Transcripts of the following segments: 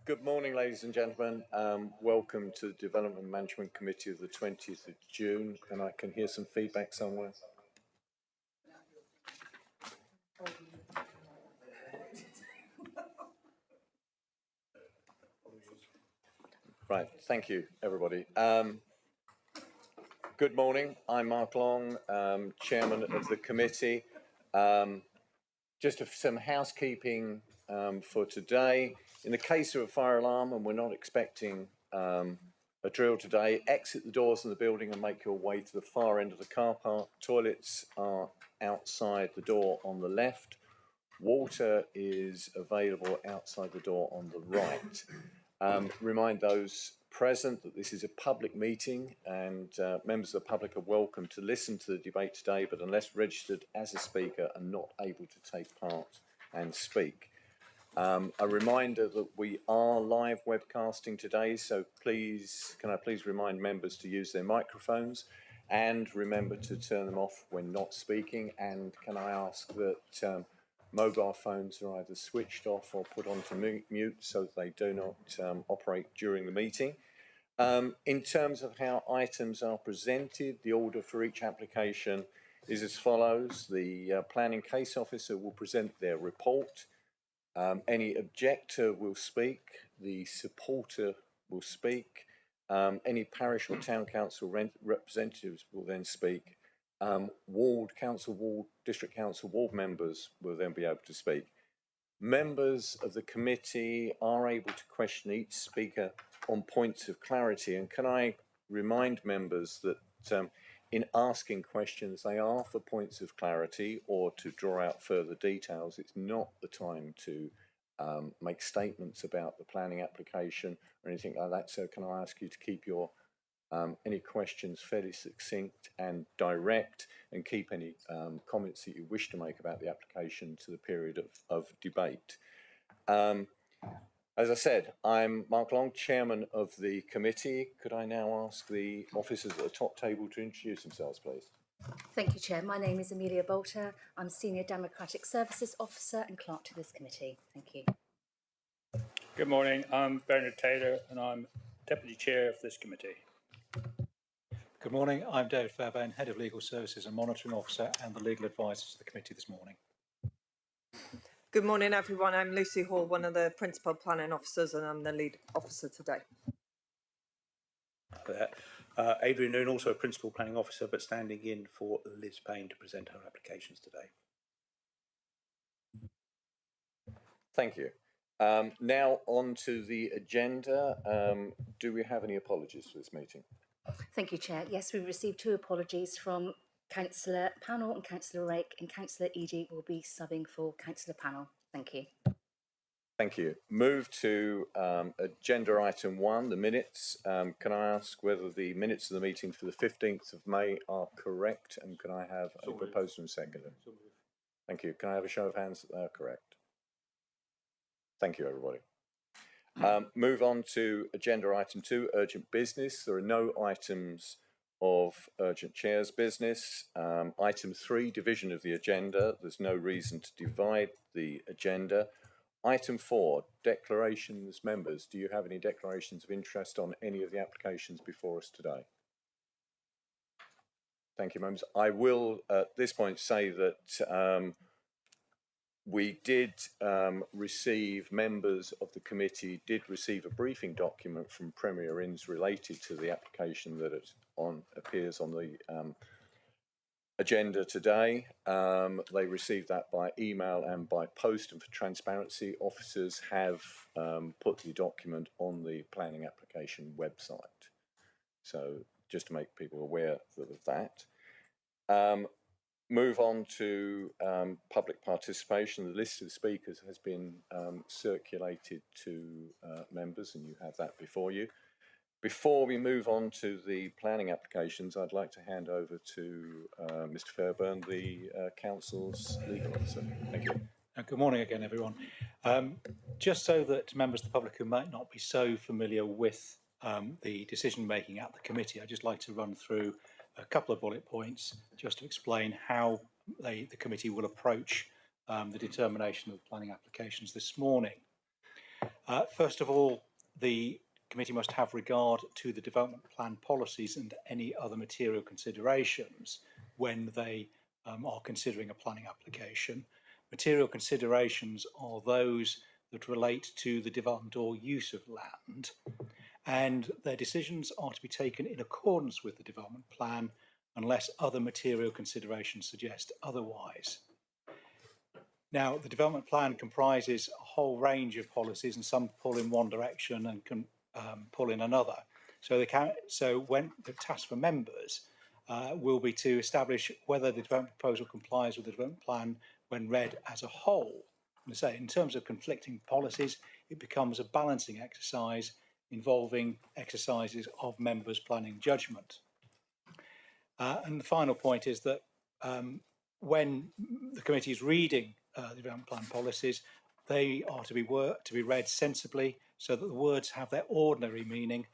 Good morning, ladies and gentlemen. Welcome to the Development Management Committee of the 20th of June, and I can hear some feedback somewhere. Right, thank you, everybody. Good morning. I'm Mark Long, Chairman of the committee. Just some housekeeping for today. In the case of a fire alarm, and we're not expecting a drill today, exit the doors of the building and make your way to the far end of the car park. Toilets are outside the door on the left. Water is available outside the door on the right. Remind those present that this is a public meeting and members of the public are welcome to listen to the debate today, but unless registered as a speaker are not able to take part and speak. A reminder that we are live webcasting today, so please, can I please remind members to use their microphones and remember to turn them off when not speaking, and can I ask that mobile phones are either switched off or put onto mute so that they do not operate during the meeting. In terms of how items are presented, the order for each application is as follows. The planning case officer will present their report. Any objector will speak. The supporter will speak. Any parish or town council representatives will then speak. Ward council, district council, ward members will then be able to speak. Members of the committee are able to question each speaker on points of clarity, and can I remind members that in asking questions they are for points of clarity or to draw out further details. It's not the time to make statements about the planning application or anything like that, so can I ask you to keep your any questions fairly succinct and direct, and keep any comments that you wish to make about the application to the period of debate. As I said, I'm Mark Long, Chairman of the committee. Could I now ask the officers at the top table to introduce themselves, please? Thank you, Chair. My name is Amelia Bolter. I'm Senior Democratic Services Officer and Clerk to this committee. Thank you. Good morning. I'm Bernard Taylor and I'm Deputy Chair of this committee. Good morning. I'm David Fairbairn, Head of Legal Services and Monitoring Officer and the Legal Advisor to the committee this morning. Good morning, everyone. I'm Lucy Hall, one of the Principal Planning Officers, and I'm the Lead Officer today. Adrian Noon, also a Principal Planning Officer, but standing in for Liz Payne to present her applications today. Thank you. Now on to the agenda. Do we have any apologies for this meeting? Thank you, Chair. Yes, we've received 2 apologies from Councillor Pannell and Councillor Rake, and Councillor Eadie will be subbing for Councillor Pannell. Thank you. Thank you. Move to agenda item 1, the minutes. Can I ask whether the minutes of the meeting for the 15th of May are correct, and can I have a proposer and seconder? Thank you. Can I have a show of hands that they are correct? Thank you, everybody. Move on to agenda item 2, urgent business. There are no items of urgent chairs business. Item 3, division of the agenda. There's no reason to divide the agenda. Item 4, declarations. Members, do you have any declarations of interest on any of the applications before us today? Thank you, members. I will at this point say that we did receive, members of the committee did receive a briefing document from Premier Inns related to the application that appears on the agenda today. They received that by email and by post, and for transparency, officers have put the document on the planning application website. So just to make people aware of that. Move on to public participation. The list of speakers has been circulated to members, and you have that before you. Before we move on to the planning applications, I'd like to hand over to Mr. Fairbairn, the Council's legal officer. Thank you. Good morning again, everyone. Just so that members of the public who might not be so familiar with the decision-making at the committee, I'd just like to run through a couple of bullet points just to explain how the committee will approach the determination of planning applications this morning. First of all, the committee must have regard to the development plan policies and any other material considerations when they are considering a planning application. Material considerations are those that relate to the development or use of land, and their decisions are to be taken in accordance with the development plan unless other material considerations suggest otherwise. Now, the development plan comprises a whole range of policies, and some pull in one direction and can pull in another. So when the task for members will be to establish whether the development proposal complies with the development plan when read as a whole. And say, in terms of conflicting policies, it becomes a balancing exercise involving exercises of members' planning judgment. And the final point is that when the committee is reading the development plan policies, they are to be read sensibly so that the words have their ordinary meaning,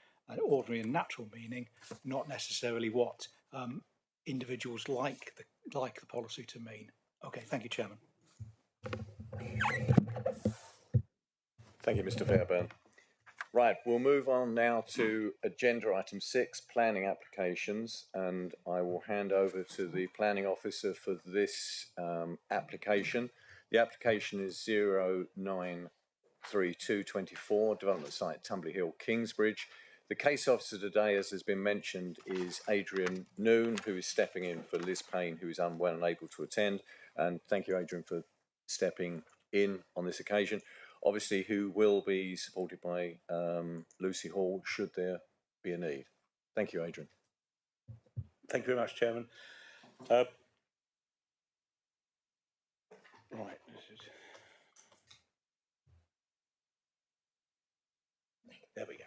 ordinary and natural meaning, not necessarily what individuals like the policy to mean. Okay, thank you, Chairman. Thank you, Mr. Fairbairn. Right, we'll move on now to agenda item 6, planning applications, and I will hand over to the planning officer for this application. The application is 093224, development site Tumbley Hill, Kingsbridge. The case officer today, as has been mentioned, is Adrian Noon, who is stepping in for Liz Payne, who is unwell and unable to attend. And thank you, Adrian, for stepping in on this occasion. Obviously, who will be supported by Lucy Hall, should there be a need. Thank you, Adrian. Thank you very much, Chairman. Right. There we go.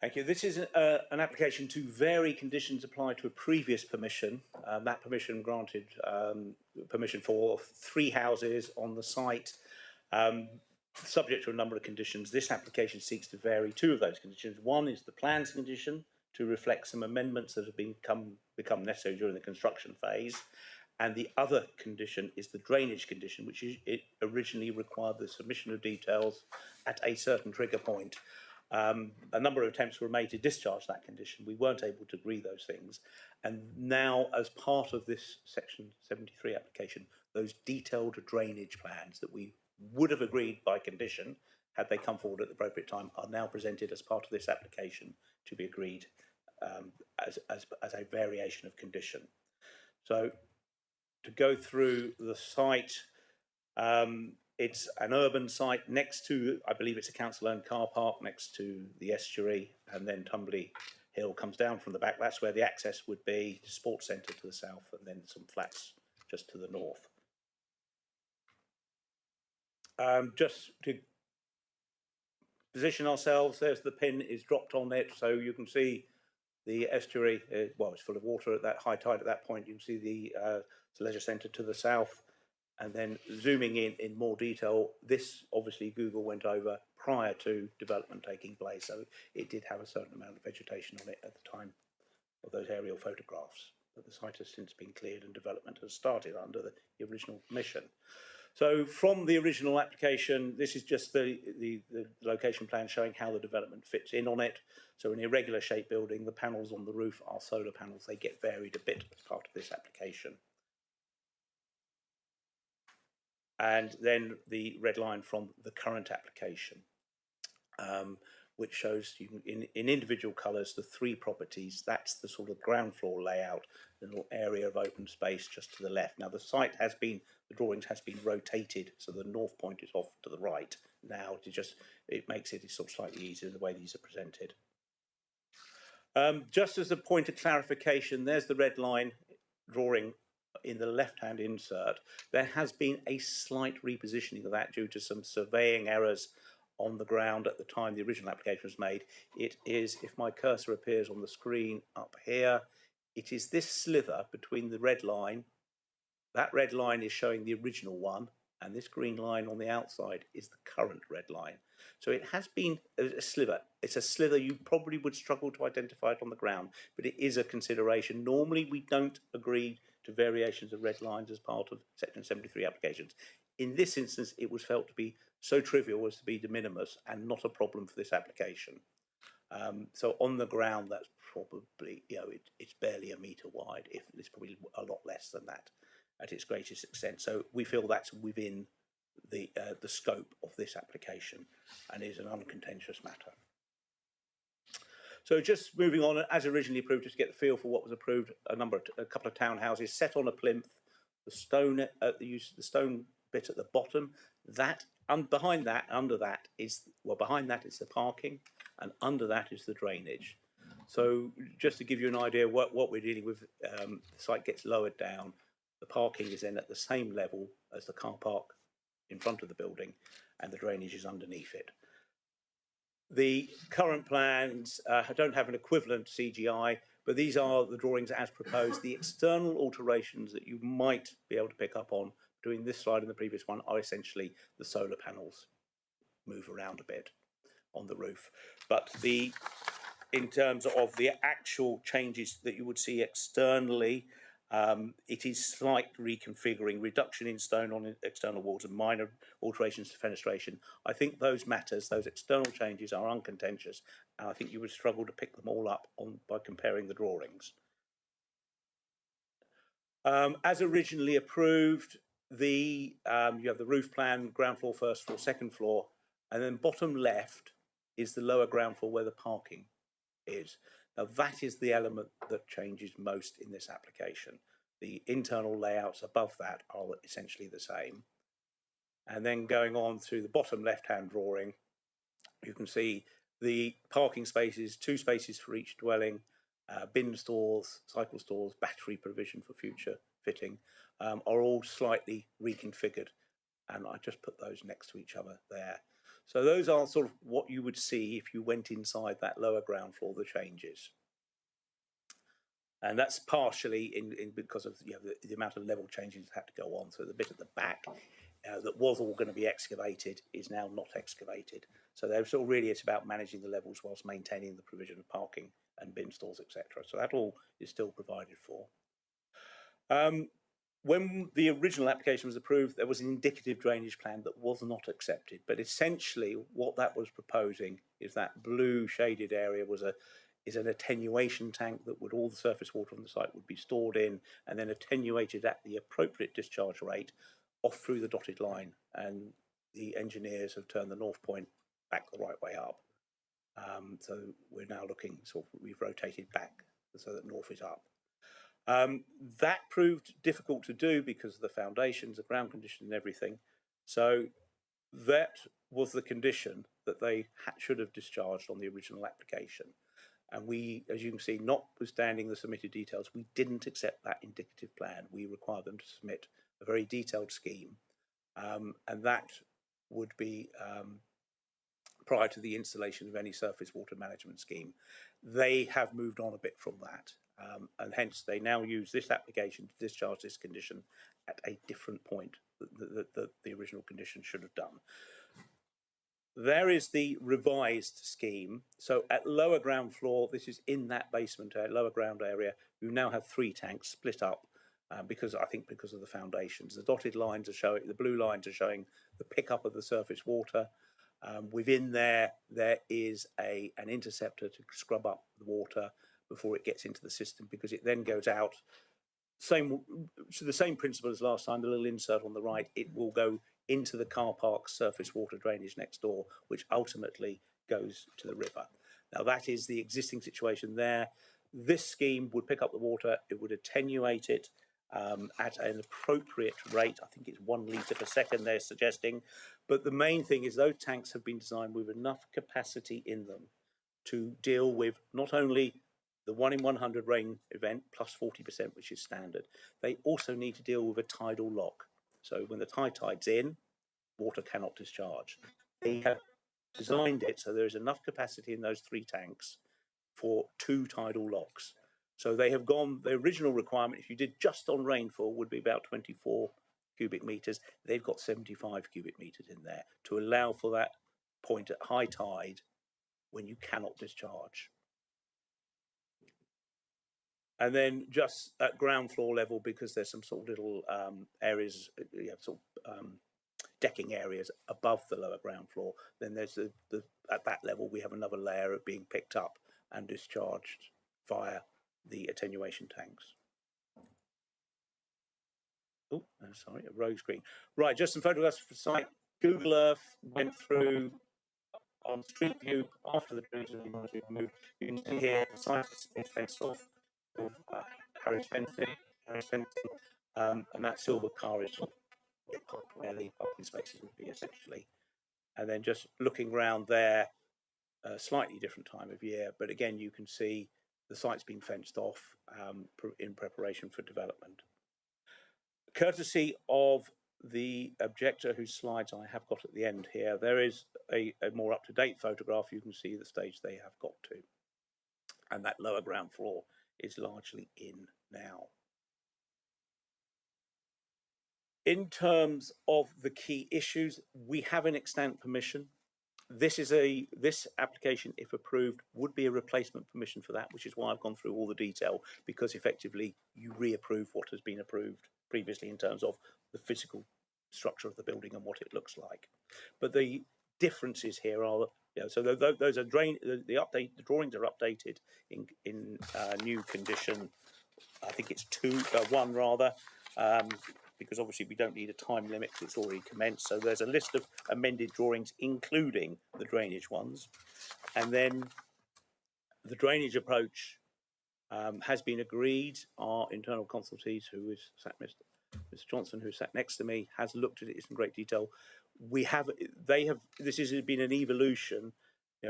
Thank you. This is an application to vary conditions applied to a previous permission. That permission granted permission for 3 houses on the site, subject to a number of conditions. This application seeks to vary 2 of those conditions. One is the plans condition to reflect some amendments that have become necessary during the construction phase. And the other condition is the drainage condition, which it originally required the submission of details at a certain trigger point. A number of attempts were made to discharge that condition. We weren't able to agree those things. And now, as part of this Section 73 application, those detailed drainage plans that we would have agreed by condition, had they come forward at the appropriate time, are now presented as part of this application to be agreed as a variation of condition. So, to go through the site, it's an urban site next to, I believe it's a council-owned car park next to the estuary, and then Tumbley Hill comes down from the back. That's where the access would be, sports centre to the south, and then some flats just to the north. Just to position ourselves, there's the pin is dropped on it, so you can see the estuary, well, it's full of water at that high tide at that point. You can see the leisure centre to the south. And then zooming in more detail, this obviously Google went over prior to development taking place, so it did have a certain amount of vegetation on it at the time of those aerial photographs. But the site has since been cleared and development has started under the original permission. So from the original application, this is just the location plan showing how the development fits in on it. So an irregular shaped building, the panels on the roof are solar panels. They get varied a bit as part of this application. And then the red line from the current application, which shows you in individual colours the 3 properties. That's the sort of ground floor layout, the little area of open space just to the left. Now the site has been, the drawings has been rotated, so the north point is off to the right. Now it makes it sort of slightly easier the way these are presented. Just as a point of clarification, there's the red line drawing in the left-hand insert. There has been a slight repositioning of that due to some surveying errors on the ground at the time the original application was made. It is, if my cursor appears on the screen up here, it is this slither between the red line. That red line is showing the original one, and this green line on the outside is the current red line. So it has been a sliver. It's a slither. You probably would struggle to identify it on the ground, but it is a consideration. Normally we don't agree to variations of red lines as part of Section 73 applications. in this instance, it was felt to be so trivial as to be de minimis and not a problem for this application. So on the ground, that's probably, it's barely a metre wide, if it's probably a lot less than that at its greatest extent. So we feel that's within the scope of this application and is an uncontentious matter. So just moving on, as originally approved, just to get the feel for what was approved, a couple of townhouses set on a plinth, the stone the stone bit at the bottom, that behind that is the parking, and under that is the drainage. So just to give you an idea what we're dealing with, the site gets lowered down, the parking is then at the same level as the car park in front of the building, and the drainage is underneath it. The current plans don't have an equivalent CGI, but these are the drawings as proposed. The external alterations that you might be able to pick up on between this slide and the previous one are essentially the solar panels move around a bit on the roof. But in terms of the actual changes that you would see externally, it is slight reconfiguring, reduction in stone on external walls and minor alterations to fenestration. I think those external changes are uncontentious, and I think you would struggle to pick them all up by comparing the drawings. As originally approved, you have the roof plan, ground floor, first floor, second floor, and then bottom left is the lower ground floor where the parking is. Now that is the element that changes most in this application. The internal layouts above that are essentially the same. And then going on through the bottom left-hand drawing, you can see the parking spaces, 2 spaces for each dwelling, bin stores, cycle stores, battery provision for future fitting, are all slightly reconfigured. And I just put those next to each other there. So those are sort of what you would see if you went inside that lower ground floor, the changes. And that's partially because of the amount of level changes that had to go on. So the bit at the back that was all going to be excavated is now not excavated. So sort of really it's about managing the levels whilst maintaining the provision of parking and bin stores, etc. So that all is still provided for. When the original application was approved, there was an indicative drainage plan that was not accepted. But essentially, what that was proposing is that blue shaded area is an attenuation tank that all the surface water on the site would be stored in, and then attenuated at the appropriate discharge rate off through the dotted line. And the engineers have turned the north point back the right way up. So we're now looking we've rotated back so that north is up. That proved difficult to do because of the foundations, the ground conditions and everything. So that was the condition that they should have discharged on the original application. And we, as you can see, notwithstanding the submitted details, we didn't accept that indicative plan. We required them to submit a very detailed scheme. And that would be prior to the installation of any surface water management scheme. They have moved on a bit from that. And hence they now use this application to discharge this condition at a different point that the original condition should have done. There is the revised scheme. So at lower ground floor, this is in that basement lower ground area, you now have 3 tanks split up because of the foundations. The dotted lines are showing, the blue lines are showing the pickup of the surface water. Within there is an interceptor to scrub up the water before it gets into the system, because it then goes out. The same principle as last time, the little insert on the right, it will go into the car park surface water drainage next door, which ultimately goes to the river. Now that is the existing situation there. This scheme would pick up the water, it would attenuate it at an appropriate rate. I think it's 1 litre per second they're suggesting. But the main thing is those tanks have been designed with enough capacity in them to deal with not only the 1 in 100 rain event plus 40%, which is standard. They also need to deal with a tidal lock. So when the tide's in, water cannot discharge. They have designed it so there is enough capacity in those 3 tanks for 2 tidal locks. So they have gone, the original requirement, if you did just on rainfall, would be about 24 cubic meters. They've got 75 cubic meters in there to allow for that point at high tide when you cannot discharge. And then just at ground floor level, because there's some sort of little areas, decking areas above the lower ground floor, then there's at that level we have another layer of being picked up and discharged via the attenuation tanks. Oh, sorry, a rogue screen. Right, just some photographs for the site. Google Earth went through on Street View after the trees have been removed. You can see here the site is fenced off with Harris fencing, and that silver car is where the parking spaces would be essentially. And then just looking around there, a slightly different time of year, but again you can see the site's been fenced off in preparation for development. Courtesy of the objector whose slides I have got at the end here, there is a more up-to-date photograph. You can see the stage they have got to. And that lower ground floor is largely in now. In terms of the key issues, we have an extant permission. This application, if approved, would be a replacement permission for that, which is why I've gone through all the detail, because effectively you reapprove what has been approved previously in terms of the physical structure of the building and what it looks like. But the differences here are, so those are the drawings are updated in new condition. I think it's 1 rather, because obviously we don't need a time limit because it's already commenced. So there's a list of amended drawings, including the drainage ones. And then the drainage approach has been agreed. Our internal consultees, who is Mr. Johnson, who sat next to me, has looked at it in great detail. This has been an evolution,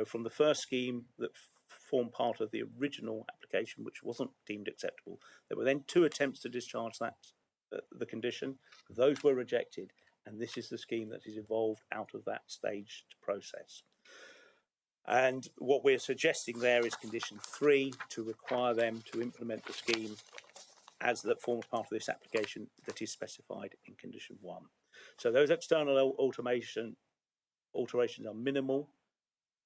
from the first scheme that formed part of the original application, which wasn't deemed acceptable. There were then 2 attempts to discharge the condition. Those were rejected, and this is the scheme that has evolved out of that staged process. And what we're suggesting there is condition 3, to require them to implement the scheme as that forms part of this application that is specified in condition 1. So those external alterations are minimal.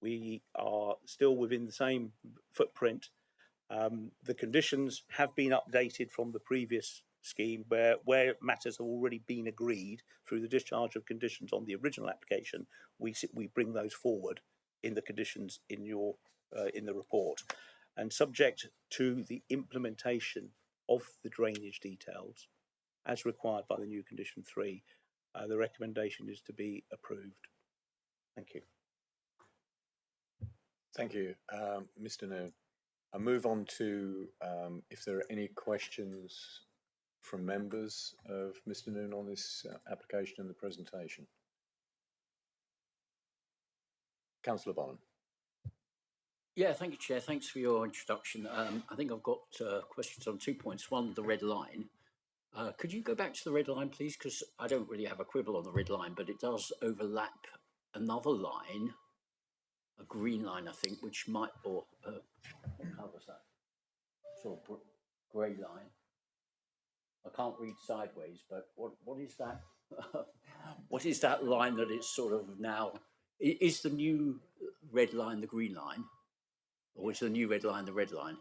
We are still within the same footprint. The conditions have been updated from the previous scheme where matters have already been agreed through the discharge of conditions on the original application. We bring those forward in the conditions in the report, and subject to the implementation of the drainage details as required by the new condition 3, the recommendation is to be approved. Thank you. Thank you, Mr. Noon. I move on to if there are any questions from members of Mr. Noon on this application and the presentation. Councillor Bonham. Yeah, thank you, Chair. Thanks for your introduction. I think I've got questions on 2 points. One, the red line. Could you go back to the red line, please? Because I don't really have a quibble on the red line, but it does overlap another line, a green line, I think, which might, or what colour is that? Sort of grey line. I can't read sideways, but what is that? What is that line that it's sort of now? Is the new red line the green line? Or is the new red line the red line?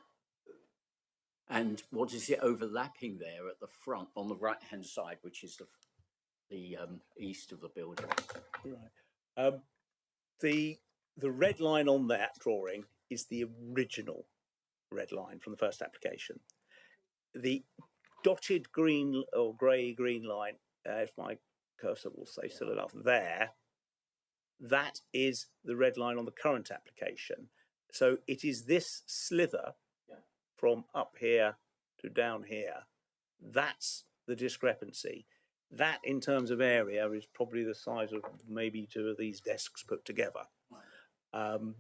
And what is it overlapping there at the front on the right-hand side, which is the east of the building? Right. The red line on that drawing is the original red line from the first application. The dotted green or grey-green line, if my cursor will stay still enough, there, that is the red line on the current application. So it is this slither from up here to down here. That's the discrepancy. That, in terms of area, is probably the size of maybe 2 of these desks put together. And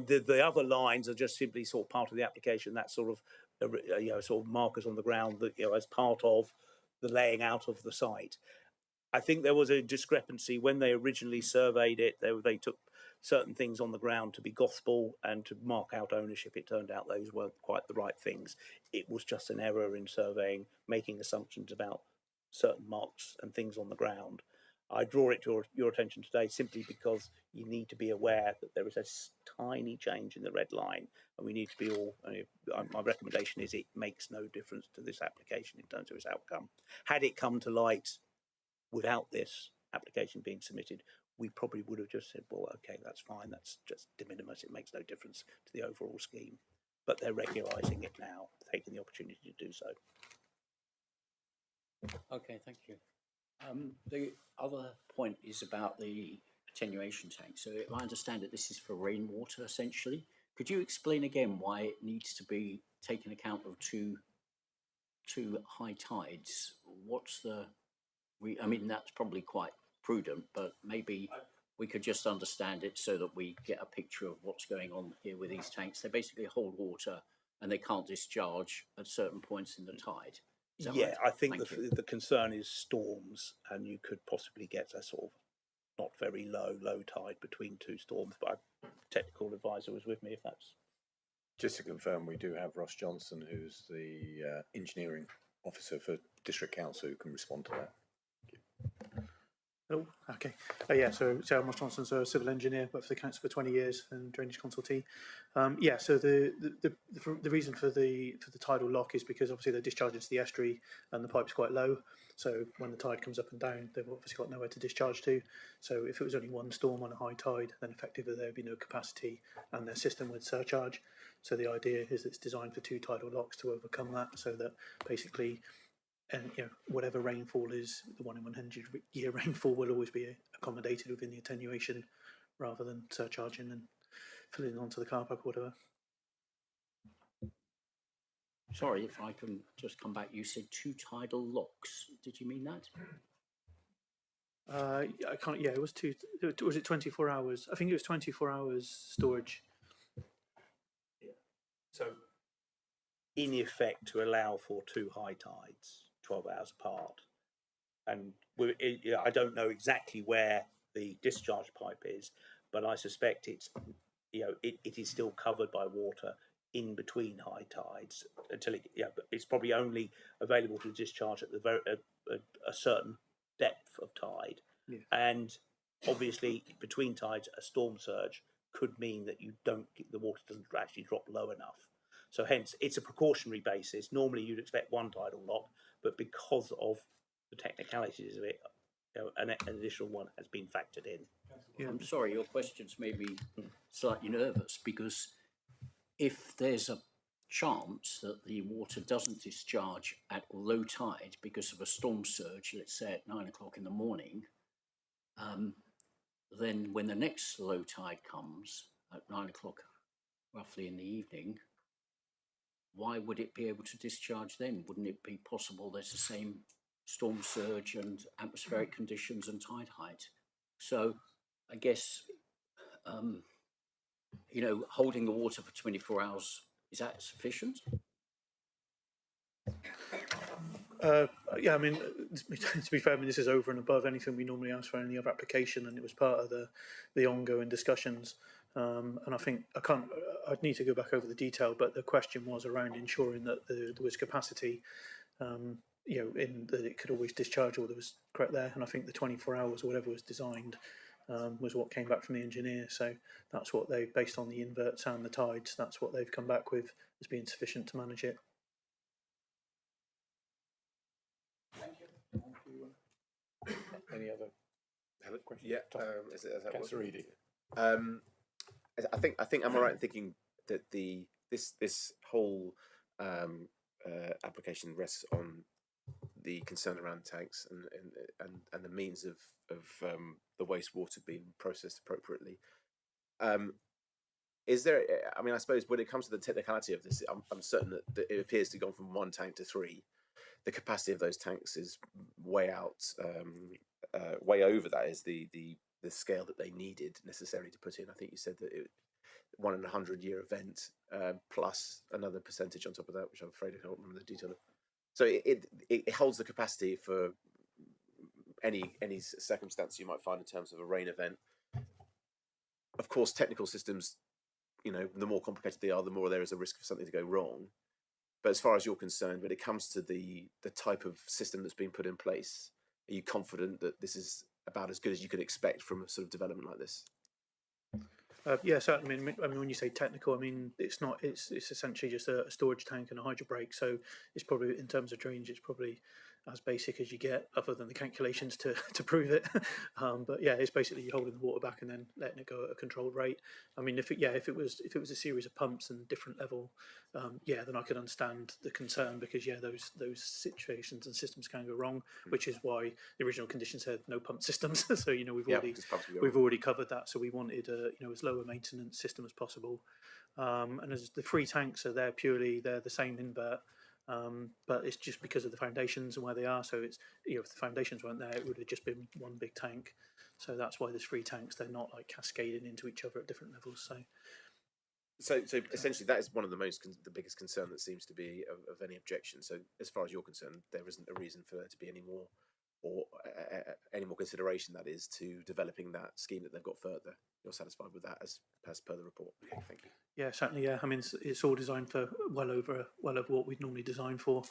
the other lines are just simply sort of part of the application. That's sort of, sort of markers on the ground that, as part of the laying out of the site. I think there was a discrepancy when they originally surveyed it. They took certain things on the ground to be gospel and to mark out ownership. It turned out those weren't quite the right things. It was just an error in surveying, making assumptions about certain marks and things on the ground. I draw it to your attention today simply because you need to be aware that there is a tiny change in the red line, and we need to be all. My recommendation is it makes no difference to this application in terms of its outcome. Had it come to light without this application being submitted, we probably would have just said, well, okay, that's fine, that's just de minimis, it makes no difference to the overall scheme. But they're regularising it now, taking the opportunity to do so. Okay, thank you. The other point is about the attenuation tank. So if I understand it, this is for rainwater essentially. Could you explain again why it needs to be taken account of two high tides? What's the, I mean, that's probably quite prudent, but maybe we could just understand it so that we get a picture of what's going on here with these tanks. They basically hold water and they can't discharge at certain points in the tide. Is that Yeah, right? I think Thank you. the concern is storms, and you could possibly get a sort of not very low tide between two storms. But our technical advisor was with me. If that's Just to confirm, we do have Ross Johnson, who's the engineering officer for District Council, who can respond to that. Oh, okay. Yeah, so I'm Ross Johnson, so a civil engineer, but for the council for 20 years and drainage consultee. Yeah, so the reason for the tidal lock is because obviously they're discharging to the estuary and the pipe's quite low. So when the tide comes up and down, they've obviously got nowhere to discharge to. So if it was only one storm on a high tide, then effectively there would be no capacity and their system would surcharge. So the idea is it's designed for two tidal locks to overcome that, so that basically, and whatever rainfall is, the 1 in 100 year rainfall will always be accommodated within the attenuation, rather than surcharging and filling onto the car park or whatever. Sorry, if I can just come back, you said two tidal locks. Did you mean that? I can't. Yeah, it was Was it 24 hours? I think it was 24 hours storage. so. In effect, to allow for two high tides, 12 hours apart, and I don't know exactly where the discharge pipe is, but I suspect it's it is still covered by water in between high tides until it's probably only available to discharge at a certain depth of tide, and obviously between tides a storm surge could mean that the water doesn't actually drop low enough. So hence, it's a precautionary basis. Normally, you'd expect one tidal lock, but because of the technicalities of it, an additional one has been factored in. Yeah. I'm sorry, your questions made me slightly nervous, because if there's a chance that the water doesn't discharge at low tide because of a storm surge, let's say at 9 o'clock in the morning, then when the next low tide comes at 9 o'clock roughly in the evening, why would it be able to discharge then? Wouldn't it be possible there's the same storm surge and atmospheric conditions and tide height? So I guess, holding the water for 24 hours, is that sufficient? Yeah, I mean, to be fair, this is over and above anything we normally ask for any other application, and it was part of the ongoing discussions. And I think I'd need to go back over the detail, but the question was around ensuring that there was capacity, in that it could always discharge all that was correct there. And I think the 24 hours or whatever was designed was what came back from the engineer. So that's what they, based on the inverts and the tides, that's what they've come back with as being sufficient to manage it. Any other questions? Yeah, is that Councillor Eady. I think I'm alright in thinking that this whole application rests on the concern around tanks and the means of the wastewater being processed appropriately. Is there? I mean, I suppose when it comes to the technicality of this, I'm certain that it appears to have gone from 1 tank to 3. The capacity of those tanks is way way over that is the scale that they needed necessarily to put in. I think you said that it 1 in 100 year event plus another percentage on top of that, which I'm afraid I don't remember the detail of. So it holds the capacity for any circumstance you might find in terms of a rain event. Of course, technical systems, the more complicated they are, the more there is a risk for something to go wrong. But as far as you're concerned, when it comes to the type of system that's been put in place, are you confident that this is about as good as you could expect from a sort of development like this? Yeah, certainly. I mean, when you say technical, I mean it's not. It's essentially just a storage tank and a hydro brake. So it's probably, in terms of drainage, it's probably as basic as you get, other than the calculations to prove it. But yeah, it's basically you holding the water back and then letting it go at a controlled rate. I mean, if it was a series of pumps and different level, yeah, then I could understand the concern, because yeah, those situations and systems can go wrong, which is why the original conditions had no pump systems. So you know we've already covered that. So we wanted a as low a maintenance system as possible. And as the 3 tanks are there purely, they're the same invert. But it's just because of the foundations and where they are. So it's if the foundations weren't there, it would have just been one big tank. So that's why there's 3 tanks. They're not like cascading into each other at different levels. So essentially, that is one of the biggest concern that seems to be of any objection. So as far as you're concerned, there isn't a reason for there to be any more consideration, that is, to developing that scheme that they've got further. You're satisfied with that as per the report? Okay, thank you. Yeah, certainly. Yeah, I mean it's all designed for well over what we'd normally design for.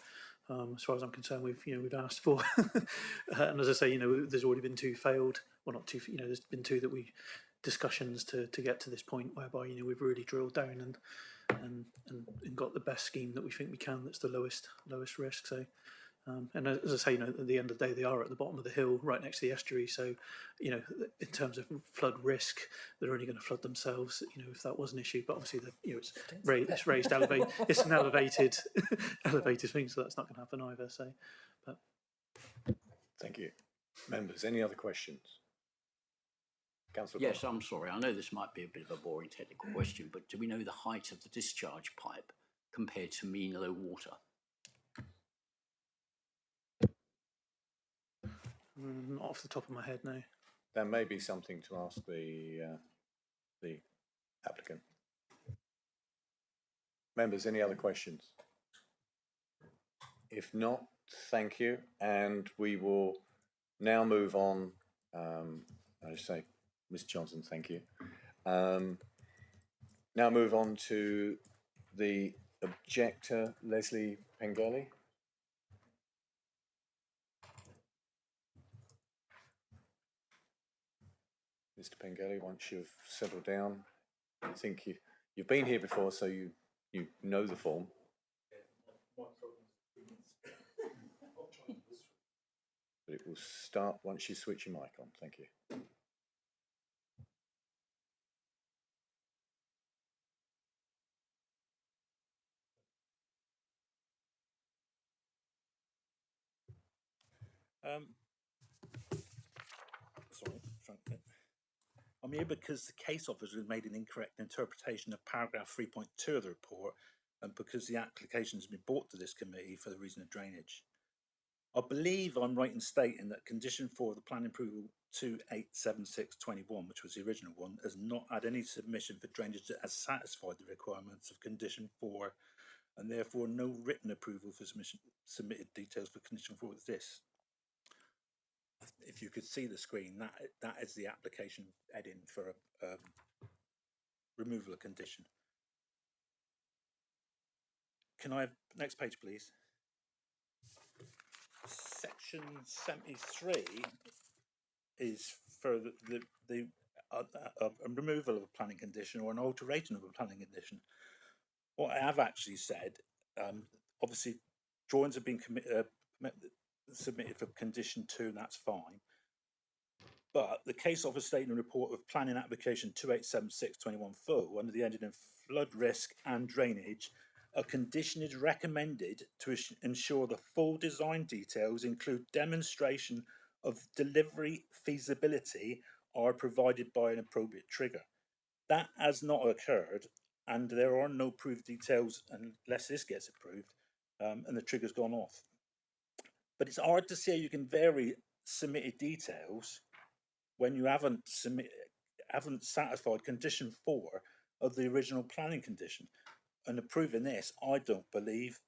As far as I'm concerned, we've asked for, and as I say, there's already been 2 failed. Well, not 2. There's been 2 that we discussions to get to this point whereby we've really drilled down and got the best scheme that we think we can. That's the lowest risk. So. And as I say, at the end of the day, they are at the bottom of the hill, right next to the estuary. So, in terms of flood risk, they're only going to flood themselves. If that was an issue, but obviously, it's raised, elevated. It's an elevated thing, so that's not going to happen either. So, but Thank you, members. Any other questions? Councillor. Yes, I'm sorry. I know this might be a bit of a boring technical question, but do we know the height of the discharge pipe compared to mean low water? not off the top of my head, no. That may be something to ask the applicant. Members, any other questions? If not, thank you, and we will now move on. I just say, Ms. Johnson, thank you. Now move on to the objector, Leslie Pengelly. Mr. Pengelly, once you've settled down, I think you've been here before, so you know the form. But it will start once you switch your mic on. Thank you. Sorry, Frank. I'm here because the case officer has made an incorrect interpretation of paragraph 3.2 of the report, and because the application has been brought to this committee for the reason of drainage. I believe I'm right in stating that condition 4 of the plan approval 287621, which was the original one, has not had any submission for drainage that has satisfied the requirements of condition 4, and therefore no written approval for submitted details for condition 4 with this. If you could see the screen, that is the application heading for a removal of condition. Can I have next page, please? Section 73 is for the removal of a planning condition or an alteration of a planning condition. What I have actually said, obviously, drawings have been submitted for condition 2, and that's fine. But the case officer statement report of planning application 287621 full under the heading of flood risk and drainage, a condition is recommended to ensure the full design details include demonstration of delivery feasibility are provided by an appropriate trigger. That has not occurred, and there are no proved details unless this gets approved, and the trigger's gone off. But it's hard to see how you can vary submitted details when you haven't satisfied condition 4 of the original planning condition. And approving this, I don't believe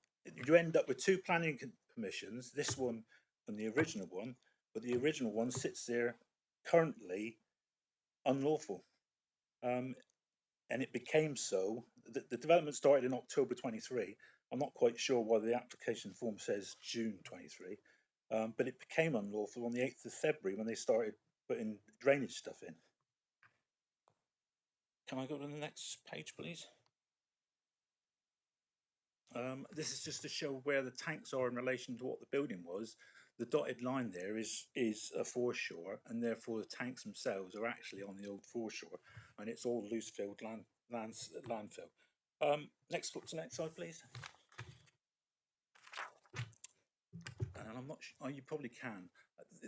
you end up with 2 planning permissions, this one and the original one, but the original one sits there currently unlawful. And it became so. The development started in October 23. I'm not quite sure why the application form says June 23, but it became unlawful on the 8th of February when they started putting drainage stuff in. Can I go to the next page, please? This is just to show where the tanks are in relation to what the building was. the dotted line there is a foreshore, and therefore the tanks themselves are actually on the old foreshore, and it's all loose filled landfill. Next slide, please. And I'm not sure, oh, you probably can.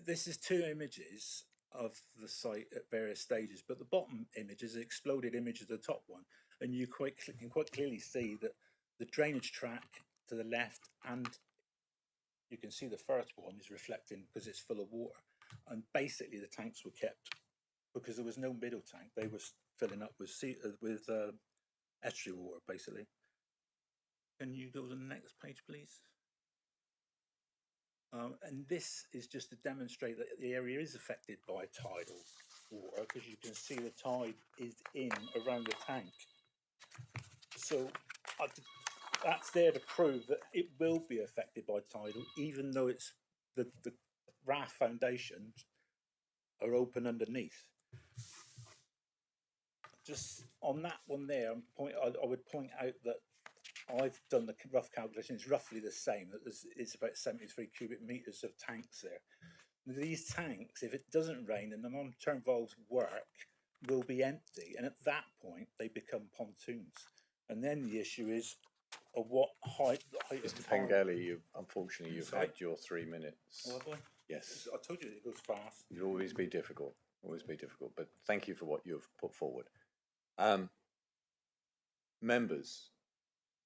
This is two images of the site at various stages, but the bottom image is an exploded image of the top one, and you can quite clearly see that the drainage track to the left, and you can see the first one is reflecting because it's full of water, and basically the tanks were kept because there was no middle tank. They were filling up with estuary water, basically. Can you go to the next page, please? And this is just to demonstrate that the area is affected by tidal water, because you can see the tide is in around the tank. So that's there to prove that it will be affected by tidal, even though it's the raft foundations are open underneath. Just on that one there, I would point out that I've done the rough calculation. It's roughly the same. That it's about 73 cubic meters of tanks there. These tanks, if it doesn't rain and the non-term valves work, will be empty, and at that point they become pontoons. And then the issue is of what height. Mr. Pengelly, unfortunately you've had your 3 minutes. Oh, have I? Yes. I told you it goes fast. It'll always be difficult. But thank you for what you've put forward. Members,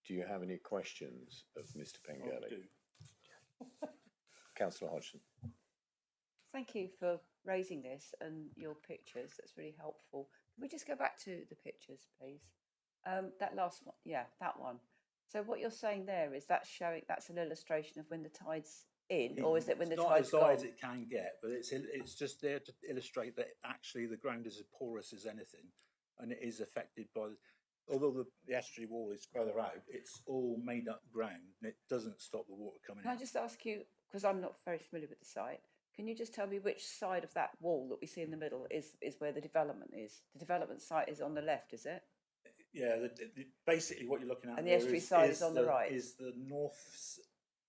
do you have any questions of Mr. Pengelly? Councillor Hodgson. Thank you for raising this and your pictures. That's really helpful. Can we just go back to the pictures, please? That last one, yeah, that one. So what you're saying there is that's an illustration of when the tide's in, or is it when the tide's gone? Not as high as it can get, but it's just there to illustrate that actually the ground is as porous as anything, and it is affected by. Although the estuary wall is further out, it's all made up ground, and it doesn't stop the water coming out. Can I just ask you, because I'm not very familiar with the site, can you just tell me which side of that wall that we see in the middle is where the development is? The development site is on the left, is it? Yeah, basically what you're looking at, and the estuary side is on the right. Is the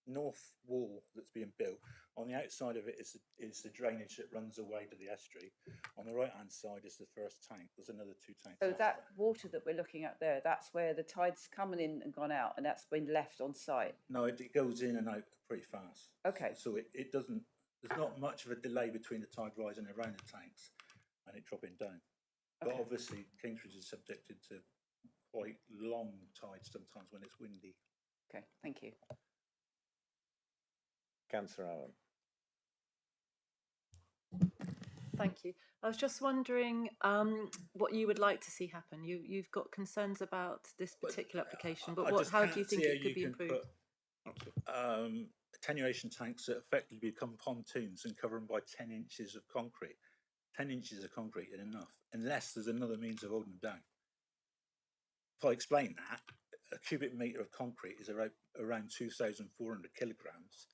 north wall that's being built. On the outside of it is the drainage that runs away to the estuary. On the right hand side is the first tank. There's another 2 tanks. So that water that we're looking at there, that's where the tide's coming in and gone out, and that's been left on site. No, it goes in and out pretty fast. Okay. So it doesn't. There's not much of a delay between the tide rising around the tanks and it dropping down. Okay. But obviously, Kingsbridge is subjected to quite long tides sometimes when it's windy. Okay, thank you. Councillor Allen. Thank you. I was just wondering what you would like to see happen. You've got concerns about this particular application, but how do you think it could be improved? Attenuation tanks that effectively become pontoons and cover them by 10 inches of concrete. 10 inches of concrete is enough, unless there's another means of holding them down. If I explain that, a cubic metre of concrete is around 2,400 kilograms.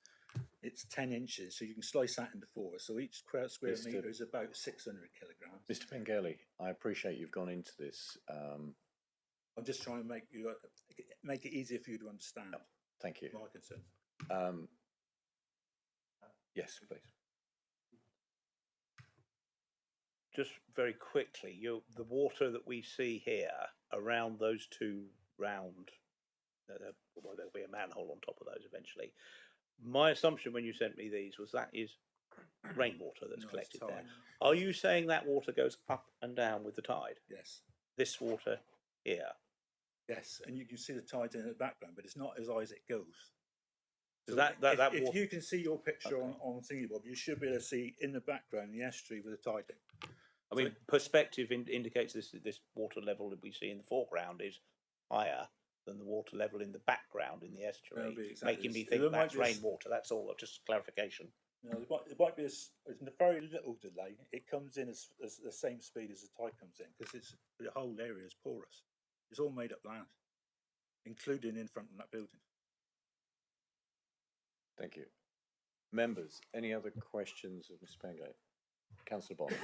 It's 10 inches, so you can slice that into 4. So each square metre is about 600 kilograms. Mr. Pengelly, I appreciate you've gone into this. I'm just trying to make it easier for you to understand. No, thank you. My concern. Yes, please. Just very quickly, the water that we see here around those 2 round, well, there'll be a manhole on top of those eventually. My assumption when you sent me these was that is rainwater that's collected there. Are you saying that water goes up and down with the tide? Yes. This water here? Yes, and you can see the tide in the background, but it's not as high as it goes. So if you can see your picture on Thingy Bob, you should be able to see in the background the estuary with the tide in. I mean, perspective indicates this water level that we see in the foreground is higher than the water level in the background in the estuary, making me think that's rainwater. That's all, just clarification. No, there might be a very little delay. It comes in as the same speed as the tide comes in, because the whole area is porous. It's all made up land, including in front of that building. Thank you. Members, any other questions of Ms. Pengelly? Councillor Bond.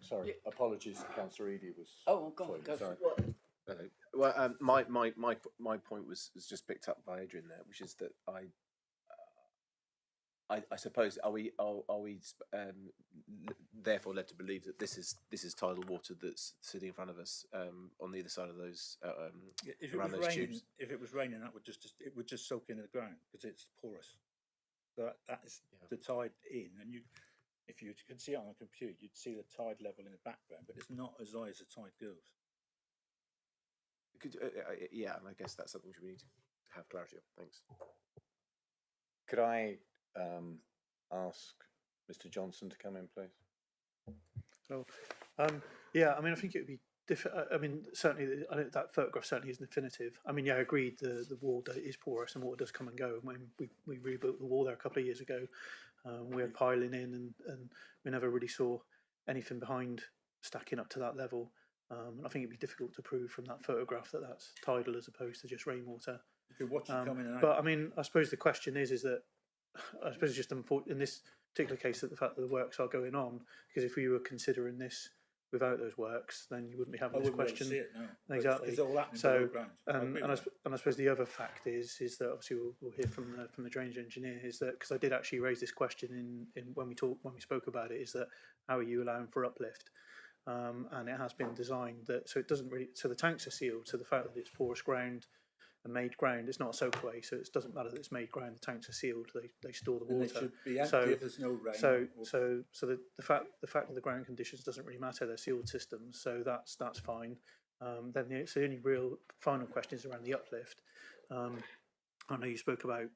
Sorry, apologies. Councillor Eady was. Oh, go on. Sorry. Well, my point was just picked up by Adrian there, which is that I suppose are we therefore led to believe that this is tidal water that's sitting in front of us on the other side of those If it around was those raining, tubes? if it was raining, that would it would just soak into the ground because it's porous. So that is the tide in, and if you could see it on a computer, you'd see the tide level in the background, but it's not as high as the tide goes. Could, yeah, and I guess that's something we need to have clarity on. Thanks. Could I ask Mr. Johnson to come in, please? So, yeah, I mean, I think it would be I mean, certainly, that photograph certainly isn't definitive. I mean, yeah, I agreed the wall is porous and water does come and go. And when we rebuilt the wall there a couple of years ago, we had piling in and we never really saw anything behind stacking up to that level. And I think it'd be difficult to prove from that photograph that that's tidal as opposed to just rainwater. You could watch it coming out. But I mean, I suppose the question is that I suppose it's just in this particular case that the fact that the works are going on, because if we were considering this without those works, then you wouldn't be having this question. See it, no. Exactly. It's all happening So, below ground. and I suppose the other fact is that obviously we'll hear from the drainage engineer is that, because I did actually raise this question in when we spoke about it, is that how are you allowing for uplift? And it has been designed that so it doesn't really, so the tanks are sealed. So the fact that it's porous ground and made ground, it's not a soakaway, so it doesn't matter that it's made ground. The tanks are sealed; they store the water. And they should be empty if there's no rain. So the fact of the ground conditions doesn't really matter. They're sealed systems, so that's fine. Then the only real final question is around the uplift. I know you spoke about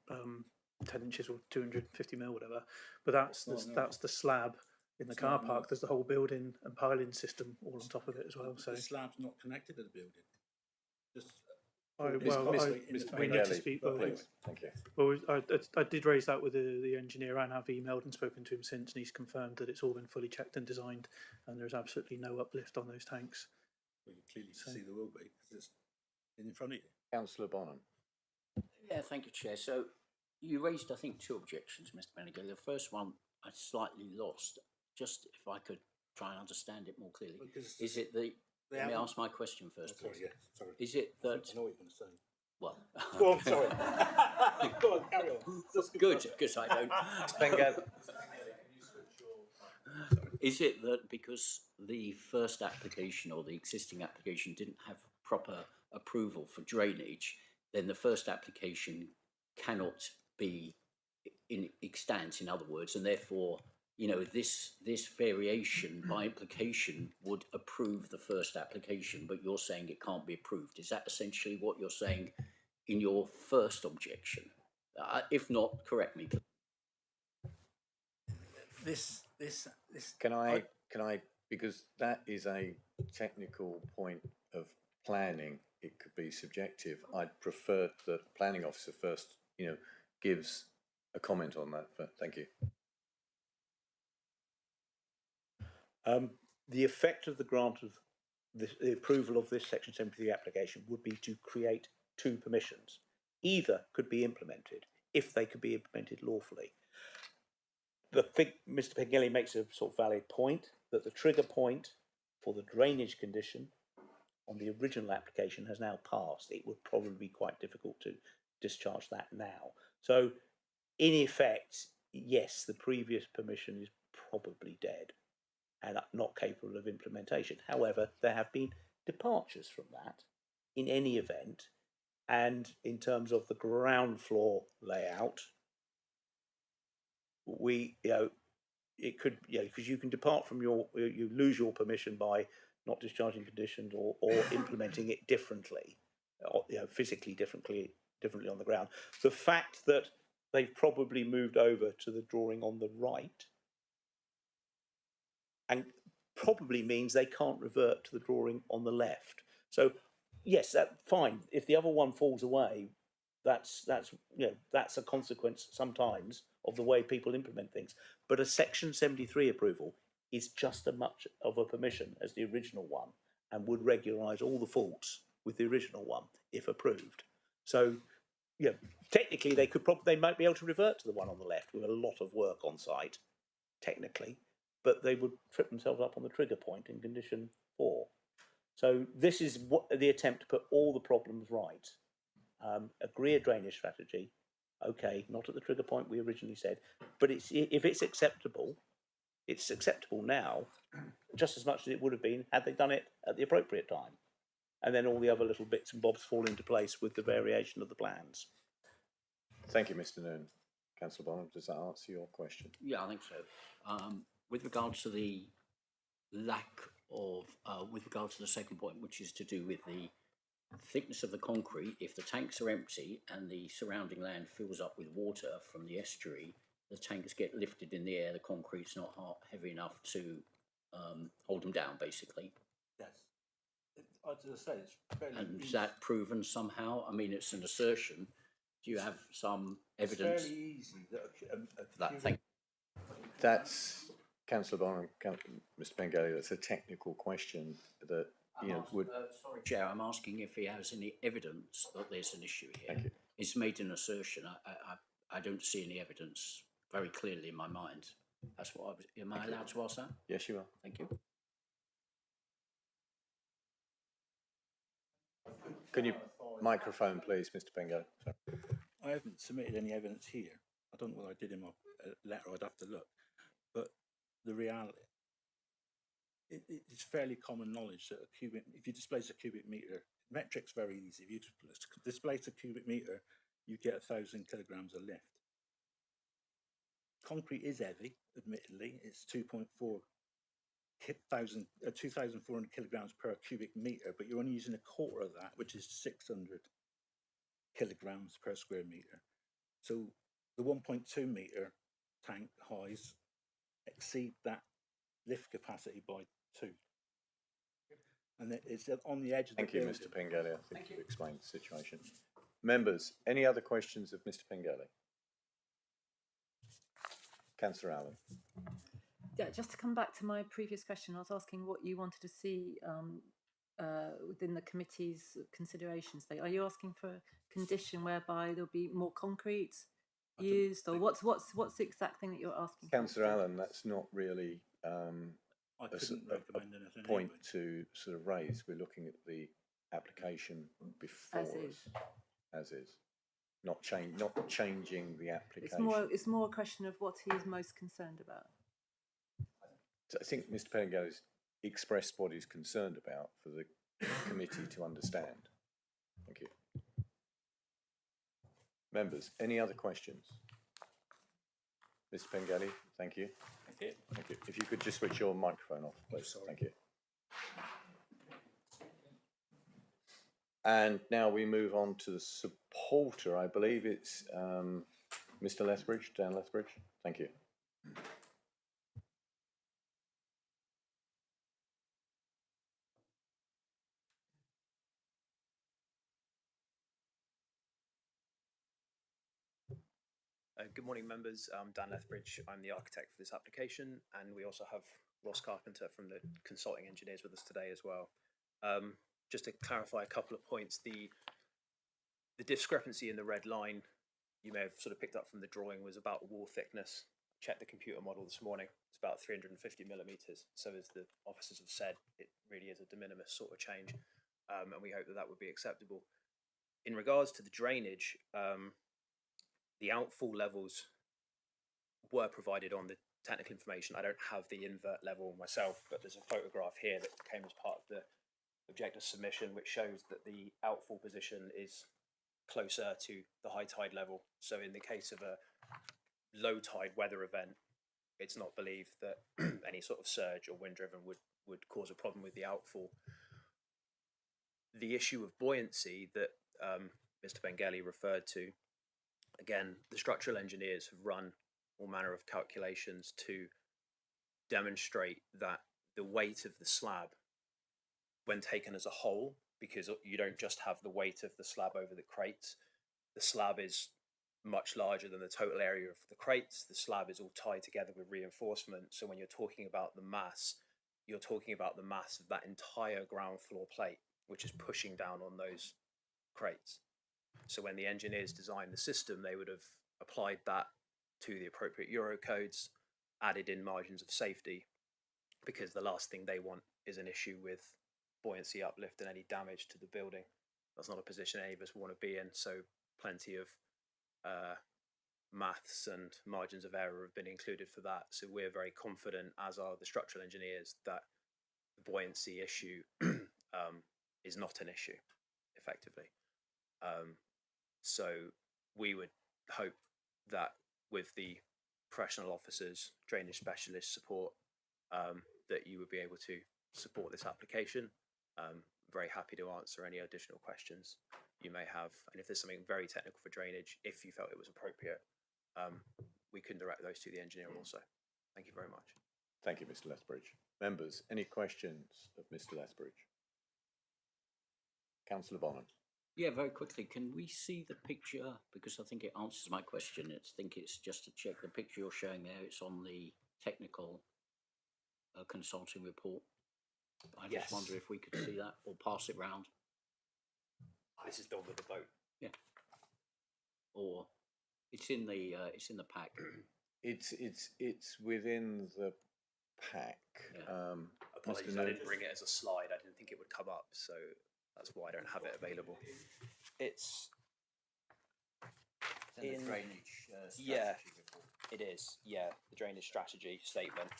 10 inches or 250 mil, whatever, but that's the slab in the car park. There's the whole building and piling system all on top of it as well. So the slab's not connected to the building. Just we need to speak. Please, thank you. Well, I did raise that with the engineer and have emailed and spoken to him since, and he's confirmed that it's all been fully checked and designed, and there's absolutely no uplift on those tanks. Well, you clearly see there will be because it's in front of you. Councillor Bonham. Yeah, thank you, Chair. So you raised, I think, two objections, Mr. Bennigan. The first one I slightly lost. Just if I could try and understand it more clearly. Because is it the... Let me ask my question first, please. Sorry, sorry. Is it that... I know what you're going to say. Well... Go on, sorry. Go on, carry on. Good, because I don't... Is it that because the first application or the existing application didn't have proper approval for drainage, then the first application cannot be extant, in other words, and therefore... You know, this variation by implication would approve the first application, but you're saying it can't be approved. Is that essentially what you're saying in your first objection? If not, correct me. This. Can I, because that is a technical point of planning, it could be subjective. I'd prefer the planning officer first, gives a comment on that, but thank you. The effect of the grant of the approval of this Section 73 application would be to create two permissions. Either could be implemented if they could be implemented lawfully. Mr. Pengelly makes a sort of valid point that the trigger point for the drainage condition on the original application has now passed. It would probably be quite difficult to discharge that now. So, in effect, yes, the previous permission is probably dead and not capable of implementation. However, there have been departures from that in any event, and in terms of the ground floor layout, it could, because you can depart from you lose your permission by not discharging conditions or implementing it differently, physically differently on the ground. The fact that they've probably moved over to the drawing on the right and probably means they can't revert to the drawing on the left. So, yes, that's fine. If the other one falls away, that's a consequence sometimes of the way people implement things. But a Section 73 approval is just as much of a permission as the original one and would regularise all the faults with the original one if approved. So, technically they might be able to revert to the one on the left with a lot of work on site, technically, but they would trip themselves up on the trigger point in condition 4. So this is the attempt to put all the problems right. Agree a drainage strategy, Okay, not at the trigger point we originally said, but if it's acceptable now, just as much as it would have been had they done it at the appropriate time. And then all the other little bits and bobs fall into place with the variation of the plans. Thank you, Mr. Noon. Councillor Bonham, does that answer your question? Yeah, I think so. With regards to the lack of, with regards to the second point, which is to do with the thickness of the concrete, if the tanks are empty and the surrounding land fills up with water from the estuary, the tanks get lifted in the air, the concrete's not heavy enough to hold them down, basically. Yes. As I say, it's fairly And is easy. that proven somehow? I mean, it's an assertion. Do you have some evidence? It's fairly easy that That, thank That's, Councillor Bonham, Mr. Bengali, that's a technical question that, you know, would... Sorry, Chair, I'm asking if he has any evidence that there's an issue here. Thank you. It's made an assertion. I don't see any evidence very clearly in my mind. That's what I was... Am I allowed to ask that? Yes, you are. Thank you. Can you, microphone please, Mr. Bengali? Sorry. I haven't submitted any evidence here. I don't know what I did in my letter. I'd have to look. But the reality, it's fairly common knowledge that if you displace a cubic meter, metric's very easy. If you displace a cubic meter, you get 1,000 kilograms of lift. Concrete is heavy, admittedly. It's 2,400 kilograms per cubic meter, but you're only using a quarter of that, which is 600 kilograms per square meter. So the 1.2 meter tank highs exceed that lift capacity by 2. And it's on the edge of the Thank you, building. Mr. Pengelly. I think you've explained the situation. Members, any other questions of Mr. Pengelly? Councillor Allen. Yeah, just to come back to my previous question, I was asking what you wanted to see within the committee's consideration state. Are you asking for a condition whereby there'll be more concrete used, or what's the exact thing that you're asking? Councillor Allen, that's not really I couldn't recommend anything point anyway. to sort of raise. We're looking at the application before As us, is. as is, not changing the application. It's more a question of what he is most concerned about. So I think Mr. Pengelly's expressed what he's concerned about for the committee to understand. Thank you. Members, any other questions? Mr. Pengelly, thank you. Thank you. Thank you. If you could just switch your microphone off, please. sorry. Thank you. And now we move on to the supporter. I believe it's Mr. Lethbridge, Dan Lethbridge. Thank you. Good morning, members. I'm Dan Lethbridge. I'm the architect for this application, and we also have Ross Carpenter from the consulting engineers with us today as well. Just to clarify a couple of points, the discrepancy in the red line you may have sort of picked up from the drawing was about wall thickness. Checked the computer model this morning. It's about 350 millimeters. So as the officers have said, it really is a de minimis sort of change, and we hope that that would be acceptable. In regards to the drainage, the outfall levels were provided on the technical information. I don't have the invert level myself, but there's a photograph here that came as part of the objective submission, which shows that the outfall position is closer to the high tide level. So in the case of a low tide weather event, it's not believed that any sort of surge or wind driven would cause a problem with the outfall. The issue of buoyancy that Mr. Bengali referred to, again, the structural engineers have run all manner of calculations to demonstrate that the weight of the slab, when taken as a whole, because you don't just have the weight of the slab over the crates, the slab is much larger than the total area of the crates. The slab is all tied together with reinforcement. So when you're talking about the mass, you're talking about the mass of that entire ground floor plate, which is pushing down on those crates. So when the engineers designed the system, they would have applied that to the appropriate Euro codes, added in margins of safety, because the last thing they want is an issue with buoyancy uplift and any damage to the building. That's not a position any of us want to be in. So plenty of maths and margins of error have been included for that. So we're very confident, as are the structural engineers, that the buoyancy issue is not an issue, effectively. So we would hope that with the professional officers, drainage specialist support, that you would be able to support this application. Very happy to answer any additional questions you may have. And if there's something very technical for drainage, if you felt it was appropriate, we can direct those to the engineer also. Thank you very much. Thank you, Mr. Lethbridge. Members, any questions of Mr. Lethbridge? Councillor Bonham. Yeah, very quickly, can we see the picture? Because I think it answers my question. I think it's just to check the picture you're showing there. It's on the technical consulting report. I just wonder if we could see that or pass it round. This is done with the boat. Yeah. Or it's in the pack. It's within the pack. Yeah. Apologies, I didn't bring it as a slide. I didn't think it would come up, so that's why I don't have it available. It's in the drainage strategy yeah, report. it is. Yeah, the drainage strategy statement.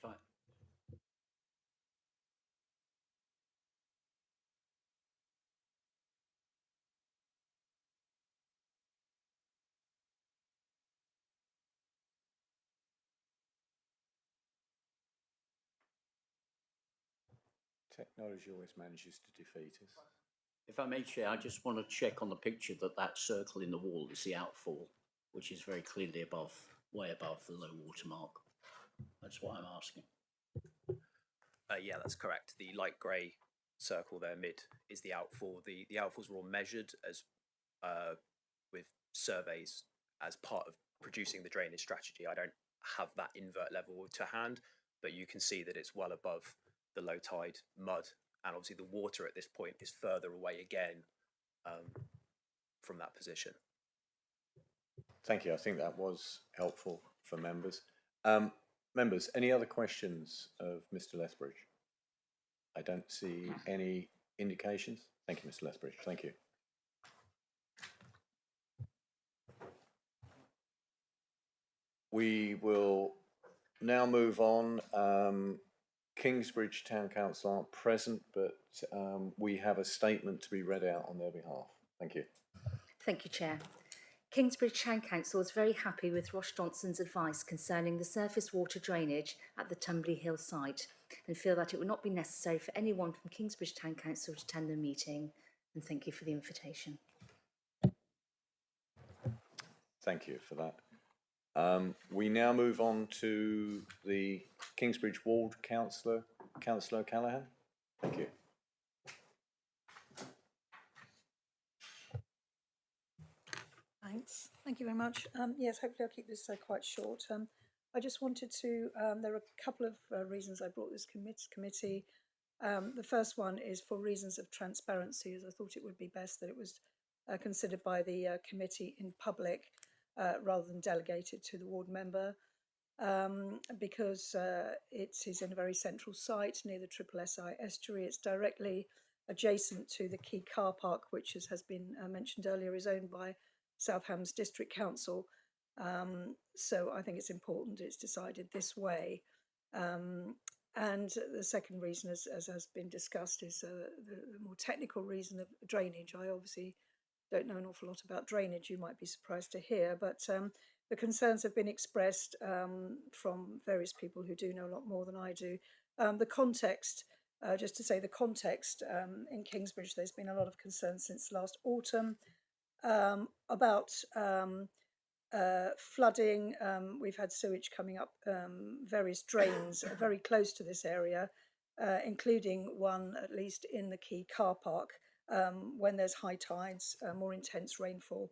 If I Technology always manages to defeat us. If I may, Chair, I just want to check on the picture that circle in the wall is the outfall, which is very clearly above, way above the low water mark. That's what I'm asking. Yeah, that's correct. The light grey circle there mid is the outfall. The outfalls were all measured as with surveys as part of producing the drainage strategy. I don't have that invert level to hand, but you can see that it's well above the low tide mud, and obviously the water at this point is further away again from that position. Thank you. I think that was helpful for members. Members, any other questions of Mr. Lethbridge? I don't see any indications. Thank you, Mr. Lethbridge. Thank you. We will now move on. Kingsbridge Town Council aren't present, but we have a statement to be read out on their behalf. Thank you. Thank you, Chair. Kingsbridge Town Council is very happy with Ross Johnson's advice concerning the surface water drainage at the Tumbley Hill site and feel that it would not be necessary for anyone from Kingsbridge Town Council to attend the meeting, and thank you for the invitation. Thank you for that. We now move on to the Kingsbridge Ward Councillor, Councillor Callaghan. Thank you. Thanks. Thank you very much. Yes, hopefully I'll keep this quite short. I just wanted to, there are a couple of reasons I brought this committee. The first one is for reasons of transparency, as I thought it would be best that it was considered by the committee in public rather than delegated to the ward member, because it is in a very central site near the Triple SI estuary. It's directly adjacent to the key car park, which, as has been mentioned earlier, is owned by South Hams District Council. So I think it's important it's decided this way. And the second reason, as has been discussed, is the more technical reason of drainage. I obviously don't know an awful lot about drainage, you might be surprised to hear, but the concerns have been expressed from various people who do know a lot more than I do. The context, just to say the context, in Kingsbridge, there's been a lot of concern since last autumn about flooding, we've had sewage coming up various drains very close to this area, including one at least in the Quay car park when there's high tides, more intense rainfall.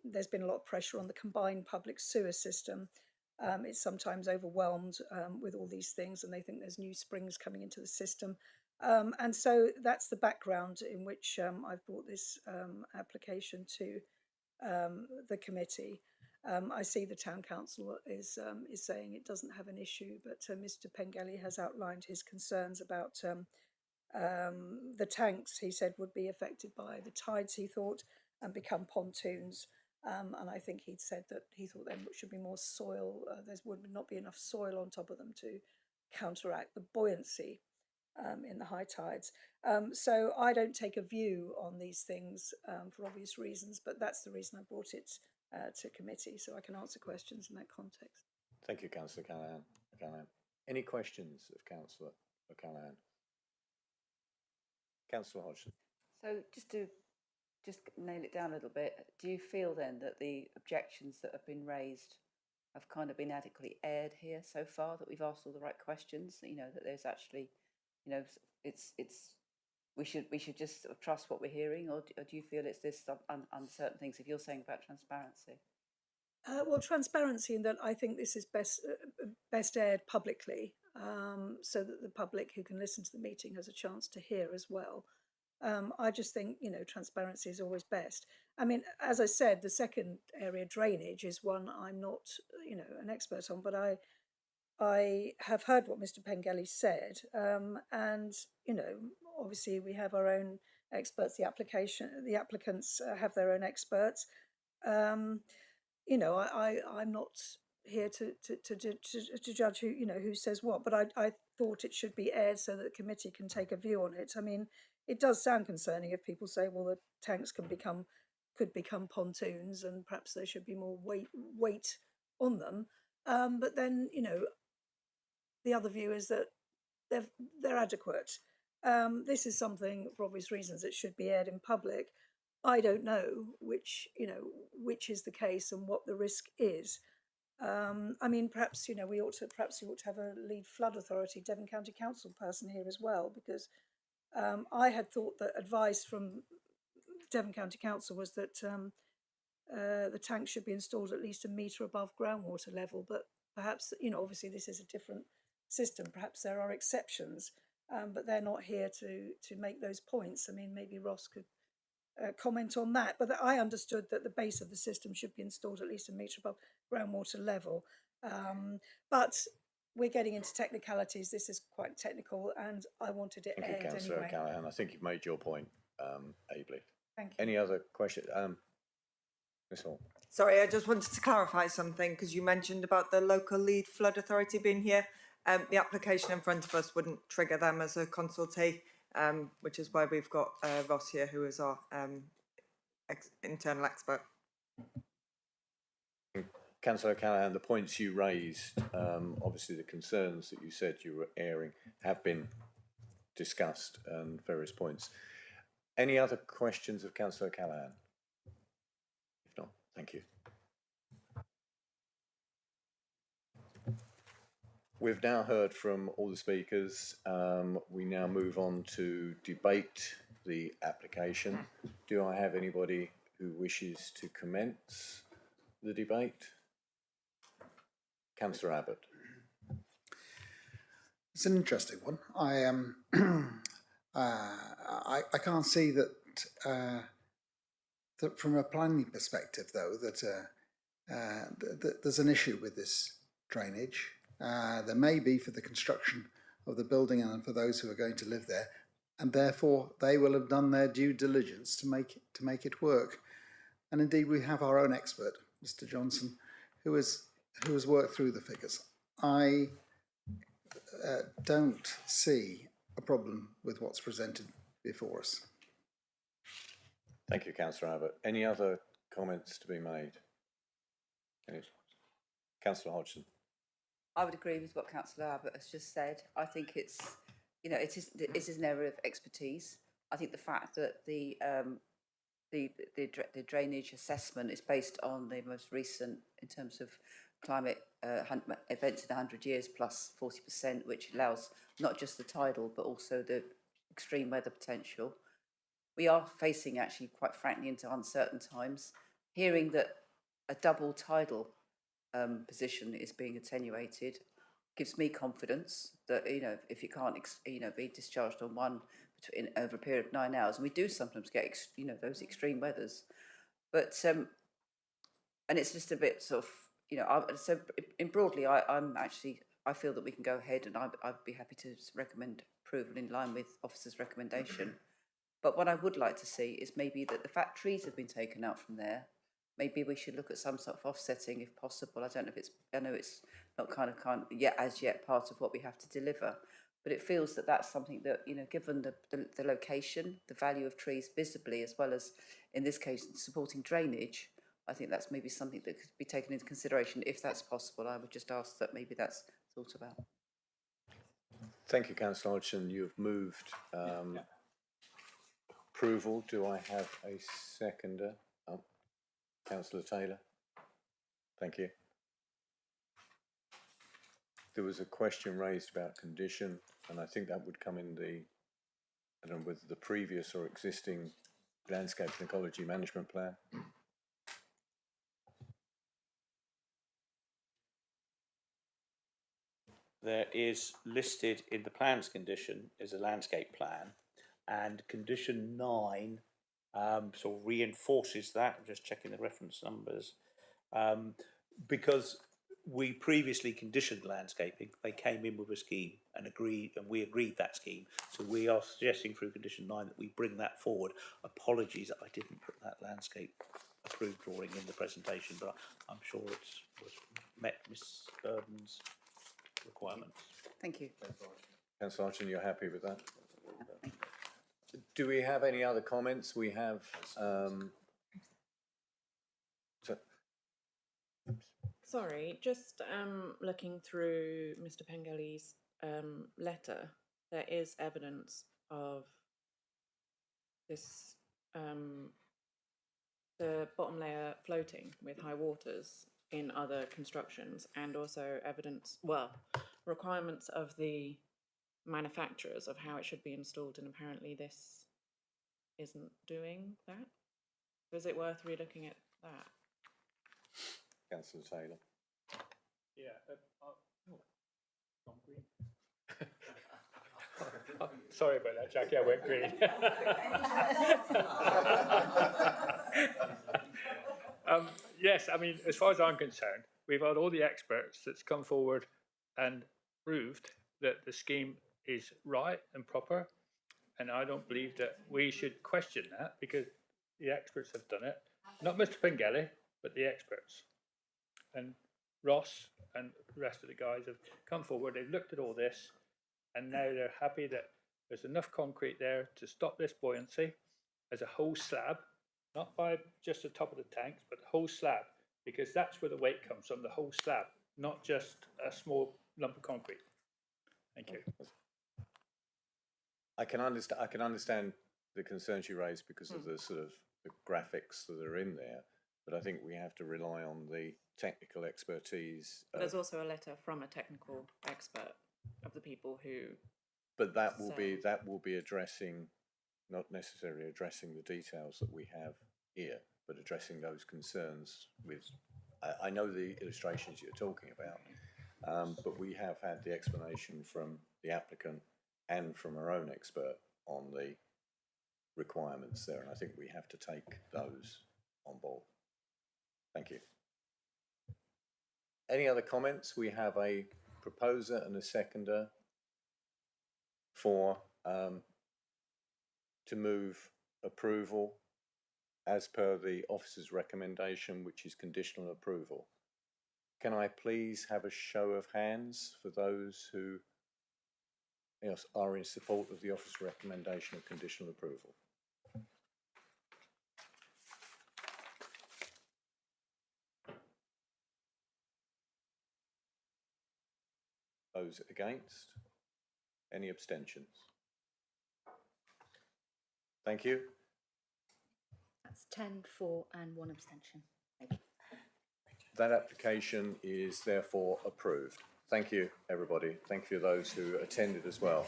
There's been a lot of pressure on the combined public sewer system. It's sometimes overwhelmed with all these things, and they think there's new springs coming into the system. And so that's the background in which I've brought this application to the committee. I see the town council is saying it doesn't have an issue, but Mr. Pengelly has outlined his concerns about the tanks. He said would be affected by the tides, he thought, and become pontoons. And I think he'd said that he thought there should be more soil. There would not be enough soil on top of them to counteract the buoyancy in the high tides. So I don't take a view on these things for obvious reasons, but that's the reason I brought it to committee, so I can answer questions in that context. Thank you, Councillor Callaghan. Any questions of Councillor Callaghan? Councillor Hodgson. So just to nail it down a little bit, do you feel then that the objections that have been raised have kind of been adequately aired here so far, that we've asked all the right questions, you know, that there's actually, you know, we should just sort of trust what we're hearing, or do you feel it's this uncertain things, if you're saying about transparency? Well, transparency in that I think this is best aired publicly, so that the public who can listen to the meeting has a chance to hear as well. I just think, you know, transparency is always best. I mean, as I said, the second area, drainage, is one I'm not, you know, an expert on, but I have heard what Mr. Pengelly said, and, you know, obviously we have our own experts, the applicants have their own experts. You know, I'm not here to judge who, you know, who says what, but I thought it should be aired so that the committee can take a view on it. I mean, it does sound concerning if people say, well, the tanks could become pontoons, and perhaps there should be more weight on them. But then, you know, the other view is that they're adequate. This is something, for obvious reasons, that should be aired in public. I don't know which is the case and what the risk is. I mean, perhaps, you know, we ought to have a lead flood authority, Devon County Council person here as well, because I had thought that advice from Devon County Council was that the tank should be installed at least a metre above groundwater level, but perhaps, you know, obviously this is a different system. Perhaps there are exceptions, but they're not here to make those points. I mean, maybe Ross could comment on that, but I understood that the base of the system should be installed at least a metre above groundwater level. But we're getting into technicalities. This is quite technical, and I wanted it aired anyway. Thank you, Councillor Callaghan. I think you've made your point ably. Thank you. Any other questions? Ms Hall. Sorry, I just wanted to clarify something, because you mentioned about the local lead flood authority being here. The application in front of us wouldn't trigger them as a consultee, which is why we've got Ross here, who is our internal expert. Councillor Callaghan, the points you raised, obviously the concerns that you said you were airing have been discussed and various points. Any other questions of Councillor Callaghan? If not, thank you. We've now heard from all the speakers. We now move on to debate the application. Do I have anybody who wishes to commence the debate? Councillor Abbott. It's an interesting one. I can't see that that from a planning perspective, though, that there's an issue with this drainage. There may be for the construction of the building and for those who are going to live there, and therefore they will have done their due diligence to make it work. And indeed, we have our own expert, Mr. Johnson, who has worked through the figures. I don't see a problem with what's presented before us. Thank you, Councillor Abbott. Any other comments to be made? Councillor Hodgson. I would agree with what Councillor Abbott has just said. I think it's, you know, it is an area of expertise. I think the fact that the the drainage assessment is based on the most recent, in terms of climate events in 100 years plus 40%, which allows not just the tidal but also the extreme weather potential. We are facing, actually, quite frankly, into uncertain times. Hearing that a double tidal position is being attenuated gives me confidence that, you know, if you can't, be discharged on one over a period of 9 hours, and we do sometimes get, those extreme weathers, but and it's just a bit sort of, so in broadly, I feel that we can go ahead, and I'd be happy to recommend approval in line with officer's recommendation. But what I would like to see is maybe that the fact trees have been taken out from there, maybe we should look at some sort of offsetting if possible. I don't know if it's, I know it's not kind of yet part of what we have to deliver, but it feels that that's something that, given the location, the value of trees visibly, as well as in this case supporting drainage, I think that's maybe something that could be taken into consideration if that's possible. I would just ask that maybe that's thought about. Thank you, Councillor Hodgson. You've moved approval. Do I have a seconder? Oh, Councillor Taylor. Thank you. There was a question raised about condition, and I think that would come in the, I don't know whether the previous or existing landscape and ecology management plan. There is listed in the plans condition is a landscape plan, and condition 9 sort of reinforces that. I'm just checking the reference numbers. Because we previously conditioned landscaping, they came in with a scheme and we agreed that scheme. So we are suggesting through condition 9 that we bring that forward. Apologies that I didn't put that landscape approved drawing in the presentation, but I'm sure it's met Ms. Burden's requirements. Thank you. Councillor Hodgson, you're happy with that? Do we have any other comments? We have Sorry, just looking through Mr. Pengelly's letter, there is evidence of this, the bottom layer floating with high waters in other constructions, and also evidence, requirements of the manufacturers of how it should be installed, and apparently this isn't doing that. So is it worth re-looking at that? Councillor Taylor. Yeah. Oh, sorry about that, Jackie. I went green. Yes, I mean, as far as I'm concerned, we've had all the experts that's come forward and proved that the scheme is right and proper, and I don't believe that we should question that because the experts have done it. Not Mr. Pengelly, but the experts. And Ross and the rest of the guys have come forward, they've looked at all this, and now they're happy that there's enough concrete there to stop this buoyancy as a whole slab, not by just the top of the tanks, but the whole slab, because that's where the weight comes from, the whole slab, not just a small lump of concrete. Thank you. I can understand the concerns you raised because of the sort of the graphics that are in there, but I think we have to rely on the technical expertise. There's also a letter from a technical expert of the people who. But that will be addressing, not necessarily addressing the details that we have here, but addressing those concerns with. I know the illustrations you're talking about, but we have had the explanation from the applicant and from our own expert on the requirements there, and I think we have to take those on board. Thank you. Any other comments? We have a proposer and a seconder for to move approval as per the officer's recommendation, which is conditional approval. Can I please have a show of hands for those who are in support of the officer's recommendation of conditional approval? Those against? Any abstentions? Thank you. That's 10, 4 and 1 abstention. Thank you. That application is therefore approved. Thank you, everybody. Thank you for those who attended as well.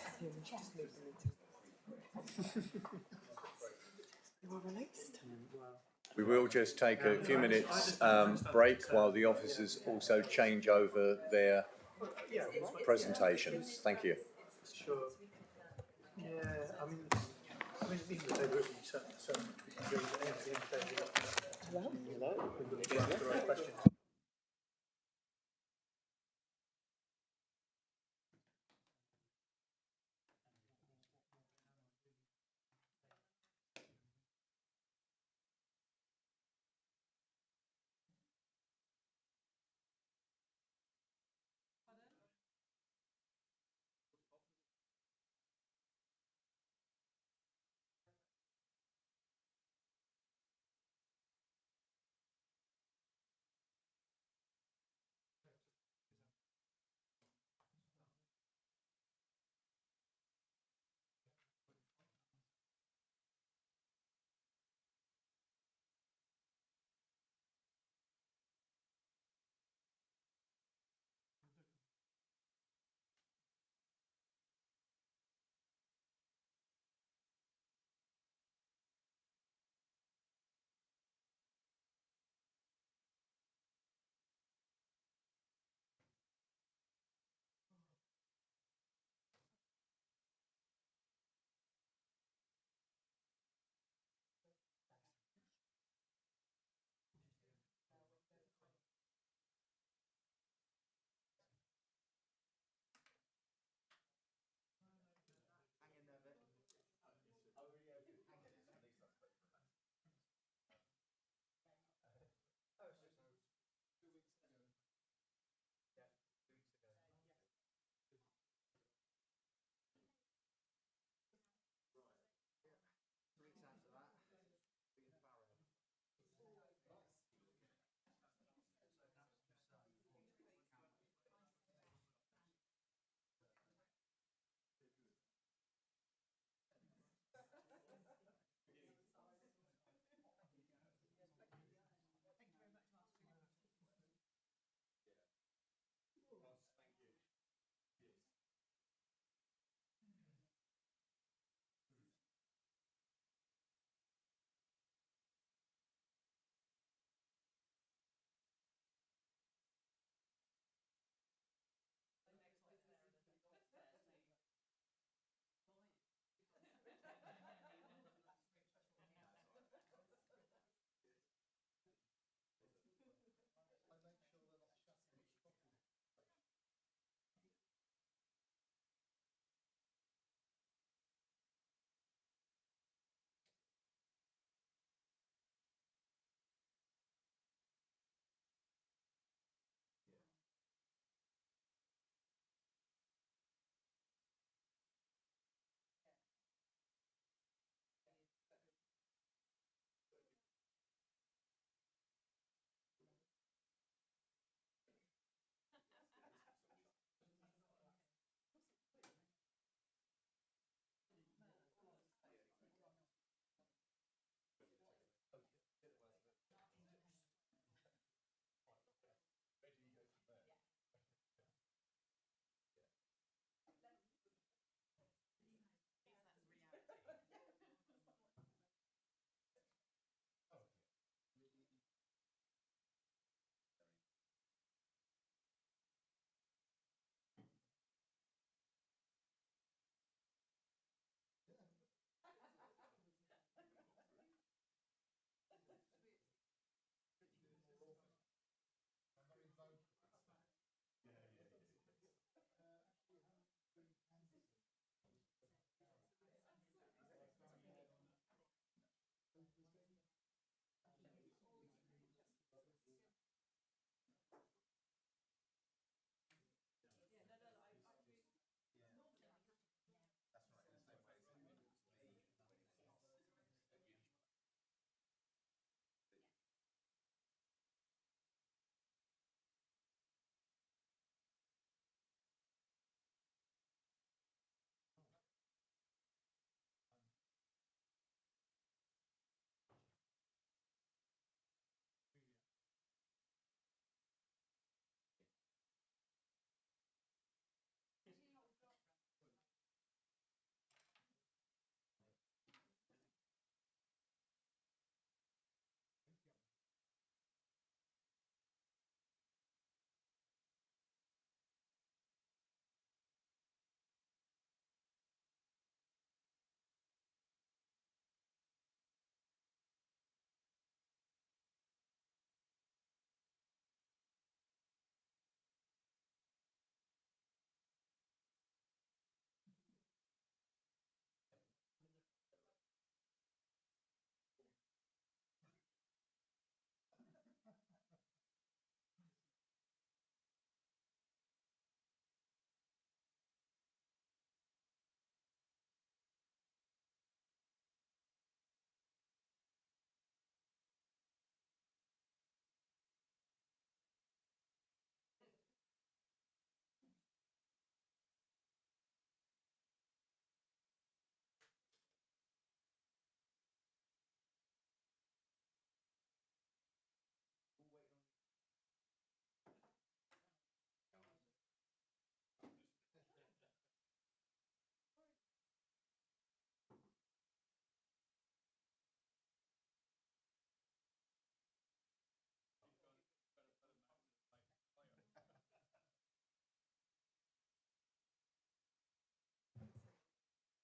We will just take a few minutes break while the officers also change over their presentations. Thank you. Sure. Yeah, I mean, even if they've written so much we can do, but at the end of the day, we've got to ask the right questions.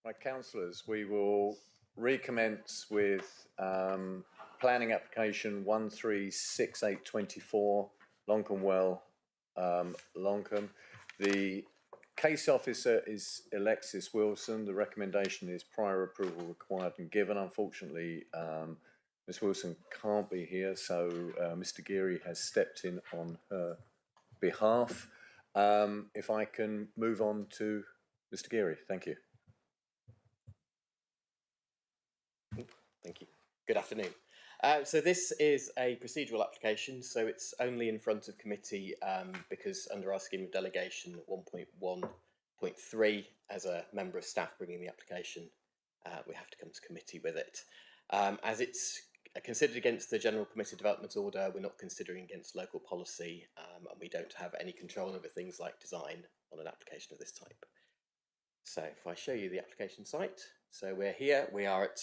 Right, councillors, we will recommence with planning application 136824, Loncombe Well, Loncombe. The case officer is Alexis Wilson. The recommendation is prior approval required and given. Unfortunately, Ms Wilson can't be here, so Mr Geary has stepped in on her behalf. If I can move on to Mr Geary, thank you. Thank you. Good afternoon. So this is a procedural application, so it's only in front of committee because under our scheme of delegation 1.1.3, as a member of staff bringing the application, we have to come to committee with it. As it's considered against the General Permitted Development Order, we're not considering against local policy, and we don't have any control over things like design on an application of this type. So if I show you the application site, so we're here, we are at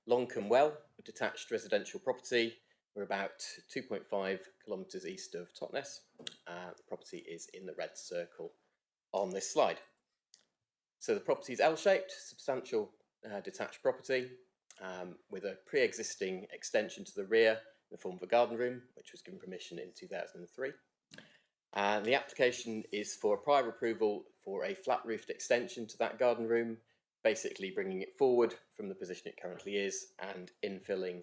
Loncombe Well, a detached residential property. We're about 2.5 kilometres east of Totnes. The property is in the red circle on this slide. So the property is L-shaped, substantial detached property with a pre-existing extension to the rear in the form of a garden room, which was given permission in 2003. And the application is for a prior approval for a flat-roofed extension to that garden room, basically bringing it forward from the position it currently is and infilling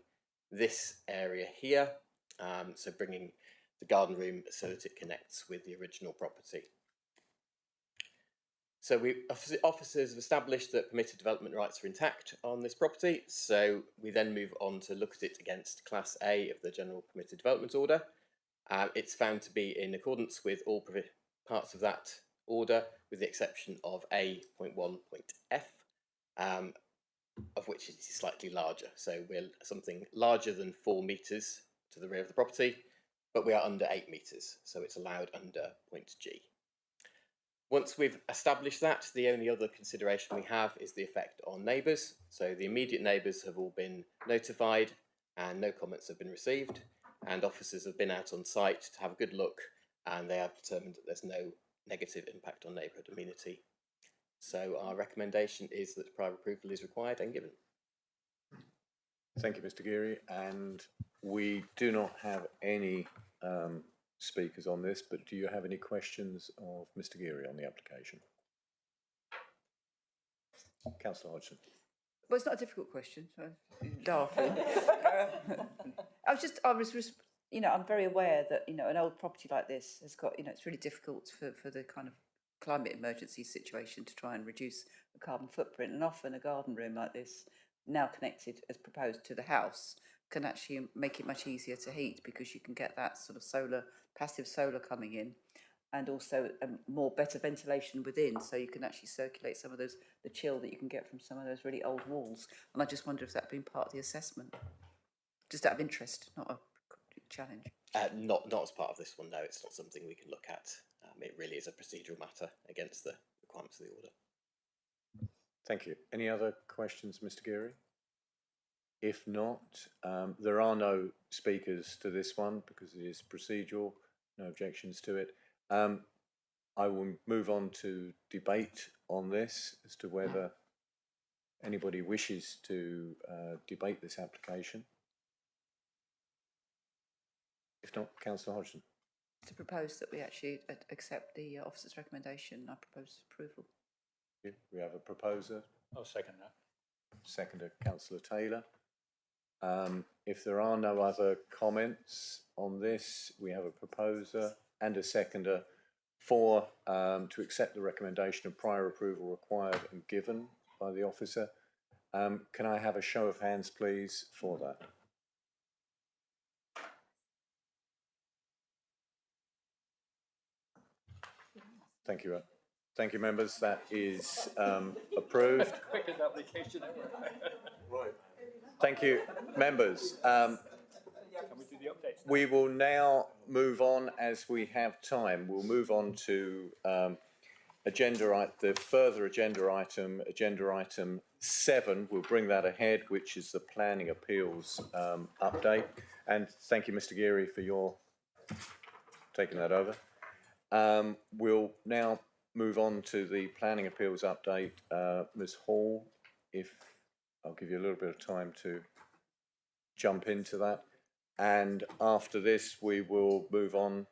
this area here, so bringing the garden room so that it connects with the original property. So officers have established that permitted development rights are intact on this property, so we then move on to look at it against Class A of the General Permitted Development Order. It's found to be in accordance with all parts of that order, with the exception of A.1.f, of which it is slightly larger. So we're something larger than 4 metres to the rear of the property, but we are under 8 metres, so it's allowed under point G. Once we've established that, the only other consideration we have is the effect on neighbours. So the immediate neighbours have all been notified and no comments have been received, and officers have been out on site to have a good look, and they have determined that there's no negative impact on neighbourhood amenity. So our recommendation is that prior approval is required and given. Thank you, Mr Geary, and we do not have any speakers on this, but do you have any questions of Mr Geary on the application? Councillor Hodgson. Well, it's not a difficult question, so laughing. I'm very aware that, an old property like this has got, it's really difficult for the kind of climate emergency situation to try and reduce the carbon footprint. And often a garden room like this, now connected as proposed to the house, can actually make it much easier to heat because you can get that sort of passive solar coming in, and also more better ventilation within, so you can actually circulate some of the chill that you can get from some of those really old walls. And I just wonder if that's been part of the assessment, just out of interest, not a challenge. Not as part of this one, no. It's not something we can look at. It really is a procedural matter against the requirements of the order. Thank you. Any other questions, Mr Geary? If not, there are no speakers to this one because it is procedural, no objections to it. I will move on to debate on this as to whether anybody wishes to debate this application. If not, Councillor Hodgson. To propose that we actually accept the officer's recommendation, I propose approval. We have a proposer. I'll second that. Seconder, Councillor Taylor. If there are no other comments on this, we have a proposer and a seconder for to accept the recommendation of prior approval required and given by the officer. Can I have a show of hands, please, for that? Thank you. Thank you, members. That is approved. Quickest application ever. Right. Thank you, members. Can we do the updates now? We will now move on as we have time. We'll move on to the further agenda item 7. We'll bring that ahead, which is the planning appeals update. And thank you, Mr Geary, for your taking that over. We'll now move on to the planning appeals update. Ms Hall, if I'll give you a little bit of time to jump into that. And after this, we will move on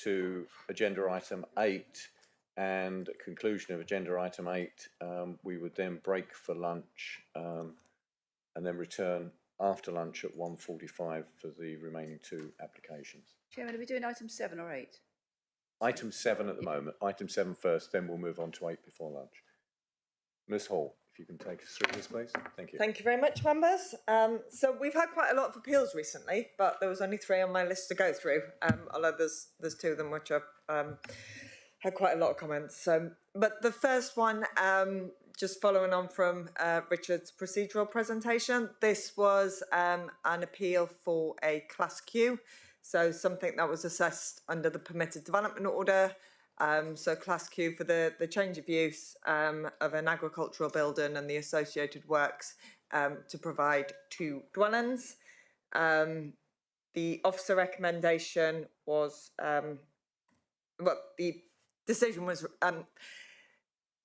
to agenda item 8, and at conclusion of agenda item 8, we would then break for lunch and then return after lunch at 1:45 for the remaining 2 applications. Chairman, are we doing item 7 or 8? Item 7 at the moment. Item 7 first, then we'll move on to 8 before lunch. Ms Hall, if you can take us through this, please. Thank you. Thank you very much, members. So we've had quite a lot of appeals recently, but there was only 3 on my list to go through. Although there's 2 of them which have had quite a lot of comments. But the first one, just following on from Richard's procedural presentation, this was an appeal for a Class Q, so something that was assessed under the permitted development order. So Class Q for the change of use of an agricultural building and the associated works to provide 2 dwellings. The officer recommendation was, the decision was,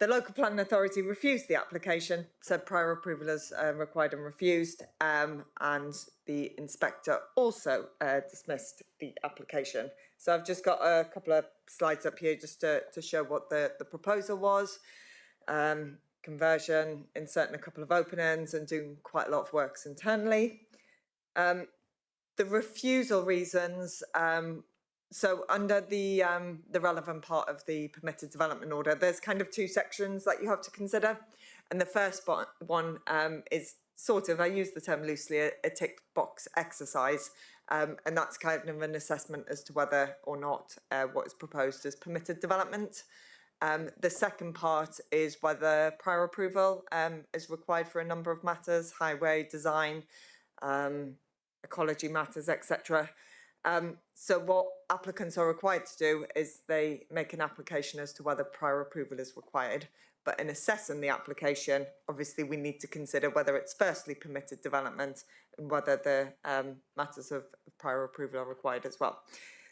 the local planning authority refused the application, said prior approval is required and refused, and the inspector also dismissed the application. So I've just got a couple of slides up here just to show what the proposal was. Conversion, inserting a couple of openings and doing quite a lot of works internally. The refusal reasons, so under the relevant part of the permitted development order, there's kind of 2 sections that you have to consider. And the first one is sort of, I use the term loosely, a tick box exercise. And that's kind of an assessment as to whether or not what is proposed is permitted development. The second part is whether prior approval is required for a number of matters, highway, design, ecology matters, etc. So what applicants are required to do is they make an application as to whether prior approval is required. But in assessing the application, obviously we need to consider whether it's firstly permitted development and whether the matters of prior approval are required as well.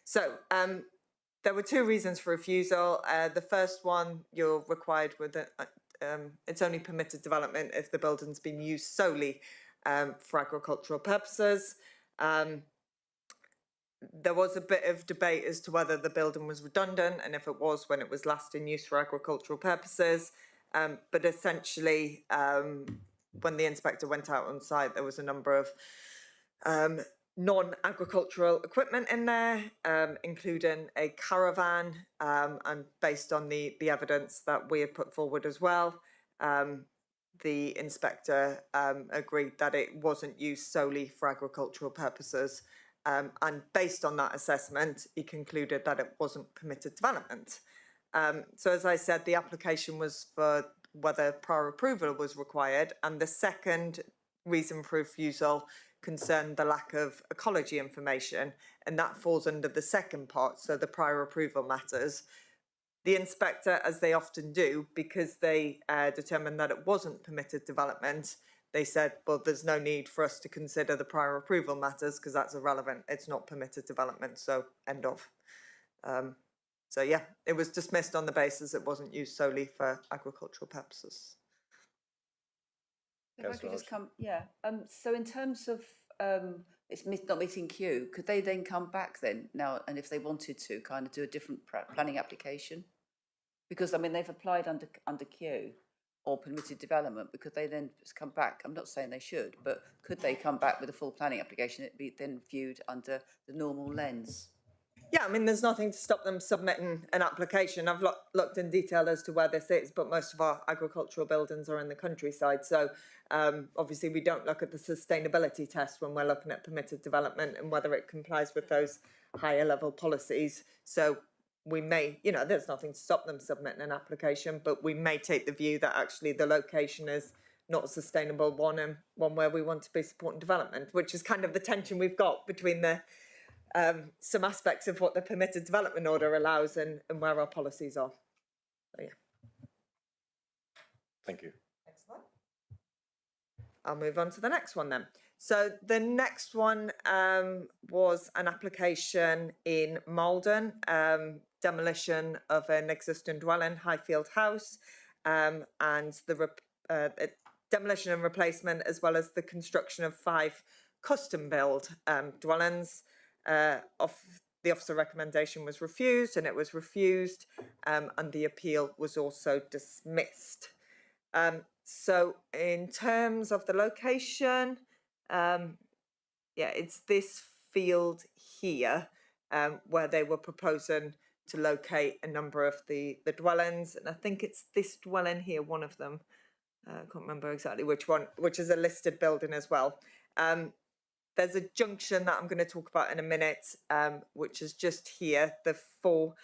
So there were 2 reasons for refusal. The first one, you're required with it's only permitted development if the building's been used solely for agricultural purposes. There was a bit of debate as to whether the building was redundant and if it was when it was last in use for agricultural purposes. But essentially, when the inspector went out on site, there was a number of non-agricultural equipment in there, including a caravan, and based on the evidence that we had put forward as well, the inspector agreed that it wasn't used solely for agricultural purposes. And based on that assessment, he concluded that it wasn't permitted development. So as I said, the application was for whether prior approval was required, and the second reason for refusal concerned the lack of ecology information, and that falls under the second part, so the prior approval matters. The inspector, as they often do, because they determined that it wasn't permitted development, they said, well, there's no need for us to consider the prior approval matters because that's irrelevant. It's not permitted development, so end of. So yeah, it was dismissed on the basis it wasn't used solely for agricultural purposes. If I could just come, so in terms of it's not meeting Q, could they then come back then now, and if they wanted to, kind of do a different planning application? Because I mean they've applied under Q or permitted development, but could they then just come back? I'm not saying they should, but could they come back with a full planning application? It'd be then viewed under the normal lens. Yeah, I mean, there's nothing to stop them submitting an application. I've looked in detail as to where this is, but most of our agricultural buildings are in the countryside. So obviously we don't look at the sustainability test when we're looking at permitted development and whether it complies with those higher level policies. So we may, you know, there's nothing to stop them submitting an application, but we may take the view that actually the location is not a sustainable one and one where we want to be supporting development, which is kind of the tension we've got between the some aspects of what the permitted development order allows and where our policies are. So, yeah. Thank you. Excellent. I'll move on to the next one then. So the next one was an application in Malden, demolition of an existing dwelling, Highfield House, and demolition and replacement, as well as the construction of 5 custom-built dwellings. The officer recommendation was refused, and it was refused, and the appeal was also dismissed. So in terms of the location, yeah, it's this field here where they were proposing to locate a number of the dwellings, and I think it's this dwelling here, one of them. I can't remember exactly which one, which is a listed building as well. There's a junction that I'm going to talk about in a minute, which is just here, the four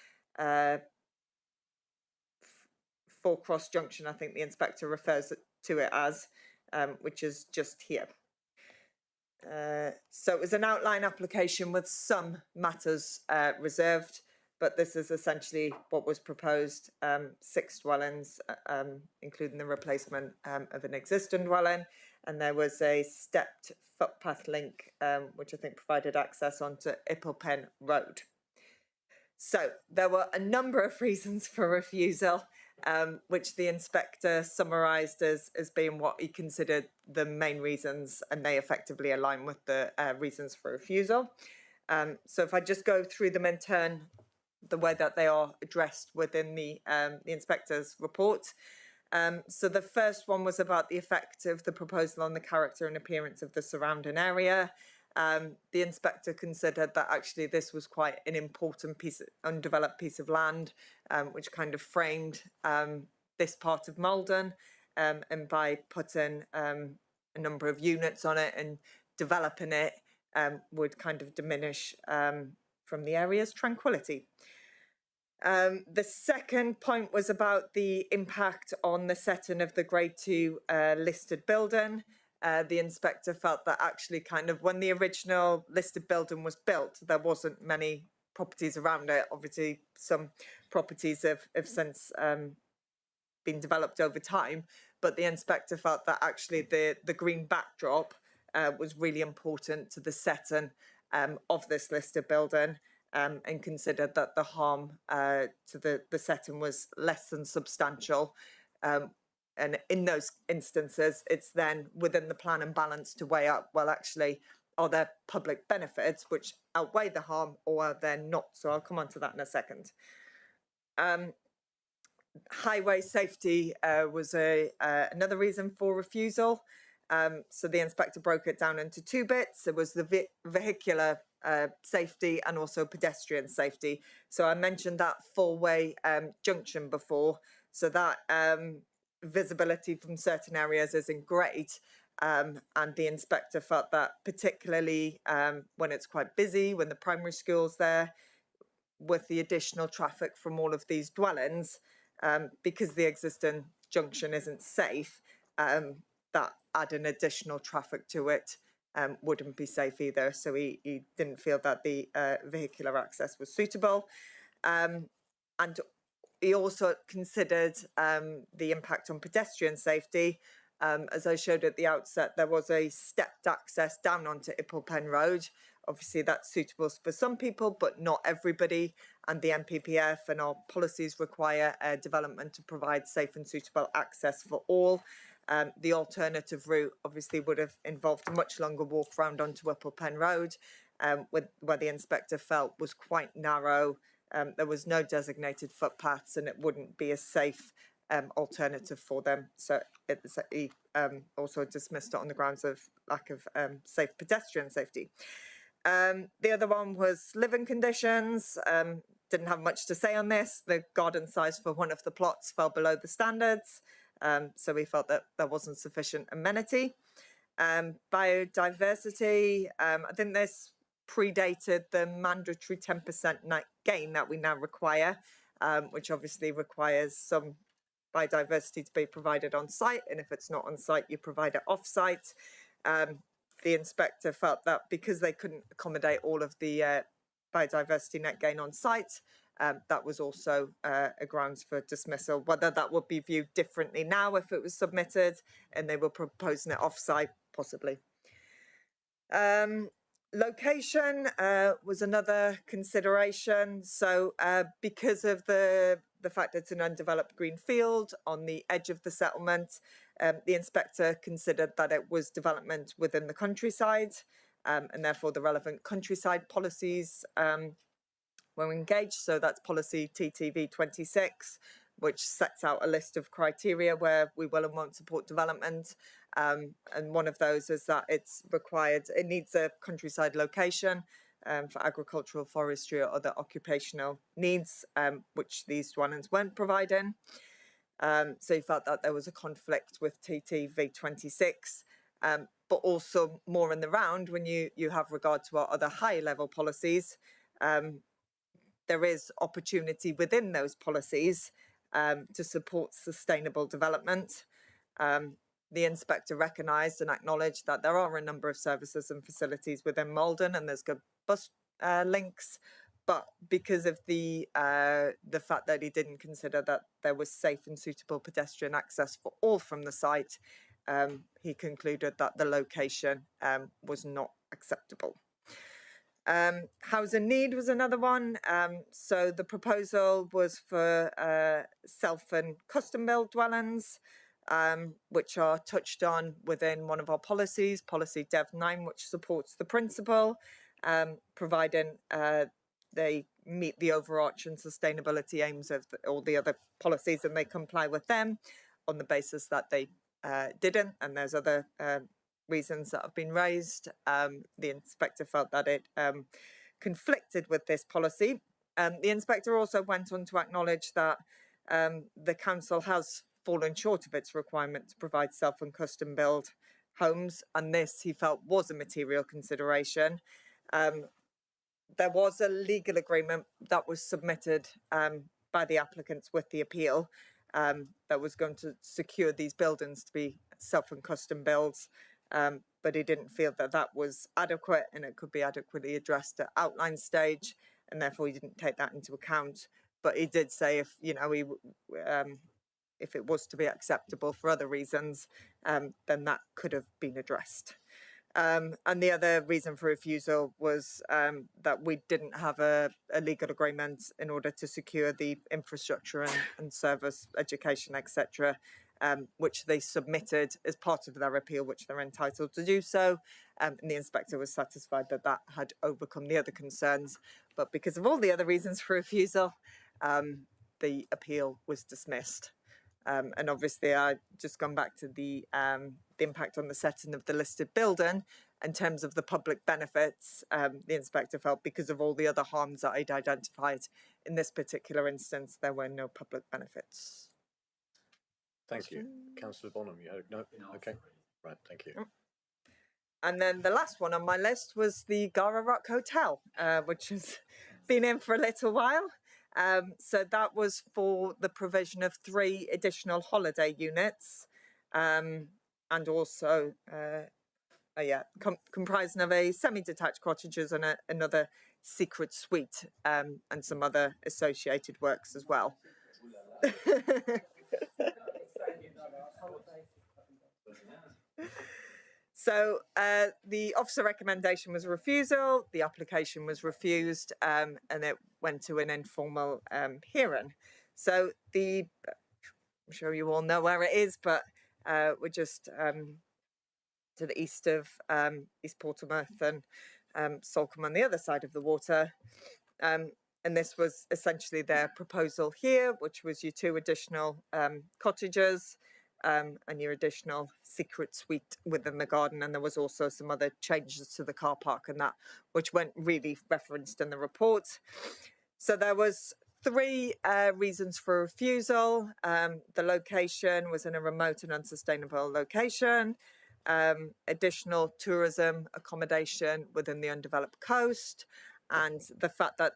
cross junction, I think the inspector refers to it as, which is just here. So it was an outline application with some matters reserved, but this is essentially what was proposed, 6 dwellings, including the replacement of an existing dwelling, and there was a stepped footpath link, which I think provided access onto Ipplepen Road. So there were a number of reasons for refusal, which the inspector summarised as being what he considered the main reasons, and they effectively align with the reasons for refusal. So if I just go through them in turn, the way that they are addressed within the inspector's report. So the first one was about the effect of the proposal on the character and appearance of the surrounding area. The inspector considered that actually this was quite an important undeveloped piece of land, which kind of framed this part of Malden, and by putting a number of units on it and developing it would kind of diminish from the area's tranquility. The second point was about the impact on the setting of the Grade 2 listed building. The inspector felt that actually kind of when the original listed building was built, there wasn't many properties around it. Obviously, some properties have since been developed over time, but the inspector felt that actually the green backdrop was really important to the setting of this listed building, and considered that the harm to the setting was less than substantial. And in those instances, it's then within the plan and balance to weigh up, well, actually, are there public benefits which outweigh the harm, or are there not? So I'll come on to that in a second. Highway safety was another reason for refusal. So the inspector broke it down into 2 bits. It was the vehicular safety and also pedestrian safety. So I mentioned that four-way junction before. So that visibility from certain areas isn't great. And the inspector felt that particularly when it's quite busy, when the primary school's there, with the additional traffic from all of these dwellings, because the existing junction isn't safe, that adding additional traffic to it wouldn't be safe either. So he didn't feel that the vehicular access was suitable. And he also considered the impact on pedestrian safety. As I showed at the outset, there was a stepped access down onto Ipplepen Road. Obviously, that's suitable for some people, but not everybody. And the NPPF and our policies require development to provide safe and suitable access for all. The alternative route obviously would have involved a much longer walk round onto Ipplepen Road, where the inspector felt was quite narrow. There was no designated footpaths, and it wouldn't be a safe alternative for them. So he also dismissed it on the grounds of lack of safe pedestrian safety. The other one was living conditions. Didn't have much to say on this. The garden size for one of the plots fell below the standards. So we felt that there wasn't sufficient amenity. Biodiversity, I think this predated the mandatory 10% net gain that we now require, which obviously requires some biodiversity to be provided on site, and if it's not on site, you provide it off site. The inspector felt that because they couldn't accommodate all of the biodiversity net gain on site, that was also a grounds for dismissal. Whether that would be viewed differently now if it was submitted and they were proposing it off-site, possibly. Location was another consideration. So because of the fact that it's an undeveloped green field on the edge of the settlement, The inspector considered that it was development within the countryside, and therefore the relevant countryside policies were engaged. So that's policy TTV 26, which sets out a list of criteria where we will and won't support development. And one of those is that it's required, it needs a countryside location for agricultural, forestry or other occupational needs, which these dwellings weren't providing. So he felt that there was a conflict with TTV 26, but also more in the round when you have regard to our other high level policies, there is opportunity within those policies to support sustainable development. The inspector recognised and acknowledged that there are a number of services and facilities within Malden, and there's good bus links, but because of the fact that he didn't consider that there was safe and suitable pedestrian access for all from the site, he concluded that the location was not acceptable. Housing need was another one. So the proposal was for self and custom built dwellings, which are touched on within one of our policies, policy Dev 9, which supports the principle, providing they meet the overarching sustainability aims of all the other policies and they comply with them. On the basis that they didn't, and there's other reasons that have been raised, the inspector felt that it conflicted with this policy. The inspector also went on to acknowledge that the council has fallen short of its requirement to provide self and custom build homes, and this he felt was a material consideration. There was a legal agreement that was submitted by the applicants with the appeal that was going to secure these buildings to be self and custom builds, but he didn't feel that that was adequate and it could be adequately addressed at outline stage, and therefore he didn't take that into account. But he did say if if it was to be acceptable for other reasons, then that could have been addressed. And the other reason for refusal was that we didn't have a legal agreement in order to secure the infrastructure and service, education, etc., which they submitted as part of their appeal, which they're entitled to do so. And the inspector was satisfied that that had overcome the other concerns. But because of all the other reasons for refusal, the appeal was dismissed. And obviously, I just gone back to the impact on the setting of the listed building in terms of the public benefits. The inspector felt because of all the other harms that I'd identified in this particular instance, there were no public benefits. Thank you. Councillor Bonham, you had no? Okay, right, thank you. And then the last one on my list was the Gara Rock Hotel, which has been in for a little while. So that was for the provision of 3 additional holiday units, and also comprising of a semi-detached cottages and another secret suite, and some other associated works as well. So the officer recommendation was refusal, the application was refused, and it went to an informal hearing. So I'm sure you all know where it is, but we're just to the east of East Portsmouth and Salcombe on the other side of the water. And this was essentially their proposal here, which was your 2 additional cottages, and your additional secret suite within the garden. And there was also some other changes to the car park and that, which weren't really referenced in the report. So there was 3 reasons for refusal. The location was in a remote and unsustainable location. Additional tourism accommodation within the undeveloped coast, and the fact that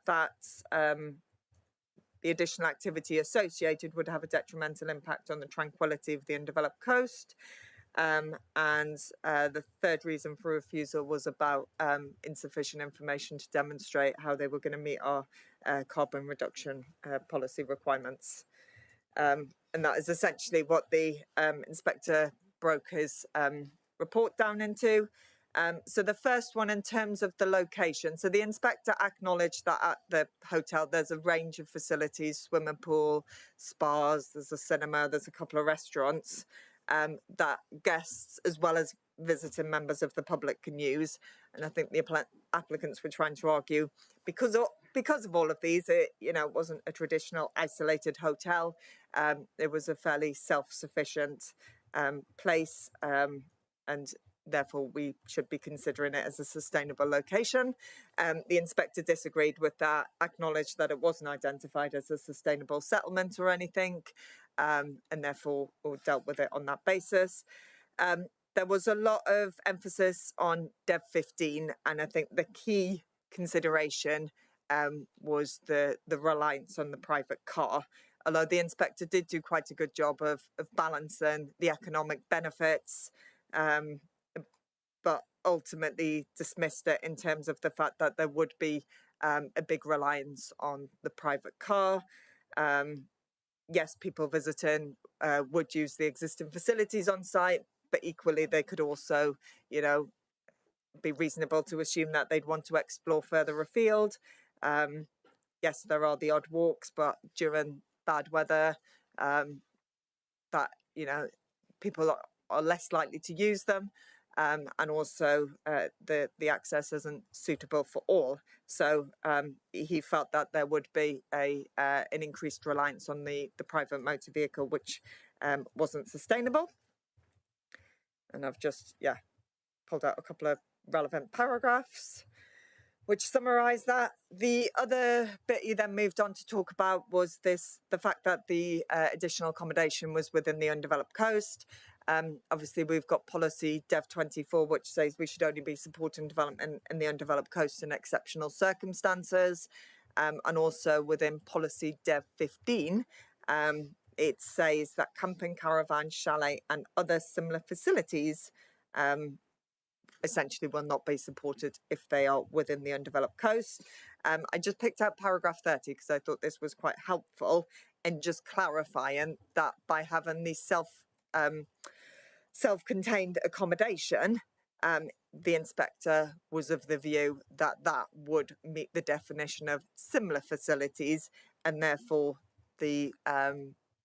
the additional activity associated would have a detrimental impact on the tranquility of the undeveloped coast. And the 3rd reason for refusal was about insufficient information to demonstrate how they were going to meet our carbon reduction policy requirements. And that is essentially what the inspector broke his report down into. So the first one, in terms of the location, so the inspector acknowledged that at the hotel there's a range of facilities, swimming pool, spas, there's a cinema, there's a couple of restaurants. that guests as well as visiting members of the public can use. And I think the applicants were trying to argue because of all of these, it wasn't a traditional isolated hotel. It was a fairly self-sufficient place, and therefore we should be considering it as a sustainable location. The inspector disagreed with that, acknowledged that it wasn't identified as a sustainable settlement or anything, and therefore dealt with it on that basis. There was a lot of emphasis on Dev 15, and I think the key consideration was the reliance on the private car. Although the inspector did do quite a good job of balancing the economic benefits, but ultimately dismissed it in terms of the fact that there would be a big reliance on the private car. Yes, people visiting would use the existing facilities on site, but equally they could also, be reasonable to assume that they'd want to explore further afield. Yes, there are the odd walks, but during bad weather, that, people are less likely to use them. And also the access isn't suitable for all. So he felt that there would be an increased reliance on the private motor vehicle, which wasn't sustainable. And I've just, pulled out a couple of relevant paragraphs which summarise that. The other bit he then moved on to talk about was the fact that the additional accommodation was within the undeveloped coast. Obviously, we've got policy Dev 24, which says we should only be supporting development in the undeveloped coast in exceptional circumstances. And also within policy Dev 15, it says that camping, caravan, chalet and other similar facilities essentially will not be supported if they are within the undeveloped coast. I just picked out paragraph 30 because I thought this was quite helpful in just clarifying that by having the self-contained accommodation, the inspector was of the view that that would meet the definition of similar facilities, and therefore the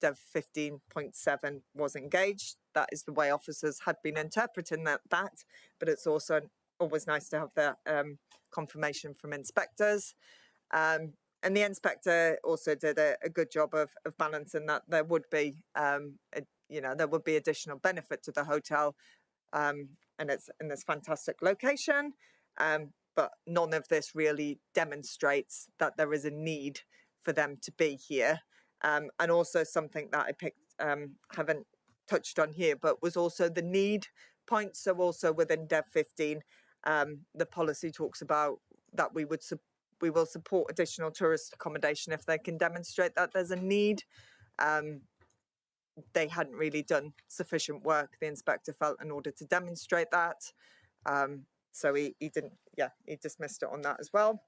Dev 15.7 was engaged. That is the way officers had been interpreting that, but it's also always nice to have the confirmation from inspectors. And the inspector also did a good job of balancing that there would be, there would be additional benefit to the hotel, and it's in this fantastic location. But none of this really demonstrates that there is a need for them to be here. And also something that I picked, haven't touched on here, but was also the need point. So also within Dev 15, the policy talks about that we will support additional tourist accommodation if they can demonstrate that there's a need. They hadn't really done sufficient work, the inspector felt, in order to demonstrate that. So he dismissed it on that as well.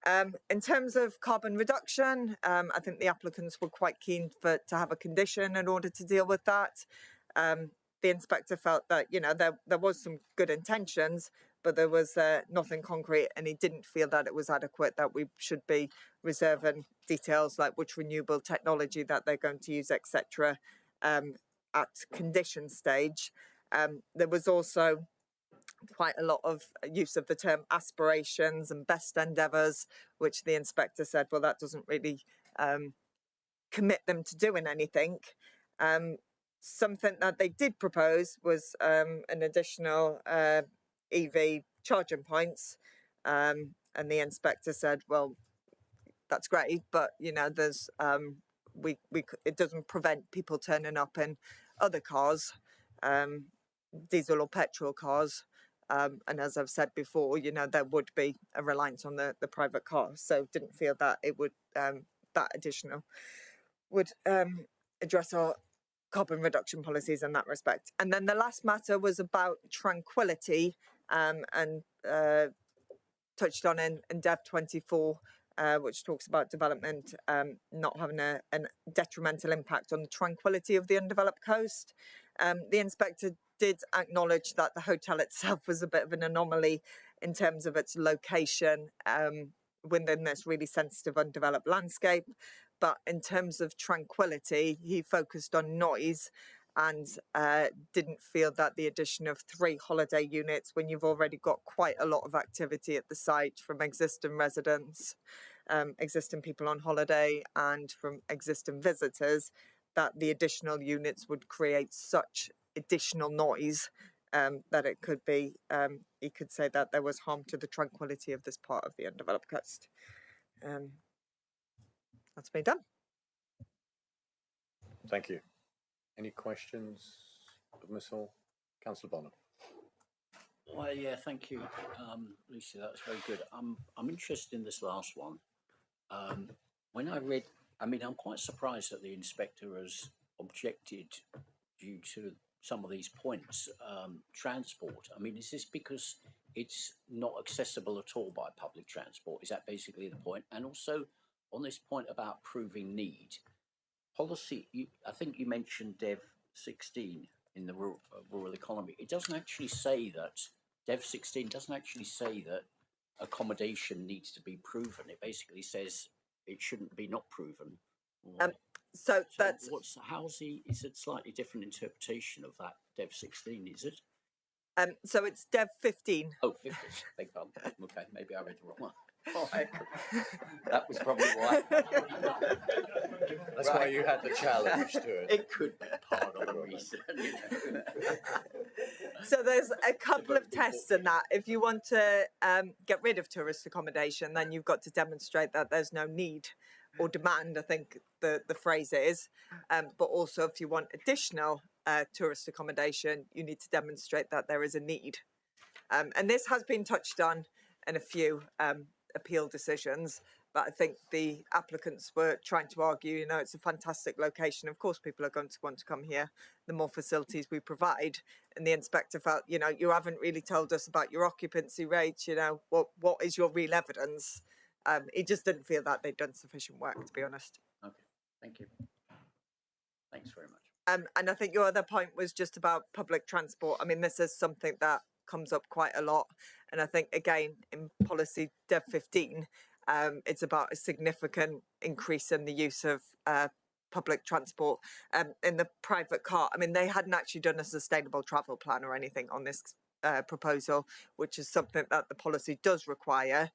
In terms of carbon reduction, I think the applicants were quite keen to have a condition in order to deal with that. The inspector felt that, there was some good intentions, but there was nothing concrete, and he didn't feel that it was adequate, that we should be reserving details like which renewable technology that they're going to use, etc., at condition stage. There was also quite a lot of use of the term aspirations and best endeavours, which the inspector said, well, that doesn't really commit them to doing anything. Something that they did propose was an additional EV charging points, and the inspector said, well, that's great, but there's it doesn't prevent people turning up in other cars, diesel or petrol cars. And as I've said before, there would be a reliance on the private car. So didn't feel that it would, that additional would address our carbon reduction policies in that respect. And then the last matter was about tranquility, and touched on in Dev 24, which talks about development not having a detrimental impact on the tranquility of the undeveloped coast. The inspector did acknowledge that the hotel itself was a bit of an anomaly in terms of its location within this really sensitive undeveloped landscape. But in terms of tranquility, he focused on noise, and didn't feel that the addition of 3 holiday units, when you've already got quite a lot of activity at the site from existing residents, existing people on holiday, and from existing visitors, that the additional units would create such additional noise that it could be, you could say that there was harm to the tranquility of this part of the undeveloped coast. That's me done. Thank you. Any questions of Ms Hall? Councillor Bonham. Well, yeah, thank you, Lucy. That's very good. I'm interested in this last one. When I read, I mean, I'm quite surprised that the inspector has objected due to some of these points. Transport. I mean, is this because it's not accessible at all by public transport? Is that basically the point? And also on this point about proving need, policy. I think you mentioned Dev 16 in the rural economy. It doesn't actually say that. Dev 16 doesn't actually say that accommodation needs to be proven. It basically says it shouldn't be not proven. So that's is it slightly different interpretation of that Dev 16? Is it? So it's Dev 15. Oh, 15. Beg pardon. Okay, maybe I read the wrong one. Oh, that was probably why. That's why you had the challenge to it. It could be part of the reason. So there's a couple of tests in that. If you want to get rid of tourist accommodation, then you've got to demonstrate that there's no need or demand, I think the phrase is. But also if you want additional tourist accommodation, you need to demonstrate that there is a need. And this has been touched on in a few appeal decisions, but I think the applicants were trying to argue, you know, it's a fantastic location. Of course, people are going to want to come here, the more facilities we provide. And the inspector felt, you know, you haven't really told us about your occupancy rate, you know, what is your real evidence? He just didn't feel that they'd done sufficient work, to be honest. Okay, thank you. Thanks very much. And I think your other point was just about public transport. I mean, this is something that comes up quite a lot. And I think, again, in policy Dev 15, it's about a significant increase in the use of public transport in the private car. I mean, they hadn't actually done a sustainable travel plan or anything on this proposal, which is something that the policy does require.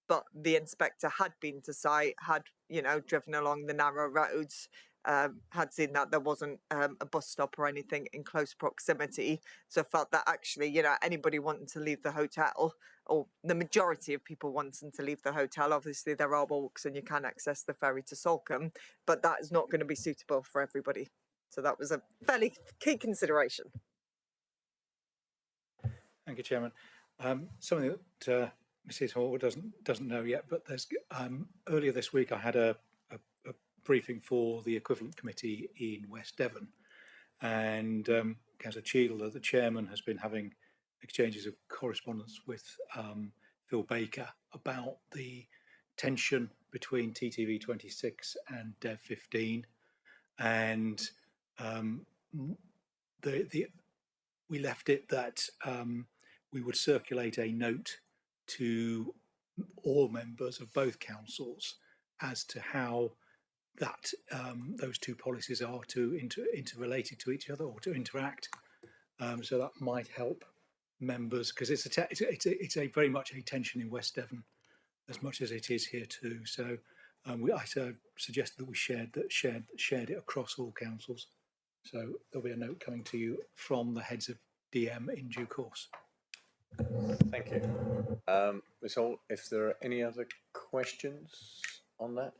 But the inspector had been to site, had, you know, driven along the narrow roads, had seen that there wasn't a bus stop or anything in close proximity. So felt that actually, you know, anybody wanting to leave the hotel, or the majority of people wanting to leave the hotel, obviously there are walks and you can access the ferry to Salcombe, but that is not going to be suitable for everybody. So that was a fairly key consideration. Thank you, Chairman. Something that Mrs Hall doesn't know yet, but there's earlier this week I had a briefing for the equivalent committee in West Devon, and Councillor Cheadle, the chairman, has been having exchanges of correspondence with Phil Baker about the tension between TTV 26 and Dev 15, and we left it that we would circulate a note to all members of both councils as to how that those two policies are to interrelated to each other or to interact. So that might help members, because it's a very much a tension in West Devon as much as it is here too. So I suggested that we shared it across all councils. So there'll be a note coming to you from the heads of DM in due course. Thank you. Ms Hall, if there are any other questions on that,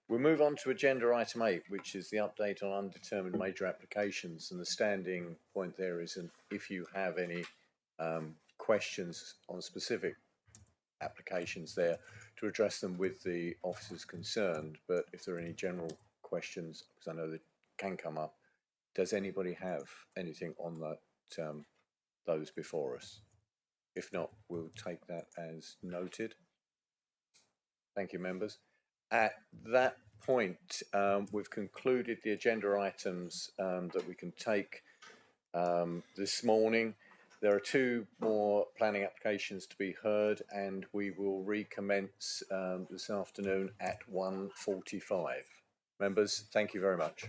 we'll move on to agenda item 8, which is the update on undetermined major applications. And the standing point there is, if you have any questions on specific applications there, to address them with the officers concerned. But if there are any general questions, because I know that can come up, does anybody have anything on that those before us? If not, we'll take that as noted. Thank you, members. At that point, we've concluded the agenda items that we can take this morning. There are 2 more planning applications to be heard, and we will recommence this afternoon at 1:45. Members, thank you very much.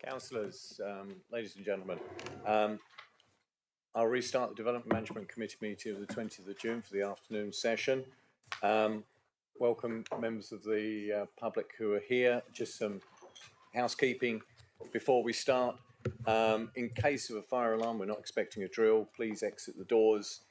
Councillors, ladies and gentlemen, I'll restart the Development Management Committee meeting of the 20th of June for the afternoon session. Welcome members of the public who are here. Just some housekeeping before we start. In case of a fire alarm, we're not expecting a drill. Please exit the doors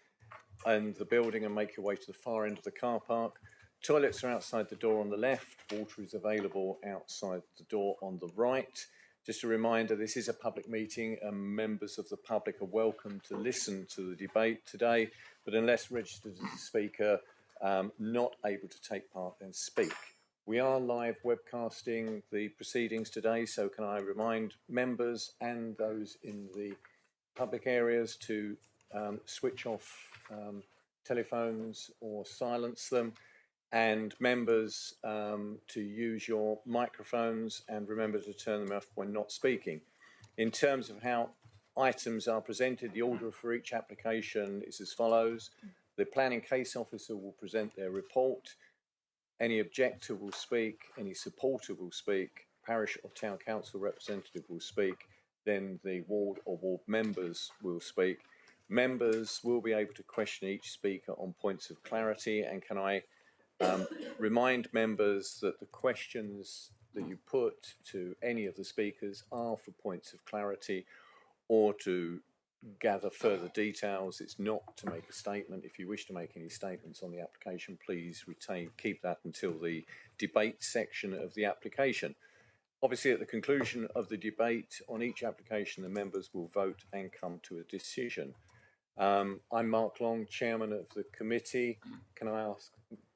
and the building and make your way to the far end of the car park. Toilets are outside the door on the left. Water is available outside the door on the right. Just a reminder, this is a public meeting and members of the public are welcome to listen to the debate today, but unless registered as a speaker, not able to take part, then speak. We are live webcasting the proceedings today, so can I remind members and those in the public areas to switch off telephones or silence them, and members to use your microphones and remember to turn them off when not speaking. In terms of how items are presented, the order for each application is as follows. The planning case officer will present their report. Any objector will speak, any supporter will speak, parish or town council representative will speak, then the ward or ward members will speak. Members will be able to question each speaker on points of clarity, and can I remind members that the questions that you put to any of the speakers are for points of clarity or to gather further details. It's not to make a statement. If you wish to make any statements on the application, please keep that until the debate section of the application. Obviously, at the conclusion of the debate on each application, the members will vote and come to a decision. I'm Mark Long, Chairman of the committee. Can I ask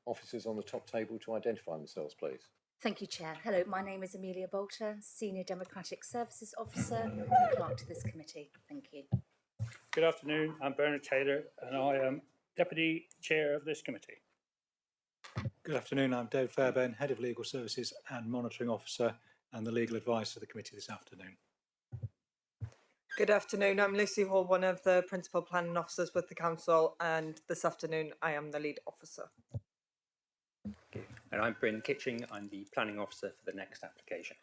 officers on the top table to identify themselves, please? Thank you, Chair. Hello, my name is Amelia Bolter, Senior Democratic Services Officer and Clerk to this committee. Thank you. Good afternoon, I'm Bernard Taylor and I am Deputy Chair of this committee. Good afternoon, I'm Dave Fairbairn, Head of Legal Services and Monitoring Officer and the Legal Advice to the committee this afternoon. Good afternoon, I'm Lucy Hall, one of the Principal Planning Officers with the Council, and this afternoon I am the Lead Officer. And I'm Bryn Kitching, I'm the Planning Officer for the next application.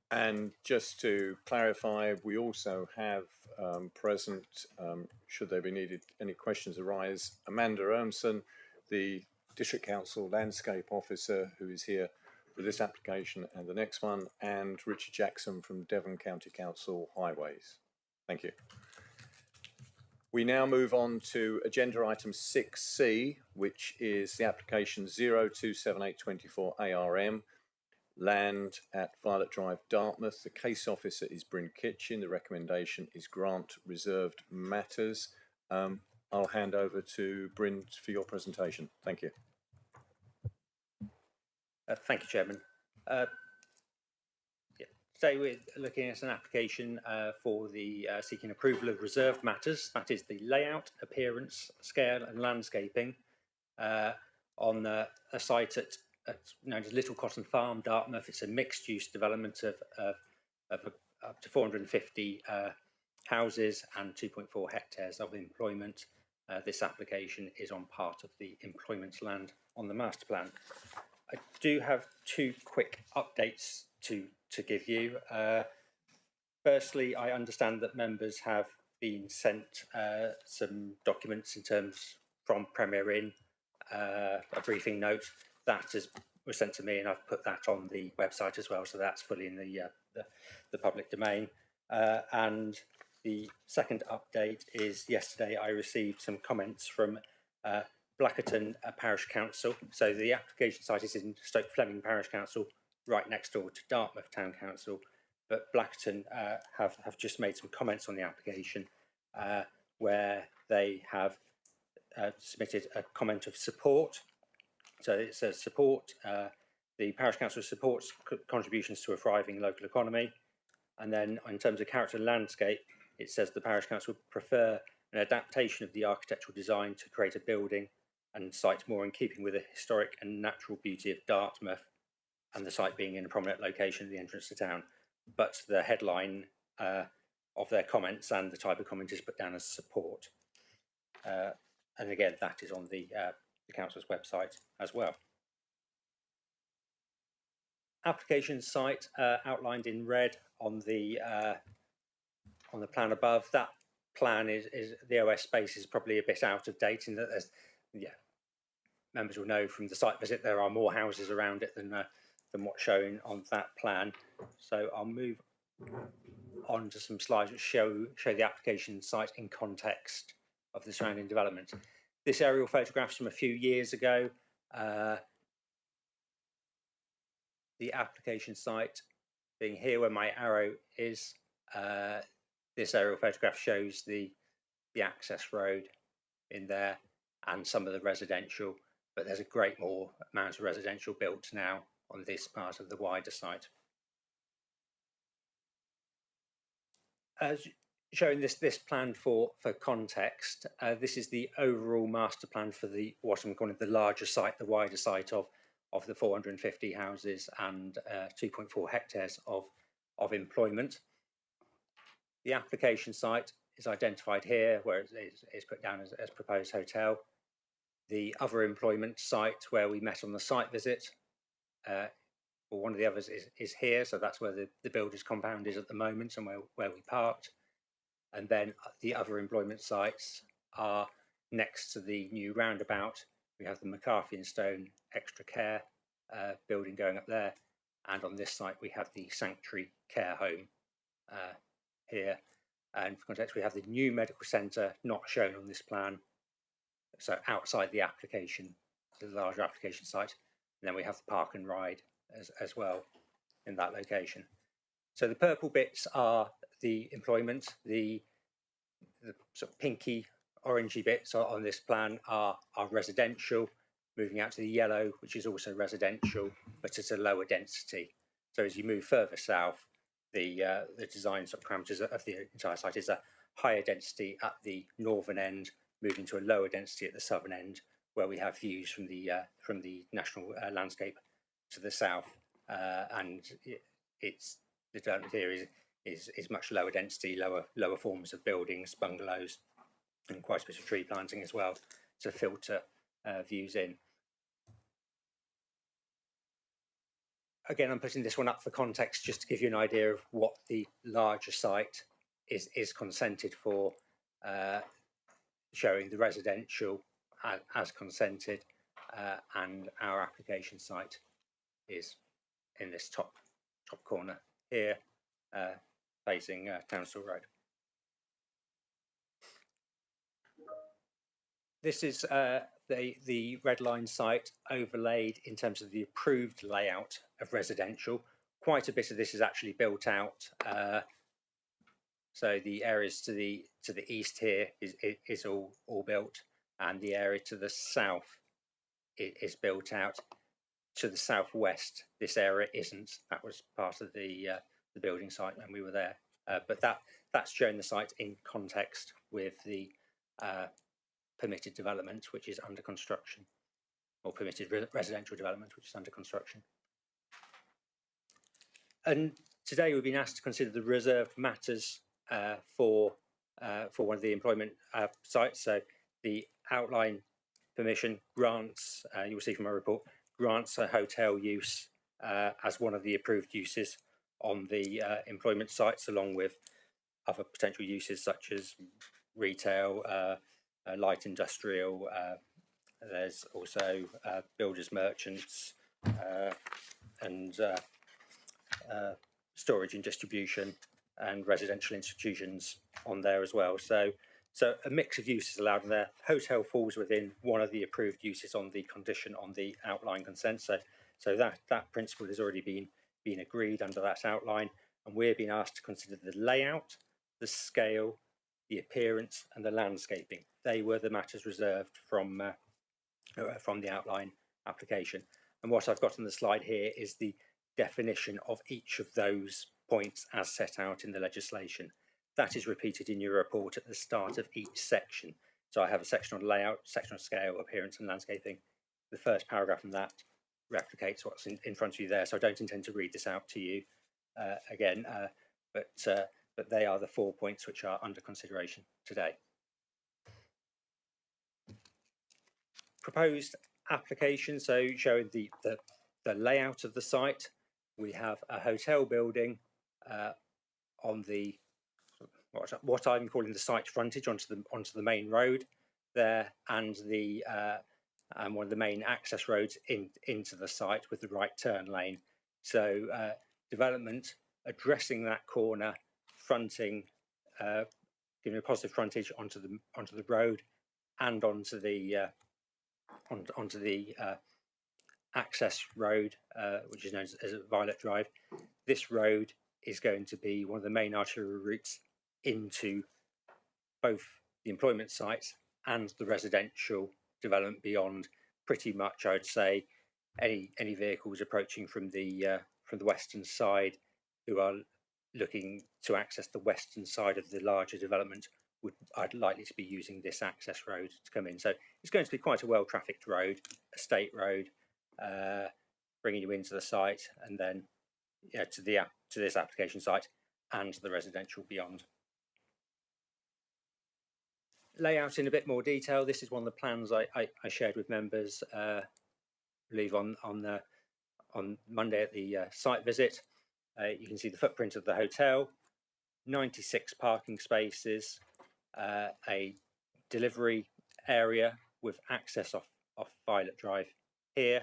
And just to clarify, we also have present, should there be needed, any questions arise, Amanda Ermson, the District Council Landscape Officer, who is here for this application and the next one, and Richard Jackson from Devon County Council Highways. Thank you. We now move on to agenda item 6C, which is the application 027824 ARM, land at Violet Drive, Dartmouth. The case officer is Bryn Kitchen. The recommendation is grant reserved matters. I'll hand over to Bryn for your presentation. Thank you. Thank you, Chairman. Today we're looking at an application for the seeking approval of reserved matters. That is the layout, appearance, scale and landscaping on a site at known as Little Cotton Farm, Dartmouth. It's a mixed-use development of up to 450 houses and 2.4 hectares of employment. This application is on part of the employment land on the master plan. I do have two quick updates to give you. Firstly, I understand that members have been sent some documents in terms from Premier Inn, a briefing note that was sent to me, and I've put that on the website as well, so that's fully in the public domain. And the second update is yesterday I received some comments from Blackerton Parish Council. So the application site is in Stoke Fleming Parish Council, right next door to Dartmouth Town Council, but Blackerton have just made some comments on the application where they have submitted a comment of support. So it says support, the Parish Council supports contributions to a thriving local economy. And then in terms of character and landscape, it says the Parish Council prefer an adaptation of the architectural design to create a building and site more in keeping with the historic and natural beauty of Dartmouth, and the site being in a prominent location at the entrance to town. But the headline of their comments and the type of comment is put down as support. And again, that is on the Council's website as well. application site outlined in red on the plan above. That plan is the OS space is probably a bit out of date in that there's, members will know from the site visit there are more houses around it than what's shown on that plan. So I'll move on to some slides which show the application site in context of the surrounding development. This aerial photographs from a few years ago. The application site being here where my arrow is. This aerial photograph shows the access road in there and some of the residential, but there's a great more amount of residential built now on this part of the wider site. As showing this plan for context, this is the overall master plan for the what I'm calling the larger site, the wider site of the 450 houses and 2.4 hectares of employment. The application site is identified here, where it is put down as proposed hotel. The other employment site where we met on the site visit, or one of the others is here, so that's where the builder's compound is at the moment and where we parked. And then the other employment sites are next to the new roundabout. We have the McCarthy and Stone Extra Care building going up there, and on this site we have the Sanctuary Care Home here. And for context, we have the new medical centre not shown on this plan, so outside the application, the larger application site. And then we have the park and ride as well in that location. So the purple bits are the employment. The sort of pinky orangey bits on this plan are residential, moving out to the yellow, which is also residential, but at a lower density. So as you move further south, the design sort of parameters of the entire site is a higher density at the northern end, moving to a lower density at the southern end, where we have views from the national landscape to the south, and it's the development here is much lower density, lower forms of buildings, bungalows, and quite a bit of tree planting as well to filter views in. Again, I'm putting this one up for context just to give you an idea of what the larger site is consented for, showing the residential as consented, and our application site is in this top corner here, facing Townsville Road. This is the red line site overlaid in terms of the approved layout of residential. Quite a bit of this is actually built out. So the areas to the east here is all built, and the area to the south is built out. To the southwest, this area isn't. That was part of the building site when we were there. But that's showing the site in context with the permitted development, which is under construction, or permitted residential development, which is under construction. And today we've been asked to consider the reserved matters for one of the employment sites. So the outline permission grants, you'll see from our report, grants a hotel use as one of the approved uses on the employment sites, along with other potential uses such as retail, light industrial. There's also builders, merchants, and storage and distribution, and residential institutions on there as well. So a mix of uses allowed in there. Hotel falls within one of the approved uses on the condition on the outline consent. So that principle has already been agreed under that outline, and we're being asked to consider the layout, the scale, the appearance, and the landscaping. They were the matters reserved from the outline application. And what I've got on the slide here is the definition of each of those points as set out in the legislation. That is repeated in your report at the start of each section. So I have a section on layout, section on scale, appearance, and landscaping. The first paragraph from that replicates what's in front of you there. So I don't intend to read this out to you again, but they are the 4 points which are under consideration today. Proposed application, so showing the layout of the site. we have a hotel building on the what I'm calling the site frontage onto the main road there, and one of the main access roads into the site with the right turn lane. So development addressing that corner, fronting, giving a positive frontage onto the road and onto the access road, which is known as Violet Drive. This road is going to be one of the main arterial routes into both the employment sites and the residential development beyond. Pretty much, I'd say, any vehicles approaching from the western side who are looking to access the western side of the larger development I'd likely to be using this access road to come in. So it's going to be quite a well-trafficked road, a state road, bringing you into the site and then to this application site and the residential beyond. Layout in a bit more detail. This is one of the plans I shared with members, I believe on Monday at the site visit. You can see the footprint of the hotel, 96 parking spaces, a delivery area with access off Violet Drive here.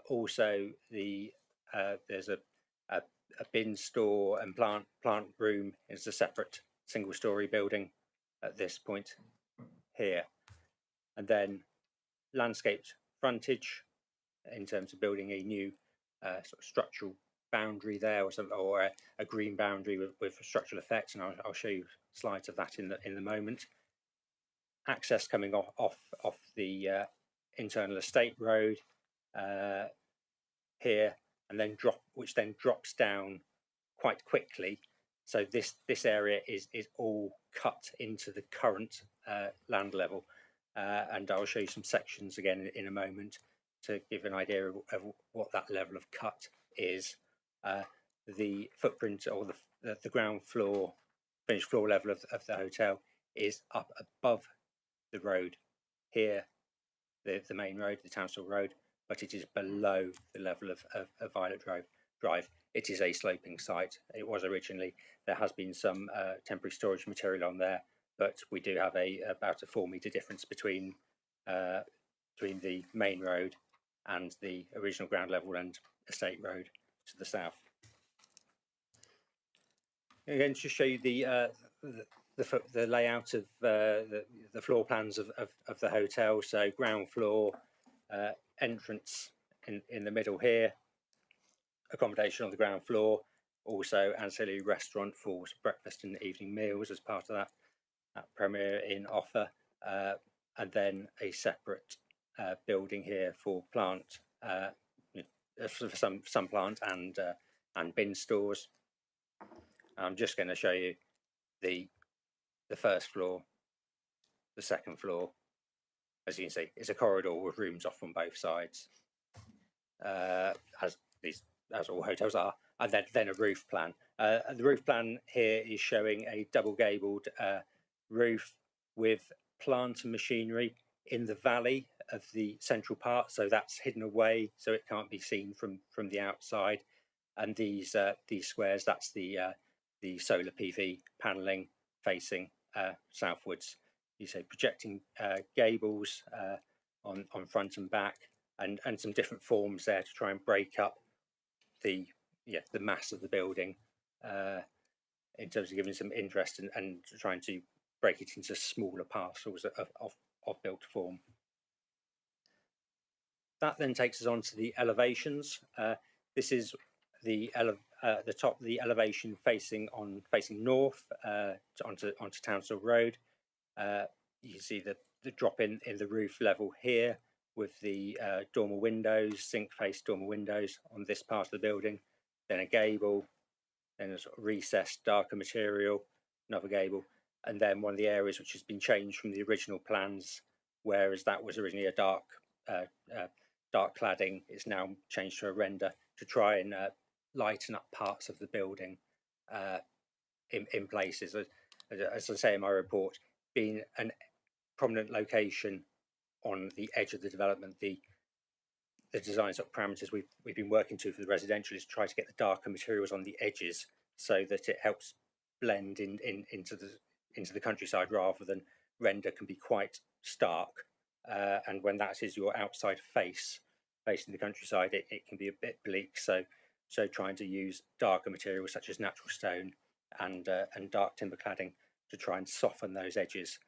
Also, there's a bin store and plant room. It's a separate single-storey building at this point here, and then landscaped frontage in terms of building a new sort of structural boundary there, or a green boundary with structural effects, and I'll show you slides of that in the moment. Access coming off the internal estate road here, and then which then drops down quite quickly. So this area is all cut into the current land level, and I'll show you some sections again in a moment to give an idea of what that level of cut is. The footprint or the ground floor, finished floor level of the hotel is up above the road here, the main road, the Townsville Road, but it is below the level of Violet Drive. It is a sloping site. It was originally. There has been some temporary storage material on there, but we do have about a 4 metre difference between the main road and the original ground level and estate road to the south. Again, to show you the layout of the floor plans of the hotel. So ground floor, entrance in the middle here, accommodation on the ground floor, also ancillary restaurant for breakfast and evening meals as part of that Premier Inn offer, and then a separate building here for plant, for some plant and bin stores. I'm just going to show you the first floor, the second floor. As you can see, it's a corridor with rooms off on both sides, as all hotels are, and then a roof plan. The roof plan here is showing a double-gabled roof with plant and machinery in the valley of the central part, so that's hidden away, so it can't be seen from the outside. And these squares, that's the solar PV panelling facing southwards. You say projecting gables on front and back, and some different forms there to try and break up the mass of the building in terms of giving some interest and trying to break it into smaller parcels of built form. That then takes us on to the elevations. This is the top of the elevation facing north onto Townsville Road. You can see the drop in the roof level here with the dormer windows, sink face dormer windows on this part of the building, then a gable, then a sort of recessed darker material, another gable, and then one of the areas which has been changed from the original plans, whereas that was originally a dark cladding, is now changed to a render to try and lighten up parts of the building in places. As I say in my report, being a prominent location on the edge of the development, the the design sort of parameters we've been working to for the residential is to try to get the darker materials on the edges so that it helps blend into the countryside rather than render can be quite stark. And when that is your outside face facing the countryside, it can be a bit bleak. So trying to use darker materials such as natural stone and dark timber cladding to try and soften those edges.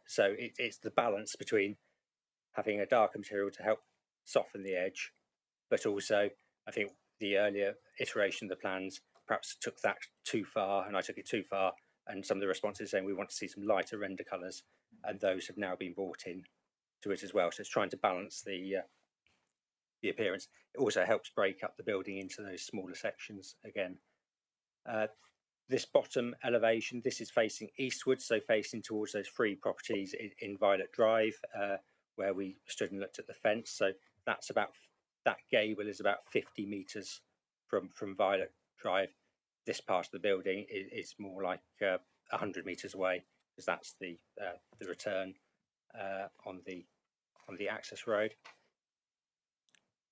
So it's the balance between having a darker material to help soften the edge, but also I think the earlier iteration of the plans perhaps took that too far, and I took it too far, and some of the responses saying we want to see some lighter render colours, and those have now been brought in to it as well. So it's trying to balance the appearance. It also helps break up the building into those smaller sections again. This bottom elevation, this is facing eastwards, so facing towards those free properties in Violet Drive, where we stood and looked at the fence. So that's about, that gable is about 50 metres from Violet Drive. This part of the building is more like 100 metres away, because that's the return on the access road.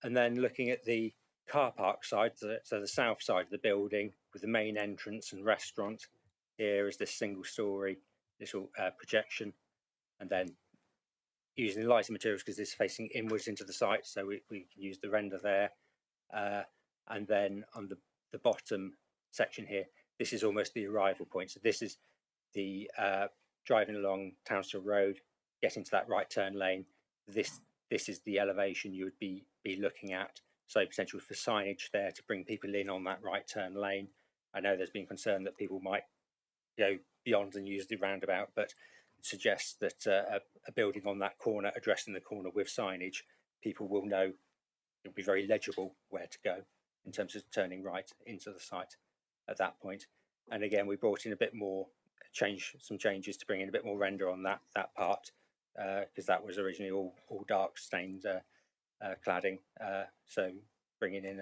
And then looking at the car park side, so the south side of the building with the main entrance and restaurant, here is this single story little projection, and then using the lighting materials because this is facing inwards into the site, so we can use the render there. And then on the bottom section here, this is almost the arrival point. So this is the driving along Townsville Road, getting to that right turn lane. This is the elevation you would be looking at. So potential for signage there to bring people in on that right turn lane. I know there's been concern that people might go beyond and use the roundabout, but suggests that a building on that corner, addressing the corner with signage, people will know, it'll be very legible where to go in terms of turning right into the site at that point. And again, we brought in a bit more some changes to bring in a bit more render on that part, because that was originally all dark stained cladding. So bringing in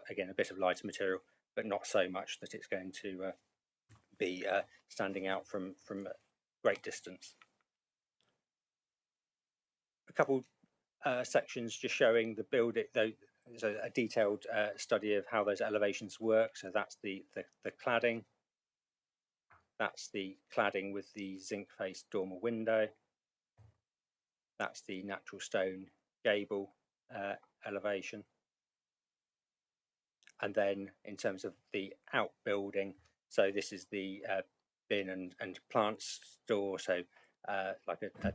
again a bit of lighter material, but not so much that it's going to be standing out from a great distance. A couple sections just showing the building, though. There's a detailed study of how those elevations work. So that's the cladding. That's the cladding with the zinc-faced dormer window. That's the natural stone gable elevation. And then in terms of the outbuilding, so this is the bin and plant store, so like a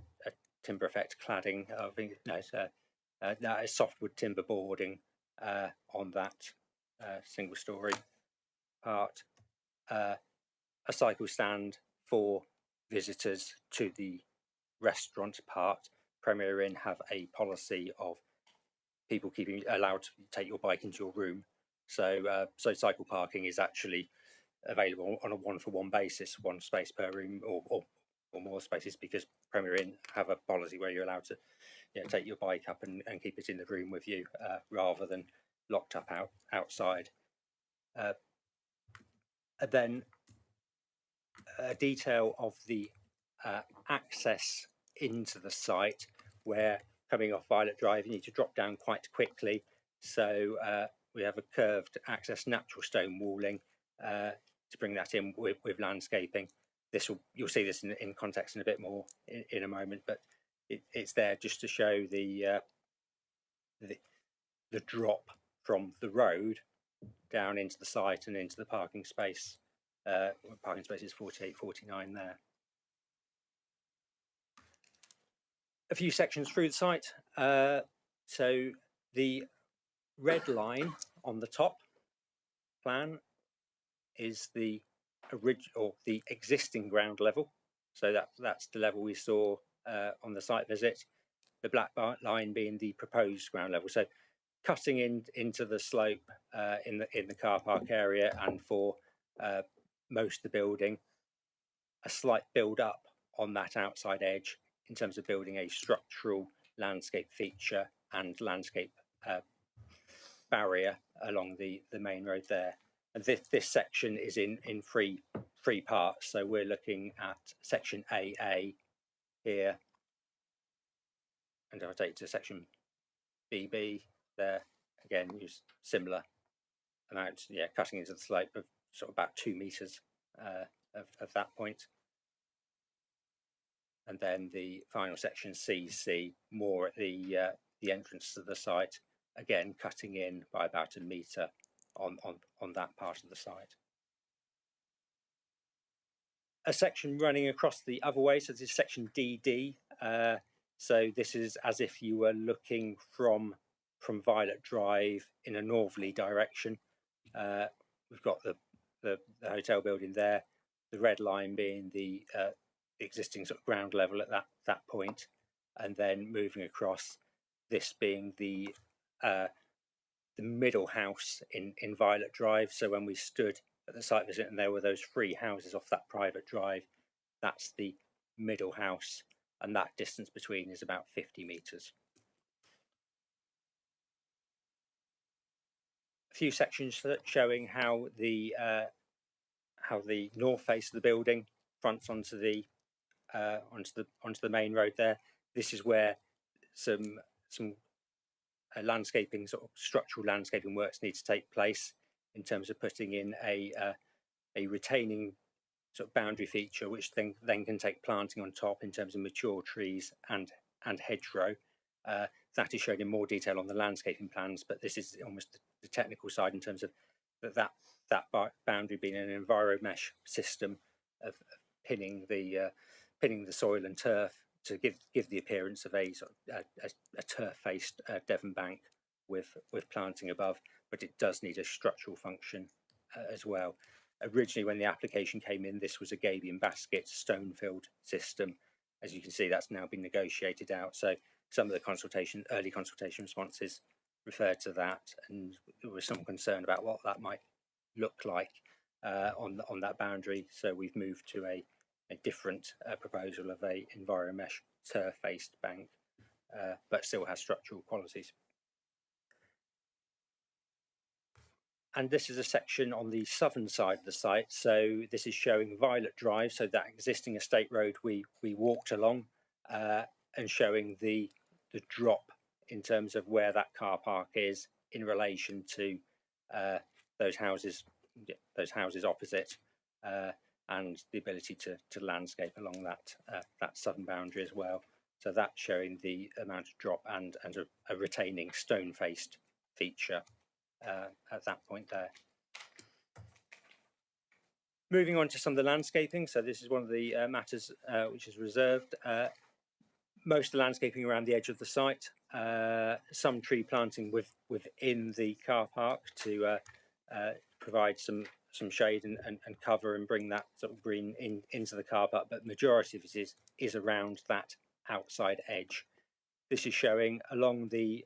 timber effect cladding. I think no, it's that is softwood timber boarding on that single story part. A cycle stand for visitors to the restaurant part. Premier Inn have a policy of people allowed to take your bike into your room. So cycle parking is actually available on a one-for-one basis, one space per room or more spaces, because Premier Inn have a policy where you're allowed to take your bike up and keep it in the room with you rather than locked up outside. And then a detail of the access into the site, where coming off Violet Drive you need to drop down quite quickly. So we have a curved access natural stone walling to bring that in with landscaping. You'll see this in context in a bit more in a moment, but it's there just to show the drop from the road down into the site and into the parking space. Parking spaces 48, 49 there. A few sections through the site. So the red line on the top plan is the existing ground level. So that's the level we saw on the site visit. The black line being the proposed ground level. So cutting into the slope in the car park area, and for most of the building, a slight build up on that outside edge in terms of building a structural landscape feature and landscape barrier along the main road there. And this section is in three parts. So we're looking at section AA here, and I'll take you to section BB there, again, use similar amounts, yeah, cutting into the slope of sort of about 2 metres of that point. And then the final section CC, more at the entrance to the site, again cutting in by about 1 metre on that part of the site. A section running across the other way, so this is section DD. So this is as if you were looking from Violet Drive in a northerly direction. We've got the hotel building there, the red line being the existing sort of ground level at that point, and then moving across, this being the middle house in Violet Drive. So when we stood at the site visit and there were those 3 houses off that private drive, that's the middle house, and that distance between is about 50 metres. A few sections showing how the north face of the building fronts onto the main road there. This is where some landscaping, sort of structural landscaping works need to take place in terms of putting in a retaining sort of boundary feature, which then can take planting on top in terms of mature trees and hedgerow. That is shown in more detail on the landscaping plans, but this is almost the technical side in terms of that boundary being an EnviroMesh system of pinning the soil and turf to give the appearance of a sort of a turf-faced Devon bank with planting above, but it does need a structural function as well. Originally, when the application came in, this was a gabion basket stone-filled system. As you can see, that's now been negotiated out. So some of the early consultation responses referred to that, and there was some concern about what that might look like on that boundary. So we've moved to a different proposal of a EnviroMesh turf-faced bank, but still has structural qualities. And this is a section on the southern side of the site. So this is showing Violet Drive, so that existing estate road we walked along, and showing the drop in terms of where that car park is in relation to those houses opposite, and the ability to landscape along that southern boundary as well. So that's showing the amount of drop and a retaining stone-faced feature at that point there. Moving on to some of the landscaping. So this is one of the matters which is reserved. Most of the landscaping around the edge of the site, some tree planting within the car park to provide some shade and cover and bring that sort of green into the car park, but majority of it is around that outside edge. This is showing along the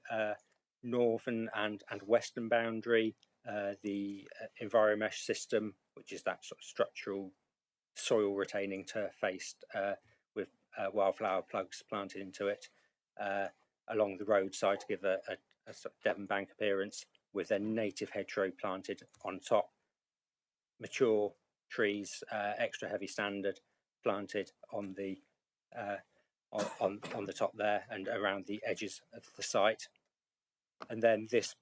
northern and western boundary the EnviroMesh system, which is that sort of structural soil retaining turf-faced with wildflower plugs planted into it along the roadside to give a sort of Devon bank appearance, with a native hedgerow planted on top, mature trees, extra heavy standard planted on the top there and around the edges of the site. And then this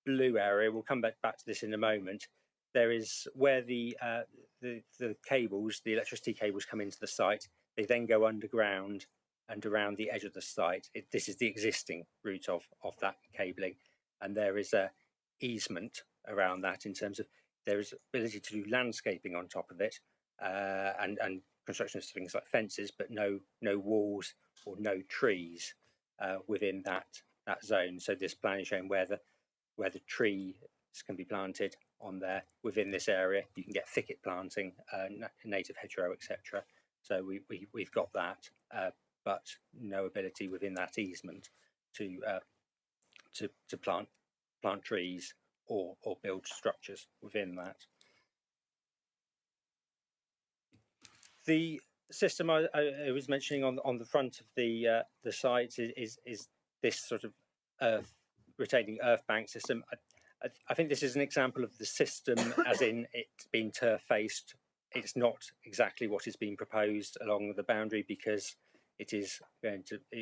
blue area, we'll come back to this in a moment. There is where the cables, the electricity cables, come into the site. They then go underground and around the edge of the site. This is the existing route of that cabling, and there is a easement around that in terms of there is ability to do landscaping on top of it, and construction of things like fences, but no walls or no trees within that zone. So this plan is showing where the trees can be planted on there within this area. You can get thicket planting, native hedgerow, etc. So we've got that, but no ability within that easement to plant trees or build structures within that. The system I was mentioning on the front of the site is this sort of retaining earth bank system. I think this is an example of the system as in it being turf faced. It's not exactly what is being proposed along the boundary, because it's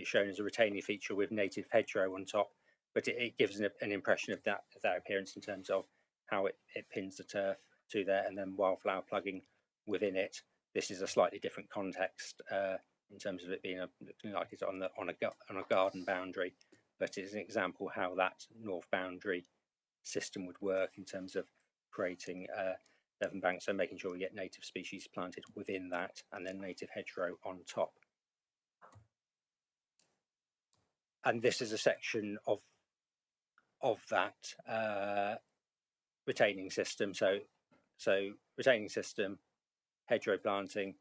shown as a retaining feature with native hedgerow on top. but it gives an impression of that appearance in terms of how it pins the turf to there, and then wildflower plugging within it. This is a slightly different context in terms of it being looking like it's on a garden boundary, but it's an example how that north boundary system would work in terms of creating Devon bank, so making sure we get native species planted within that, and then native hedgerow on top. And this is a section of that retaining system. So retaining system, hedgerow planting,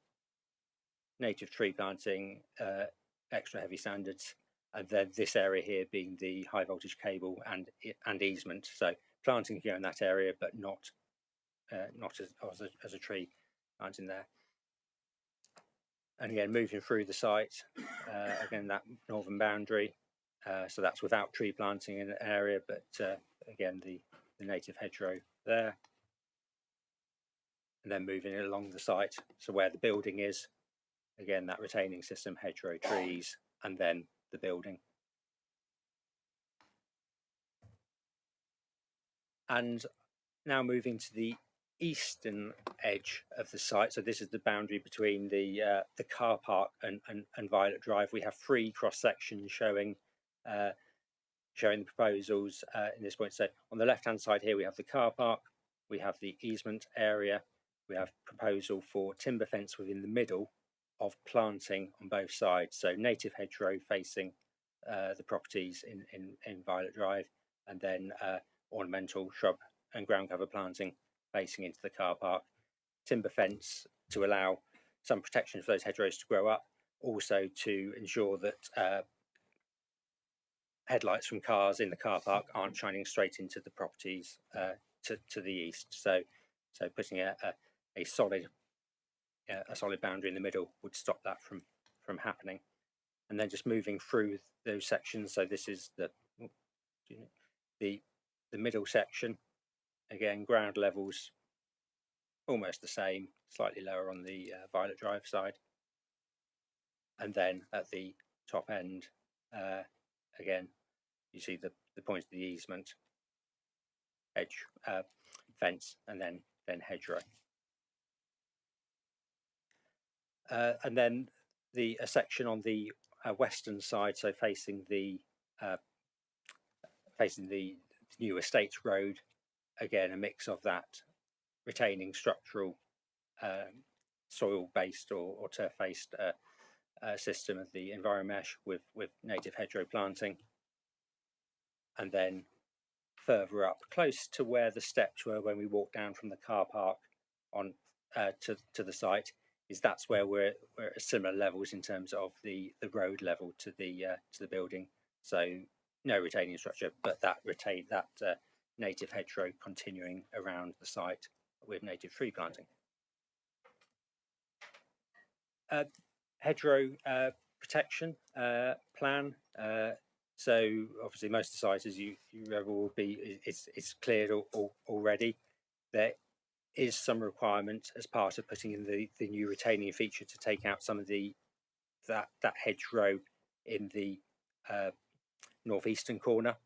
native tree planting, extra heavy standards, and then this area here being the high voltage cable and easement. So planting here in that area, but not as a tree planting there. And again, moving through the site, again that northern boundary. So that's without tree planting in the area, but again the native hedgerow there. And then moving along the site, so where the building is, again that retaining system, hedgerow, trees, and then the building. And now moving to the eastern edge of the site, so this is the boundary between the car park and Violet Drive. We have 3 cross sections showing the proposals in this point. So on the left hand side here we have the car park, we have the easement area, we have proposal for timber fence within the middle of planting on both sides, so native hedgerow facing the properties in Violet Drive, and then ornamental shrub and ground cover planting facing into the car park. Timber fence to allow some protection for those hedgerows to grow up, also to ensure that headlights from cars in the car park aren't shining straight into the properties to the east. So putting a solid boundary in the middle would stop that from happening. And then just moving through those sections. So this is the middle section. Again, ground levels almost the same, slightly lower on the Violet Drive side. And then at the top end, again, you see the point of the easement, hedge, fence, and then hedgerow. And then a section on the western side, so facing the new estates road. Again, a mix of that retaining structural soil-based or turf-based system of the EnviroMesh with native hedgerow planting. And then further up, close to where the steps were when we walked down from the car park on to the site, that's where we're at similar levels in terms of the road level to the building. So no retaining structure, but that native hedgerow continuing around the site with native tree planting. Hedgerow protection plan. So obviously most of the sites, as you will be, it's cleared already. There is some requirement as part of putting in the new retaining feature to take out some of that hedgerow in the northeastern corner,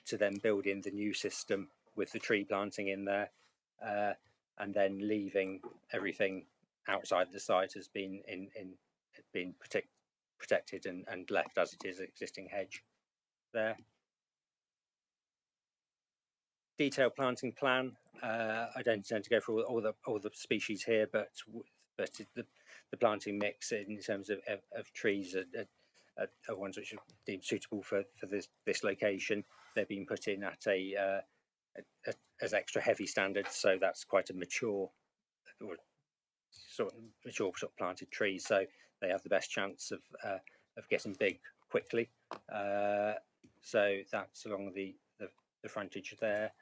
to then build in the new system with the tree planting in there, and then leaving everything outside the site has been protected and left as it is, existing hedge there. Detailed planting plan. I don't intend to go through all the species here, but the planting mix in terms of trees are ones which are deemed suitable for this location. They're being put in at as extra heavy standards, so that's quite a mature sort of planted trees. So they have the best chance of getting big quickly. So that's along the frontage there.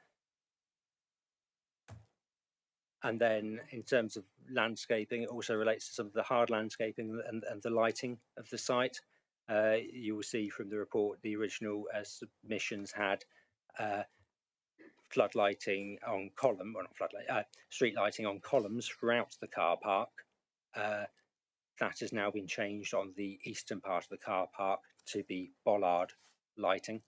And then in terms of landscaping, it also relates to some of the hard landscaping and the lighting of the site. You will see from the report the original submissions had floodlighting on street lighting on columns throughout the car park. That has now been changed on the eastern part of the car park to be bollard lighting.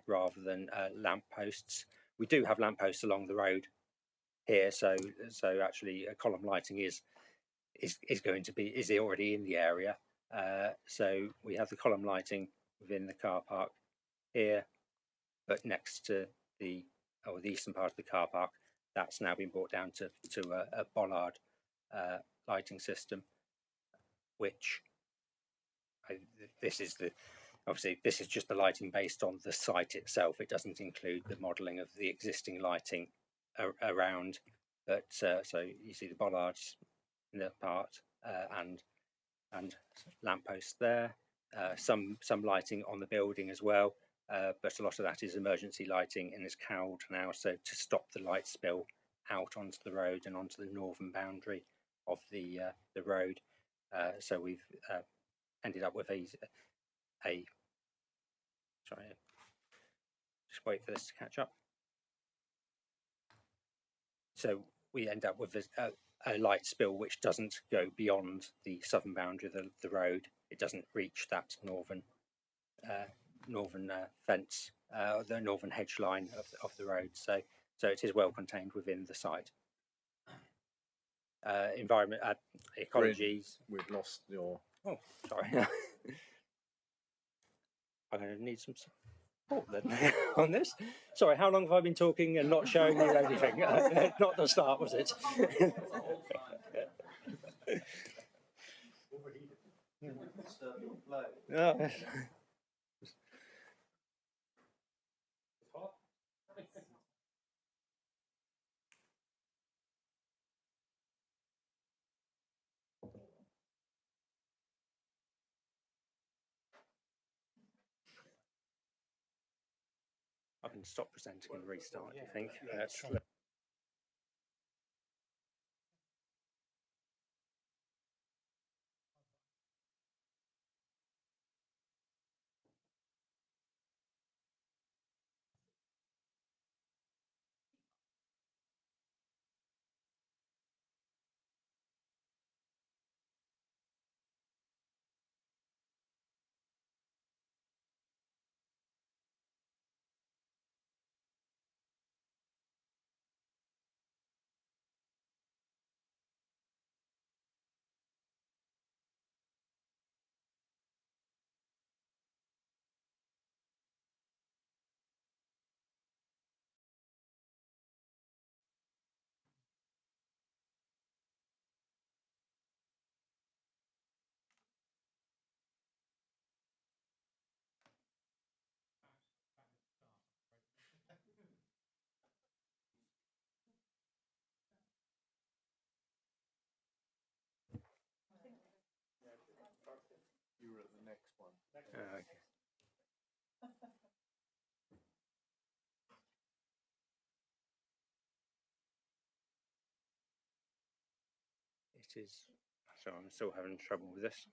rather than lamp posts. We do have lamp posts along the road here, so actually column lighting is already in the area. So we have the column lighting within the car park here, but next to the eastern part of the car park, that's now been brought down to a bollard lighting system, which this is just the lighting based on the site itself. It doesn't include the modelling of the existing lighting around. But so you see the bollards in that part and lampposts there. Some lighting on the building as well, but a lot of that is emergency lighting and is cowled now, so to stop the light spill out onto the road and onto the northern boundary of the road. So we've ended up with sorry, just wait for this to catch up. So we end up with a light spill which doesn't go beyond the southern boundary of the road. It doesn't reach that northern fence, the northern hedge line of the road. So it is well contained within the site. Environment, ecologies. We've lost your. Oh, sorry. I'm going to need some support then on this. Sorry, how long have I been talking and not showing you anything? Not the start, was it? Oh. I can stop presenting and restart, I think. You were at the next one. Okay. It is. So I'm still having trouble with this.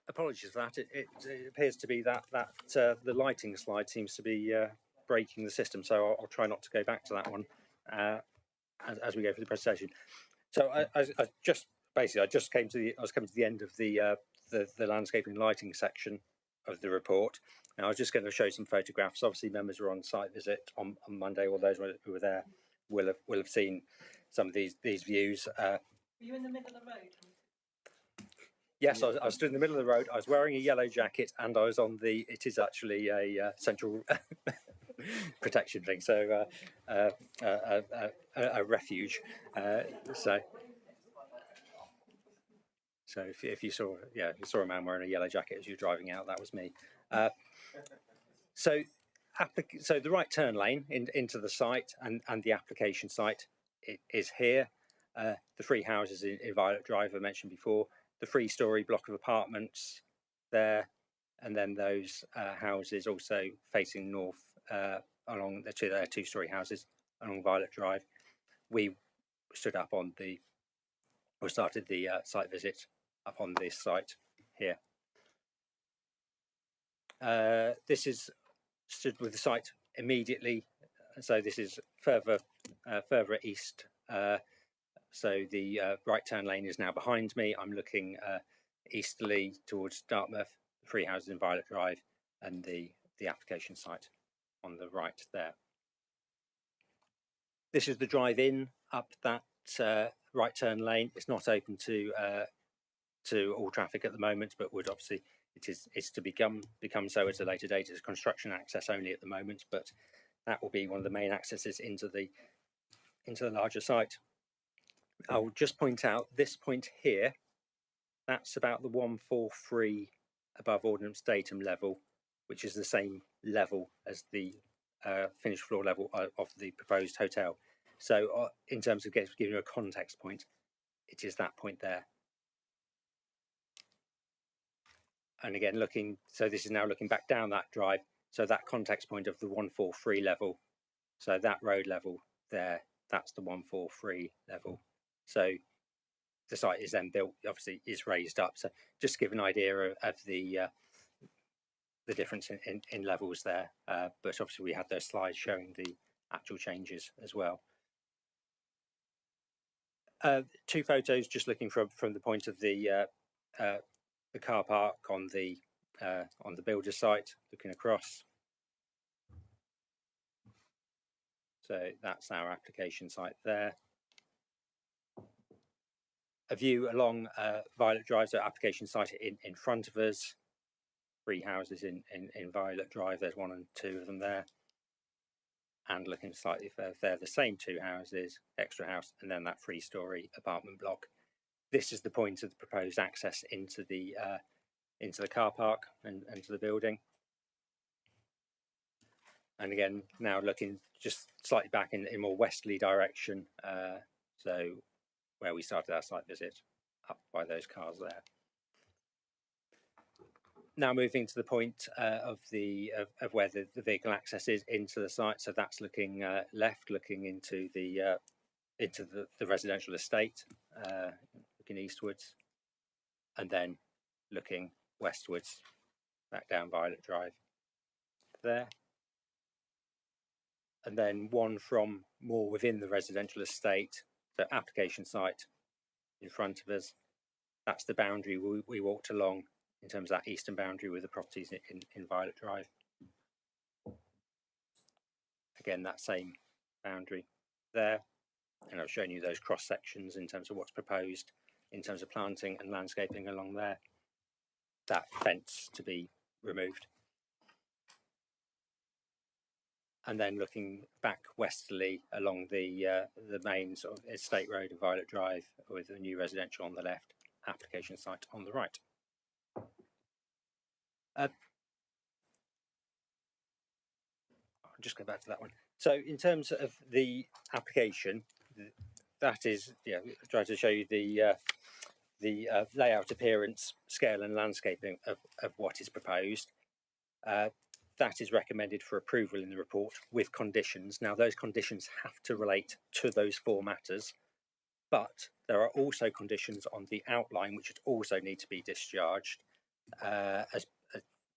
Apologies for that. It appears to be that the lighting slide seems to be breaking the system, so I'll try not to go back to that one as we go through the presentation. So I just came to the end of the landscaping and lighting section of the report. Now I was just going to show some photographs. Obviously, members were on site visit on Monday, or those who were there will have seen some of these views. Were you in the middle of the road? Yes, I was stood in the middle of the road. I was wearing a yellow jacket, and I was on the. It is actually a central protection thing, so a refuge. So if you saw a man wearing a yellow jacket as you were driving out, that was me. So the right turn lane into the site and the application site is here. The 3 houses in Violet Drive I mentioned before. The 3-storey block of apartments there, and then those houses also facing north along the 2-storey houses along Violet Drive. We started the site visit up on this site here. This is stood with the site immediately, so this is further east. So the right turn lane is now behind me. I'm looking easterly towards Dartmouth, 3 houses in Violet Drive, and the application site on the right there. This is the drive-in up that right turn lane. It's not open to all traffic at the moment, but would obviously it's to become so at a later date. It's construction access only at the moment, but that will be one of the main accesses into the larger site. I'll just point out this point here, that's about the 143 above ordnance datum level, which is the same level as the finished floor level of the proposed hotel. So in terms of giving you a context point, it is that point there. And again, so this is now looking back down that drive, so that context point of the 143 level, so that road level there, that's the 143 level. So the site is then built, obviously is raised up. So just to give an idea of the difference in levels there. But obviously we had those slides showing the actual changes as well. 2 photos just looking from the point of the car park on the builder site, looking across. So that's our application site there. A view along Violet Drive, so application site in front of us. 3 houses in Violet Drive, there's 1 and 2 of them there. And looking slightly further there, the same 2 houses, extra house, and then that 3-storey apartment block. This is the point of the proposed access into the car park and to the building. And again, now looking just slightly back in more westerly direction, so where we started our site visit, up by those cars there. Now moving to the point of where the vehicle access is into the site. So that's looking left, looking into the residential estate, looking eastwards, and then looking westwards, back down Violet Drive there. And then one from more within the residential estate, the application site in front of us. That's the boundary we walked along in terms of that eastern boundary with the properties in Violet Drive. Again, that same boundary there. And I've shown you those cross sections in terms of what's proposed in terms of planting and landscaping along there. That fence to be removed. And then looking back westerly along the main sort of estate road of Violet Drive with a new residential on the left, application site on the right. I'll just go back to that one. So in terms of the application, that is, try to show you the layout, appearance, scale and landscaping of what is proposed. That is recommended for approval in the report with conditions. Now, those conditions have to relate to those 4 matters, but there are also conditions on the outline which would also need to be discharged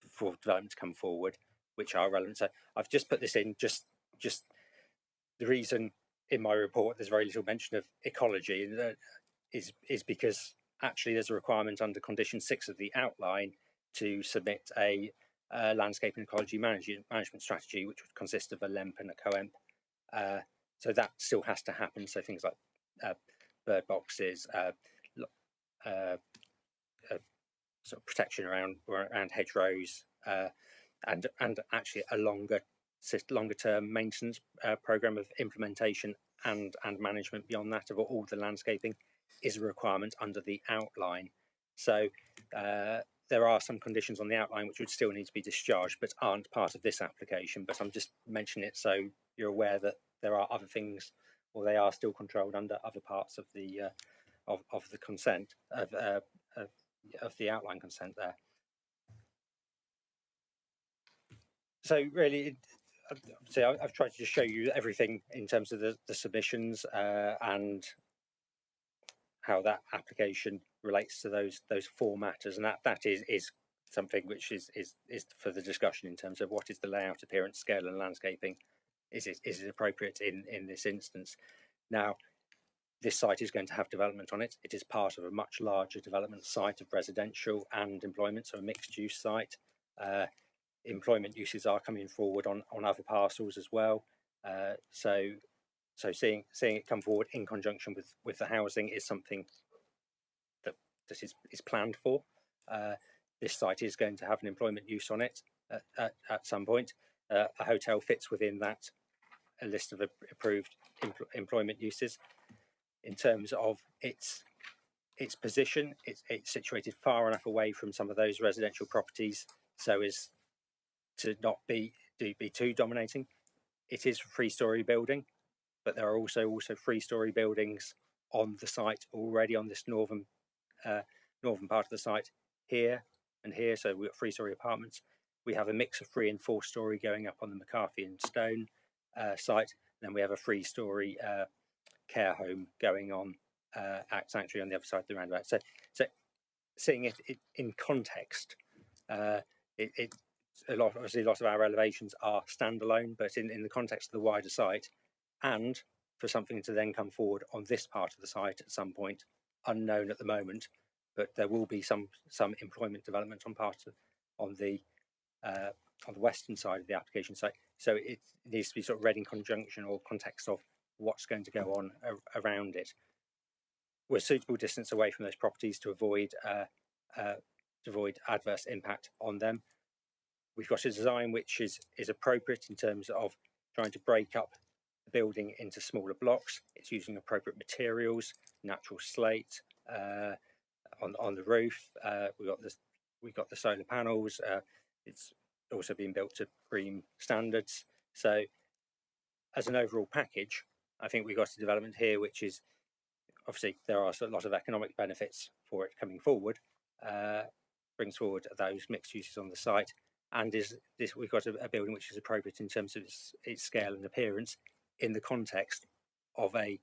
for development to come forward. which are relevant. So I've just put this in just the reason in my report there's very little mention of ecology, and that is because actually there's a requirement under condition 6 of the outline to submit a landscape and ecology management strategy, which would consist of a LEMP and a COEMP. So that still has to happen. So things like bird boxes, sort of protection around hedgerows, and actually a longer term maintenance program of implementation and management beyond that of all the landscaping is a requirement under the outline. So there are some conditions on the outline which would still need to be discharged but aren't part of this application, but I'm just mentioning it so you're aware that there are other things, or they are still controlled under other parts of the of the consent of the outline consent there. So really, I've tried to just show you everything in terms of the submissions and how that application relates to those 4 matters, and that is something which is for the discussion in terms of what is the layout, appearance, scale, and landscaping. Is it appropriate in this instance? Now, this site is going to have development on it. It is part of a much larger development site of residential and employment, so a mixed-use site. Employment uses are coming forward on other parcels as well. So seeing it come forward in conjunction with the housing is something that is planned for. This site is going to have an employment use on it at some point. A hotel fits within that list of approved employment uses. In terms of its position, it's situated far enough away from some of those residential properties so as to not be too dominating. It is a 3-storey building, but there are also 3-storey buildings on the site already on this northern part of the site here and here. So we've got 3-storey apartments. We have a mix of 3 and 4-storey going up on the McCarthy and Stone site. Then we have a 3-storey care home going on at Sanctuary on the other side of the roundabout. So seeing it in context, obviously a lot of our elevations are standalone, but in the context of the wider site, and for something to then come forward on this part of the site at some point, unknown at the moment, but there will be some employment development on the western side of the application site. So it needs to be sort of read in conjunction or context of what's going to go on around it. We're a suitable distance away from those properties to avoid adverse impact on them. We've got a design which is appropriate in terms of trying to break up the building into smaller blocks. It's using appropriate materials, natural slate on the roof. We've got the solar panels. It's also being built to BREEAM standards. So as an overall package, I think we've got a development here which is, obviously there are a lot of economic benefits for it coming forward, brings forward those mixed uses on the site, and we've got a building which is appropriate in terms of its scale and appearance in the context of a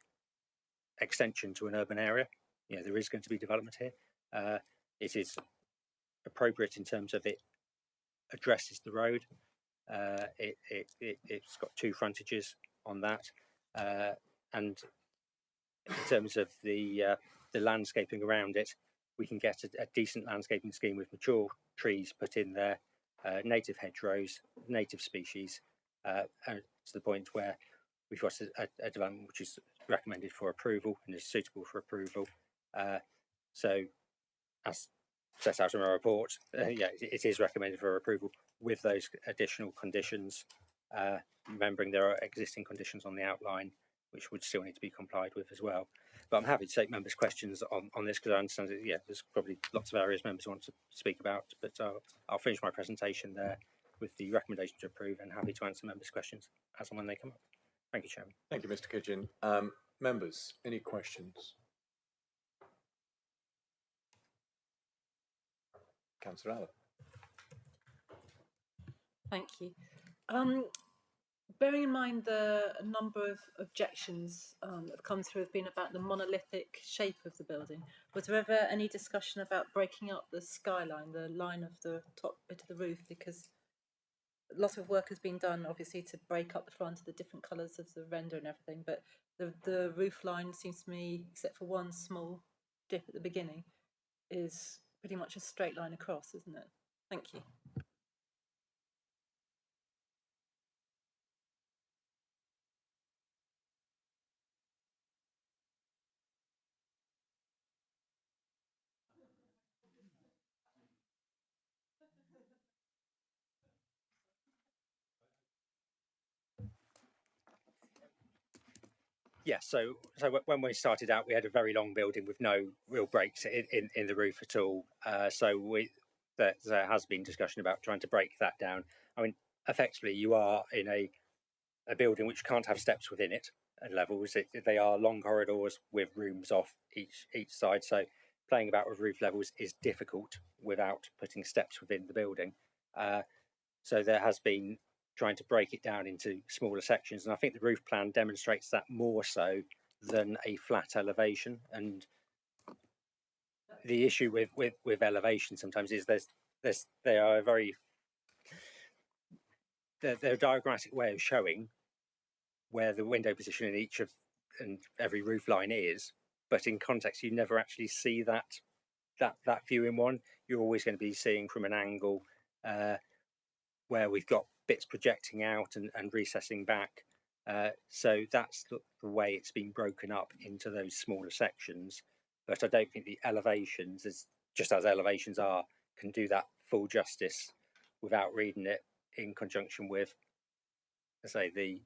extension to an urban area. You know, there is going to be development here. It is appropriate in terms of it addresses the road. It's got 2 frontages on that, and in terms of the landscaping around it, we can get a decent landscaping scheme with mature trees put in there, native hedgerows, native species, and to the point where we've got a development which is recommended for approval and is suitable for approval. So, as set out in our report, it is recommended for approval with those additional conditions. Remembering there are existing conditions on the outline which would still need to be complied with as well. But I'm happy to take members' questions on this because I understand that, there's probably lots of areas members want to speak about, but I'll finish my presentation there with the recommendation to approve and happy to answer members' questions as and when they come up. Thank you, Chairman. Thank you, Mr. Kitchen. Members, any questions? Councillor Allen. Thank you. Bearing in mind the number of objections that have come through have been about the monolithic shape of the building, was there ever any discussion about breaking up the skyline, the line of the top bit of the roof, because a lot of work has been done, obviously, to break up the front of the different colours of the render and everything, but the roof line seems to me, except for one small dip at the beginning, is pretty much a straight line across, isn't it? Thank you. Yeah, so when we started out, we had a very long building with no real breaks in the roof at all. So there has been discussion about trying to break that down. I mean, effectively, you are in a building which can't have steps within it and levels. They are long corridors with rooms off each side. So playing about with roof levels is difficult without putting steps within the building. So there has been trying to break it down into smaller sections, and I think the roof plan demonstrates that more so than a flat elevation. And the issue with elevation sometimes is they are they're a diagrammatic way of showing where the window position in each of and every roof line is, but in context you never actually see that view in one. You're always going to be seeing from an angle where we've got bits projecting out and recessing back. So that's the way it's been broken up into those smaller sections. But I don't think the elevations, just as elevations are, can do that full justice without reading it in conjunction with, say, the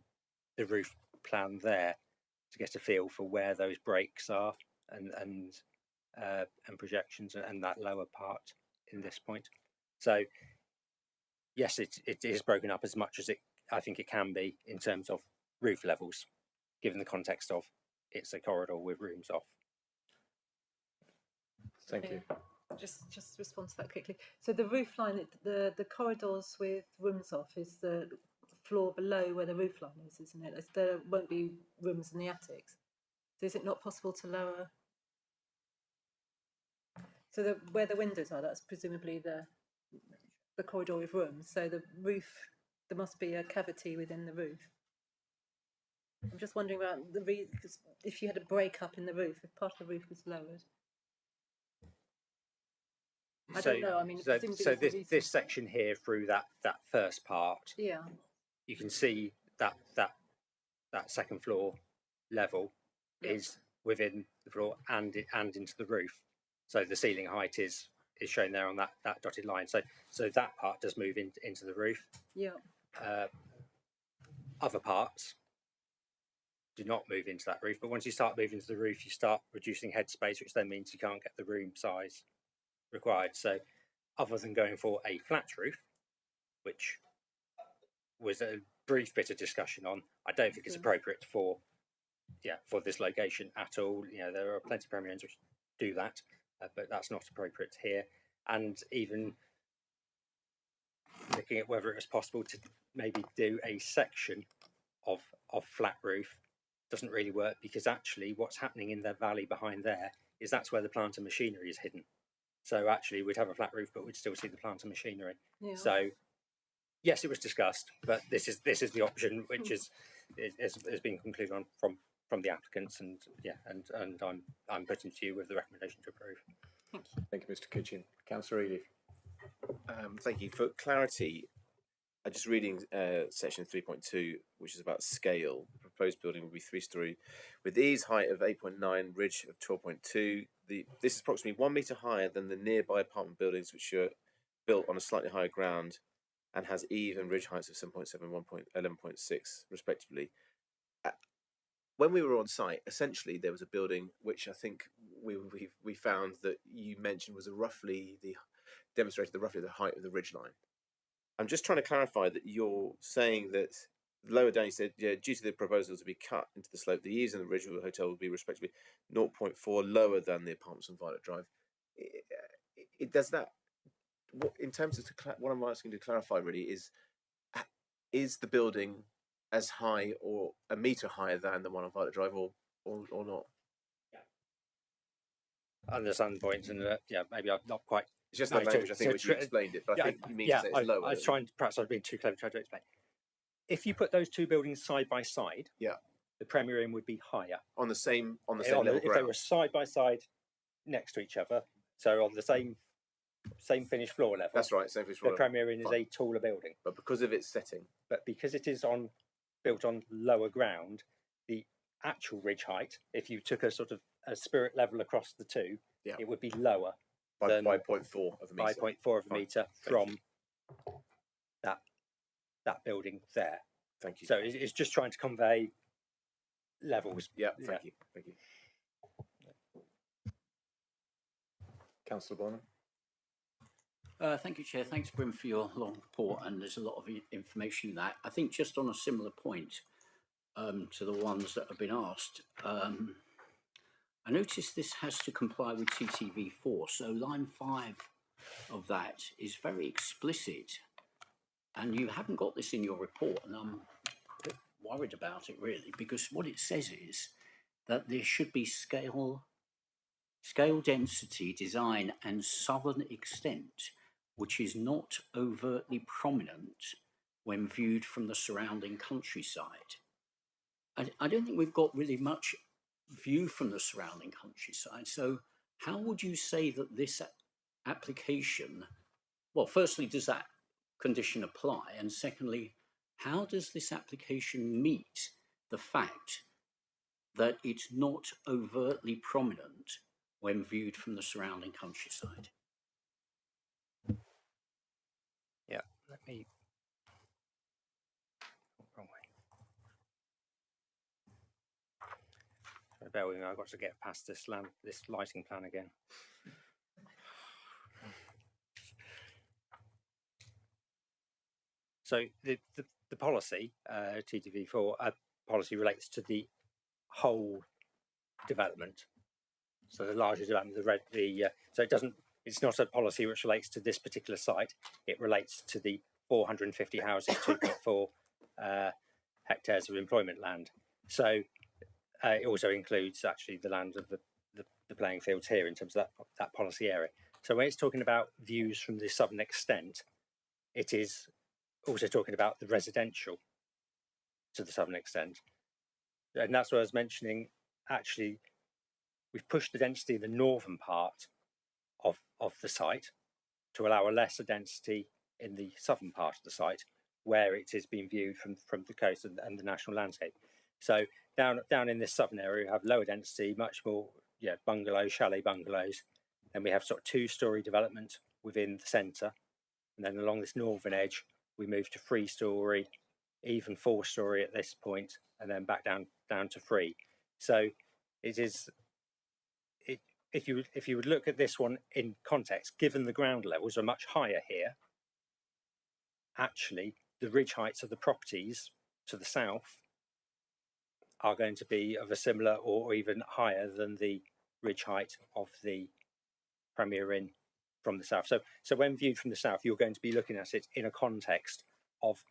roof plan there, to get a feel for where those breaks are and projections and that lower part in this point. So yes, it is broken up as much as I think it can be in terms of roof levels, given the context of it's a corridor with rooms off. Thank you. Just respond to that quickly. So the roof line, the corridors with rooms off is the floor below where the roof line is, isn't it? There won't be rooms in the attics. So is it not possible to lower? So where the windows are, that's presumably the corridor with rooms. So the roof, there must be a cavity within the roof. I'm just wondering about the reason, because if you had a break up in the roof, if part of the roof was lowered. I don't know. I mean, so this section here through that first part, yeah, you can see that second floor level is within the floor and into the roof. So the ceiling height is shown there on that dotted line. So that part does move into the roof. Yeah. Other parts do not move into that roof, but once you start moving to the roof, you start reducing headspace, which then means you can't get the room size required. So other than going for a flat roof, which was a brief bit of discussion on, I don't think it's appropriate for this location at all. You know, there are plenty of Premier Inns which do that, but that's not appropriate here. And even looking at whether it was possible to maybe do a section of flat roof doesn't really work, because actually what's happening in the valley behind there is that's where the plant and machinery is hidden. So actually we'd have a flat roof, but we'd still see the plant and machinery. Yeah. So yes, it was discussed, but this is the option which has been concluded on from the applicants, and I'm putting to you with the recommendation to approve. Thank you. Thank you, Mr. Kitchen. Councillor Ely. Thank you. For clarity, I'm just reading section 3.2, which is about scale. The proposed building will be 3-storey with eaves height of 8.9, ridge of 12.2. This is approximately 1 metre higher than the nearby apartment buildings, which are built on a slightly higher ground and has eave and ridge heights of 7.7 and 11.6 respectively. When we were on site, essentially there was a building which I think we found that you mentioned was demonstrated roughly the height of the ridge line. I'm just trying to clarify that you're saying that lower down you said, due to the proposal to be cut into the slope, the eaves and the ridge of the hotel will be respectively 0.4 lower than the apartments on Violet Drive. Does that, in terms of what I'm asking to clarify really is the building as high or a metre higher than the one on Violet Drive or not? I understand the point, and maybe I've not quite It's just No, the language, I think, so which you explained it, but I think you mean to say it's lower. I was trying, perhaps I was being too clever trying to explain. If you put those two buildings side by side, yeah, the Premier Inn would be higher. On the same level If they ground. were side by side next to each other, so on the same finished floor level. That's right, same finished floor The level. Premier Inn is Fine. a taller building. But because of its setting. But because it is built on lower ground, the actual ridge height, if you took a sort of a spirit level across the two, it would be lower by than 0.4 of a metre. By 0.4 of a Fine. metre from that building there. Thank you. So it's just trying to convey levels. Yeah, thank you. Thank you. Councillor Bonham. Thank you, Chair. Thanks, Brim, for your long report, and there's a lot of information in that. I think just on a similar point to the ones that have been asked, I noticed this has to comply with TTV4, so line 5 of that is very explicit, and you haven't got this in your report, and I'm a bit worried about it, really, because what it says is that there should be scale density, design, and southern extent, which is not overtly prominent when viewed from the surrounding countryside. I don't think we've got really much view from the surrounding countryside. So how would you say that this application, well, firstly, does that condition apply? And secondly, how does this application meet the fact that it's not overtly prominent when viewed from the surrounding countryside? Yeah, let me. Wrong way. So bear with me, I've got to get past this lighting plan again. So the policy, TTV4 policy relates to the whole development. So the larger development, so it doesn't. It's not a policy which relates to this particular site. It relates to the 450 houses, 2.4 hectares of employment land. So it also includes actually the land of the playing fields here in terms of that policy area. So when it's talking about views from the southern extent, it is also talking about the residential to the southern extent. And that's what I was mentioning. Actually, we've pushed the density in the northern part of the site to allow a lesser density in the southern part of the site where it is being viewed from the coast and the national landscape. So down in this southern area, we have lower density, much more bungalows, chalet bungalows. Then we have sort of 2-storey development within the centre. And then along this northern edge, we move to 3-storey, even 4-storey at this point, and then back down to 3. So it is. If you would look at this one in context, given the ground levels are much higher here, actually the ridge heights of the properties to the south are going to be of a similar or even higher than the ridge height of the Premier Inn from the south. So when viewed from the south, you're going to be looking at it in a context of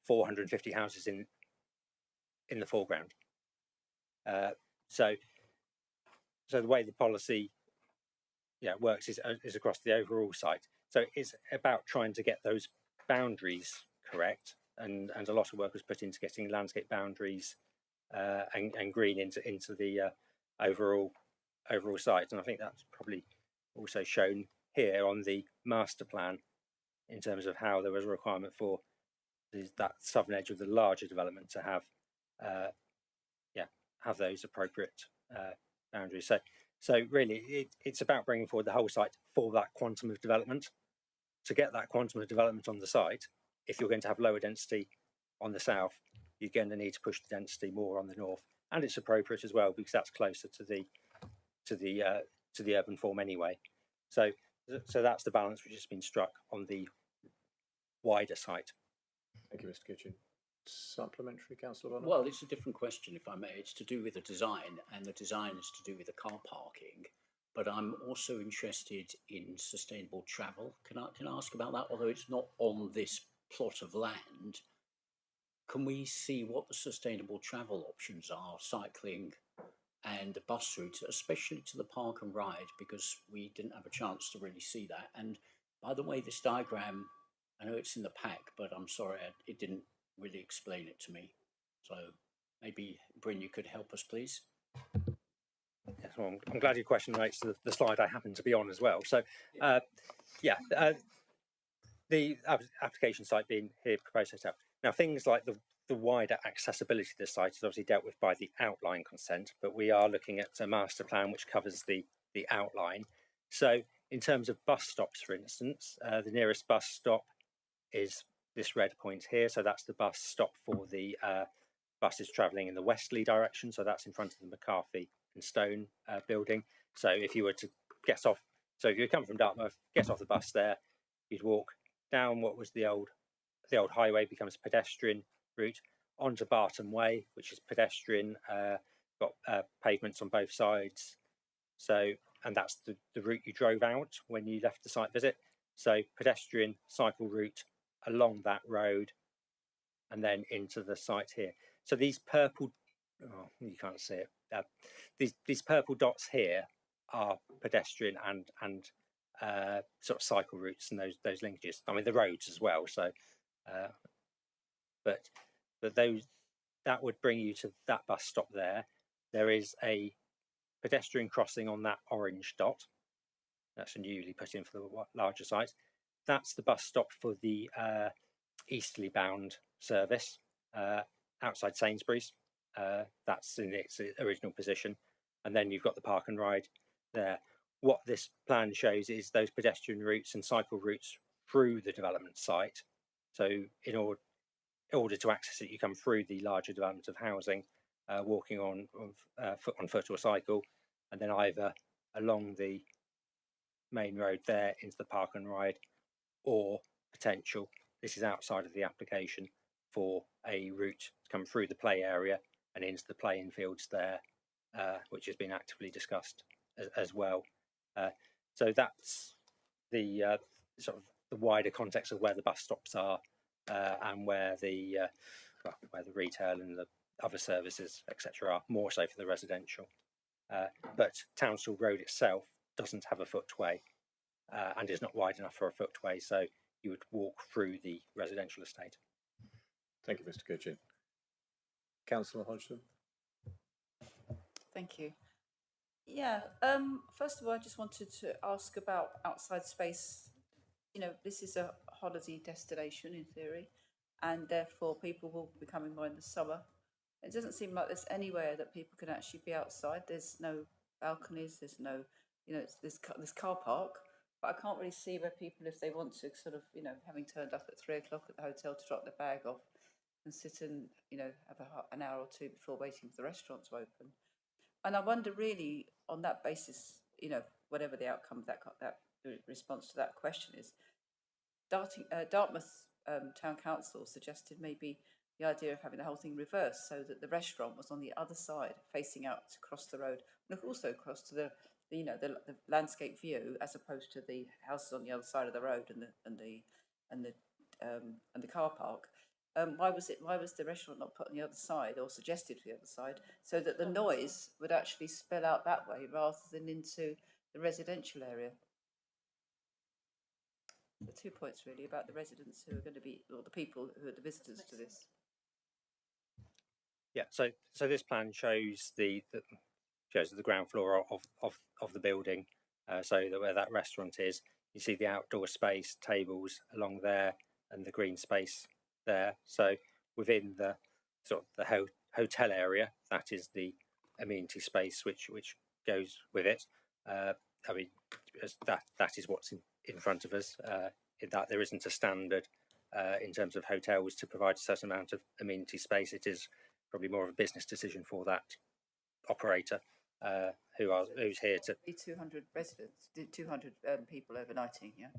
450 houses in the foreground. So the way the policy works is across the overall site. So it's about trying to get those boundaries correct, and a lot of work was put into getting landscape boundaries and green into the overall site. And I think that's probably also shown here on the master plan in terms of how there was a requirement for that southern edge of the larger development to have those appropriate boundaries. So really, it's about bringing forward the whole site for that quantum of development. To get that quantum of development on the site, if you're going to have lower density on the south, you're going to need to push the density more on the north, and it's appropriate as well because that's closer to the urban form anyway. So that's the balance which has been struck on the wider site. Thank you, Mr. Kitchen. Supplementary, Councillor Bonham? Well, it's a different question, if I may. It's to do with the design, and the design is to do with the car parking. But I'm also interested in sustainable travel. Can I ask about that? Although it's not on this plot of land, can we see what the sustainable travel options are? Cycling, and the bus routes, especially to the park and ride, because we didn't have a chance to really see that. And by the way, this diagram, I know it's in the pack, but I'm sorry, it didn't really explain it to me. So maybe, Bryn, you could help us, please. Yes, well, I'm glad your question relates to the slide I happen to be on as well. So, the application site being here proposed hotel. Now, things like the wider accessibility to the site is obviously dealt with by the outline consent, but we are looking at a master plan which covers the outline. So, in terms of bus stops, for instance, the nearest bus stop is this red point here. So that's the bus stop for the buses travelling in the westerly direction. So that's in front of the McCarthy and Stone building. So if you were to get off, so if you come from Dartmouth, get off the bus there, you'd walk down what was the old highway, becomes a pedestrian route, onto Barton Way, which is pedestrian, got pavements on both sides. So, and that's the route you drove out when you left the site visit. So pedestrian cycle route along that road and then into the site here. So these purple, oh, you can't see it. These purple dots here are pedestrian and sort of cycle routes and those linkages. I mean the roads as well. So, but those, that would bring you to that bus stop there. There is a pedestrian crossing on that orange dot. That's newly put in for the larger site. That's the bus stop for the easterly bound service outside Sainsbury's. That's in its original position. And then you've got the park and ride there. What this plan shows is those pedestrian routes and cycle routes through the development site. So in order to access it, you come through the larger development of housing, walking on foot or cycle, and then either along the main road there into the park and ride, or potential, this is outside of the application, for a route to come through the play area and into the playing fields there, which has been actively discussed as well. So that's the sort of the wider context of where the bus stops are and where the retail and the other services, etc., are, more so for the residential. But Townsville Road itself doesn't have a footway and is not wide enough for a footway, so you would walk through the residential estate. Thank you, Mr. Goodgin. Councillor Hodgson. Thank you. Yeah, first of all, I just wanted to ask about outside space. You know, this is a holiday destination in theory, and therefore people will be coming by in the summer. It doesn't seem like there's anywhere that people can actually be outside. There's no balconies, there's no, you know, there's car park, but I can't really see where people, if they want to sort of, you know, having turned up at 3 o'clock at the hotel to drop their bag off and sit and, you know, have an hour or two before waiting for the restaurant to open. And I wonder really on that basis, you know, whatever the outcome of that response to that question is, Dartmouth Town Council suggested maybe the idea of having the whole thing reversed, so that the restaurant was on the other side, facing out across the road, and also across to the landscape view, as opposed to the houses on the other side of the road and the car park. Why was the restaurant not put on the other side, or suggested for the other side, so that the noise would actually spill out that way rather than into the residential area? The 2 points really about the residents who are going to be, or the people who are the visitors to this. Yeah, so this plan shows the ground floor of the building, so that where that restaurant is, you see the outdoor space, tables along there, and the green space there. So within the sort of the hotel area, that is the amenity space which goes with it. I mean, that is what's in front of us. In that there isn't a standard in terms of hotels to provide a certain amount of amenity space. It is probably more of a business decision for that operator who's here to. 200 residents, 200 people overnighting. Yeah.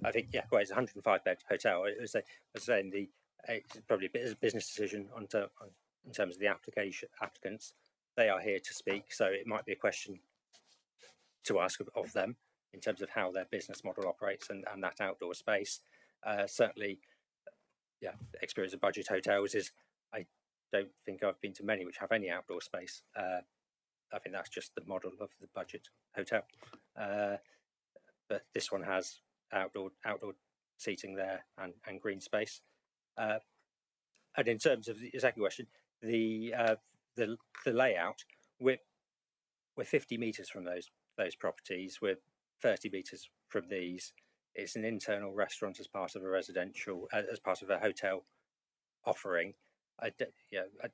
I think well, it's a 105-bed hotel. I was saying it's probably a business decision in terms of the applicants. They are here to speak, so it might be a question to ask of them in terms of how their business model operates and that outdoor space. Certainly, yeah, the experience of budget hotels is don't think I've been to many which have any outdoor space. I think that's just the model of the budget hotel. But this one has outdoor seating there and green space. And in terms of the second question, the layout, we're 50 metres from those properties. We're 30 metres from these. It's an internal restaurant as part of a residential, as part of a hotel offering. I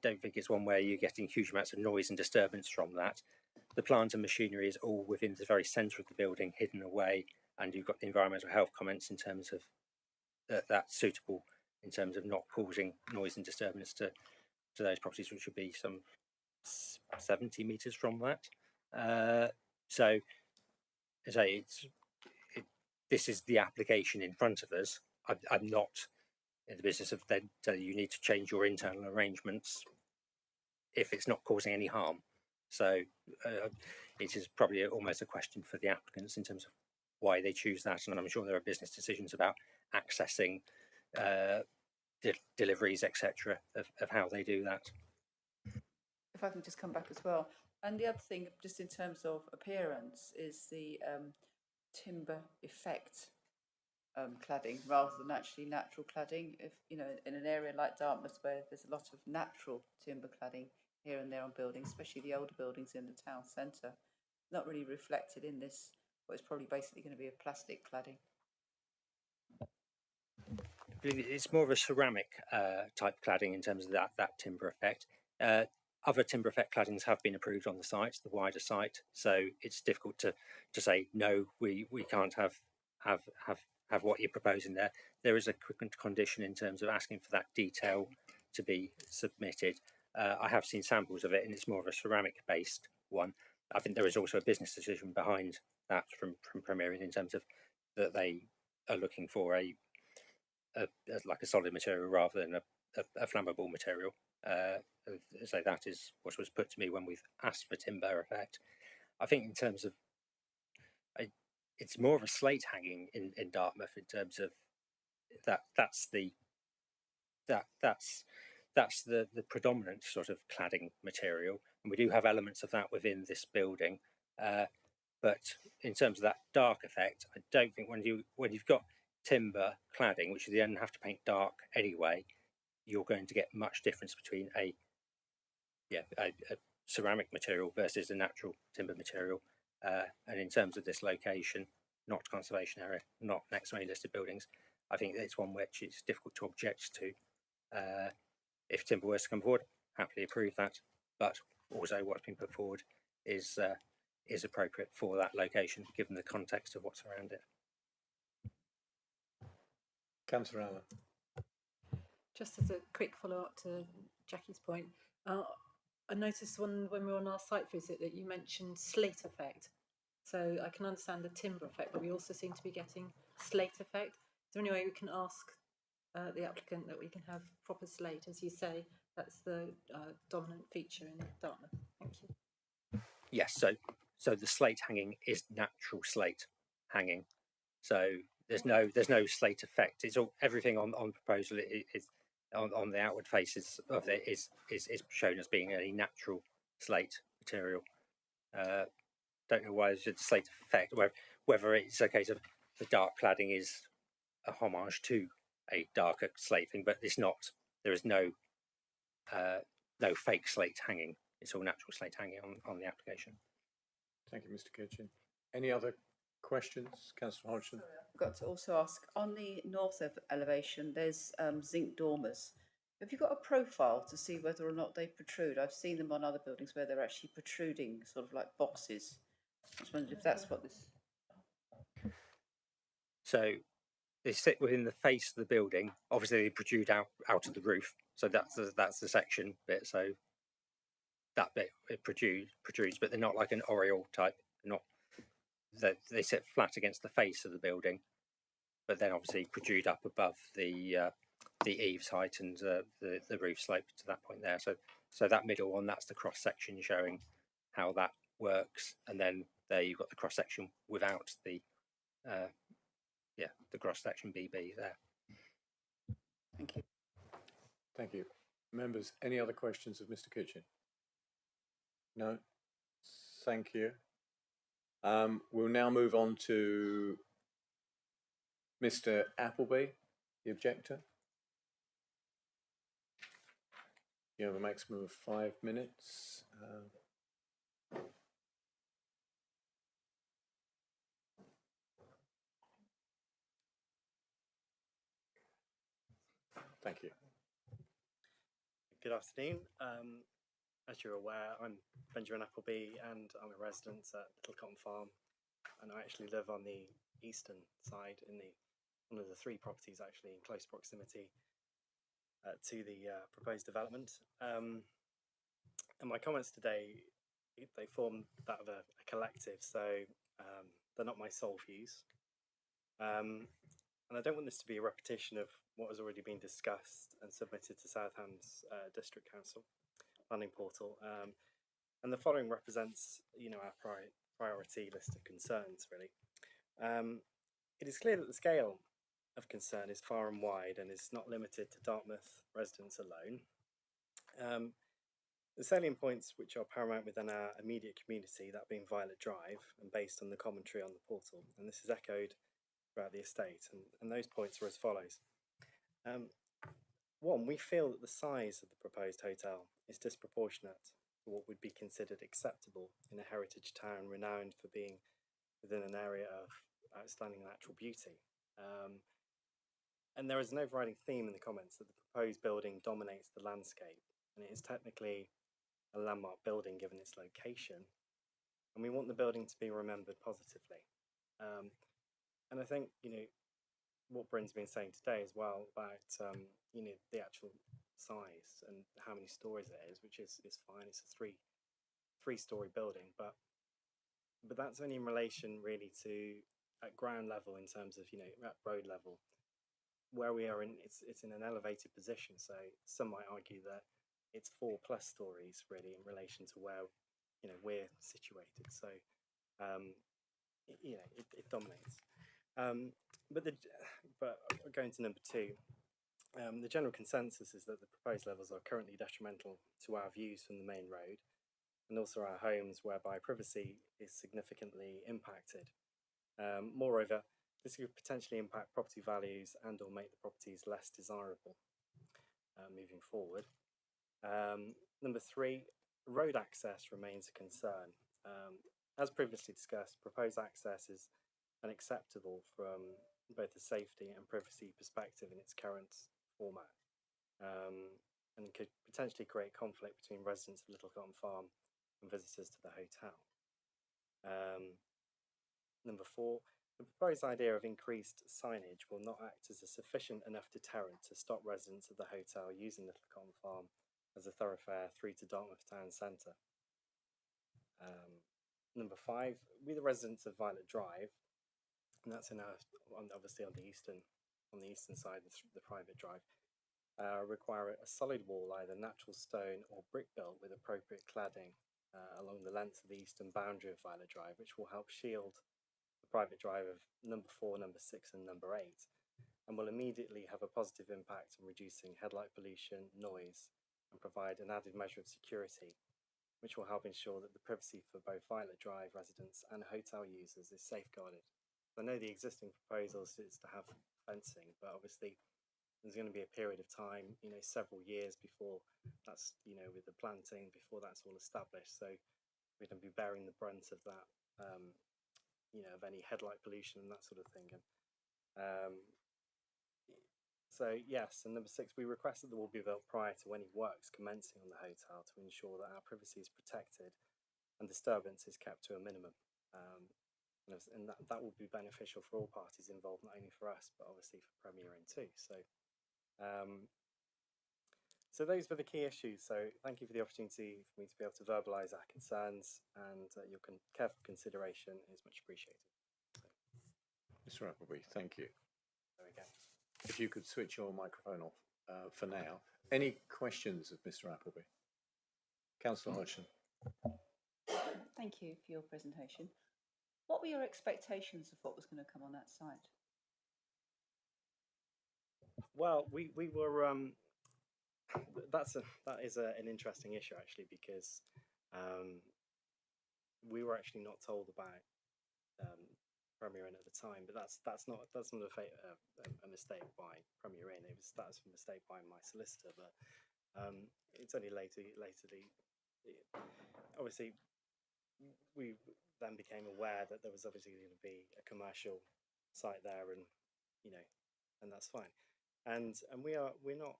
don't think it's one where you're getting huge amounts of noise and disturbance from that. The plant and machinery is all within the very centre of the building, hidden away, and you've got the environmental health comments in terms of that's suitable in terms of not causing noise and disturbance to those properties, which would be some 70 metres from that. So, as I say, this is the application in front of us. I'm not in the business of then telling you need to change your internal arrangements if it's not causing any harm. So it is probably almost a question for the applicants in terms of why they choose that, and I'm sure there are business decisions about accessing deliveries, etc., of how they do that. If I can just come back as well. And the other thing, just in terms of appearance, is the timber effect cladding rather than actually natural cladding. If you know, in an area like Dartmouth where there's a lot of natural timber cladding here and there on buildings, especially the older buildings in the town centre, not really reflected in this, what is probably basically going to be a plastic cladding. It's more of a ceramic type cladding in terms of that timber effect. Other timber effect claddings have been approved on the site, the wider site, so it's difficult to say no, we can't have what you're proposing there. There is a condition in terms of asking for that detail to be submitted. I have seen samples of it, and it's more of a ceramic based one. I think there is also a business decision behind that from Premier Inn in terms of that they are looking for like a solid material rather than a flammable material. So that is what was put to me when we've asked for timber effect. I think in terms of it's more of a slate hanging in Dartmouth in terms of that's the predominant sort of cladding material, and we do have elements of that within this building. But in terms of that dark effect, I don't think when you've got timber cladding, which you then have to paint dark anyway, you're going to get much difference between a ceramic material versus a natural timber material. And in terms of this location, not conservation area, not next to any listed buildings, I think it's one which is difficult to object to. If timber was to come forward, happily approve that, but also what's been put forward is appropriate for that location given the context of what's around it. Councillor Allen. Just as a quick follow-up to Jackie's point, I noticed when we were on our site visit that you mentioned slate effect. So I can understand the timber effect, but we also seem to be getting slate effect. Is there any way we can ask the applicant that we can have proper slate? As you say, that's the dominant feature in Dartmouth. Thank you. Yes, so the slate hanging is natural slate hanging. So there's no slate effect. It's all everything on proposal is on the outward faces of it is shown as being a natural slate material. Don't know why there's a slate effect, whether it's a case of the dark cladding is a homage to a darker slate thing, but it's not. There is no fake slate hanging. It's all natural slate hanging on the application. Thank you, Mr. Kitchen. Any other questions, Councillor Hodgson? I've got to also ask, on the north elevation, there's zinc dormers. Have you got a profile to see whether or not they protrude? I've seen them on other buildings where they're actually protruding, sort of like boxes. I just wondered if that's what this... So they sit within the face of the building. Obviously, they protrude out of the roof. So that's the section bit. So that bit it protrudes, but they're not like an oriel type. They sit flat against the face of the building, but then obviously protrude up above the eaves height and the roof slope to that point there. So that middle one, that's the cross section showing how that works, and then there you've got the cross section without the cross section BB there. Thank you. Thank you. Members, any other questions of Mr. Kitchen? No? Thank you. We'll now move on to Mr. Appleby, the objector. You have a maximum of 5 minutes. Thank you. Good afternoon. As you're aware, I'm Benjamin Appleby and I'm a resident at Little Cotton Farm, and I actually live on the eastern side in one of the 3 properties actually in close proximity to the proposed development. And my comments today, they form that of a collective, so they're not my sole views. And I don't want this to be a repetition of what has already been discussed and submitted to Southam's District Council planning portal. And the following represents, our priority list of concerns, really. It is clear that the scale of concern is far and wide and is not limited to Dartmouth residents alone. The salient points which are paramount within our immediate community, that being Violet Drive, and based on the commentary on the portal, and this is echoed throughout the estate, and those points are as follows. 1, we feel that the size of the proposed hotel is disproportionate to what would be considered acceptable in a heritage town renowned for being within an area of outstanding natural beauty. And there is an overriding theme in the comments that the proposed building dominates the landscape, and it is technically a landmark building given its location, and we want the building to be remembered positively. And I think, what Bryn's been saying today as well about, the actual size and how many stories it is, which is fine. It's a three-story building, but that's only in relation really to at ground level in terms of, at road level. Where we are it's in an elevated position, so some might argue that it's 4+ stories really in relation to where, we're situated. So, it dominates. But going to number 2, the general consensus is that the proposed levels are currently detrimental to our views from the main road and also our homes, whereby privacy is significantly impacted. Moreover, this could potentially impact property values and or make the properties less desirable moving forward. Number 3, road access remains a concern. As previously discussed, proposed access is unacceptable from both a safety and privacy perspective in its current format, and could potentially create conflict between residents of Little Cotton Farm and visitors to the hotel. Number 4, the proposed idea of increased signage will not act as a sufficient enough deterrent to stop residents of the hotel using Little Cotton Farm as a thoroughfare through to Dartmouth Town Centre. Number 5, we the residents of Violet Drive, and that's obviously on the eastern side of the private drive, require a solid wall, either natural stone or brick built with appropriate cladding along the length of the eastern boundary of Violet Drive, which will help shield the private drive of number 4, number 6 and number 8, and will immediately have a positive impact on reducing headlight pollution, noise, and provide an added measure of security, which will help ensure that the privacy for both Violet Drive residents and hotel users is safeguarded. I know the existing proposals is to have fencing, but obviously there's going to be a period of time, several years before that's, with the planting, before that's all established. So we're going to be bearing the brunt of that, of any headlight pollution and that sort of thing. And so yes, and number 6, we request that the wall be built prior to any works commencing on the hotel to ensure that our privacy is protected and disturbance is kept to a minimum. And that will be beneficial for all parties involved, not only for us, but obviously for Premier Inn too. So those were the key issues. So thank you for the opportunity for me to be able to verbalise our concerns, and your careful consideration is much appreciated. Mr. Appleby, thank you. There we go. If you could switch your microphone off for now. Any questions of Mr. Appleby? Councillor Hodgson. Thank you for your presentation. What were your expectations of what was going to come on that site? Well, we were that is an interesting issue actually, because we were actually not told about Premier Inn at the time, but that's not a mistake by Premier Inn. That's a mistake by my solicitor, but it's only later obviously we then became aware that there was obviously going to be a commercial site there, and and that's fine. And we're not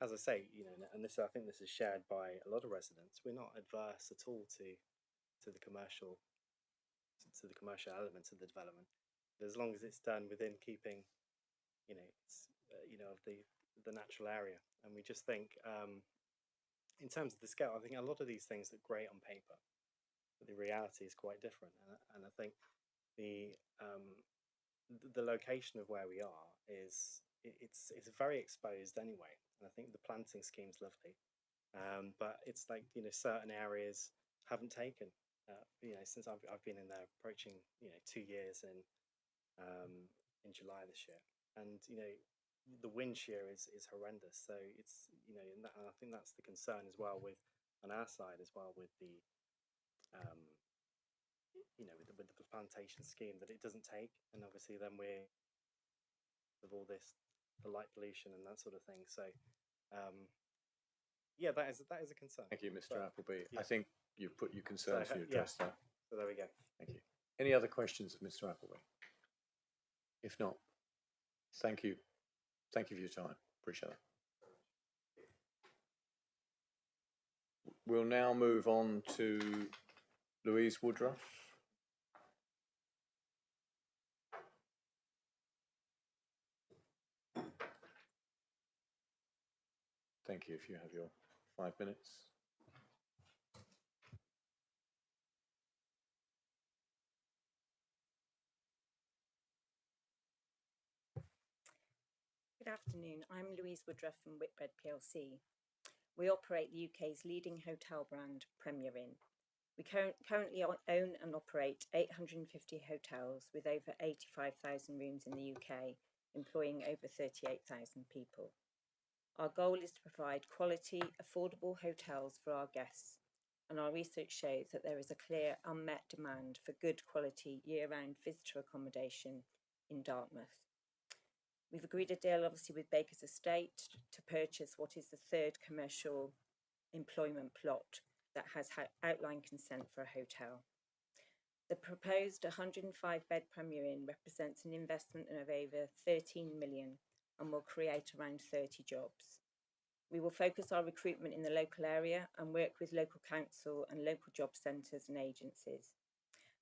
as I say, and this, I think this is shared by a lot of residents. We're not adverse at all to the commercial elements of the development, but as long as it's done within keeping, of the natural area. And we just think, in terms of the scale, I think a lot of these things look great on paper, but the reality is quite different. And I think the location of where we are it's very exposed anyway. And I think the planting scheme's lovely, but it's like certain areas haven't taken. Since I've been in there approaching 2 years in July this year, and the wind shear is horrendous. So it's and I think that's the concern as well with on our side as well with the with the plantation scheme, that it doesn't take, and obviously then we're with all this, the light pollution and that sort of thing. So yeah, that is a concern. Thank you, Mr. But, Appleby. yeah. I think you've put your concerns to address that. So there we go. Thank you. Any other questions of Mr. Appleby? If not, thank you. Thank you for your time. Appreciate it. We'll now move on to Louise Woodruff. Thank you. If you have your 5 minutes. Good afternoon. I'm Louise Woodruff from Whitbread PLC. We operate the UK's leading hotel brand, Premier Inn. We currently own and operate 850 hotels with over 85,000 rooms in the UK, employing over 38,000 people. Our goal is to provide quality, affordable hotels for our guests, and our research shows that there is a clear unmet demand for good quality year-round visitor accommodation in Dartmouth. We've agreed a deal obviously with Baker's Estate to purchase what is the third commercial employment plot that has outline consent for a hotel. The proposed 105-bed Premier Inn represents an investment of over 13 million and will create around 30 jobs. We will focus our recruitment in the local area and work with local council and local job centres and agencies.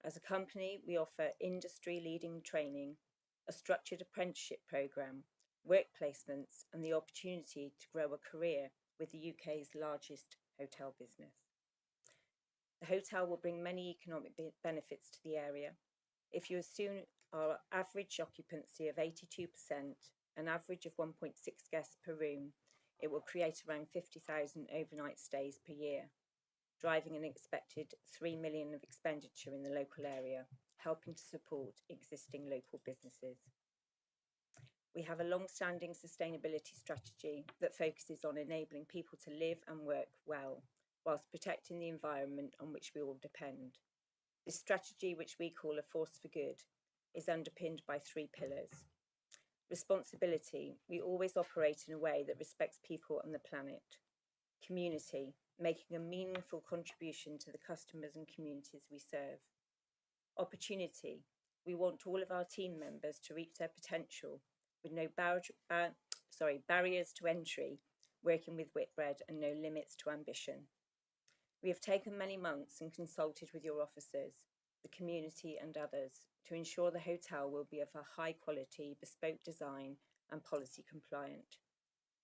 As a company, we offer industry-leading training, a structured apprenticeship programme, work placements, and the opportunity to grow a career with the UK's largest hotel business. The hotel will bring many economic benefits to the area. If you assume our average occupancy of 82%, an average of 1.6 guests per room, it will create around 50,000 overnight stays per year, driving an expected 3 million of expenditure in the local area, helping to support existing local businesses. We have a long-standing sustainability strategy that focuses on enabling people to live and work well, whilst protecting the environment on which we all depend. This strategy, which we call a force for good, is underpinned by 3 pillars. Responsibility, we always operate in a way that respects people and the planet. Community, making a meaningful contribution to the customers and communities we serve. Opportunity, we want all of our team members to reach their potential with no barriers to entry, working with Whitbread, and no limits to ambition. We have taken many months and consulted with your officers, the community and others to ensure the hotel will be of a high quality, bespoke design and policy compliant.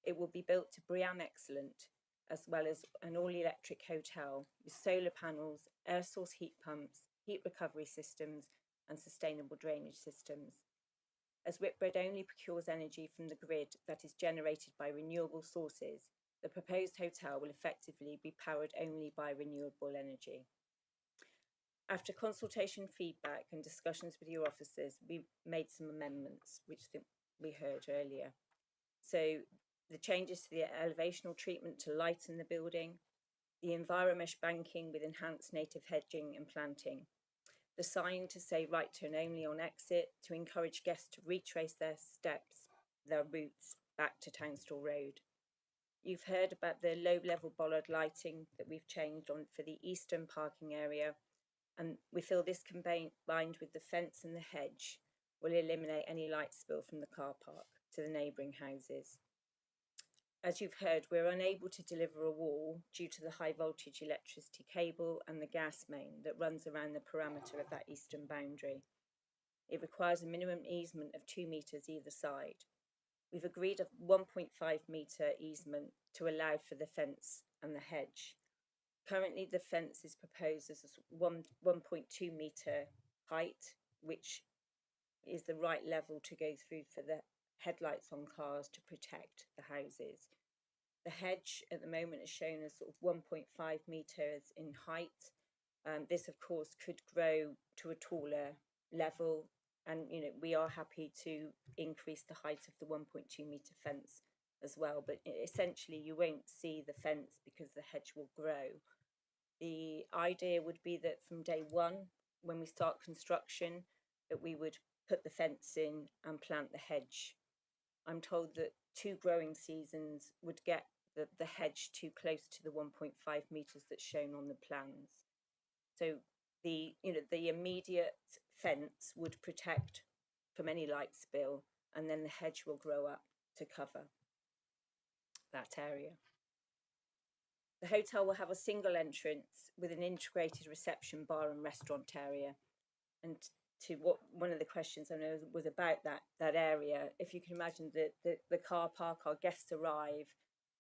It will be built to BREEAM Excellent, as well as an all-electric hotel with solar panels, air source heat pumps, heat recovery systems and sustainable drainage systems. As Whitbread only procures energy from the grid that is generated by renewable sources, the proposed hotel will effectively be powered only by renewable energy. After consultation, feedback and discussions with your officers, we made some amendments, which we heard earlier. So the changes to the elevational treatment to lighten the building, the Enviromesh banking with enhanced native hedging and planting, the sign to say right turn only on exit to encourage guests to retrace their routes back to Townstall Road. You've heard about the low-level bollard lighting that we've changed on for the eastern parking area, and we feel this combined with the fence and the hedge will eliminate any light spill from the car park to the neighbouring houses. As you've heard, we're unable to deliver a wall due to the high voltage electricity cable and the gas main that runs around the parameter of that eastern boundary. It requires a minimum easement of 2 metres either side. We've agreed a 1.5 metre easement to allow for the fence and the hedge. Currently, the fence is proposed as a 1.2 metre height, which is the right level to go through for the headlights on cars to protect the houses. The hedge at the moment is shown as sort of 1.5 metres in height. This, of course, could grow to a taller level, and we are happy to increase the height of the 1.2 metre fence as well. But essentially, you won't see the fence because the hedge will grow. The idea would be that from day one, when we start construction, that we would put the fence in and plant the hedge. I'm told that 2 growing seasons would get the hedge too close to the 1.5 metres that's shown on the plans. So the immediate fence would protect from any light spill, and then the hedge will grow up to cover that area. The hotel will have a single entrance with an integrated reception, bar and restaurant area. And to what one of the questions I know was about that area, if you can imagine the car park, our guests arrive,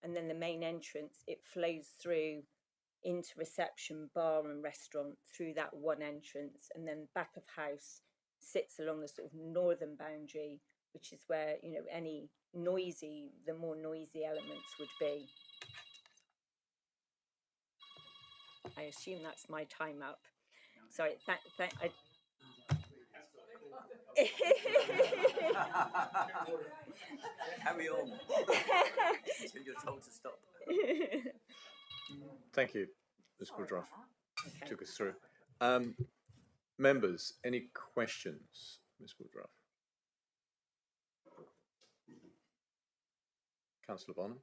and then the main entrance, it flows through into reception, bar and restaurant through that one entrance, and then back of house sits along the sort of northern boundary, which is where the more noisy elements would be. I assume that's my time up. Sorry, Carry on until you're told to stop. Thank you, Ms Woodruff. Took us through. Members, any questions, Ms Woodruff? Councillor Bonham?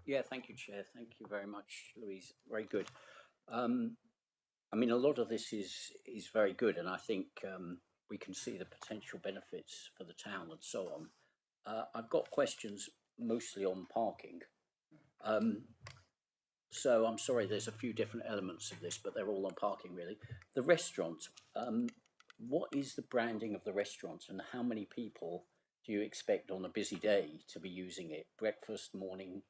Yeah, thank you, Chair. Thank you very much, Louise. Very good. I mean, a lot of this is very good, and I think we can see the potential benefits for the town and so on. I've got questions mostly on parking. So I'm sorry, there's a few different elements of this, but they're all on parking really. The restaurant, what is the branding of the restaurant, and how many people do you expect on a busy day to be using it? Breakfast, morning,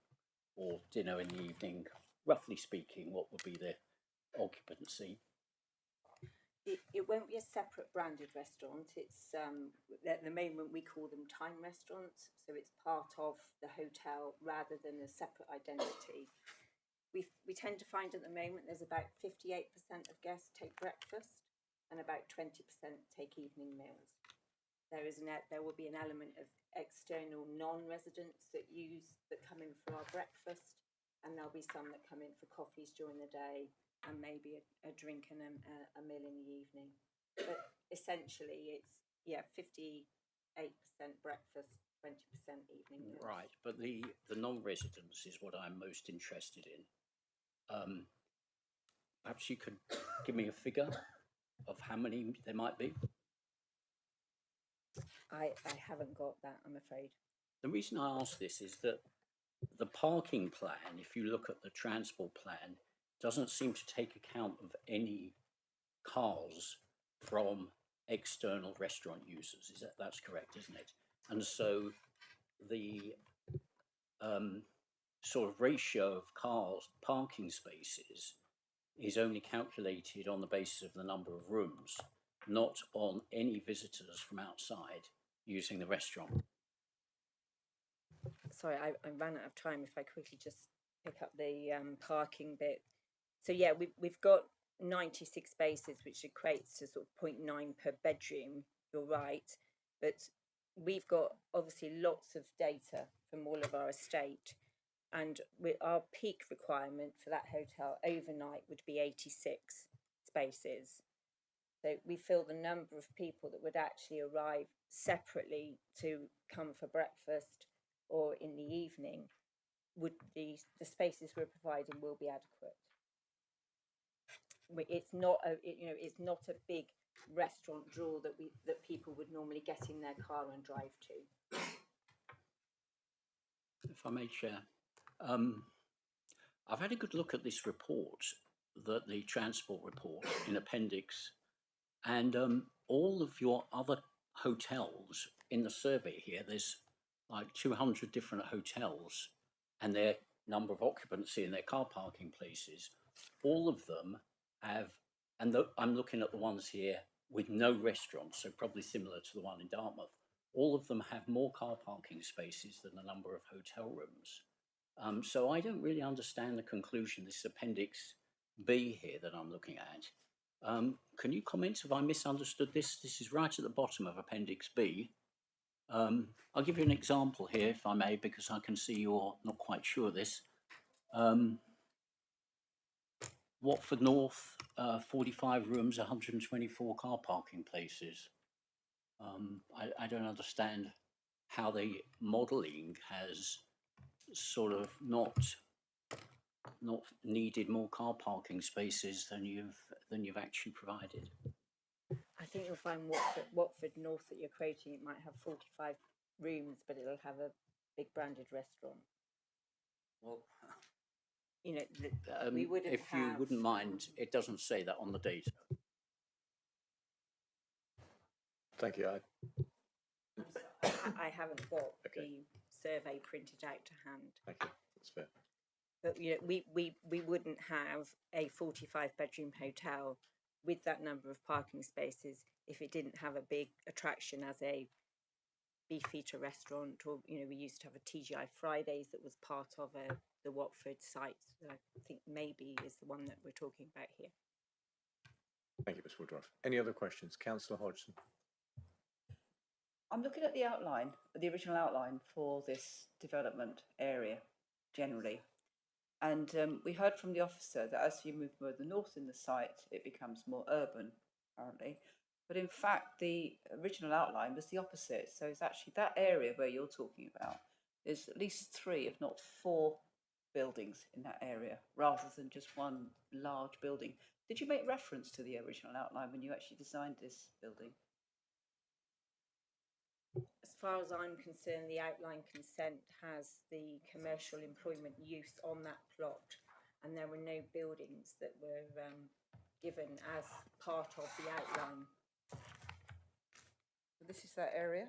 or dinner in the evening? Roughly speaking, what would be the occupancy? It won't be a separate branded restaurant. It's at the moment we call them time restaurants, so it's part of the hotel rather than a separate identity. We tend to find at the moment there's about 58% of guests take breakfast and about 20% take evening meals. There will be an element of external non-residents that come in for our breakfast, and there'll be some that come in for coffees during the day and maybe a drink and a meal in the evening. But essentially it's 58% breakfast, 20% evening meals. Right, but the non-residents is what I'm most interested in. Perhaps you could give me a figure of how many there might be? I haven't got that, I'm afraid. The reason I ask this is that the parking plan, if you look at the transport plan, doesn't seem to take account of any cars from external restaurant users. That's correct, isn't it? And so the sort of ratio of cars, parking spaces, is only calculated on the basis of the number of rooms, not on any visitors from outside using the restaurant. Sorry, I ran out of time. If I quickly just pick up the parking bit. So yeah, we've got 96 spaces, which equates to sort of 0.9 per bedroom. You're right, but we've got obviously lots of data from all of our estate, and our peak requirement for that hotel overnight would be 86 spaces. So we feel the number of people that would actually arrive separately to come for breakfast or in the evening, would the spaces we're providing will be adequate. It's not it's not a big restaurant draw that people would normally get in their car and drive to. If I may, Chair, I've had a good look at this report, the transport report in Appendix, and all of your other hotels in the survey here, there's like 200 different hotels and their number of occupancy and their car parking places. All of them have, and I'm looking at the ones here with no restaurants, so probably similar to the one in Dartmouth. All of them have more car parking spaces than the number of hotel rooms. So I don't really understand the conclusion, this Appendix B here that I'm looking at. Can you comment if I misunderstood this? This is right at the bottom of Appendix B. I'll give you an example here, if I may, because I can see you're not quite sure of this. Watford North, 45 rooms, 124 car parking places. I don't understand how the modelling has sort of not needed more car parking spaces than you've actually provided. I think you'll find Watford North that you're quoting, it might have 45 rooms, but it'll have a big branded restaurant. Well, you know, we wouldn't if you wouldn't mind, it doesn't say that on the data. Thank you. I haven't got the survey printed out to hand. Thank you. That's fair. But you know, we wouldn't have a 45-bedroom hotel with that number of parking spaces if it didn't have a big attraction as a Beefeater restaurant, or you know, we used to have a TGI Fridays that was part of the Watford site. So I think maybe is the one that we're talking about here. Thank you, Ms Woodruff. Any other questions? Councillor Hodgson. I'm looking at the outline, the original outline for this development area generally. And we heard from the officer that as you move further north in the site, it becomes more urban, apparently. But in fact, the original outline was the opposite. So it's actually that area where you're talking about. There's at least 3, if not 4 buildings in that area, rather than just one large building. Did you make reference to the original outline when you actually designed this building? As far as I'm concerned, the outline consent has the commercial employment use on that plot, and there were no buildings that were given as part of the outline. So this is that area.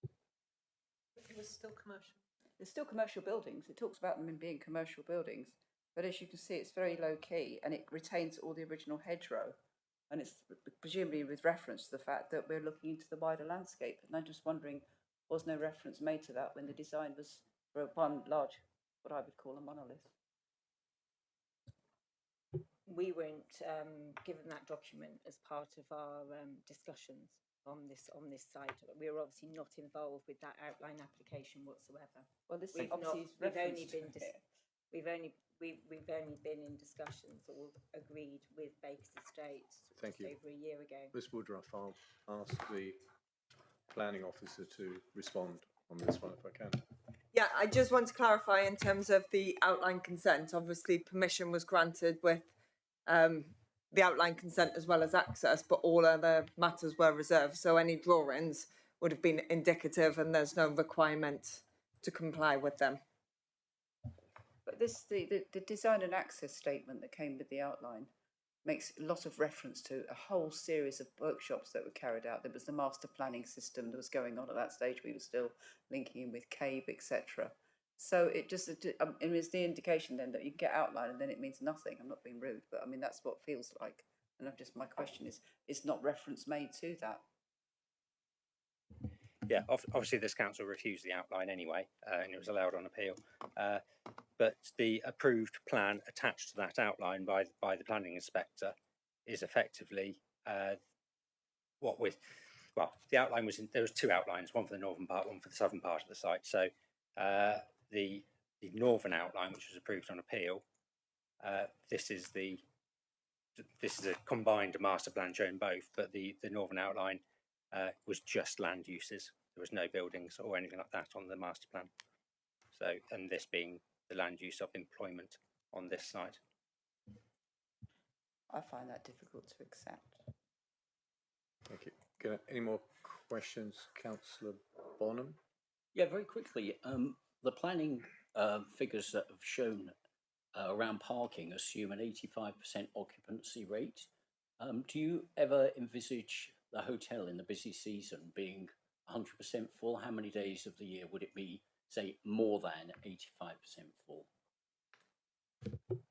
It was still commercial. There's still commercial buildings. It talks about them in being commercial buildings, but as you can see, it's very low key and it retains all the original hedgerow. And it's presumably with reference to the fact that we're looking into the wider landscape. And I'm just wondering, was no reference made to that when the design was for one large, what I would call a monolith? We weren't given that document as part of our discussions on this site. We were obviously not involved with that outline application whatsoever. Well, this we've obviously not, we've only been we've only been in discussions or agreed with Baker's Estate Thank you. over a year ago. Ms Woodruff, I'll ask the planning officer to respond on this one if I can. Yeah, I just want to clarify in terms of the outline consent. Obviously, permission was granted with the outline consent as well as access, but all other matters were reserved. So any drawings would have been indicative and there's no requirement to comply with them. But this, the design and access statement that came with the outline makes a lot of reference to a whole series of workshops that were carried out. There was the master planning system that was going on at that stage. We were still linking in with CAVE, etc. So it just, it is the indication then that you get outline and then it means nothing. I'm not being rude, but I mean, that's what it feels like. And I'm just, my question is not reference made to that? Yeah, obviously this council refused the outline anyway, and it was allowed on appeal. But the approved plan attached to that outline by the planning inspector is effectively what well, the outline was there was two outlines, one for the northern part, one for the southern part of the site. So the northern outline, which was approved on appeal, this is a combined master plan showing both, but the northern outline was just land uses. There was no buildings or anything like that on the master plan. So, and this being the land use of employment on this site. I find that difficult to accept. Thank you. Any more questions, Councillor Bonham? Yeah, very quickly. The planning figures that have shown around parking assume an 85% occupancy rate. Do you ever envisage the hotel in the busy season being 100% full? How many days of the year would it be, say, more than 85% full?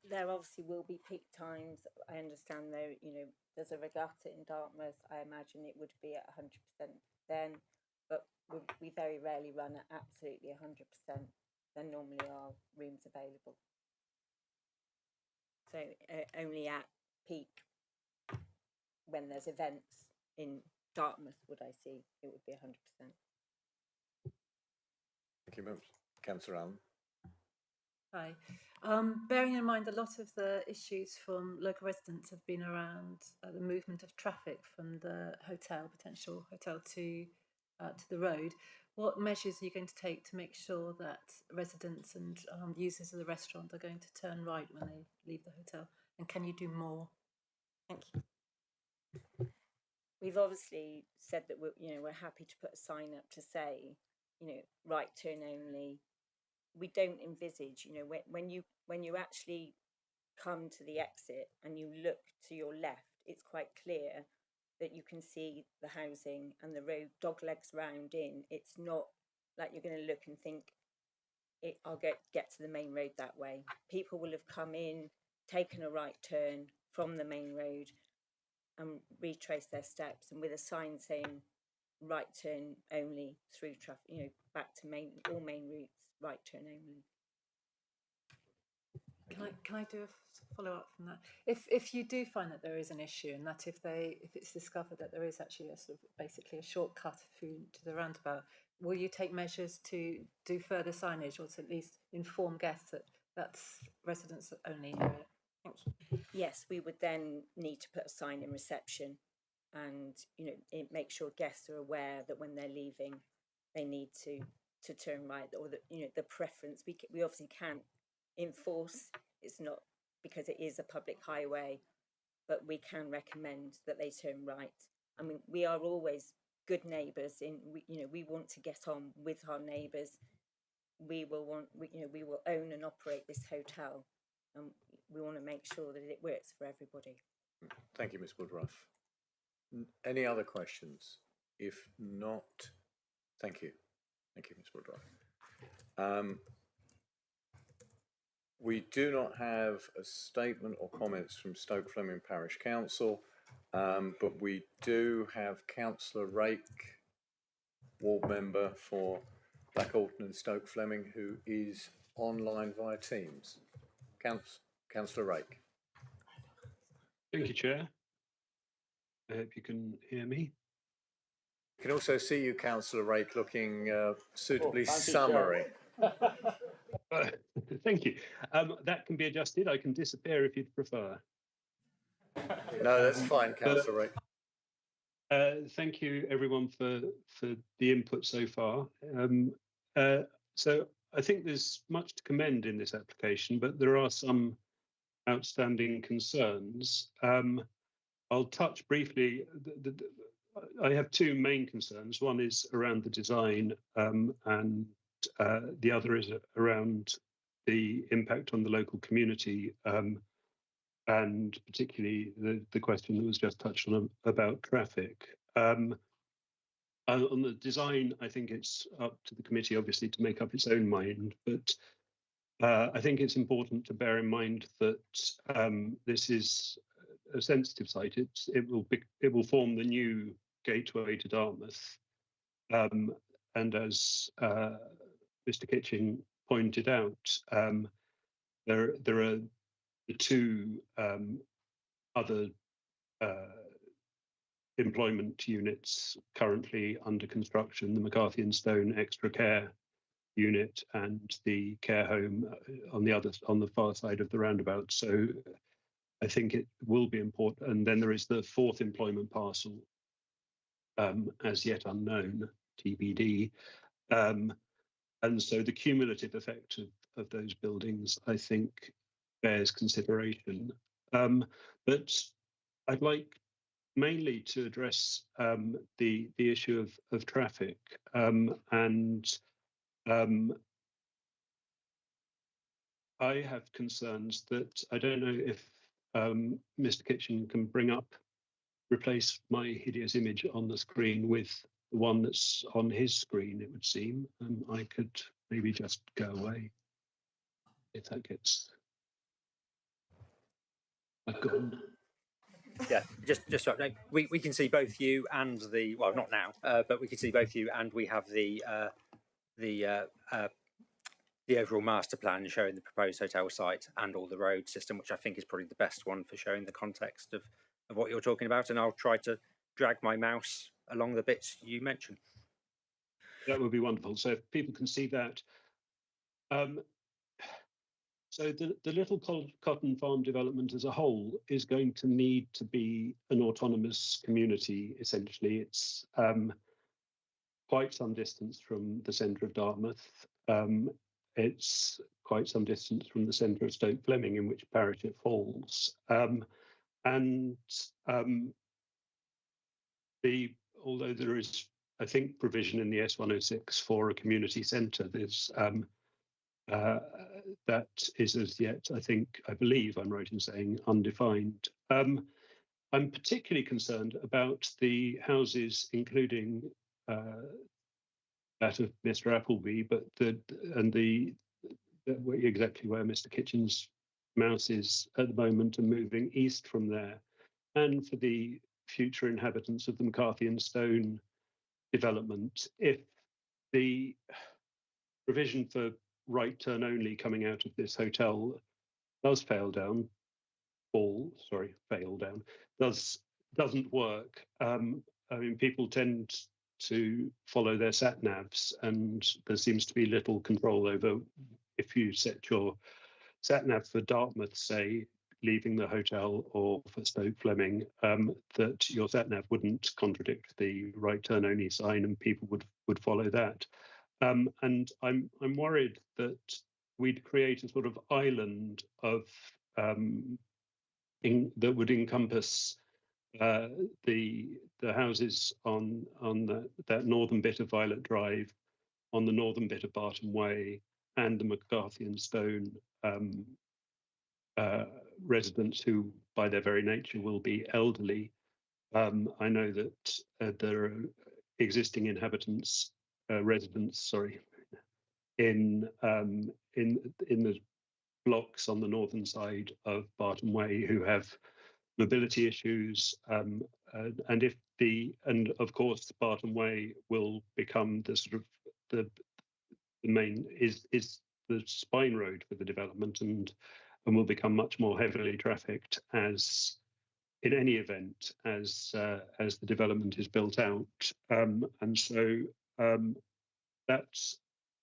There obviously will be peak times. I understand though, there's a regatta in Dartmouth. I imagine it would be at 100% then, but we very rarely run at absolutely 100%. There normally are rooms available. So only at peak, when there's events in Dartmouth, would I see it would be 100%. Thank you, Councillor Allen. Hi. Bearing in mind a lot of the issues from local residents have been around the movement of traffic from the potential hotel to the road, what measures are you going to take to make sure that residents and users of the restaurant are going to turn right when they leave the hotel? And can you do more? Thank you. We've obviously said that we're happy to put a sign up to say, right turn only. We don't envisage, when you actually come to the exit and you look to your left, it's quite clear that you can see the housing and the road dog legs round in. It's not like you're going to look and think, I'll get to the main road that way. People will have come in, taken a right turn from the main road and retraced their steps, and with a sign saying right turn only through traffic, back to all main routes, right turn only. Can I do a follow up from that? If you do find that there is an issue, and that if it's discovered that there is actually basically a shortcut through to the roundabout, will you take measures to do further signage, or to at least inform guests that that's residents only area? Thank you. Yes, we would then need to put a sign in reception, and make sure guests are aware that when they're leaving, they need to turn right, or the preference. We obviously can't enforce. It's not, because it is a public highway, but we can recommend that they turn right. I mean, we are always good neighbours. We want to get on with our neighbours. We will own and operate this hotel, and we want to make sure that it works for everybody. Thank you, Ms. Woodruff. Any other questions? If not, thank you. Thank you, Ms. Woodruff. We do not have a statement or comments from Stoke Fleming Parish Council, but we do have Councillor Rake, ward member for Black Alton and Stoke Fleming, who is online via Teams. Councillor Rake. Thank you, Chair. I hope you can hear me. You can also see you, Councillor Rake, looking suitably summery. Thank you. That can be adjusted. I can disappear if you'd prefer. No, that's fine, Councillor Rake. Thank you, everyone, for the input so far. So I think there's much to commend in this application, but there are some outstanding concerns. I'll touch briefly. I have two main concerns. One is around the design, and the other is around the impact on the local community, and particularly the question that was just touched on about traffic. On the design, I think it's up to the committee, obviously, to make up its own mind, but I think it's important to bear in mind that this is a sensitive site. It will form the new gateway to Dartmouth, and as Mr. Kitching pointed out, there are the 2 other employment units currently under construction, the McCarthy and Stone Extra Care unit and the care home on the far side of the roundabout. So I think it will be important. And then there is the fourth employment parcel, as yet unknown, TBD. And so the cumulative effect of those buildings, I think, bears consideration. But I'd like mainly to address the issue of traffic. I have concerns that I don't know if Mr. Kitchen can replace my hideous image on the screen with the one that's on his screen, it would seem. I could maybe just go away if that gets... I've gone. Yeah, just to update, we can see both you and the, well, not now, but we can see both you, and we have the overall master plan showing the proposed hotel site and all the road system, which I think is probably the best one for showing the context of what you're talking about. And I'll try to drag my mouse along the bits you mentioned. That would be wonderful. So if people can see that. So the Little Cotton Farm development as a whole is going to need to be an autonomous community, essentially. It's quite some distance from the centre of Dartmouth. It's quite some distance from the centre of Stoke Fleming, in which parish it falls. Although there is, I think, provision in the S106 for a community centre, there's that is as yet, I believe I'm right in saying, undefined. I'm particularly concerned about the houses, including that of Mr. Appleby, but exactly where Mr. Kitchen's mouse is at the moment, and moving east from there, and for the future inhabitants of the McCarthy and Stone development. If the provision for right turn only coming out of this hotel does fail down, doesn't work. I mean, people tend to follow their sat navs, and there seems to be little control over, if you set your sat nav for Dartmouth, say, leaving the hotel, or for Stoke Fleming, that your sat nav wouldn't contradict the right turn only sign, and people would follow that. And I'm worried that we'd create a sort of island of that would encompass the houses on that northern bit of Violet Drive, on the northern bit of Barton Way, and the McCarthy and Stone residents, who by their very nature will be elderly. I know that there are existing inhabitants, residents, in the blocks on the northern side of Barton Way who have mobility issues, and of course Barton Way will become the sort of the main is the spine road for the development, and will become much more heavily trafficked as, in any event, as the development is built out, and so that's,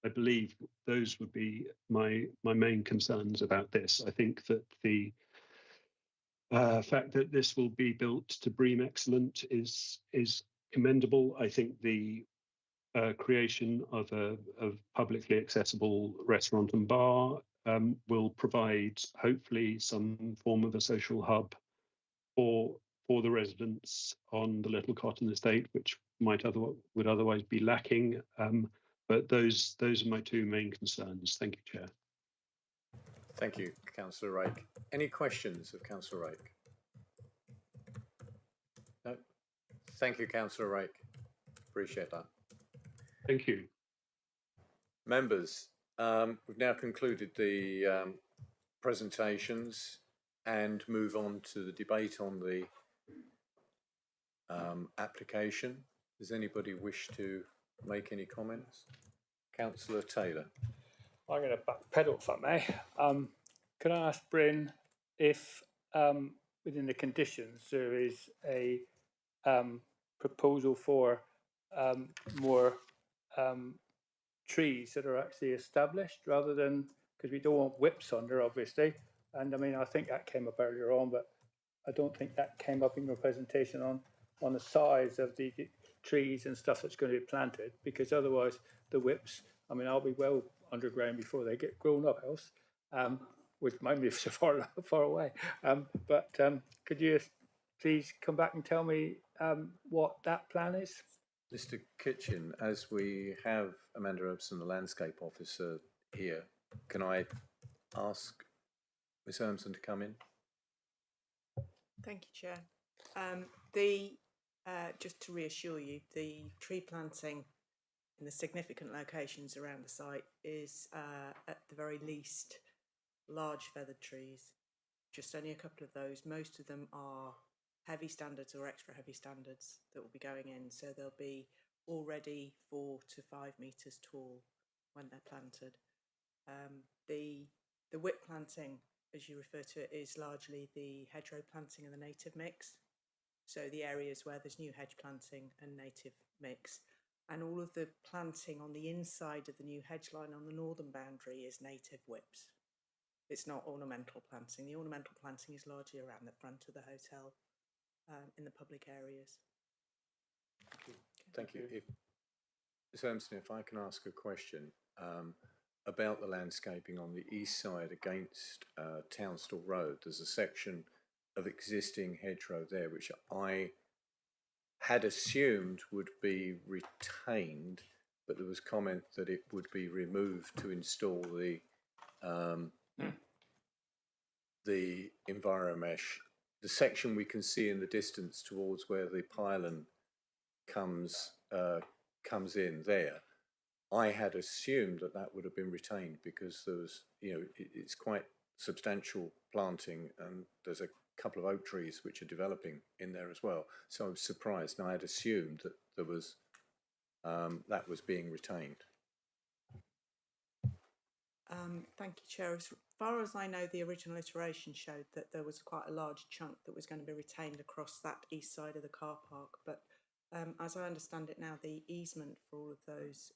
I believe, those would be my main concerns about this. I think that the fact that this will be built to BREEAM Excellent is commendable. I think the creation of a publicly accessible restaurant and bar will provide, hopefully, some form of a social hub for the residents on the Little Cotton estate, which would otherwise be lacking. But those are my two main concerns. Thank you, Chair. Thank you, Councillor Rake. Any questions of Councillor Rake? No? Thank you, Councillor Rake. Appreciate that. Thank you. Members, we've now concluded the presentations and move on to the debate on the application. Does anybody wish to make any comments? Councillor Taylor. I'm going to backpedal if I may. Can I ask Bryn if within the conditions there is a proposal for more trees that are actually established rather than, because we don't want whips under, obviously. And I mean, I think that came up earlier on, but I don't think that came up in your presentation on the size of the trees and stuff that's going to be planted, because otherwise the whips, I mean, I'll be well underground before they get grown up else, which might be so far away. But could you please come back and tell me what that plan is? Mr. Kitchen, as we have Amanda Urbson, the landscape officer, here, can I ask Ms. Urmson to come in? Thank you, Chair. Just to reassure you, the tree planting in the significant locations around the site is at the very least large feathered trees. Just only a couple of those. Most of them are heavy standards or extra heavy standards that will be going in. So they'll be already 4 to 5 metres tall when they're planted. The whip planting, as you refer to it, is largely the hedgerow planting and the native mix. So the areas where there's new hedge planting and native mix. And all of the planting on the inside of the new hedge line on the northern boundary is native whips. It's not ornamental planting. The ornamental planting is largely around the front of the hotel in the public areas. Thank you. Ms. Urmson, if I can ask a question about the landscaping on the east side against Townstall Road. There's a section of existing hedgerow there which I had assumed would be retained, but there was comment that it would be removed to install the EnviroMesh. The section we can see in the distance towards where the pylon comes in there, I had assumed that that would have been retained because there was, it's quite substantial planting and there's a couple of oak trees which are developing in there as well. So I was surprised, and I had assumed that there was that was being retained. Thank you, Chair. As far as I know, the original iteration showed that there was quite a large chunk that was going to be retained across that east side of the car park. But as I understand it now, the easement for all of those,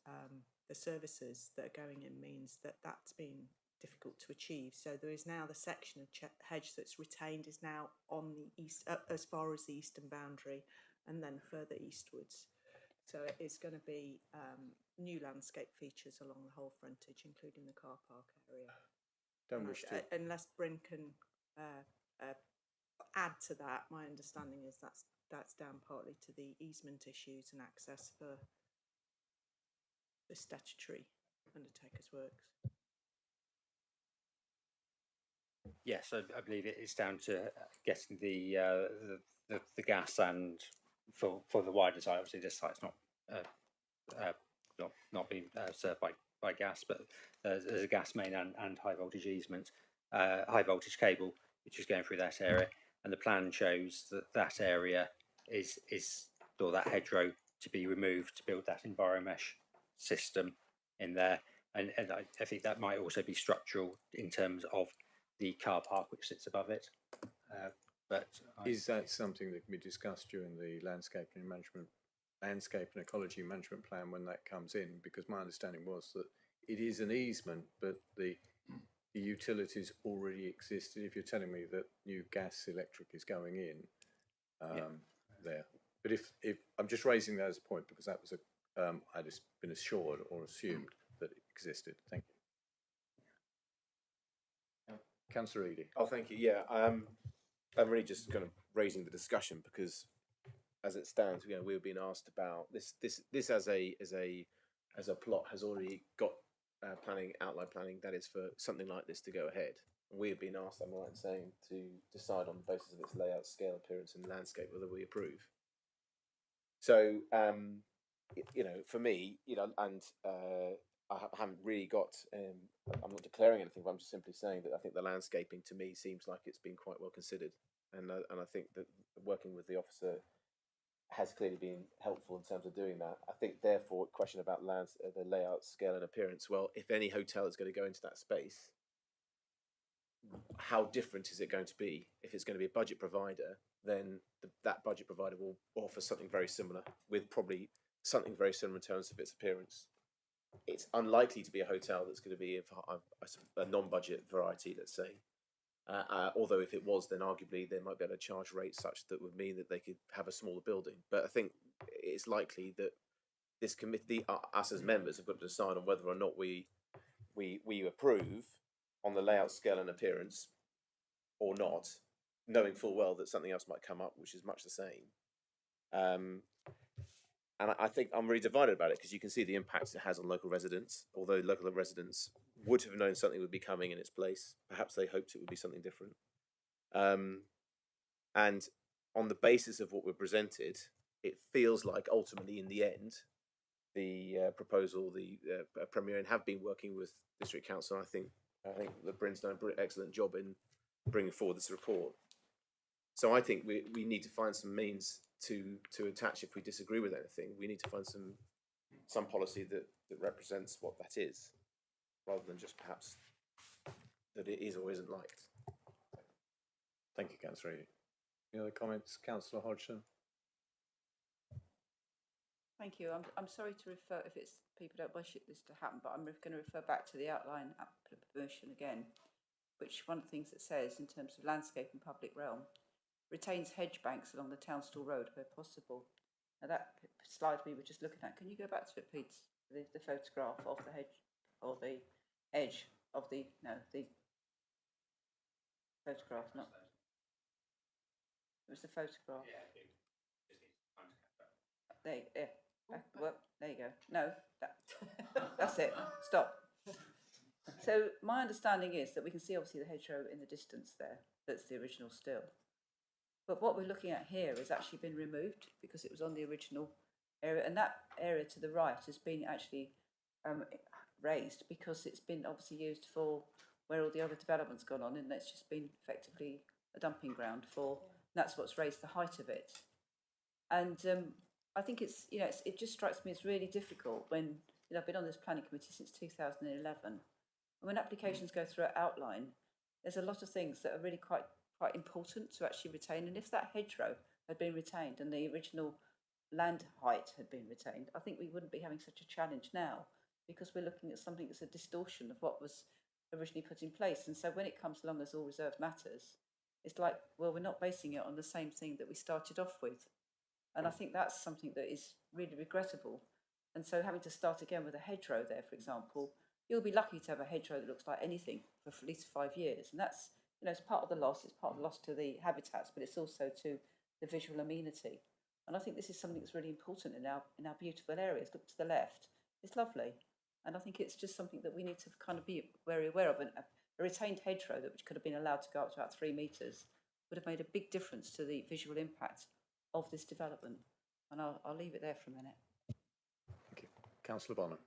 the services that are going in means that that's been difficult to achieve. So there is now the section of hedge that's retained is now on the east, as far as the eastern boundary, and then further eastwards. So it is going to be new landscape features along the whole frontage, including the car park area. Don't wish to. Unless Bryn can add to that, my understanding is that's down partly to the easement issues and access for the statutory undertaker's works. Yes, I believe it's down to getting the gas and for the wider site. Obviously, this site's not being served by gas, but there's a gas main and high voltage easement, high voltage cable which is going through that area, and the plan shows that area is or that hedgerow to be removed to build that EnviroMesh system in there, and I think that might also be structural in terms of the car park which sits above it. But is that something that can be discussed during the landscape and ecology management plan when that comes in? Because my understanding was that it is an easement, but the utilities already existed. If you're telling me that new gas electric is going in there, but if I'm just raising that as a point because that was I'd been assured or assumed that it existed. Thank you. Councillor Eady. Oh, thank you. Yeah, I'm really just kind of raising the discussion because, as it stands, we've been asked about this as a plot has already got outline planning that is for something like this to go ahead. We have been asked, I'm right in saying, to decide on the basis of its layout, scale, appearance, and landscape whether we approve. So, for me, and I haven't really got. I'm not declaring anything, but I'm just simply saying that I think the landscaping to me seems like it's been quite well considered, and I think that working with the officer has clearly been helpful in terms of doing that. I think, therefore, a question about the layout, scale, and appearance. Well, if any hotel is going to go into that space, how different is it going to be? If it's going to be a budget provider, then that budget provider will offer something very similar, with probably something very similar in terms of its appearance. It's unlikely to be a hotel that's going to be a non-budget variety, let's say. Although if it was, then arguably they might be able to charge rates such that would mean that they could have a smaller building. But I think it's likely that this committee, us as members, have got to decide on whether or not we approve on the layout, scale, and appearance, or not, knowing full well that something else might come up which is much the same. And I think I'm really divided about it, because you can see the impact it has on local residents. Although local residents would have known something would be coming in its place, perhaps they hoped it would be something different. And on the basis of what we're presented, it feels like ultimately, in the end, the proposal, the Premier Inn have been working with District Council. I think that Bryn's done an excellent job in bringing forward this report. So I think we need to find some means to attach if we disagree with anything. We need to find some policy that represents what that is, rather than just perhaps that it is or isn't liked. Thank you, Councillor. Any other comments, Councillor Hodgson? Thank you. I'm sorry to refer, if it's people don't wish this to happen, but I'm going to refer back to the outline permission again, which one of the things it says in terms of landscape and public realm, retains hedge banks along the Townstall Road where possible. Now that slide we were just looking at, can you go back to it, Pete? The photograph of the hedge, or the edge of the photograph, not. It was the photograph. There you go. No, that's it. Stop. So my understanding is that we can see obviously the hedgerow in the distance there. That's the original still. But what we're looking at here has actually been removed because it was on the original area, and that area to the right has been actually raised because it's been obviously used for where all the other development's gone on, and that's just been effectively a dumping ground for. That's what's raised the height of it. And I think it's, it just strikes me as really difficult when, I've been on this planning committee since 2011. And when applications go through an outline, there's a lot of things that are really quite important to actually retain. And if that hedgerow had been retained and the original land height had been retained, I think we wouldn't be having such a challenge now, because we're looking at something that's a distortion of what was originally put in place. And so when it comes along as all reserved matters, it's like, well, we're not basing it on the same thing that we started off with. And I think that's something that is really regrettable. And so having to start again with a hedgerow there, for example, you'll be lucky to have a hedgerow that looks like anything for at least 5 years. And that's, it's part of the loss. It's part of the loss to the habitats, but it's also to the visual amenity. And I think this is something that's really important in our beautiful areas. Look to the left. It's lovely. And I think it's just something that we need to kind of be very aware of. And a retained hedgerow which could have been allowed to go up to about 3 metres would have made a big difference to the visual impact of this development. And I'll leave it there for a minute. Thank you. Councillor Bonham.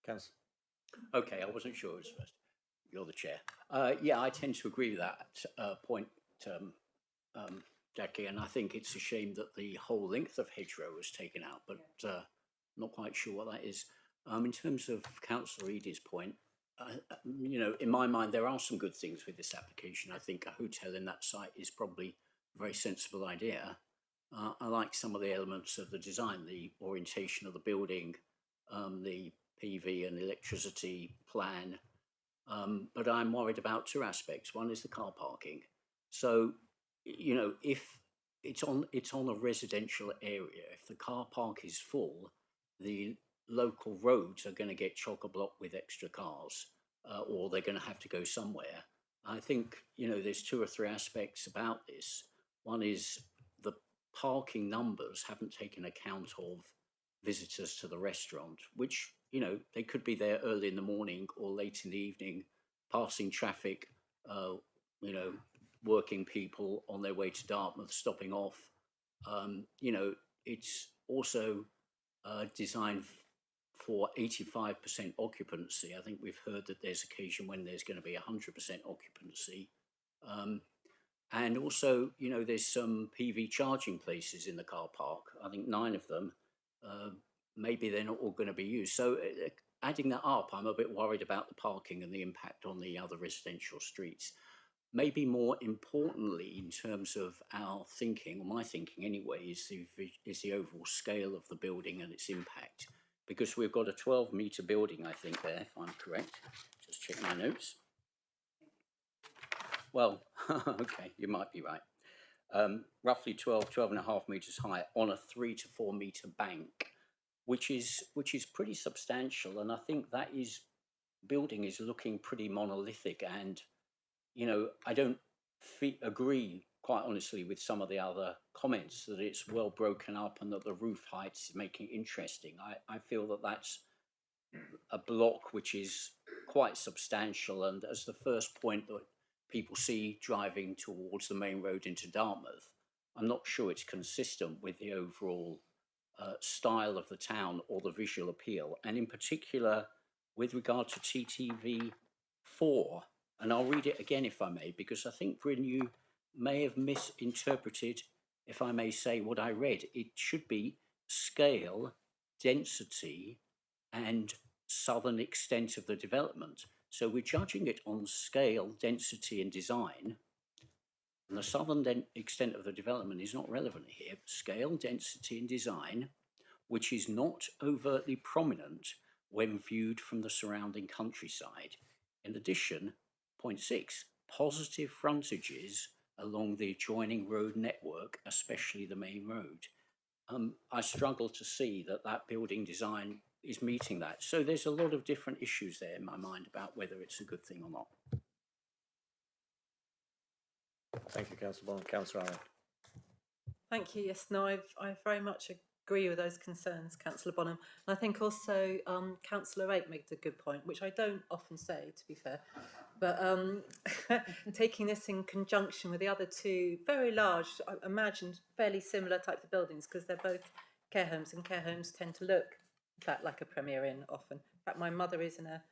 Councillor. Okay, I wasn't sure it was first. You're the chair. Yeah, I tend to agree with that point, Jackie, and I think it's a shame that the whole length of hedgerow was taken out, but not quite sure what that is. In terms of Councillor Eadie's point, in my mind, there are some good things with this application. I think a hotel in that site is probably a very sensible idea. I like some of the elements of the design, the orientation of the building, the PV and electricity plan, but I'm worried about two aspects. One is the car parking. So, if it's on a residential area, if the car park is full, the local roads are going to get chock-a-block with extra cars, or they're going to have to go somewhere. I think, there's 2 or 3 aspects about this. One is the parking numbers haven't taken account of visitors to the restaurant, which, they could be there early in the morning or late in the evening, passing traffic, working people on their way to Dartmouth, stopping off. It's also designed for 85% occupancy. I think we've heard that there's occasion when there's going to be 100% occupancy. And also, there's some PV charging places in the car park. I think 9 of them. Maybe they're not all going to be used. So adding that up, I'm a bit worried about the parking and the impact on the other residential streets. maybe more importantly, in terms of our thinking, or my thinking anyway, is the overall scale of the building and its impact. Because we've got a 12-metre building, I think, there, if I'm correct. Just check my notes. Well, okay, you might be right. Roughly 12 and a half metres high on a 3 to 4 metre bank, which is pretty substantial. And I think that building is looking pretty monolithic. And, you know, I don't agree, quite honestly, with some of the other comments that it's well broken up and that the roof heights make it interesting. I feel that that's a block which is quite substantial, and as the first point that people see driving towards the main road into Dartmouth, I'm not sure it's consistent with the overall style of the town or the visual appeal, and in particular with regard to TTV4. And I'll read it again if I may, because I think, Bryn, you may have misinterpreted, if I may say, what I read. It should be scale, density, and southern extent of the development. So we're judging it on scale, density, and design. And the southern extent of the development is not relevant here. Scale, density, and design, which is not overtly prominent when viewed from the surrounding countryside. In addition, point 6, positive frontages along the adjoining road network, especially the main road. I struggle to see that building design is meeting that. So there's a lot of different issues there in my mind about whether it's a good thing or not. Thank you, Councillor Bonham. Councillor Allen. Thank you. Yes, no, I very much agree with those concerns, Councillor Bonham. And I think also Councillor Ake made a good point, which I don't often say, to be fair. But taking this in conjunction with the other two very large, I imagine fairly similar types of buildings, because they're both care homes, and care homes tend to look, in fact, like a Premier Inn often. In fact, my mother is in a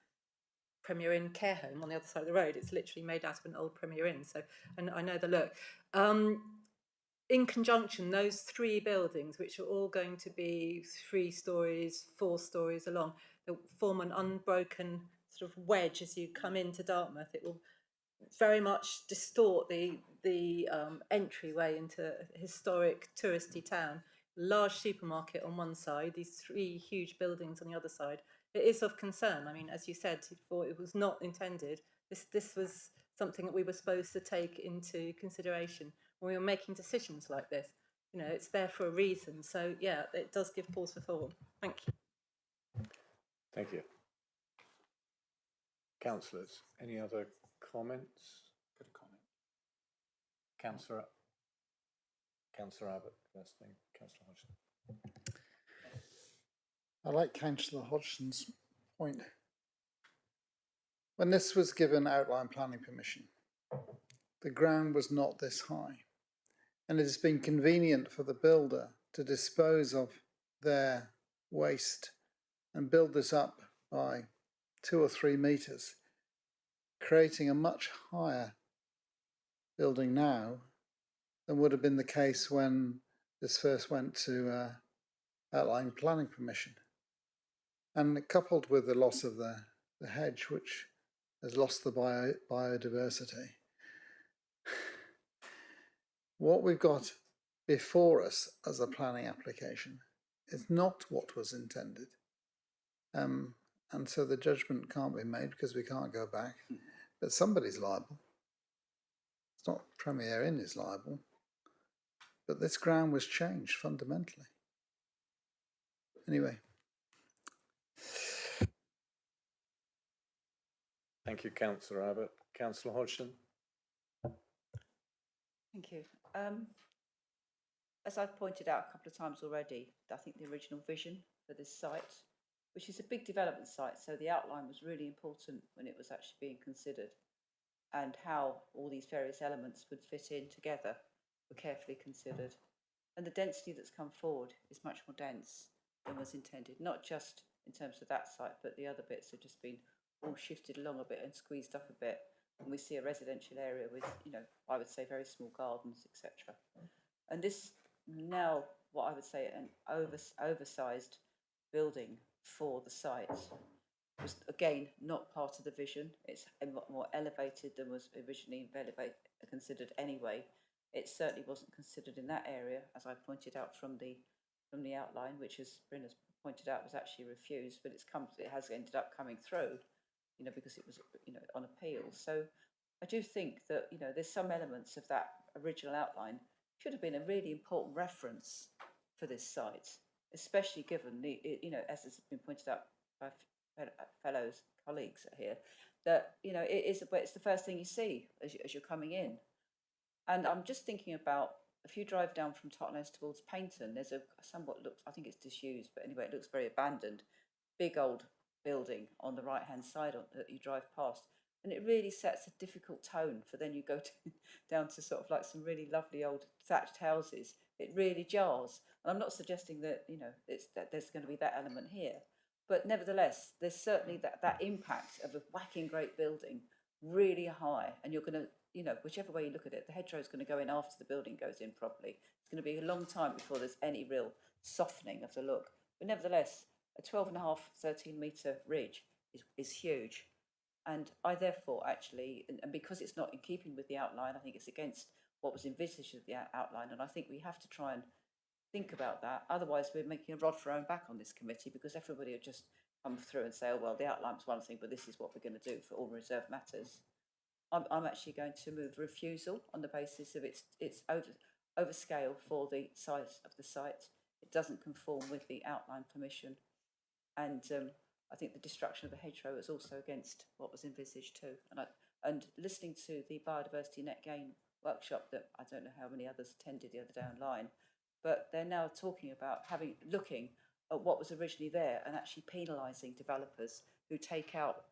Premier Inn care home on the other side of the road. It's literally made out of an old Premier Inn, so and I know the look. In conjunction, those three buildings, which are all going to be 3 stories, 4 stories along, they'll form an unbroken sort of wedge as you come into Dartmouth. It will very much distort the entryway into a historic touristy town. Large supermarket on one side, these 3 huge buildings on the other side. It is of concern. I mean, as you said, it was not intended. This was something that we were supposed to take into consideration when we were making decisions like this. You know, it's there for a reason. So yeah, it does give pause for thought. Thank you. Thank you. Councillors, any other comments? Got a comment. Councillor Abbott, first thing. Councillor Hodgson. I like Councillor Hodgson's point. When this was given outline planning permission, the ground was not this high, and it has been convenient for the builder to dispose of their waste and build this up by 2 or 3 metres, creating a much higher building now than would have been the case when this first went to outline planning permission. And coupled with the loss of the hedge, which has lost the biodiversity, what we've got before us as a planning application is not what was intended. And so the judgment can't be made because we can't go back, but somebody's liable. It's not Premier Inn is liable, but this ground was changed fundamentally. Anyway. Thank you, Councillor Abbott. Councillor Hodgson. Thank you. As I've pointed out a couple of times already, I think the original vision for this site, which is a big development site, so the outline was really important when it was actually being considered, and how all these various elements would fit in together were carefully considered. And the density that's come forward is much more dense than was intended, not just in terms of that site, but the other bits have just been all shifted along a bit and squeezed up a bit. And we see a residential area with, you know, I would say very small gardens, etc. And this now, what I would say, an oversized building for the site. was again not part of the vision. It's a lot more elevated than was originally considered anyway. It certainly wasn't considered in that area, as I pointed out from the outline, which, as Bryn has pointed out, was actually refused, but it has ended up coming through, you know, because it was, you know, on appeal. So I do think that, you know, there's some elements of that original outline should have been a really important reference for this site, especially given the, you know, as has been pointed out by fellows colleagues here, that, you know, it's the first thing you see as you're coming in. And I'm just thinking about, if you drive down from Totnes towards Paynton, there's a I think it's disused, but anyway, it looks very abandoned, big old building on the right-hand side that you drive past. And it really sets a difficult tone for then you go down to sort of like some really lovely old thatched houses. It really jars. And I'm not suggesting that, you know, that there's going to be that element here. But nevertheless, there's certainly that impact of a whacking great building really high. And you're going to, you know, whichever way you look at it, the hedgerow is going to go in after the building goes in properly. It's going to be a long time before there's any real softening of the look. But nevertheless, a 12.5, 13 metre ridge is huge. And I therefore actually, and because it's not in keeping with the outline, I think it's against what was envisaged of the outline. And I think we have to try and think about that. Otherwise, we're making a rod for our own back on this committee, because everybody will just come through and say, oh, well, the outline was one thing, but this is what we're going to do for all reserved matters. I'm actually going to move refusal on the basis of it's overscale for the size of the site. It doesn't conform with the outline permission. And I think the destruction of the hedgerow is also against what was envisaged too. And listening to the biodiversity net gain workshop that I don't know how many others attended the other day online, but they're now talking about looking at what was originally there and actually penalising developers who take out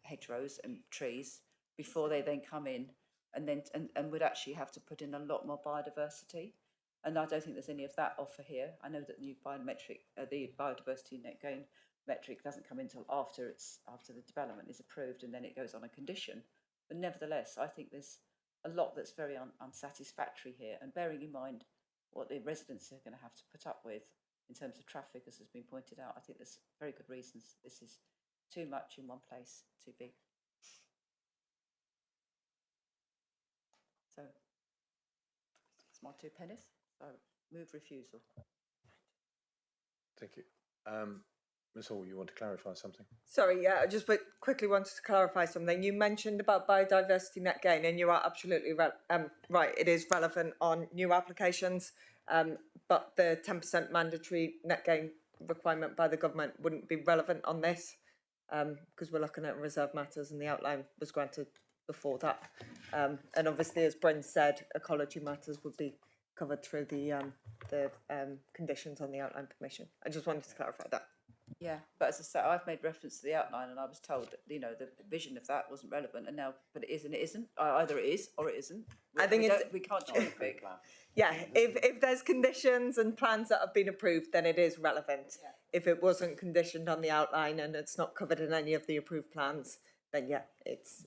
hedgerows and trees before they then come in and would actually have to put in a lot more biodiversity. And I don't think there's any of that offer here. I know that the new the biodiversity net gain metric doesn't come in until after the development is approved, and then it goes on a condition. But nevertheless, I think there's a lot that's very unsatisfactory here. And bearing in mind what the residents are going to have to put up with in terms of traffic, as has been pointed out, I think there's very good reasons this is too much in one place, too big. So it's my 2 pennies. So move refusal. Thank you. Ms Hall, you want to clarify something? Sorry, yeah, I just quickly wanted to clarify something. You mentioned about biodiversity net gain, and you are absolutely right. It is relevant on new applications, but the 10% mandatory net gain requirement by the government wouldn't be relevant on this, because we're looking at reserve matters, and the outline was granted before that. And obviously, as Bryn said, ecology matters would be covered through the conditions on the outline permission. I just wanted to clarify that. Yeah, but as I said, I've made reference to the outline, and I was told that, you know, the vision of that wasn't relevant, and now, but it is and it isn't. Either it is or it isn't. I think we can't cherry pick. Yeah, if there's conditions and plans that have been approved, then it is relevant. Yeah. If it wasn't conditioned on the outline and it's not covered in any of the approved plans, then yeah, it's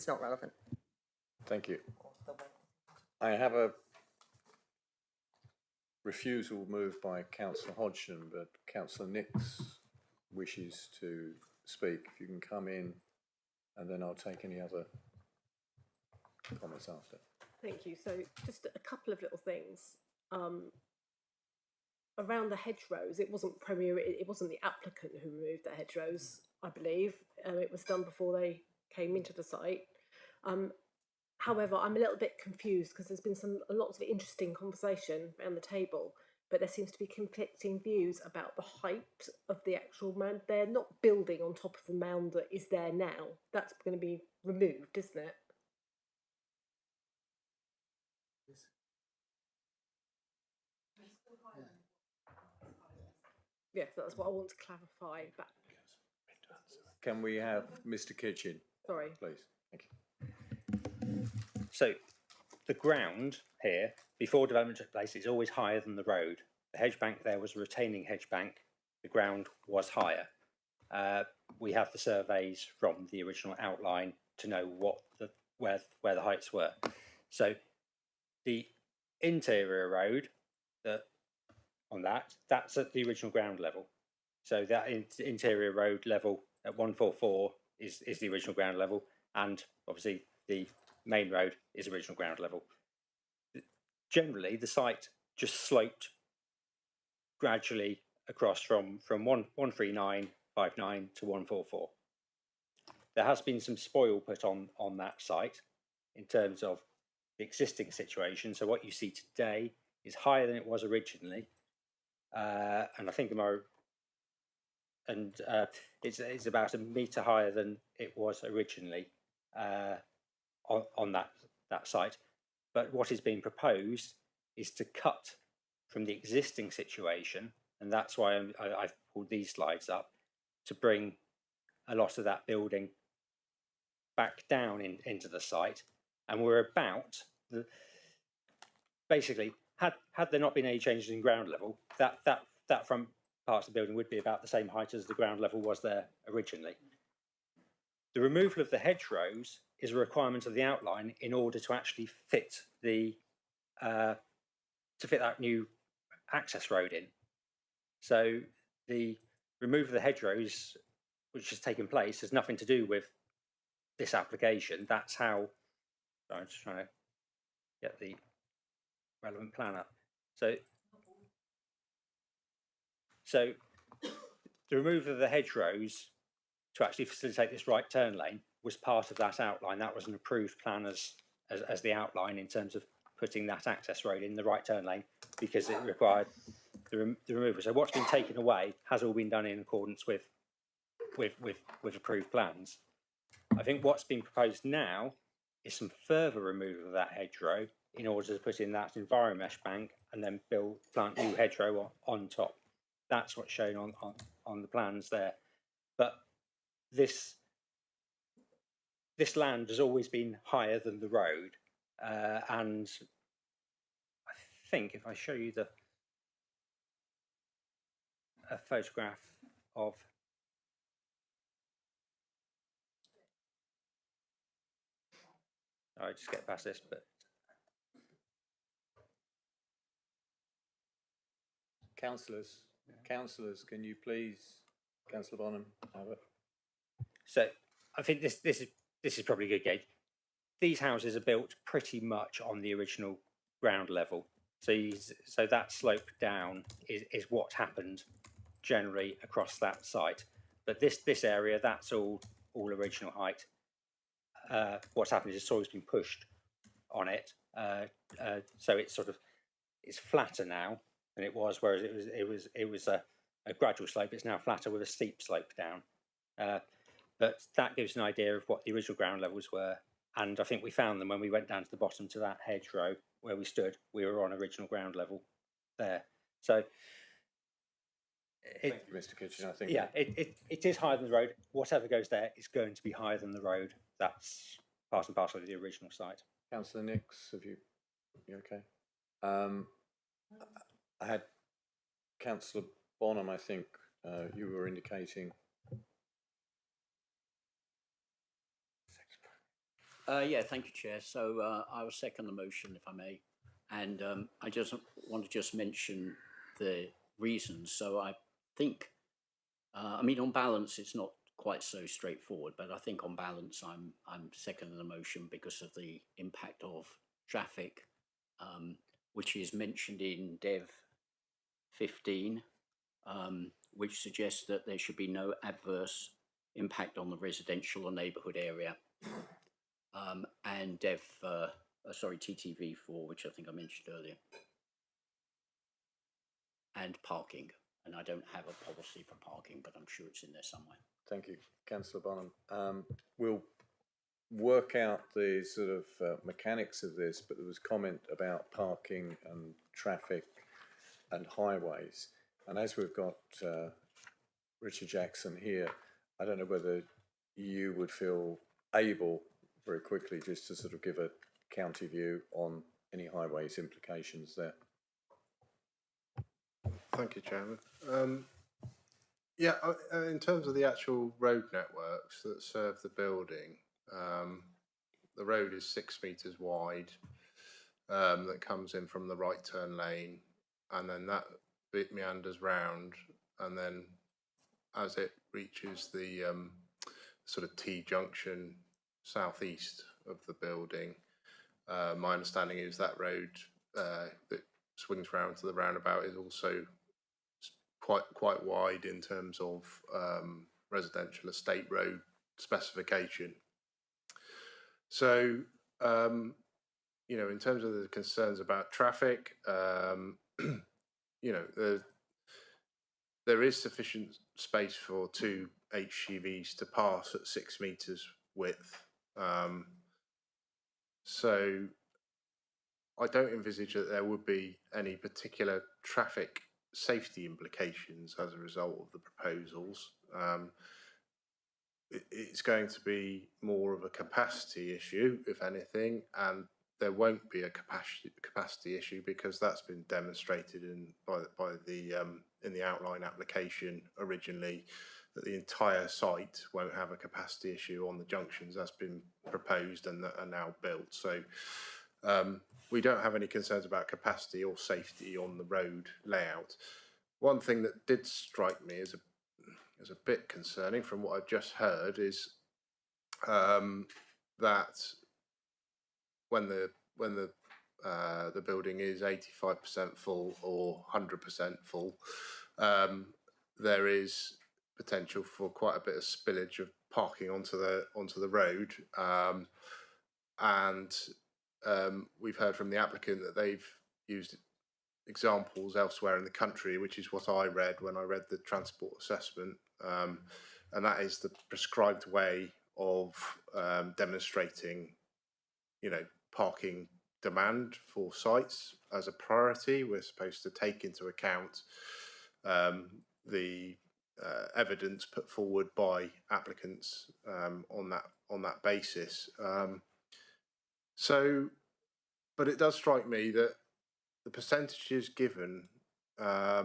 not relevant. Thank you. I have a refusal moved by Councillor Hodgson, but Councillor Nix wishes to speak. If you can come in, and then I'll take any other comments after. Thank you. So just a couple of little things. Around the hedgerows, it wasn't it wasn't the applicant who removed the hedgerows, I believe. It was done before they came into the site. However, I'm a little bit confused because there's been lots of interesting conversation around the table, but there seems to be conflicting views about the height of the actual mound. They're not building on top of the mound that is there now. That's going to be removed, isn't it? Yes, that's what I want to clarify. But Can we have Mr. Kitchen? Sorry. Please. Thank you. So the ground here, before development took place, is always higher than the road. The hedge bank there was a retaining hedge bank. The ground was higher. We have the surveys from the original outline to know where the heights were. So the interior road, that's at the original ground level. So that interior road level at 144 is the original ground level, and obviously the main road is original ground level. Generally, the site just sloped gradually across from 13959 to 144. There has been some spoil put on that site in terms of the existing situation. So what you see today is higher than it was originally, and I think it's about a metre higher than it was originally on that site. But what is being proposed is to cut from the existing situation, and that's why I've pulled these slides up, to bring a lot of that building back down into the site. And we're about basically, had there not been any changes in ground level, that front part of the building would be about the same height as the ground level was there originally. The removal of the hedgerows is a requirement of the outline in order to actually fit that new access road in. So the removal of the hedgerows, which has taken place, has nothing to do with this application. That's how. I'm just trying to get the relevant plan up. So the removal of the hedgerows to actually facilitate this right turn lane was part of that outline. That was an approved plan as the outline in terms of putting that access road in the right turn lane, because it required the removal. So what's been taken away has all been done in accordance with approved plans. I think what's been proposed now is some further removal of that hedgerow in order to put in that EnviroMesh bank and then plant new hedgerow on top. That's what's shown on the plans there. But this land has always been higher than the road, and I think if I show you a photograph of I just get past this, but councillors, can you please, Councillor Bonham, have it? So I think this is probably a good gauge. These houses are built pretty much on the original ground level. So that slope down is what happened generally across that site. But this area, that's all original height. What's happened is the soil's been pushed on it, so it's flatter now than it was. Whereas it was a gradual slope. It's now flatter with a steep slope down. But that gives an idea of what the original ground levels were. And I think we found them when we went down to the bottom to that hedgerow where we stood. We were on original ground level there. So thank you, Mr. Kitchen. I think it is higher than the road. Whatever goes there is going to be higher than the road. That's part and parcel of the original site. Councillor Nix, you okay? I had Councillor Bonham, I think you were indicating. Yeah, thank you, Chair. So I will second the motion, if I may. And I just want to mention the reasons. So I think, I mean, on balance, it's not quite so straightforward, but I think on balance, I'm seconding the motion because of the impact of traffic, which is mentioned in Dev 15, which suggests that there should be no adverse impact on the residential or neighbourhood area. And TTV 4, which I think I mentioned earlier, and parking. And I don't have a policy for parking, but I'm sure it's in there somewhere. Thank you, Councillor Bonham. We'll work out the sort of mechanics of this, but there was comment about parking and traffic and highways. And as we've got Richard Jackson here, I don't know whether you would feel able very quickly just to sort of give a county view on any highways implications there. Thank you, Chairman. In terms of the actual road networks that serve the building, the road is 6 metres wide that comes in from the right turn lane, and then that bit meanders round and then as it reaches the sort of T junction southeast of the building. My understanding is that road that swings round to the roundabout is also quite wide in terms of residential estate road specification. So, you know, in terms of the concerns about traffic, you know, there is sufficient space for 2 HGVs to pass at 6 metres width. So I don't envisage that there would be any particular traffic safety implications as a result of the proposals. It's going to be more of a capacity issue, if anything, and there won't be a capacity issue because that's been demonstrated by the in the outline application originally, that the entire site won't have a capacity issue on the junctions that's been proposed and that are now built. So we don't have any concerns about capacity or safety on the road layout. One thing that did strike me as a bit concerning from what I've just heard is that when the building is 85% full or 100% full, there is potential for quite a bit of spillage of parking onto the road, and we've heard from the applicant that they've used examples elsewhere in the country, which is what I read when I read the transport assessment, and that is the prescribed way of demonstrating, you know, parking demand for sites as a priority. We're supposed to take into account the evidence put forward by applicants on that basis. So, but it does strike me that the percentages given a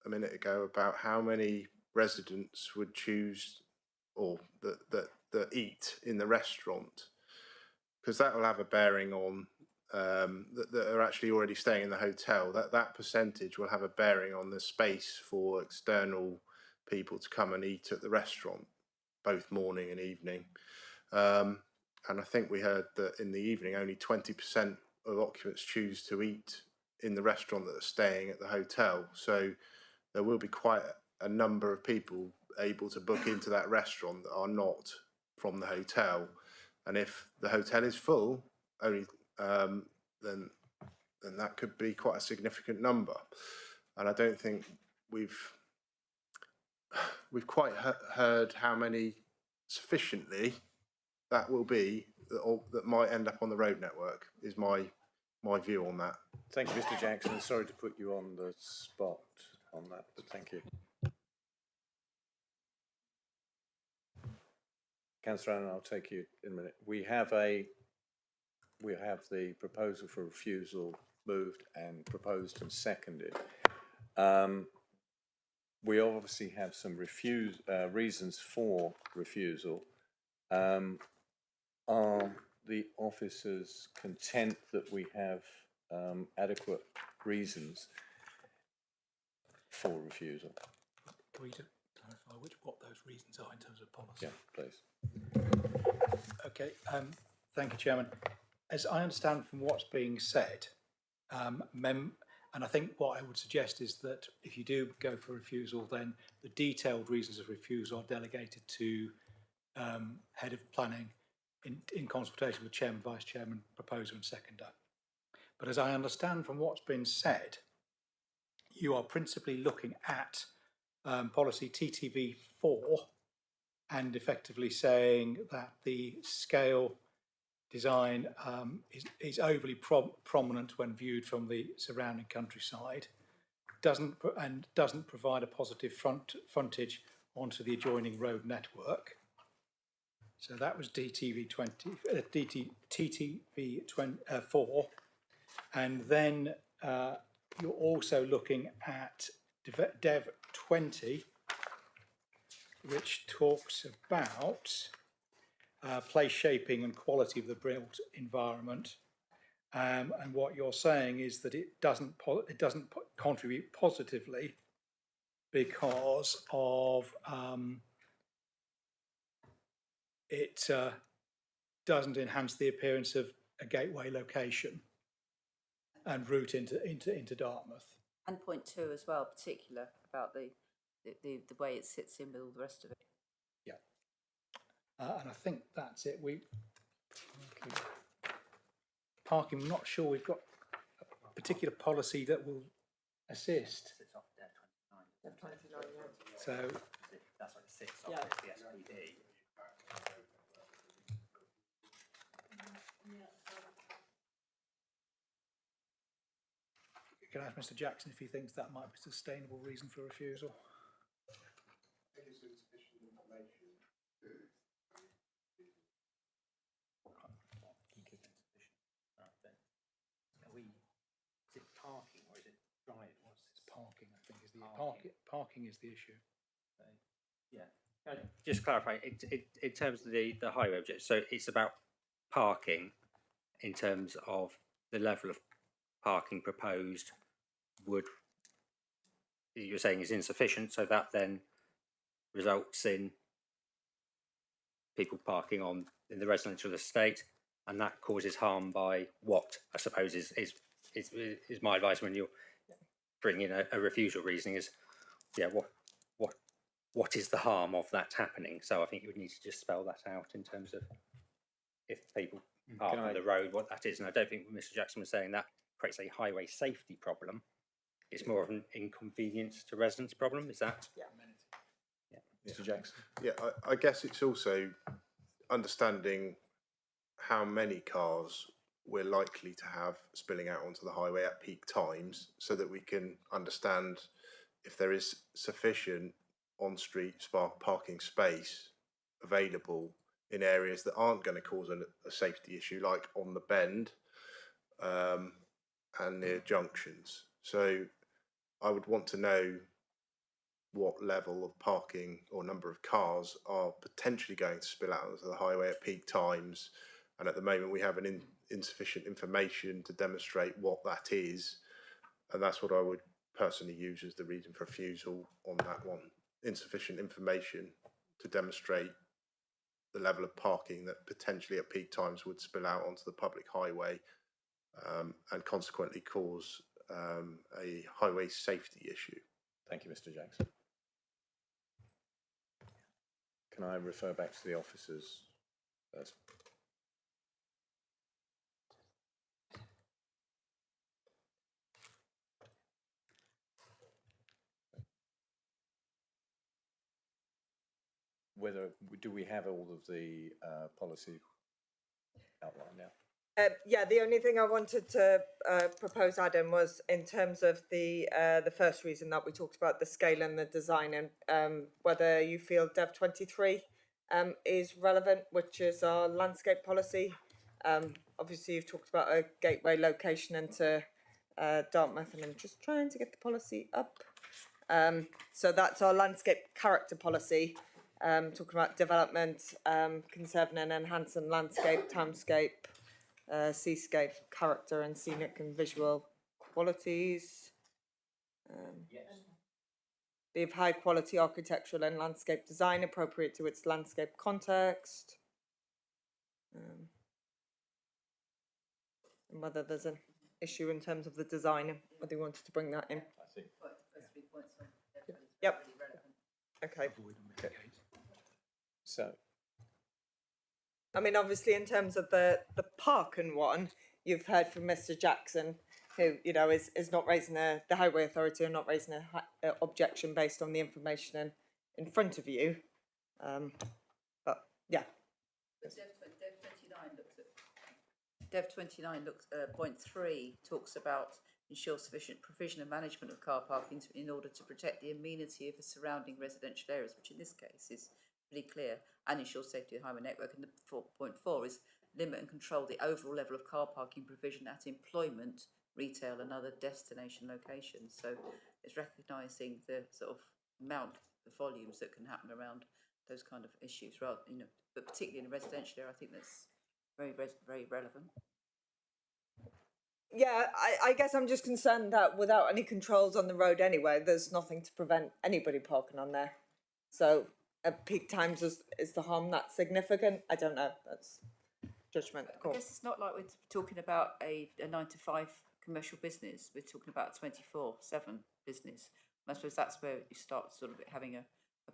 minute ago about how many residents would choose or that eat in the restaurant, because that will have a bearing on that are actually already staying in the hotel. That percentage will have a bearing on the space for external people to come and eat at the restaurant, both morning and evening. And I think we heard that in the evening only 20% of occupants choose to eat in the restaurant that are staying at the hotel. So there will be quite a number of people able to book into that restaurant that are not from the hotel. And if the hotel is full, only then that could be quite a significant number. And I don't think we've quite heard how many sufficiently that will be that might end up on the road network, is my view on that. Thank you, Mr. Jackson. Sorry to put you on the spot on that, but thank you. Councillor Allen, I'll take you in a minute. We have the proposal for refusal moved and proposed and seconded. We obviously have some reasons for refusal. Are the officers content that we have adequate reasons for refusal? Can we clarify what those reasons are in terms of policy? Yeah, please. Okay, thank you, Chairman. As I understand from what's being said, and I think what I would suggest is that if you do go for refusal, then the detailed reasons of refusal are delegated to Head of Planning in consultation with Chairman, Vice Chairman, Proposer and Seconder. But as I understand from what's been said, you are principally looking at policy TTV 4 and effectively saying that the scale design is overly prominent when viewed from the surrounding countryside, doesn't provide a positive frontage onto the adjoining road network. So that was TTV 4, and then you're also looking at Dev 20, which talks about place shaping and quality of the built environment, and what you're saying is that it doesn't contribute positively because of it doesn't enhance the appearance of a gateway location and route into Dartmouth. And point 2 as well, particular about the way it sits in with all the rest of it. Yeah. And I think that's it. Parking, I'm not sure we've got a particular policy that will assist. So that's like 6 off the SPD. Can I ask Mr. Jackson if he thinks that might be a sustainable reason for refusal? Is it parking or is it drive? It's parking, I think, is the parking is the issue. Yeah. Just clarify, in terms of the highway object, so it's about parking in terms of the level of parking proposed you're saying is insufficient, so that then results in people parking in the residential estate, and that causes harm by what I suppose is my advice when you're bringing in a refusal reasoning is, what is the harm of that happening? So I think you would need to just spell that out in terms of if people park on the road, what that is. And I don't think Mr. Jackson was saying that creates a highway safety problem. It's more of an inconvenience to residents problem. Is that? Yeah. Mr. Jackson? Yeah, I guess it's also understanding how many cars we're likely to have spilling out onto the highway at peak times so that we can understand if there is sufficient on-street parking space available in areas that aren't going to cause a safety issue, like on the bend and near junctions. So I would want to know what level of parking or number of cars are potentially going to spill out onto the highway at peak times. And at the moment we have insufficient information to demonstrate what that is. And that's what I would personally use as the reason for refusal on that one. Insufficient information to demonstrate the level of parking that potentially at peak times would spill out onto the public highway and consequently cause a highway safety issue. Thank you, Mr. Jackson. Can I refer back to the officers? Do we have all of the policy outlined now? Yeah, the only thing I wanted to propose, Adam, was in terms of the first reason that we talked about, the scale and the design, and whether you feel Dev 23 is relevant, which is our landscape policy. Obviously, you've talked about a gateway location into Dartmouth, and I'm just trying to get the policy up. So that's our landscape character policy. Talking about development, conserving and enhancing landscape, townscape, seascape, character and scenic and visual qualities. Be of high quality architectural and landscape design appropriate to its landscape context. And whether there's an issue in terms of the design and whether you wanted to bring that in. I think. Yep. Okay. So, I mean, obviously, in terms of the parking one, you've heard from Mr. Jackson, who is not raising the Highway Authority are not raising a objection based on the information in front of you. But yeah. But Dev 29 looks at point 3 talks about ensure sufficient provision and management of car parking in order to protect the amenity of the surrounding residential areas, which in this case is pretty clear, and ensure safety of the highway network. And the point 4 is limit and control the overall level of car parking provision at employment, retail and other destination locations. So it's recognising the sort of amount, the volumes that can happen around those kind of issues, rather, but particularly in a residential area, I think that's very, very relevant. Yeah, I guess I'm just concerned that without any controls on the road anyway, there's nothing to prevent anybody parking on there. So at peak times, is the harm that significant? I don't know. That's judgment I call. guess it's not like we're talking about a 9 to 5 commercial business. We're talking about a 24/7 business. And I suppose that's where you start sort of having a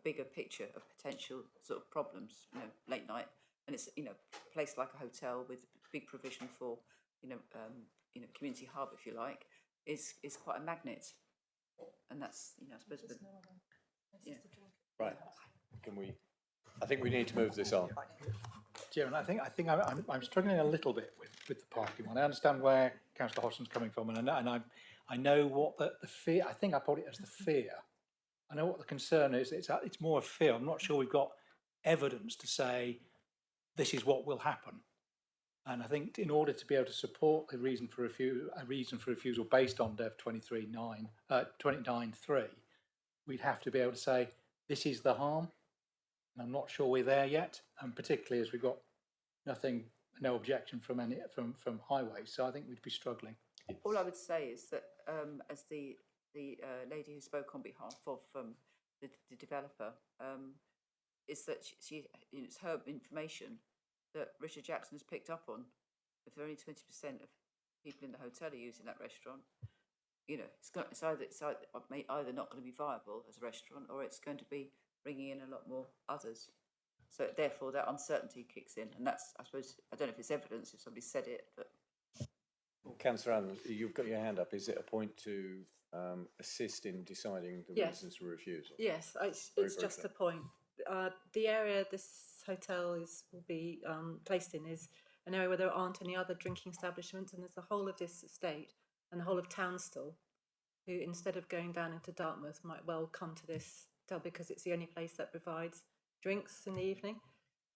bigger picture of potential sort of problems, late night. And it's, a place like a hotel with big provision for, community hub, if you like, is quite a magnet. And that's, I suppose, yeah. Right. I think we need to move this on. Chairman, I think I'm struggling a little bit with the parking one. I understand where Councillor Hodgson's coming from, and I know what the fear. I think I put it as the fear. I know what the concern is. It's more a fear. I'm not sure we've got evidence to say this is what will happen. And I think in order to be able to support the reason for refusal based on Dev 29.3, we'd have to be able to say this is the harm. And I'm not sure we're there yet, and particularly as we've got no objection from highways. So I think we'd be struggling. All I would say is that as the lady who spoke on behalf of the developer, is that it's her information that Richard Jackson has picked up on. If only 20% of people in the hotel are using that restaurant, it's either not going to be viable as a restaurant, or it's going to be bringing in a lot more others. So therefore, that uncertainty kicks in, and that's, I suppose, I don't know if it's evidence if somebody said it, but. Well, Councillor Allen, you've got your hand up. Is it a point to assist in deciding the reasons for refusal? Yes, it's just a point. The area this hotel will be placed in is an area where there aren't any other drinking establishments, and there's the whole of this estate and the whole of Townsville, who instead of going down into Dartmouth might well come to this hotel because it's the only place that provides drinks in the evening.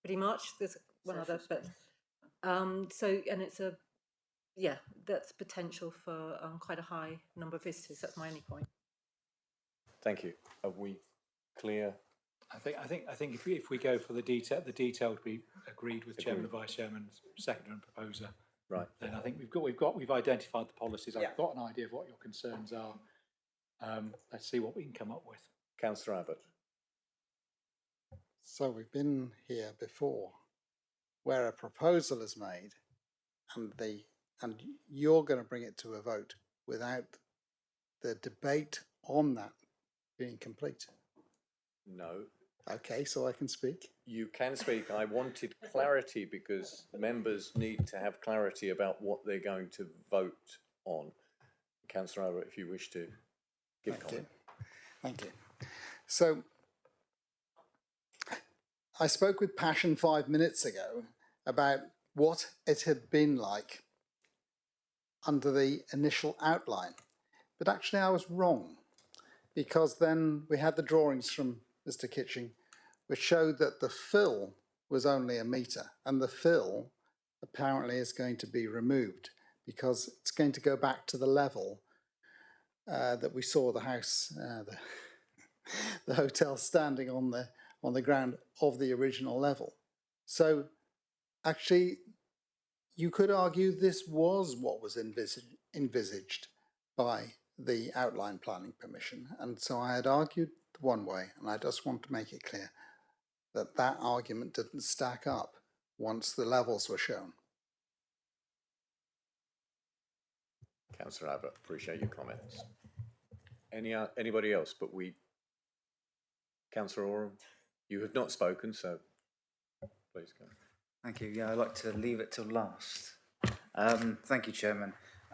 Pretty much, there's one other, but and it's that's potential for quite a high number of visitors. That's my only point. Thank you. Are we clear? I think if we go for the detail to be agreed with Chairman and Vice Chairman, Secretary and Proposer. Right. Then I think we've identified the policies. I've got an idea of what your concerns are. Let's see what we can come up with. Councillor Abbott. So we've been here before, where a proposal is made, and you're going to bring it to a vote without the debate on that being complete. No. Okay, so I can speak? You can speak. I wanted clarity because members need to have clarity about what they're going to vote on. Councillor Abbott, if you wish to give comment. Thank you. So, I spoke with Passion 5 minutes ago about what it had been like under the initial outline. But actually I was wrong, because then we had the drawings from Mr. Kitching, which showed that the fill was only a metre, and the fill apparently is going to be removed because it's going to go back to the level that we saw the house, the hotel standing on the ground of the original level. So actually, you could argue this was what was envisaged by the Outline Planning Permission, and so I had argued one way, and I just want to make it clear that that argument didn't stack up once the levels were shown. Councillor Abbott, appreciate your comments. Anybody else? But Councillor Oram, you have not spoken, so please go. Thank you. Yeah, I'd like to leave it till last. Thank you, Chairman.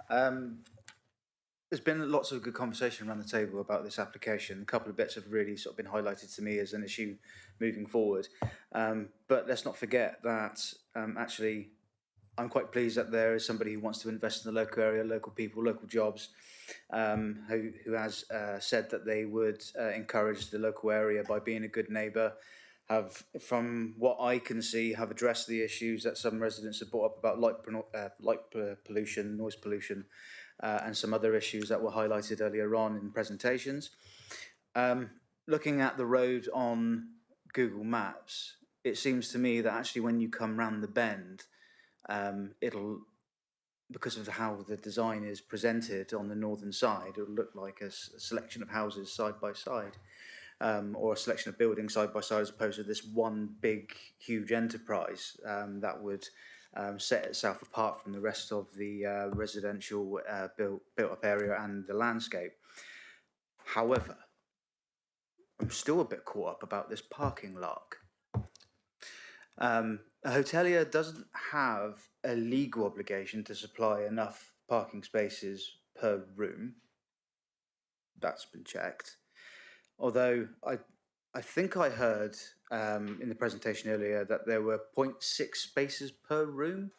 There's been lots of good conversation around the table about this application. A couple of bits have really sort of been highlighted to me as an issue moving forward. But let's not forget that actually I'm quite pleased that there is somebody who wants to invest in the local area, local people, local jobs, who has said that they would encourage the local area by being a good neighbour, have, from what I can see, have addressed the issues that some residents have brought up about light pollution, noise pollution, and some other issues that were highlighted earlier on in presentations. Looking at the road on Google Maps, it seems to me that actually when you come round the bend, it'll because of how the design is presented on the northern side, it will look like a selection of houses side by side, or a selection of buildings side by side, as opposed to this one big, huge enterprise that would set itself apart from the rest of the residential built-up area and the landscape. However, I'm still a bit caught up about this parking lark. A hotelier doesn't have a legal obligation to supply enough parking spaces per room. That's been checked. Although I think I heard in the presentation earlier that there were 0.6 spaces per room.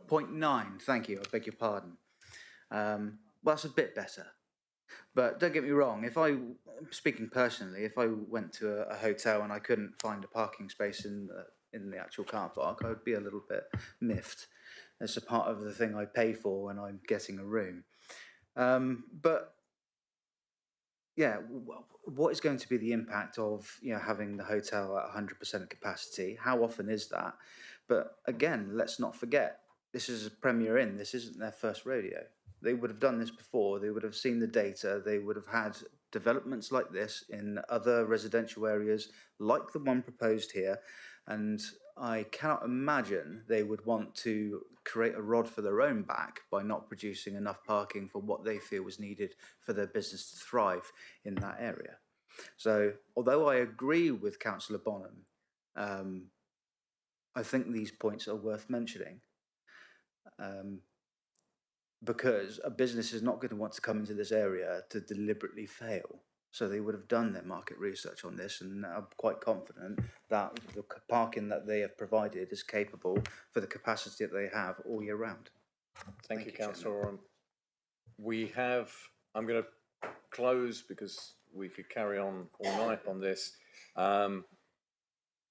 0.9, thank you, I beg your pardon. Well, that's a bit better. But don't get me wrong, speaking personally, if I went to a hotel and I couldn't find a parking space in the actual car park, I would be a little bit miffed. It's a part of the thing I pay for when I'm getting a room. But yeah, what is going to be the impact of having the hotel at 100% capacity? How often is that? But again, let's not forget, this is a Premier Inn. This isn't their first rodeo. They would have done this before. They would have seen the data. They would have had developments like this in other residential areas like the one proposed here. And I cannot imagine they would want to create a rod for their own back by not producing enough parking for what they feel was needed for their business to thrive in that area. So although I agree with Councillor Bonham, I think these points are worth mentioning. Because a business is not going to want to come into this area to deliberately fail. So they would have done their market research on this, and I'm quite confident that the parking that they have provided is capable for the capacity that they have all year round. Thank you, Councillor Oram. I'm going to close because we could carry on all night on this.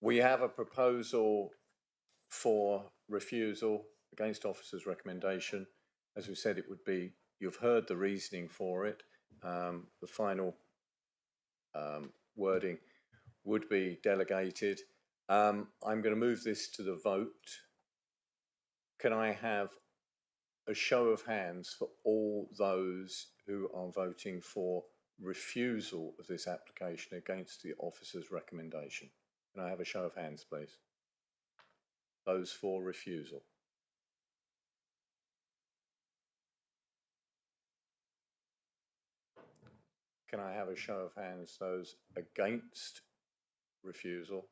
We have a proposal for refusal against officer's recommendation. As we said, it would be, you've heard the reasoning for it. The final wording would be delegated. I'm going to move this to the vote. Can I have a show of hands for all those who are voting for refusal of this application against the officer's recommendation? Can I have a show of hands, please? Those for refusal. Can I have a show of hands, those against refusal?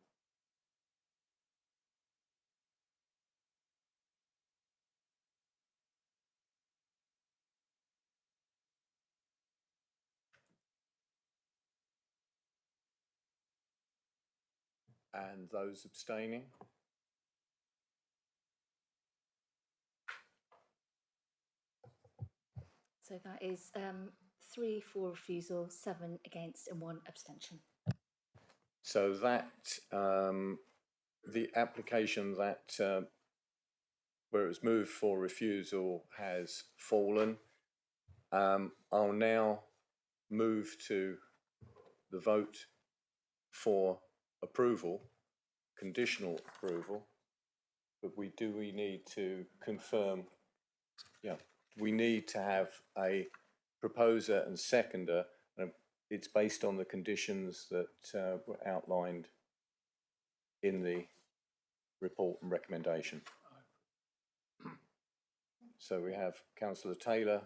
And those abstaining? So that is 3 for refusal, 7 against and 1 abstention. So that the application that where it was moved for refusal has fallen. I'll now move to the vote for approval, conditional approval. But do we need to confirm? Yeah, we need to have a proposer and seconder. It's based on the conditions that were outlined in the report and recommendation. So we have Councillor Taylor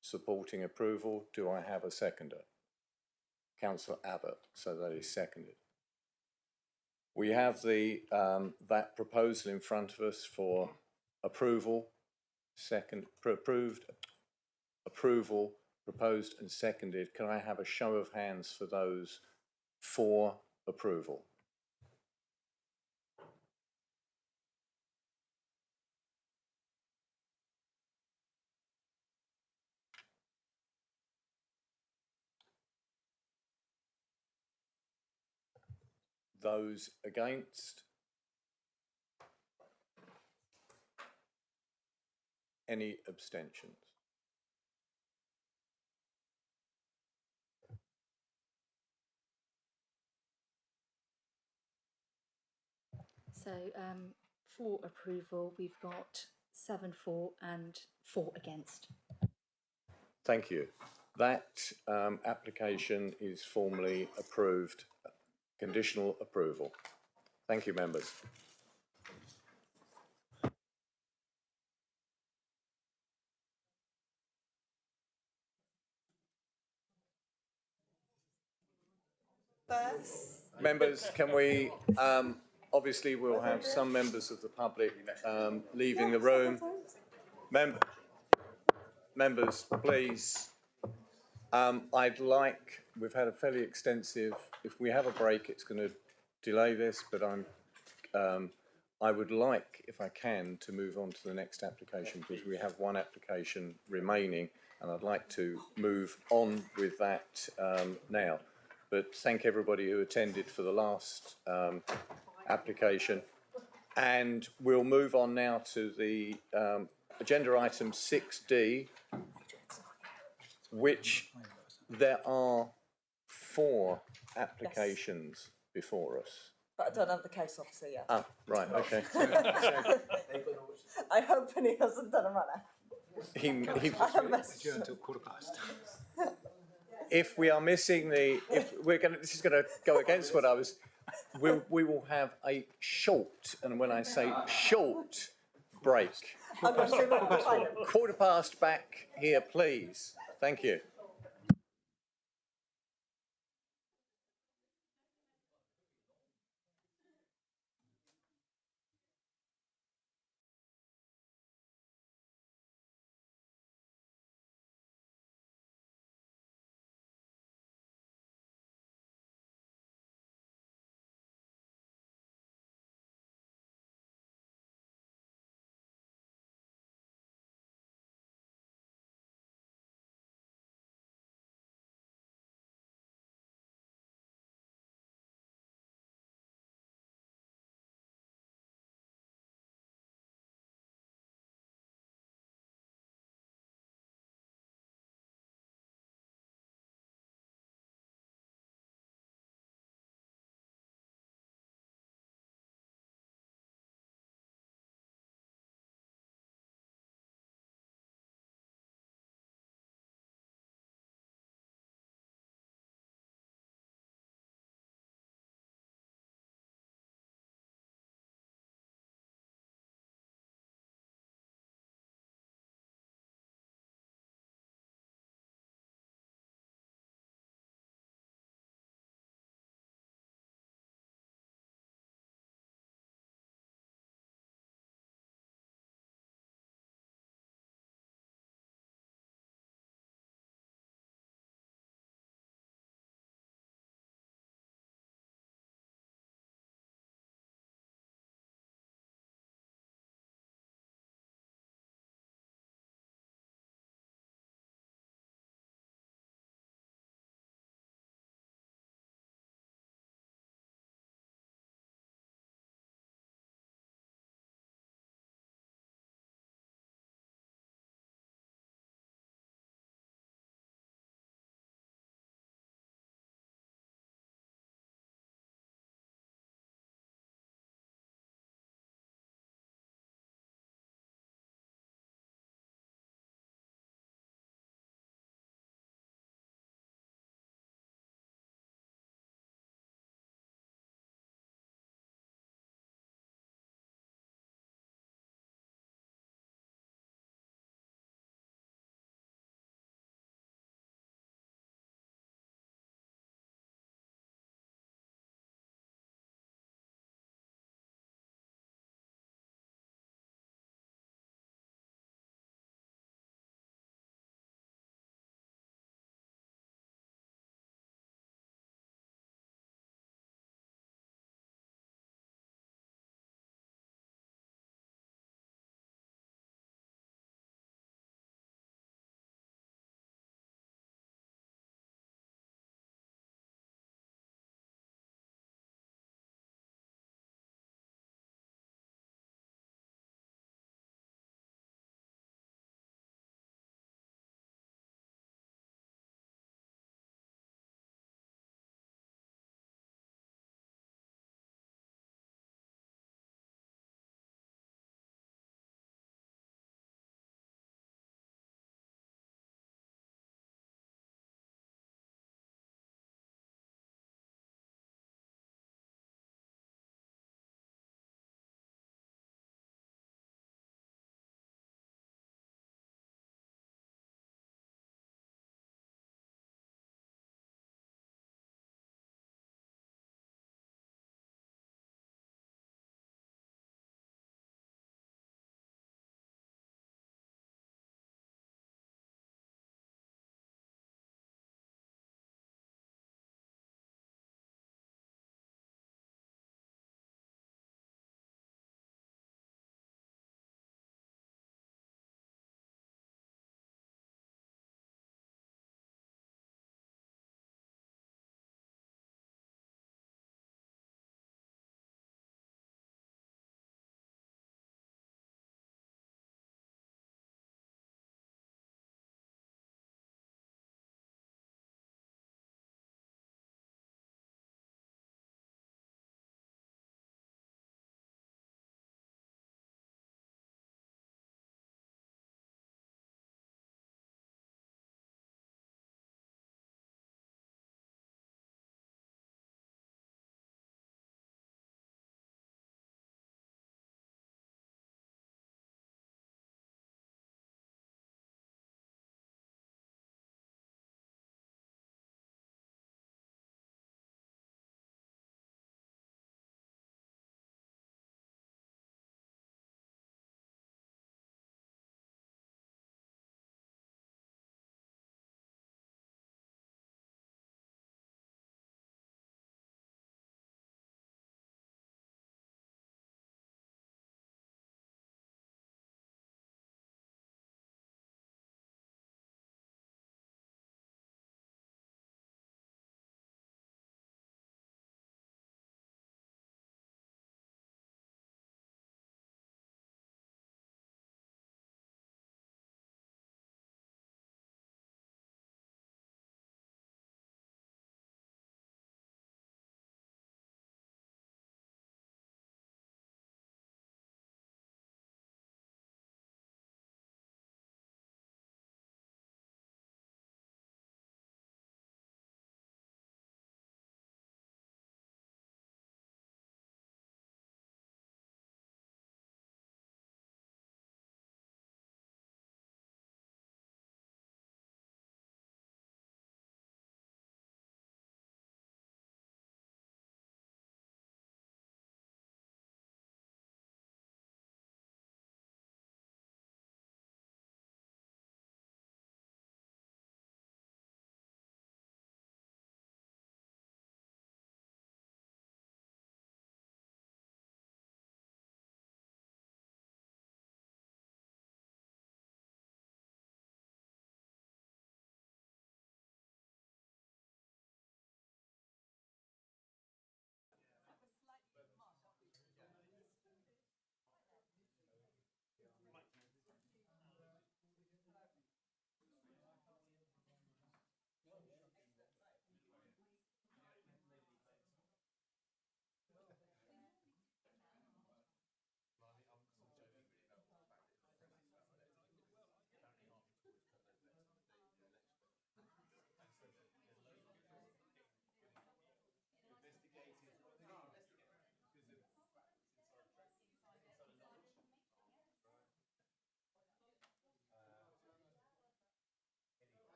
supporting approval. Do I have a seconder? Councillor Abbott, so that is seconded. We have the that proposal in front of us for approval, approval, proposed and seconded. Can I have a show of hands for those for approval? Those against? Any abstentions? So for approval. We've got 7 for and 4 against. Thank you. That application is formally approved. Conditional approval. Thank you, members. Members, can we, obviously we'll have some members of the public leaving the room. Members, please. We've had a fairly extensive, if we have a break, it's going to delay this, but I would like, if I can, to move on to the next application because we have one application remaining and I'd like to move on with that now. But thank everybody who attended for the last application. And we'll move on now to the agenda item 6D, which there are 4 applications before us. But I don't have the case officer yet. Ah, right, okay. I hope he hasn't done a runner. He Adjourned till 15:15. If we are missing this is going to go against what I was. We will have a short, and when I say short, break. I'm not sure what to find. 15:15 back here, please. Thank you.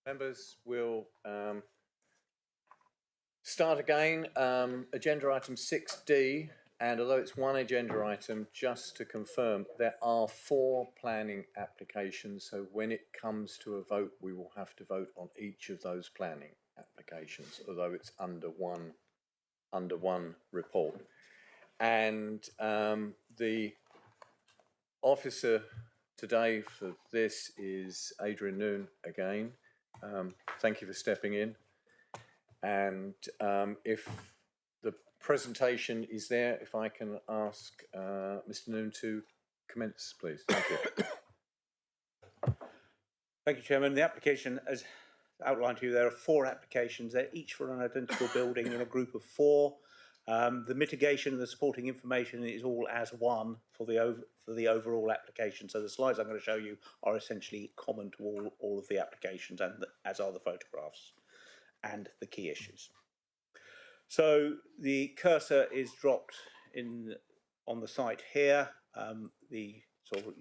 Members will start again. Agenda item 6D, and although it's one agenda item, just to confirm, there are 4 planning applications. So when it comes to a vote, we will have to vote on each of those planning applications, although it's under one report. And the officer today for this is Adrian Noon again. Thank you for stepping in. And if the presentation is there, if I can ask Mr. Noon to commence, please. Thank you. Thank you, Chairman. The application, as outlined to you, there are 4 applications. They're each for an identical building in a group of 4. The mitigation and the supporting information is all as one for the overall application. So the slides I'm going to show you are essentially common to all of the applications, and as are the photographs and the key issues. So the cursor is dropped on the site here.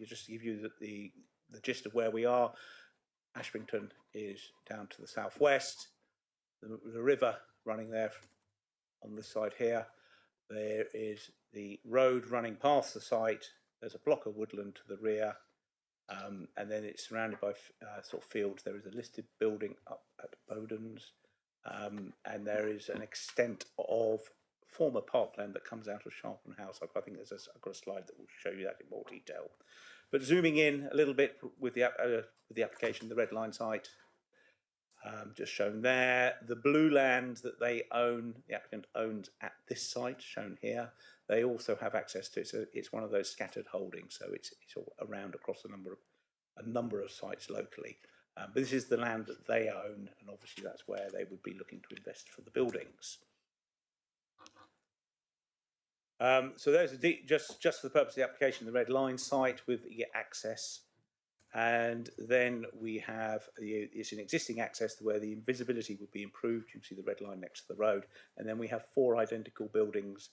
Just to give you the gist of where we are. Ashbrington is down to the southwest. The river running there on this side here. There is the road running past the site. There's a block of woodland to the rear, and then it's surrounded by sort of fields. There is a listed building up at Bowdens, and there is an extent of former parkland that comes out of Sharpen House. I think I've got a slide that will show you that in more detail. But zooming in a little bit with the application, the red line site, just shown there. The blue land that they own, the applicant owns at this site, shown here. They also have access to it. So it's one of those scattered holdings, so it's all around across a number of sites locally. But this is the land that they own, and obviously that's where they would be looking to invest for the buildings. So there's just for the purpose of the application, the red line site with the access. And then we have, it's an existing access to where the invisibility would be improved. You can see the red line next to the road. And then we have 4 identical buildings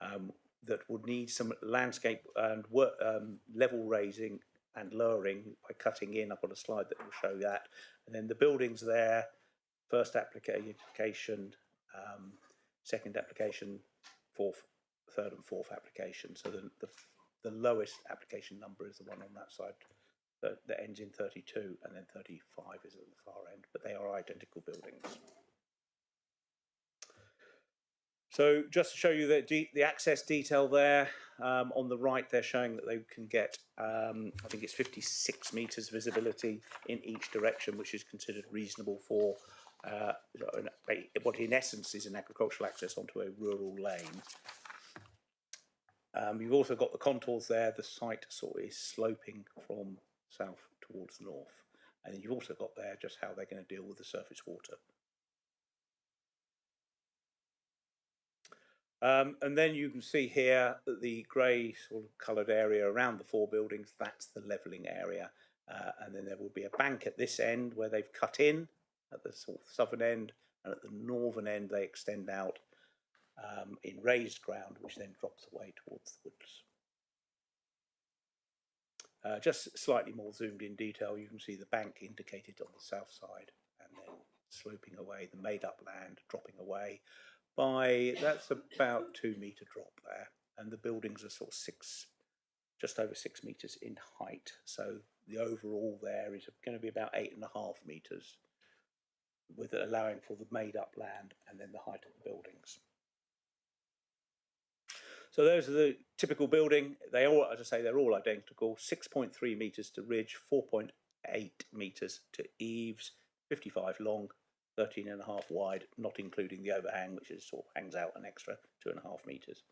that would need some landscape and level raising and lowering by cutting in. I've got a slide that will show that. And then the buildings there, first application, second application, third and fourth application. So the lowest application number is the one on that side that ends in 32, and then 35 is at the far end, but they are identical buildings. So just to show you the access detail there, on the right they're showing that they can get, I think it's 56 metres visibility in each direction, which is considered reasonable for what in essence is an agricultural access onto a rural lane. You've also got the contours there. The site sort of is sloping from south towards north, and then you've also got there just how they're going to deal with the surface water. And then you can see here that the grey sort of coloured area around the 4 buildings, that's the levelling area, and then there will be a bank at this end where they've cut in at the sort of southern end, and at the northern end they extend out in raised ground, which then drops away towards the woods. Just slightly more zoomed in detail, you can see the bank indicated on the south side, and then sloping away, the made up land dropping away by, that's about 2 metre drop there, and the buildings are sort of just over 6 metres in height. So the overall there is going to be about 8.5 metres, with it allowing for the made up land and then the height of the buildings. So those are the typical building. They all, as I say, they're all identical. 6.3 metres to ridge, 4.8 metres to eaves, 55 long, 13.5 wide, not including the overhang, which is sort of hangs out an extra 2.5 metres.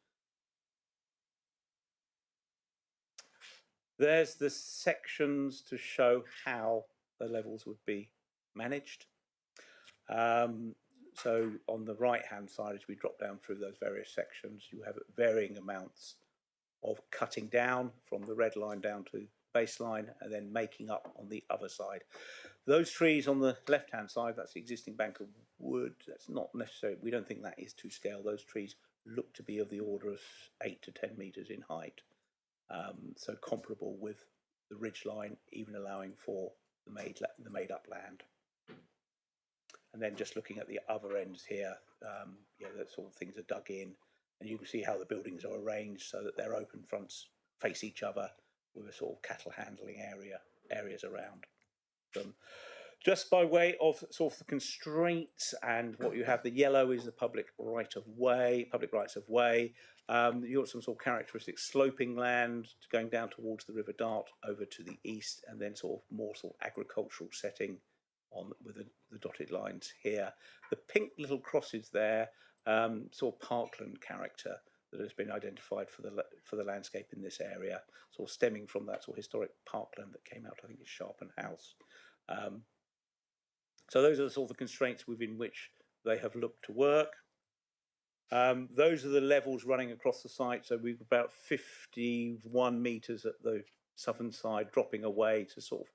There's the sections to show how the levels would be managed. So on the right-hand side, as we drop down through those various sections, you have varying amounts of cutting down from the red line down to baseline and then making up on the other side. Those trees on the left-hand side, that's the existing bank of wood. That's not necessarily, we don't think that is to scale. Those trees look to be of the order of 8 to 10 metres in height. So comparable with the ridge line, even allowing for the made up land. And then just looking at the other ends here, that sort of things are dug in, and you can see how the buildings are arranged so that their open fronts face each other with a sort of cattle handling areas around them. Just by way of sort of the constraints and what you have, the yellow is the public rights of way. You've got some sort of characteristic sloping land going down towards the River Dart over to the east, and then sort of more sort of agricultural setting on with the dotted lines here. The pink little crosses there, sort of parkland character that has been identified for the landscape in this area, sort of stemming from that sort of historic parkland that came out, I think it's Sharpen House. So those are the sort of constraints within which they have looked to work. Those are the levels running across the site. So we've about 51 metres at the southern side, dropping away to sort of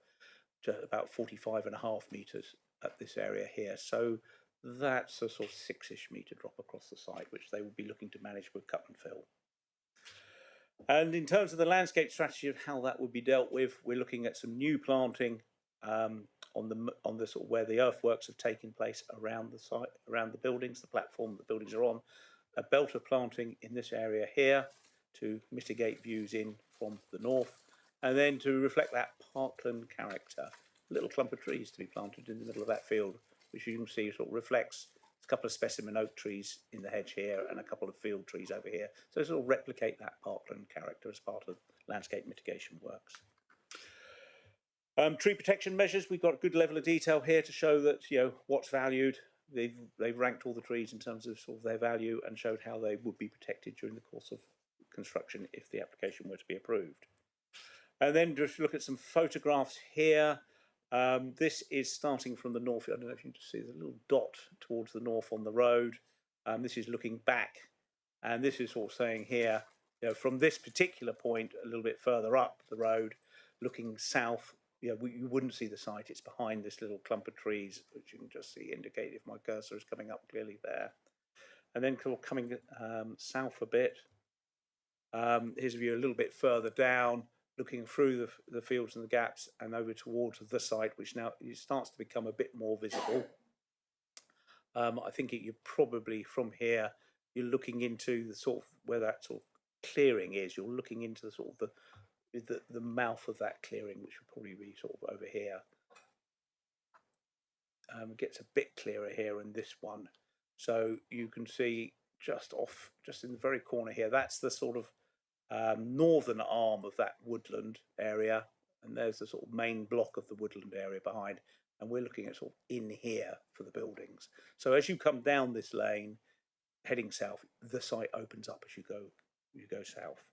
to about 45.5 metres at this area here. So that's a sort of 6-ish metre drop across the site, which they will be looking to manage with cut and fill. And in terms of the landscape strategy of how that would be dealt with, we're looking at some new planting on the sort of where the earthworks have taken place around the site, around the buildings, the platform the buildings are on, a belt of planting in this area here to mitigate views in from the north, and then to reflect that parkland character, a little clump of trees to be planted in the middle of that field, which you can see sort of reflects a couple of specimen oak trees in the hedge here and a couple of field trees over here. So sort of replicate that parkland character as part of landscape mitigation works. Tree protection measures, we've got a good level of detail here to show that, what's valued. They've ranked all the trees in terms of sort of their value and showed how they would be protected during the course of construction if the application were to be approved. And then just look at some photographs here. This is starting from the north. I don't know if you can see the little dot towards the north on the road. This is looking back, and this is sort of saying here, from this particular point a little bit further up the road, looking south, you wouldn't see the site. It's behind this little clump of trees, which you can just see indicated if my cursor is coming up clearly there. And then coming south a bit, here's a view a little bit further down, looking through the fields and the gaps and over towards the site, which now it starts to become a bit more visible. I think you're probably from here, you're looking into the sort of where that sort of clearing is. You're looking into the sort of the mouth of that clearing, which would probably be sort of over here. It gets a bit clearer here in this one. So you can see just in the very corner here, that's the sort of northern arm of that woodland area, and there's the sort of main block of the woodland area behind, and we're looking at sort of in here for the buildings. So as you come down this lane heading south, the site opens up as you go south,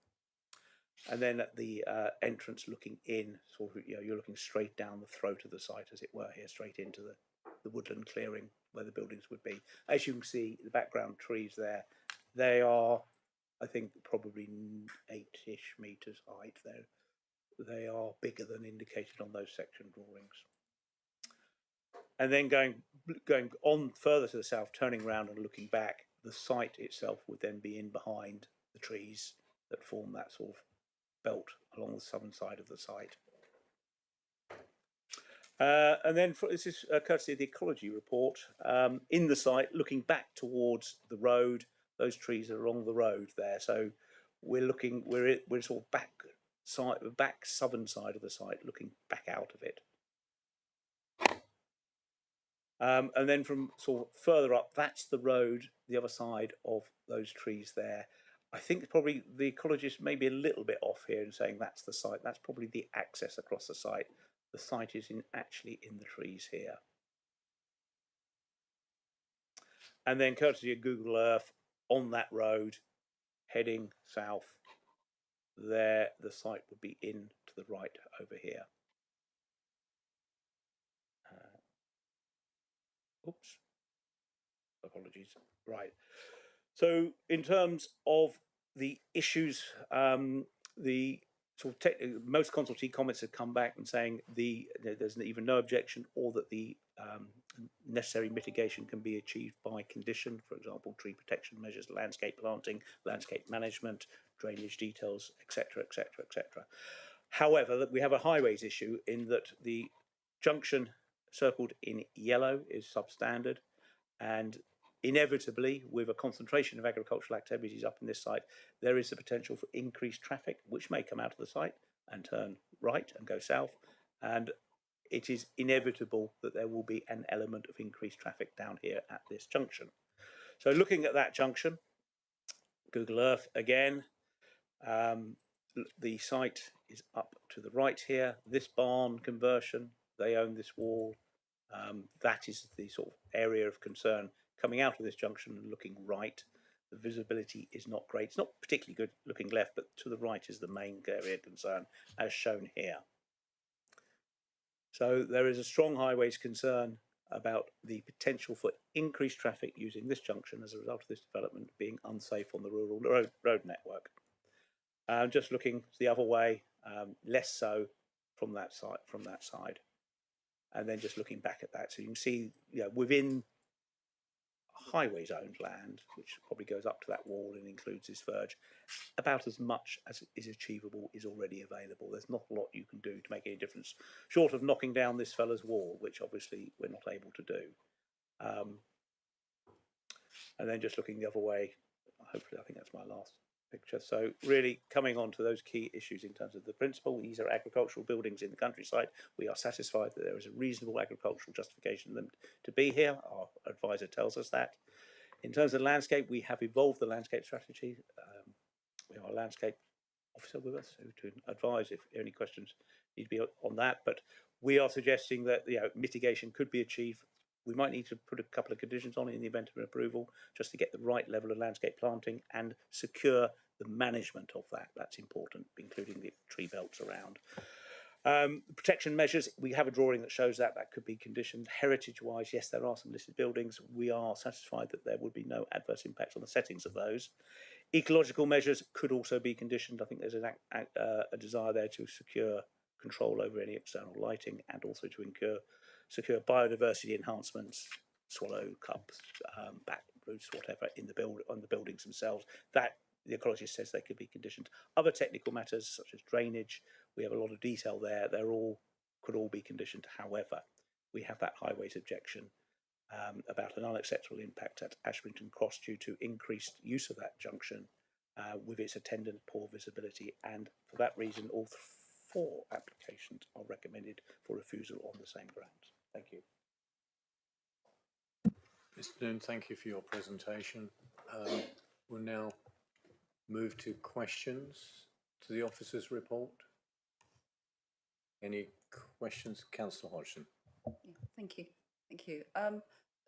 and then at the entrance looking in, sort of you're looking straight down the throat of the site, as it were, here straight into the woodland clearing where the buildings would be. As you can see, the background trees there, they are, I think, probably 8-ish metres height. They are bigger than indicated on those section drawings. And then going on further to the south, turning around and looking back, the site itself would then be in behind the trees that form that sort of belt along the southern side of the site. And then this is courtesy of the ecology report. In the site, looking back towards the road, those trees are along the road there. So we're sort of back southern side of the site, looking back out of it. And then from sort of further up, that's the road, the other side of those trees there. I think probably the ecologist may be a little bit off here in saying that's the site. That's probably the access across the site. The site is actually in the trees here. And then courtesy of Google Earth, on that road, heading south, there the site would be in to the right over here. Oops, apologies. Right. So in terms of the issues, the sort of most consultee comments have come back and saying there's even no objection, or that the necessary mitigation can be achieved by condition, for example, tree protection measures, landscape planting, landscape management, drainage details, etc., etc., etc. However, we have a highways issue in that the junction circled in yellow is substandard, and inevitably, with a concentration of agricultural activities up in this site, there is the potential for increased traffic, which may come out of the site and turn right and go south, and it is inevitable that there will be an element of increased traffic down here at this junction. So looking at that junction, Google Earth again, the site is up to the right here. This barn conversion, they own this wall. That is the sort of area of concern coming out of this junction and looking right. The visibility is not great. It's not particularly good looking left, but to the right is the main area of concern as shown here. So there is a strong highways concern about the potential for increased traffic using this junction as a result of this development being unsafe on the rural road network. Just looking the other way, less so from that side. And then just looking back at that, so you can see, you know, within highways owned land, which probably goes up to that wall and includes this verge, about as much as is achievable is already available. There's not a lot you can do to make any difference, short of knocking down this fella's wall, which obviously we're not able to do. And then just looking the other way, hopefully I think that's my last picture. So really coming on to those key issues in terms of the principle, these are agricultural buildings in the countryside. We are satisfied that there is a reasonable agricultural justification for them to be here. Our advisor tells us that. In terms of landscape, we have evolved the landscape strategy. We have a landscape officer with us to advise if any questions need to be on that. But we are suggesting that, you know, mitigation could be achieved. We might need to put a couple of conditions on it in the event of an approval, just to get the right level of landscape planting and secure the management of that. That's important, including the tree belts around. Protection measures, we have a drawing that shows that could be conditioned. Heritage-wise, yes, there are some listed buildings. We are satisfied that there would be no adverse impacts on the settings of those. Ecological measures could also be conditioned. I think there's a desire there to secure control over any external lighting and also to secure biodiversity enhancements, swallow cups, back roots, whatever, in on the buildings themselves. That the ecologist says they could be conditioned. Other technical matters such as drainage, we have a lot of detail there. Could all be conditioned. However, we have that highways objection about an unacceptable impact at Ashbrington Cross due to increased use of that junction with its attendant poor visibility, and for that reason, all 4 applications are recommended for refusal on the same grounds. Thank you. Mr. Noon, thank you for your presentation. We'll now move to questions to the officer's report. Any questions? Councillor Hodgson. Yeah, thank you. Thank you.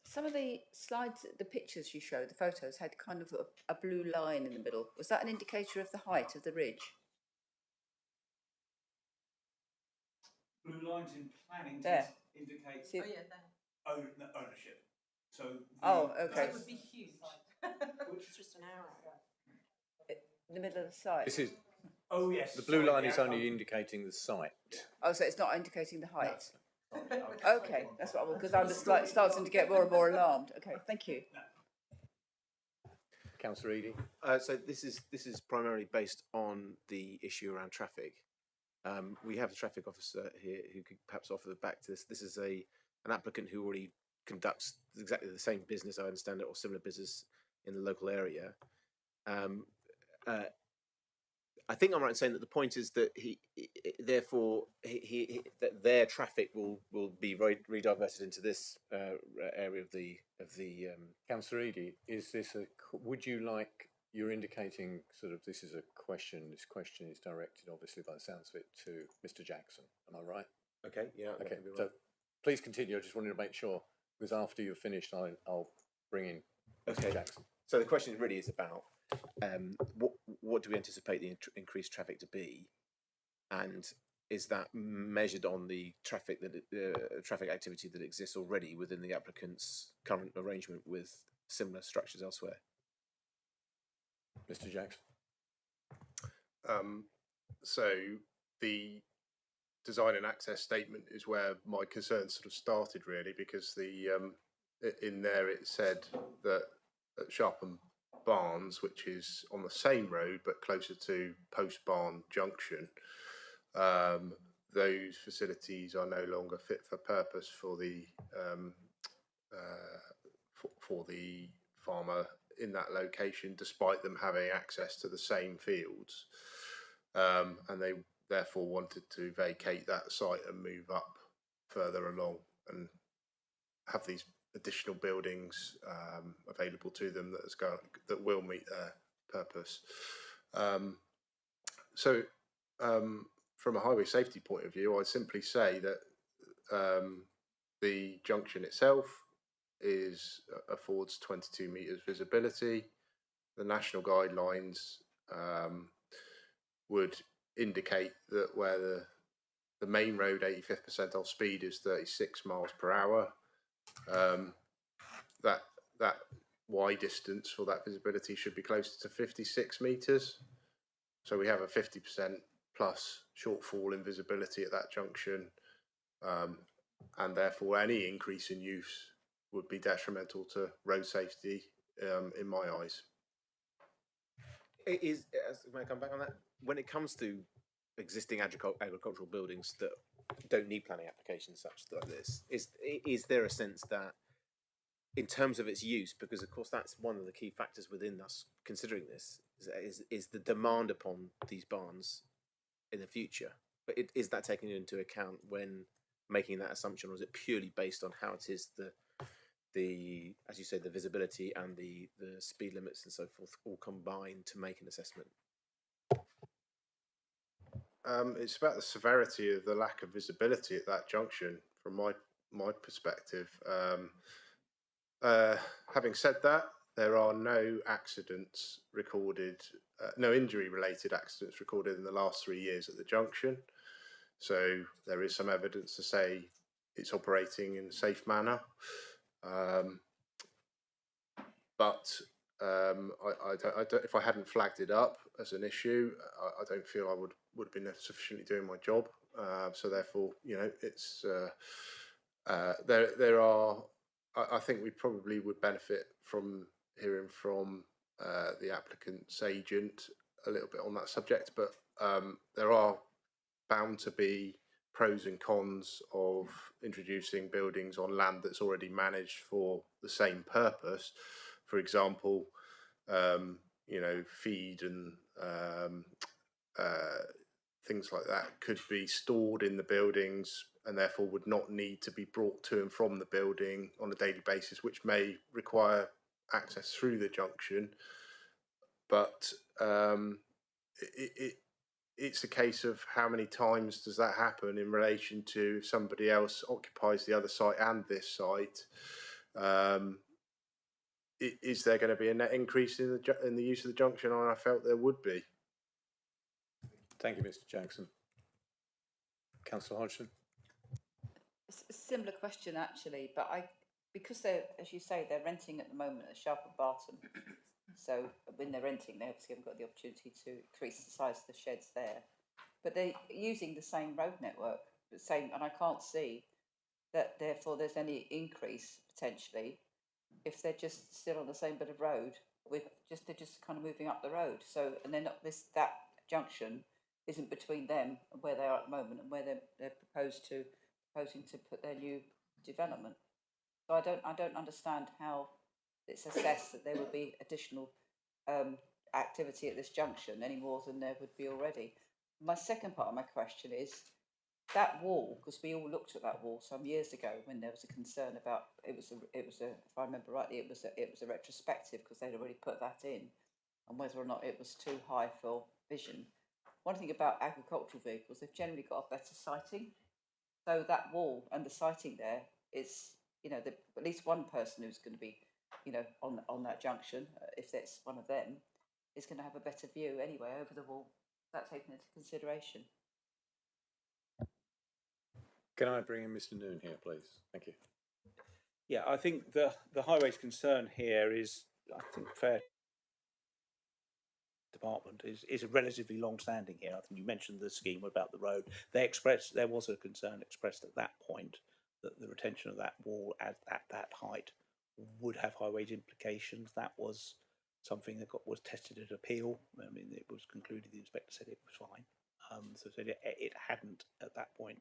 Some of the slides, the pictures you showed, the photos, had kind of a blue line in the middle. Was that an indicator of the height of the ridge? Blue lines in planning there indicate ownership. So okay. It would be huge. It's just an arrow. In the middle of the site. This is. Oh yes. The blue line is only indicating the site. Oh, so it's not indicating the height. Okay, that's what I was, because I'm just like starting to get more and more alarmed. Okay, thank you. Councillor Eadie. So this is primarily based on the issue around traffic. We have a traffic officer here who could perhaps offer back to this. This is an applicant who already conducts exactly the same business, I understand it, or similar business in the local area. I think I'm right in saying that the point is that that their traffic will be rediverted into this area of the. Councillor Eadie, is this would you like? You're indicating sort of this is a question. This question is directed, obviously, by the sounds of it, to Mr. Jackson. Am I right? Okay. Yeah. Okay. So please continue. I just wanted to make sure, because after you're finished, I'll bring in Mr. Jackson. So the question really is about what do we anticipate the increased traffic to be, and is that measured on the traffic traffic activity that exists already within the applicant's current arrangement with similar structures elsewhere? Mr. Jackson. So the design and access statement is where my concerns sort of started, really, because in there it said that at Sharpham Barnes, which is on the same road but closer to Post Barn Junction, those facilities are no longer fit for purpose for the for the farmer in that location, despite them having access to the same fields, and they therefore wanted to vacate that site and move up further along and have these additional buildings available to them that will meet their purpose. From a highway safety point of view, I'd simply say that the junction itself affords 22 metres visibility. The national guidelines would indicate that where the main road 85th percentile speed is 36 miles per hour, that Y distance for that visibility should be closer to 56 metres. So we have a 50% plus shortfall in visibility at that junction, and therefore any increase in use would be detrimental to road safety in my eyes. May I come back on that? When it comes to existing agricultural buildings that don't need planning applications such like this, is there a sense that in terms of its use, because of course that's one of the key factors within us considering this, is the demand upon these barns in the future, but is that taken into account when making that assumption, or is it purely based on how it is the as you say, the visibility and the speed limits and so forth all combined to make an assessment? It's about the severity of the lack of visibility at that junction from my perspective. Having said that, there are no accidents recorded, no injury-related accidents recorded in the last 3 years at the junction. So there is some evidence to say it's operating in a safe manner. But I don't, if I hadn't flagged it up as an issue, I don't feel I would have been sufficiently doing my job. So therefore, you know, it's there are. I think we probably would benefit from hearing from the applicant's agent a little bit on that subject, but there are bound to be pros and cons of introducing buildings on land that's already managed for the same purpose. For example, you know, feed and things like that could be stored in the buildings and therefore would not need to be brought to and from the building on a daily basis, which may require access through the junction. But it's a case of how many times does that happen in relation to if somebody else occupies the other site and this site. Is there going to be a net increase in the use of the junction? And I felt there would be. Thank you, Mr. Jackson. Councillor Hodgson. A similar question actually, but because they're, as you say, they're renting at the moment at Sharp Barton. So when they're renting, they obviously haven't got the opportunity to increase the size of the sheds there. But they're using the same road network, and I can't see that therefore there's any increase potentially if they're just still on the same bit of road they're just kind of moving up the road. So and they're not that junction isn't between them and where they are at the moment and where they're proposing to put their new development. So I don't understand how it's assessed that there will be additional activity at this junction any more than there would be already. My second part of my question is that wall, because we all looked at that wall some years ago when there was a concern about it was a if I remember rightly it was a retrospective because they'd already put that in, and whether or not it was too high for vision. One thing about agricultural vehicles, they've generally got a better sighting. So that wall and the sighting there is, you know, at least one person who's going to be, you know, on that junction, if that's one of them, is going to have a better view anyway over the wall. That's taken into consideration. Can I bring in Mr. Noon here, please? Thank you. Yeah, I think the highways concern here is, I think, fair department is a relatively long-standing here. I think you mentioned the scheme about the road. There was a concern expressed at that point that the retention of that wall at that height would have highways implications. That was something that was tested at appeal. I mean, it was concluded, the inspector said it was fine. So it hadn't at that point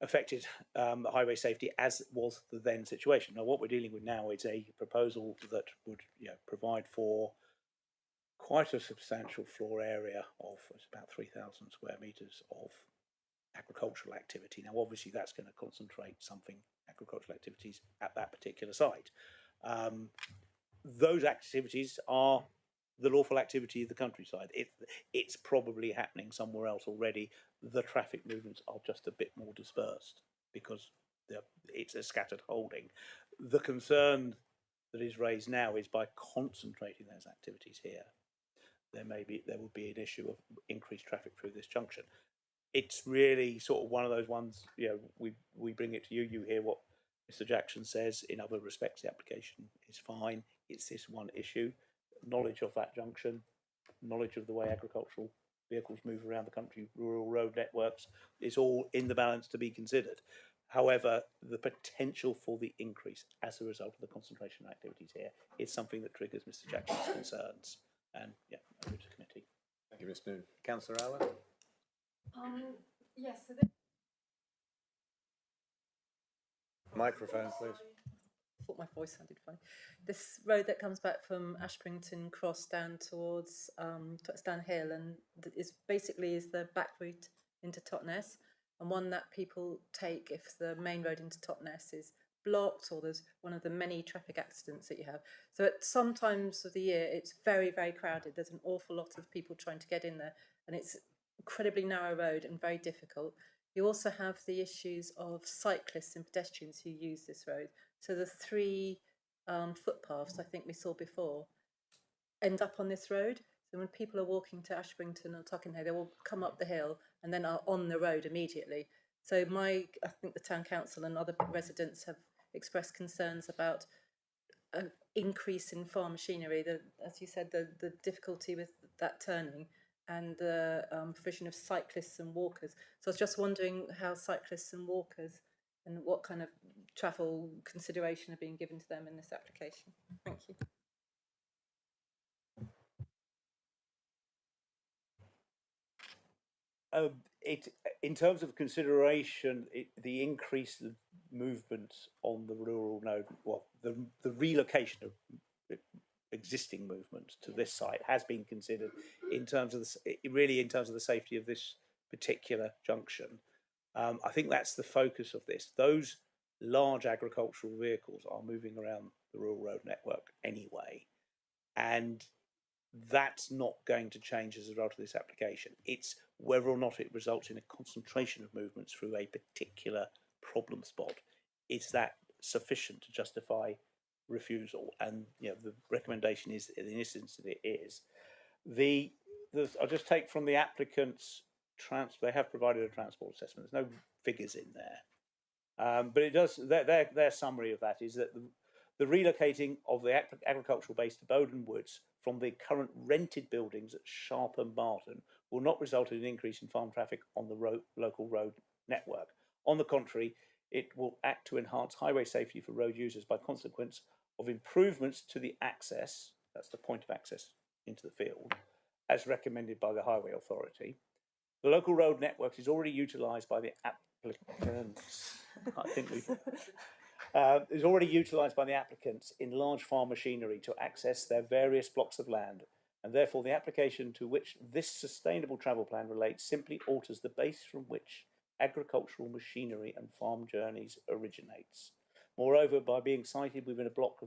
affected highway safety as was the then situation. Now, what we're dealing with now is a proposal that would provide for quite a substantial floor area of about 3,000 square metres of agricultural activity. Now, obviously, that's going to concentrate something agricultural activities at that particular site. Those activities are the lawful activity of the countryside. It's probably happening somewhere else already. The traffic movements are just a bit more dispersed because it's a scattered holding. The concern that is raised now is by concentrating those activities here, there would be an issue of increased traffic through this junction. It's really sort of one of those ones, we bring it to you, you hear what Mr. Jackson says. In other respects, the application is fine. It's this one issue. Knowledge of that junction, knowledge of the way agricultural vehicles move around the country, rural road networks, is all in the balance to be considered. However, the potential for the increase as a result of the concentration of activities here is something that triggers Mr. Jackson's concerns. And over to committee. Thank you, Mr. Noon. Councillor Allen? Yes. So Microphone, please. I thought my voice sounded fine. This road that comes back from Ashbrington Cross down towards Stand Hill and is the back route into Totnes, and one that people take if the main road into Totnes is blocked or there's one of the many traffic accidents that you have. So at some times of the year it's very, very crowded. There's an awful lot of people trying to get in there, and it's incredibly narrow road and very difficult. You also have the issues of cyclists and pedestrians who use this road. So the 3 footpaths I think we saw before end up on this road. So when people are walking to Ashbrington or Tockenham, they will come up the hill and then are on the road immediately. So I think the town council and other residents have expressed concerns about an increase in farm machinery, as you said, the difficulty with that turning, and the provision of cyclists and walkers. So I was just wondering how cyclists and walkers and what kind of travel consideration are being given to them in this application. Thank you. In terms of consideration, the increase of movement on the rural node, the relocation of existing movement to this site has been considered in terms of the safety of this particular junction. I think that's the focus of this. Those large agricultural vehicles are moving around the rural road network anyway, and that's not going to change as a result of this application. It's whether or not it results in a concentration of movements through a particular problem spot. Is that sufficient to justify refusal? And the recommendation is, in this instance, it is. I'll just take from the applicant's they have provided a transport assessment. There's no figures in there, but it does. Their summary of that is that the relocating of the agricultural base to Bowden Woods from the current rented buildings at Sharp and Barton will not result in an increase in farm traffic on the local road network. On the contrary, it will act to enhance highway safety for road users by consequence of improvements to the access, that's the point of access into the field, as recommended by the Highway Authority. The local road network is already utilised by the applicants. I think is already utilised by the applicants in large farm machinery to access their various blocks of land, and therefore the application to which this sustainable travel plan relates simply alters the base from which agricultural machinery and farm journeys originates. Moreover, by being sited within a block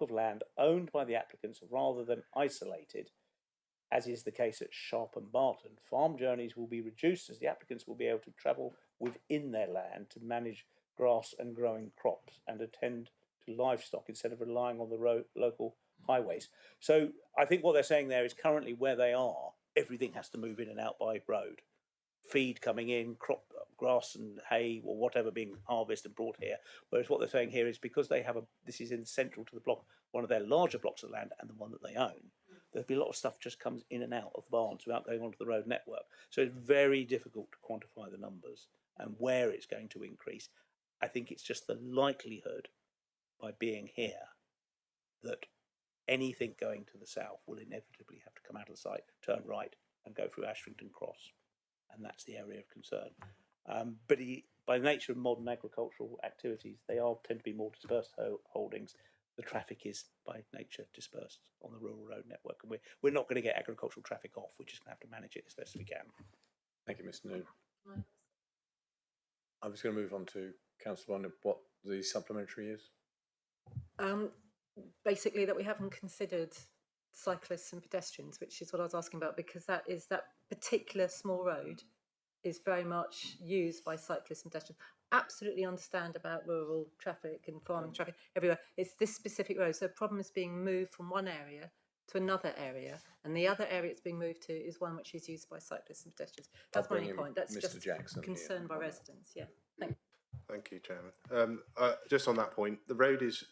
of land owned by the applicants rather than isolated, as is the case at Sharp and Barton, farm journeys will be reduced as the applicants will be able to travel within their land to manage grass and growing crops and attend to livestock instead of relying on the local highways. So I think what they're saying there is currently where they are, everything has to move in and out by road. Feed coming in, grass and hay or whatever being harvested and brought here. Whereas what they're saying here is because they have this is in central to the block, one of their larger blocks of land and the one that they own, there'll be a lot of stuff just comes in and out of barns without going onto the road network. So it's very difficult to quantify the numbers and where it's going to increase. I think it's just the likelihood by being here that anything going to the south will inevitably have to come out of the site, turn right and go through Ashrington Cross. and that's the area of concern. But by nature of modern agricultural activities, they tend to be more dispersed holdings. The traffic is by nature dispersed on the rural road network, and we're not going to get agricultural traffic off. We're just going to have to manage it as best we can. Thank you, Mr. Noon. I was going to move on to Councillor Bond, what the supplementary is. Basically, that we haven't considered cyclists and pedestrians, which is what I was asking about, because that particular small road is very much used by cyclists and pedestrians. Absolutely understand about rural traffic and farming traffic everywhere. It's this specific road. So the problem is being moved from one area to another area, and the other area it's being moved to is one which is used by cyclists and pedestrians. That's my only point. That's Mr. just Jackson concern by residents. Yeah. Thank you. Thank you, Chairman. Just on that point, the road is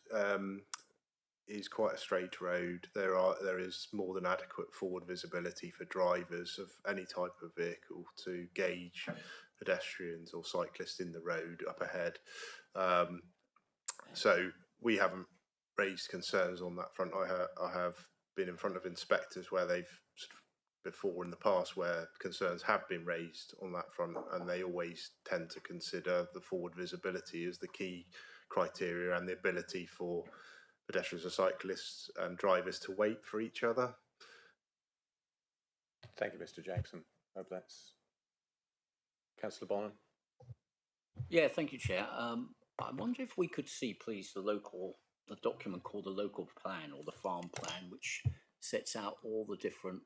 quite a straight road. There is more than adequate forward visibility for drivers of any type of vehicle to gauge pedestrians or cyclists in the road up ahead. So we haven't raised concerns on that front. I have been in front of inspectors where they've before in the past where concerns have been raised on that front, and they always tend to consider the forward visibility as the key criteria and the ability for pedestrians or cyclists and drivers to wait for each other. Thank you, Mr. Jackson. Hope that's Councillor Bonham. Yeah, thank you, Chair. I wonder if we could see, please, the document called the local plan or the farm plan, which sets out all the different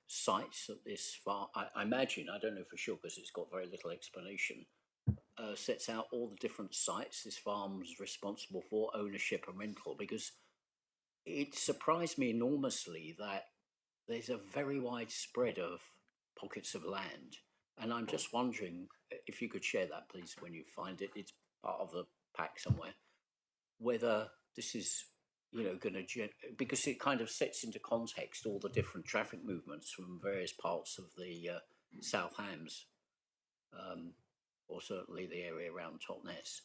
sites that this farm, I imagine, I don't know for sure because it's got very little explanation, sets out all the different sites this farm's responsible for, ownership and rental, because it surprised me enormously that there's a very wide spread of pockets of land. And I'm just wondering if you could share that, please, when you find it. It's part of the pack somewhere. Whether this is, going to, because it kind of sets into context all the different traffic movements from various parts of the South Hams, or certainly the area around Totnes.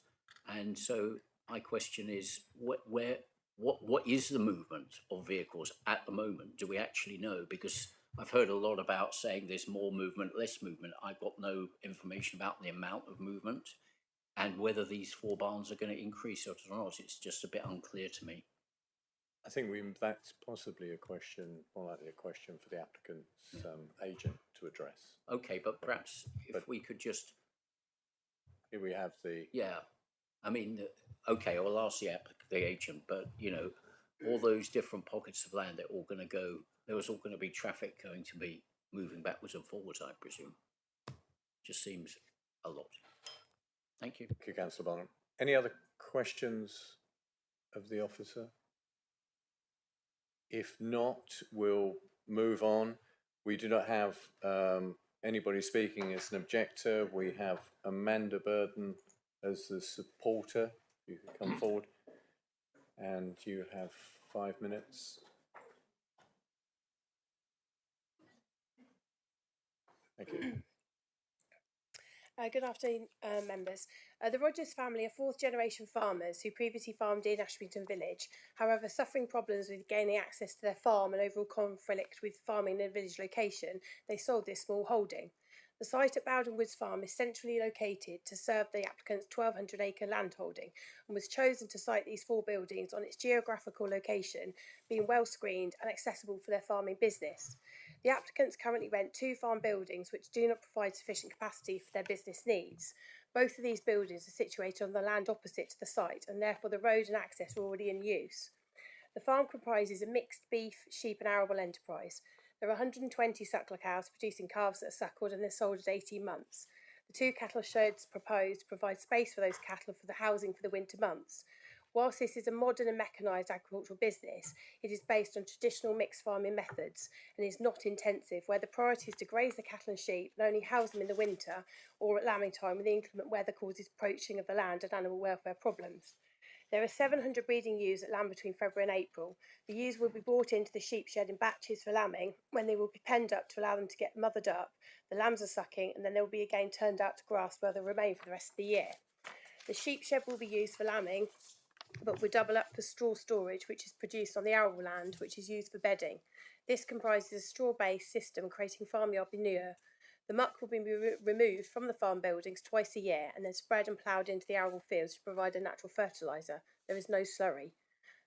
And so my question is, what is the movement of vehicles at the moment? Do we actually know? Because I've heard a lot about saying there's more movement, less movement. I've got no information about the amount of movement and whether these 4 barns are going to increase or not. It's just a bit unclear to me. I think that's possibly a question, more likely a question for the applicant's agent to address. Okay, but perhaps if we could just... Here we have the... Yeah, I mean, okay, I'll ask the agent, but, all those different pockets of land, they're all going to go, there was all going to be traffic going to be moving backwards and forwards, I presume. Just seems a lot. Thank you. Thank you, Councillor Bonham. Any other questions of the officer? If not, we'll move on. We do not have anybody speaking as an objector. We have Amanda Burden as the supporter. You can come forward. And you have 5 minutes. Thank you. Good afternoon, members. The Rogers family are 4th generation farmers who previously farmed in Ashbington Village, however suffering problems with gaining access to their farm and overall conflict with farming in a village location, they sold this small holding. The site at Bowden Woods Farm is centrally located to serve the applicant's 1,200 acre landholding and was chosen to site these 4 buildings on its geographical location, being well screened and accessible for their farming business. The applicants currently rent 2 farm buildings which do not provide sufficient capacity for their business needs. Both of these buildings are situated on the land opposite to the site and therefore the road and access are already in use. The farm comprises a mixed beef, sheep and arable enterprise. There are 120 suckler cows producing calves that are suckled and they're sold at 18 months. The 2 cattle sheds proposed provide space for those cattle for the housing for the winter months. Whilst this is a modern and mechanised agricultural business, it is based on traditional mixed farming methods and is not intensive, where the priority is to graze the cattle and sheep and only house them in the winter or at lambing time when the inclement weather causes poaching of the land and animal welfare problems. There are 700 breeding ewes at lamb between February and April. The ewes will be brought into the sheep shed in batches for lambing, when they will be penned up to allow them to get mothered up. The lambs are sucking and then they will be again turned out to grass where they'll remain for the rest of the year. The sheep shed will be used for lambing, but will double up for straw storage, which is produced on the arable land, which is used for bedding. This comprises a straw-based system creating farmyard manure. The muck will be removed from the farm buildings twice a year and then spread and ploughed into the arable fields to provide a natural fertiliser. There is no slurry.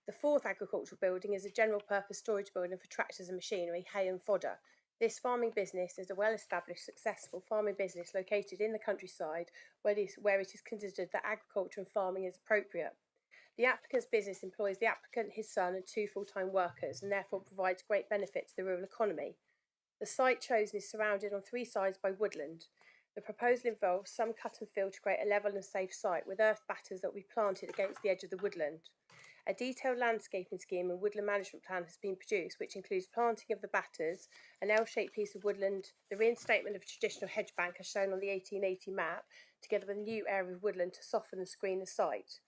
The fourth agricultural building is a general purpose storage building for tractors and machinery, hay and fodder. This farming business is a well-established, successful farming business located in the countryside where it is considered that agriculture and farming is appropriate. The applicant's business employs the applicant, his son and 2 full-time workers and therefore provides great benefit to the rural economy. The site chosen is surrounded on 3 sides by woodland. The proposal involves some cut and fill to create a level and safe site with earth batters that will be planted against the edge of the woodland. A detailed landscaping scheme and woodland management plan has been produced, which includes planting of the batters, an L-shaped piece of woodland, the reinstatement of a traditional hedge bank as shown on the 1880 map, together with a new area of woodland to soften and screen the site.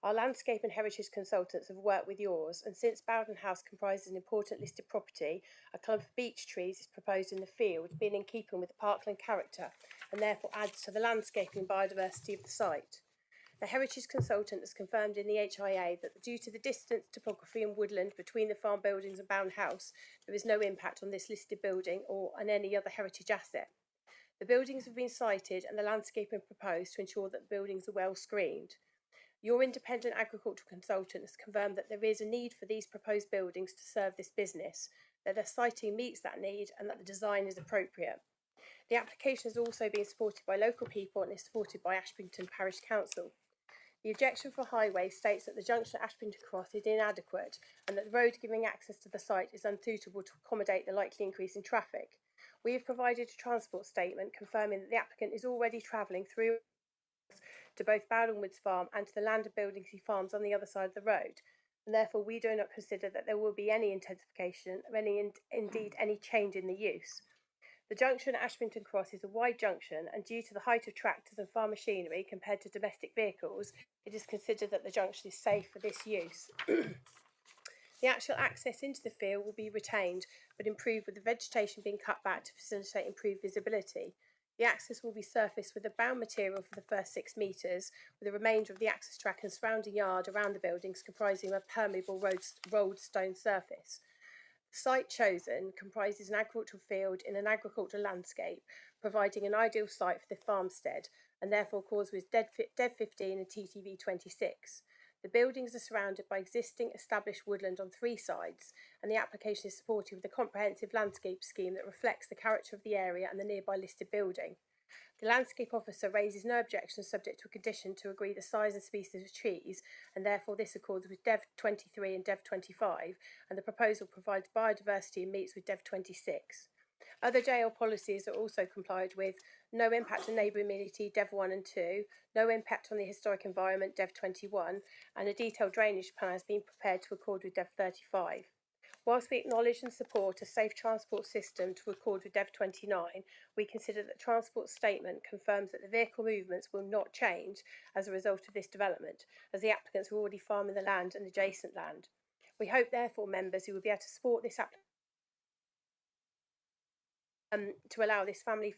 Our landscape and heritage consultants have worked with yours, and since Bowden House comprises an important listed property, a clump of beech trees is proposed in the field, being in keeping with the parkland character, and therefore adds to the landscaping and biodiversity of the site. The heritage consultant has confirmed in the HIA that due to the distance, topography and woodland between the farm buildings and Bowden House, there is no impact on this listed building or on any other heritage asset. The buildings have been sited and the landscaping proposed to ensure that the buildings are well screened. Your independent agricultural consultant has confirmed that there is a need for these proposed buildings to serve this business, that their siting meets that need and that the design is appropriate. The application has also been supported by local people and is supported by Ashbington Parish Council. The objection for highway states that the junction at Ashbington Cross is inadequate and that the road giving access to the site is unsuitable to accommodate the likely increase in traffic. We have provided a transport statement confirming that the applicant is already travelling through to both Bowden Woods Farm and to the land and buildings he farms on the other side of the road, and therefore we do not consider that there will be any intensification or indeed any change in the use. The junction at Ashbington Cross is a wide junction, and due to the height of tractors and farm machinery compared to domestic vehicles, it is considered that the junction is safe for this use. The actual access into the field will be retained, but improved with the vegetation being cut back to facilitate improved visibility. The access will be surfaced with a bound material for the first 6 metres, with the remainder of the access track and surrounding yard around the buildings comprising a permeable rolled stone surface. The site chosen comprises an agricultural field in an agricultural landscape, providing an ideal site for the farmstead, and therefore cause with DEV 15 and TTV 26. The buildings are surrounded by existing established woodland on 3 sides, and the application is supported with a comprehensive landscape scheme that reflects the character of the area and the nearby listed building. The landscape officer raises no objections subject to a condition to agree the size and species of trees, and therefore this accords with DEV 23 and DEV 25, and the proposal provides biodiversity and meets with DEV 26. Other JL policies are also complied with: no impact on neighbouring amenity, DEV 1 and 2, no impact on the historic environment, DEV 21, and a detailed drainage plan has been prepared to accord with DEV 35. Whilst we acknowledge and support a safe transport system to accord with DEV 29, we consider that the transport statement confirms that the vehicle movements will not change as a result of this development, as the applicants are already farming the land and adjacent land. We hope, therefore, members who will be able to support this application to allow this farming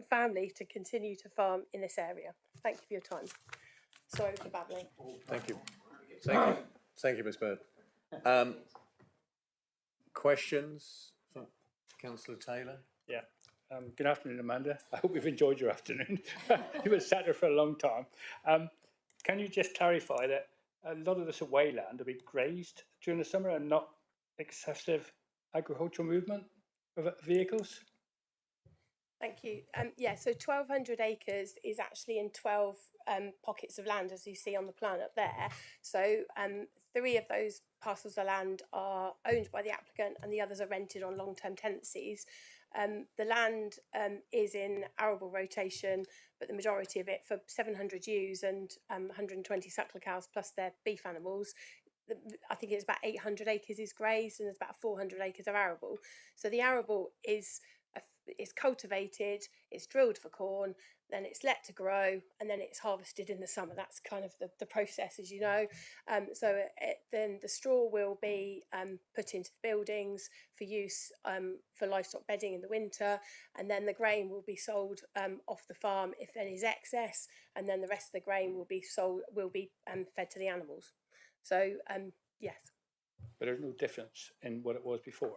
family to continue to farm in this area. Thank you for your time. Sorry for babbling. Thank you. Thank you, Ms. Bird. Questions for Councillor Taylor? Yeah. Good afternoon, Amanda. I hope you've enjoyed your afternoon. You were sat there for a long time. Can you just clarify that a lot of this away land will be grazed during the summer and not excessive agricultural movement of vehicles? Thank you. Yeah, so 1,200 acres is actually in 12 pockets of land, as you see on the plan up there. So 3 of those parcels of land are owned by the applicant and the others are rented on long-term tenancies. The land is in arable rotation, but the majority of it for 700 ewes and 120 suckler cows plus their beef animals, I think it's about 800 acres is grazed and there's about 400 acres of arable. So the arable is cultivated, it's drilled for corn, then it's let to grow, and then it's harvested in the summer. That's kind of the process, as you know. Then the straw will be put into the buildings for use for livestock bedding in the winter, and then the grain will be sold off the farm if there is excess, and then the rest of the grain will be fed to the animals. So yes. But there's no difference in what it was before.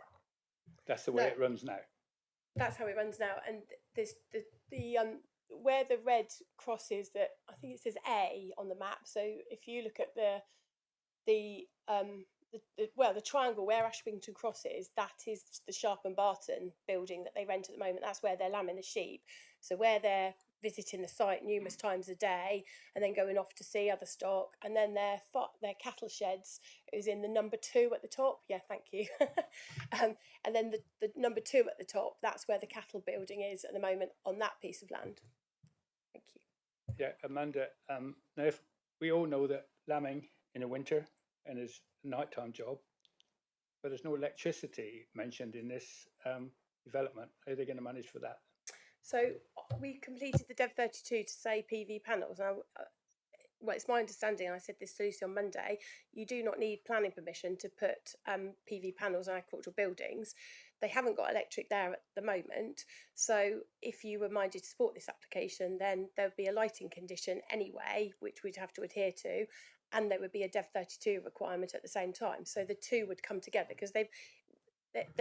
That's the way it runs now. That's how it runs now. And there's the where the red crosses, that I think it says A on the map. So if you look at the triangle where Ashbington crosses, that is the Sharp and Barton building that they rent at the moment. That's where they're lambing the sheep. So where they're visiting the site numerous times a day and then going off to see other stock, and then their cattle sheds is in the number 2 at the top. Yeah, thank you. And then the number 2 at the top, that's where the cattle building is at the moment on that piece of land. Thank you. Yeah, Amanda, now if we all know that lambing in the winter and is a nighttime job, but there's no electricity mentioned in this development. How are they going to manage for that? So we completed the Dev 32 to say PV panels. Now, well, it's my understanding, and I said this to Lucy on Monday, you do not need planning permission to put PV panels on agricultural buildings. They haven't got electric there at the moment. So if you were minded to support this application, then there would be a lighting condition anyway, which we'd have to adhere to, and there would be a Dev 32 requirement at the same time. So the two would come together, because they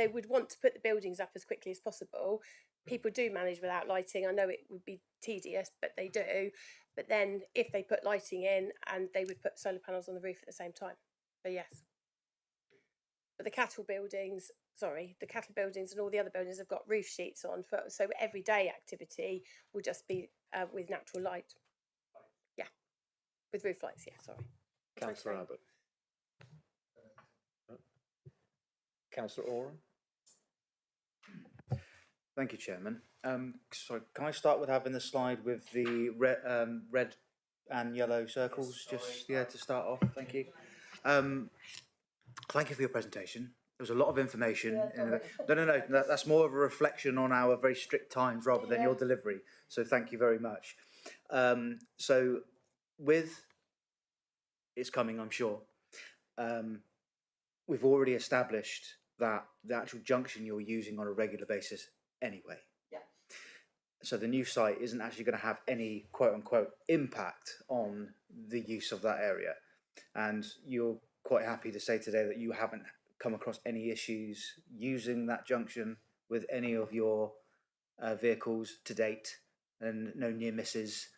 would want to put the buildings up as quickly as possible. People do manage without lighting. I know it would be tedious, but they do. But then if they put lighting in, and they would put solar panels on the roof at the same time. So yes. But the cattle buildings and all the other buildings have got roof sheets on, so everyday activity will just be with natural light. Yeah, with roof lights, yeah, sorry. Councillor Abbott. Councillor Oram. Thank you, Chairman. Sorry, can I start with having the slide with the red and yellow circles, just to start off? Thank you. Thank you for your presentation. There was a lot of information. No, that's more of a reflection on our very strict times rather than your delivery. So thank you very much. So with it's coming, I'm sure. We've already established that the actual junction you're using on a regular basis anyway. Yeah. So the new site isn't actually going to have any quote unquote impact on the use of that area. And you're quite happy to say today that you haven't come across any issues using that junction with any of your vehicles to date, and no near misses.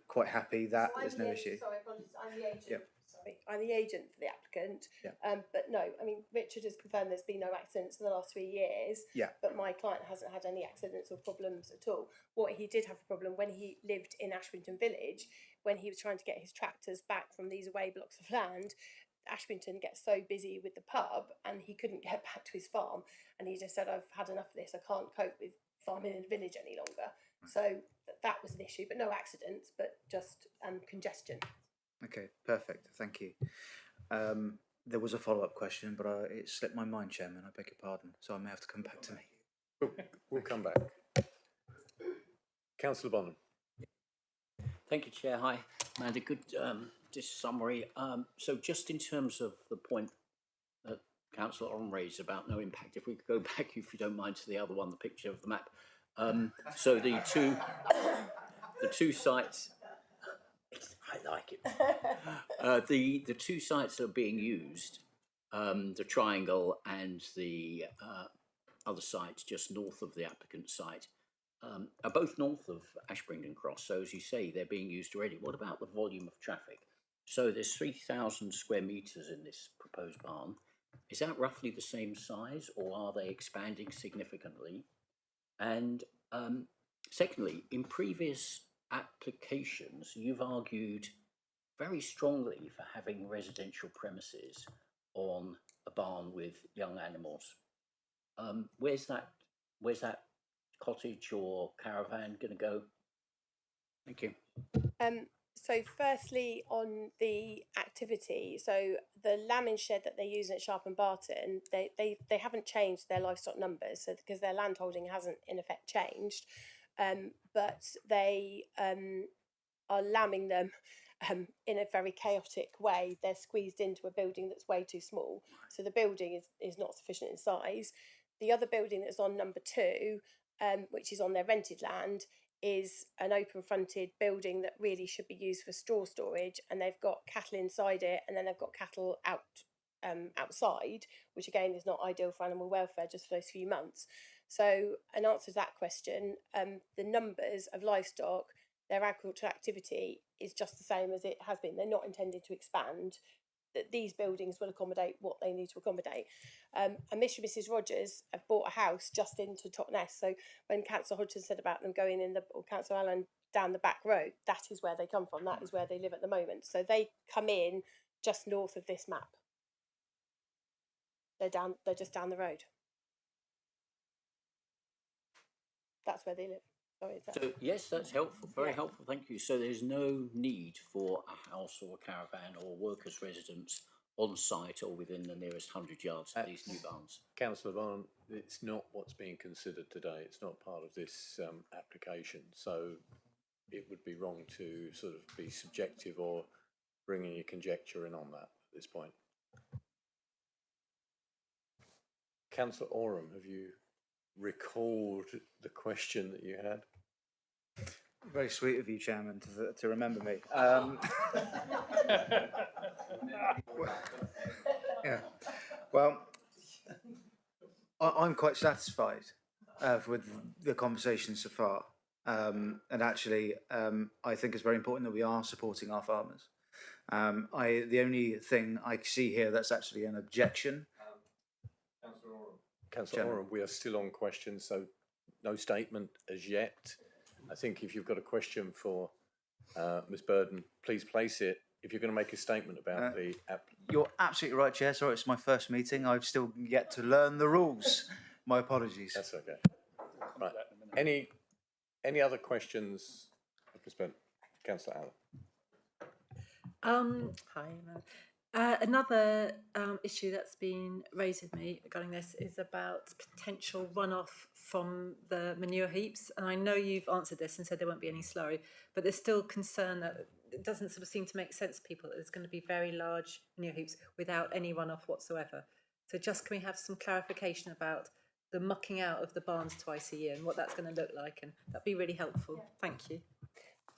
Quite happy that there's no issue. Sorry, apologies. I'm the agent. Yeah. Sorry, I'm the agent for the applicant. Yeah. But no, I mean, Richard has confirmed there's been no accidents in the last 3 years. Yeah. But my client hasn't had any accidents or problems at all. What he did have a problem when he lived in Ashbington Village, when he was trying to get his tractors back from these away blocks of land. Ashbington gets so busy with the pub, and he couldn't get back to his farm. And he just said, "I've had enough of this. I can't cope with farming in the village any longer." So that was an issue, but no accidents, but just congestion. Okay, perfect. Thank you. There was a follow-up question, but it slipped my mind, Chairman. I beg your pardon. So I may have to come back to me. We'll come back. Councillor Bonham. Thank you, Chair. Hi, Amanda. Good just summary. So just in terms of the point that Councillor Oram raised about no impact, if we could go back, if you don't mind, to the other one, the picture of the map. So the two sites, I like it. The two sites that are being used, the triangle and the other site just north of the applicant site, are both north of Ashbrington Cross. So as you say, they're being used already. What about the volume of traffic? So there's 3,000 square metres in this proposed barn. Is that roughly the same size, or are they expanding significantly? And secondly, in previous applications, you've argued very strongly for having residential premises on a barn with young animals. Where's that cottage or caravan going to go? Thank you. So firstly, on the activity, so the lambing shed that they're using at Sharp and Barton, they haven't changed their livestock numbers, so because their land holding hasn't in effect changed, but they are lambing them in a very chaotic way. They're squeezed into a building that's way too small, so the building is not sufficient in size. The other building that's on number 2, which is on their rented land, is an open-fronted building that really should be used for straw storage, and they've got cattle inside it, and then they've got cattle outside, which again is not ideal for animal welfare just for those few months. So, in answer to that question, the numbers of livestock, their agricultural activity is just the same as it has been. They're not intended to expand. That these buildings will accommodate what they need to accommodate. And Mr. and Mrs. Rogers have bought a house just into Totnes. So when Councillor Hodgson said about them going in or Councillor Allen down the back road, that is where they come from. That is where they live at the moment. So they come in just north of this map. They're just down the road. That's where they live. Sorry, So yes, that's helpful, very helpful, thank you. So there's no need for a house or a caravan or workers' residence on site or within the nearest 100 yards of these new barns? Councillor Vaughan, it's not what's being considered today. It's not part of this application. So it would be wrong to sort of be subjective or bring any conjecture in on that at this point. Councillor Oram, have you recalled the question that you had? Very sweet of you, Chairman, to remember me. Yeah. Well, I'm quite satisfied with the conversation so far. And actually, I think it's very important that we are supporting our farmers. The only thing I see here that's actually an objection. Councillor Oram, we are still on questions, so no statement as yet. I think if you've got a question for Ms. Burden, please place it. If you're going to make a statement about the app. You're absolutely right, Chair. Sorry, it's my first meeting. I've still yet to learn the rules. My apologies. That's okay. Right. Any other questions, Ms. Burden? Councillor Allen. Hi, Emma. Another issue that's been raised with me regarding this is about potential runoff from the manure heaps. And I know you've answered this and said there won't be any slurry, but there's still concern that it doesn't sort of seem to make sense to people that there's going to be very large manure heaps without any runoff whatsoever. So just can we have some clarification about the mucking out of the barns twice a year and what that's going to look like? And that'd be really helpful. Thank you.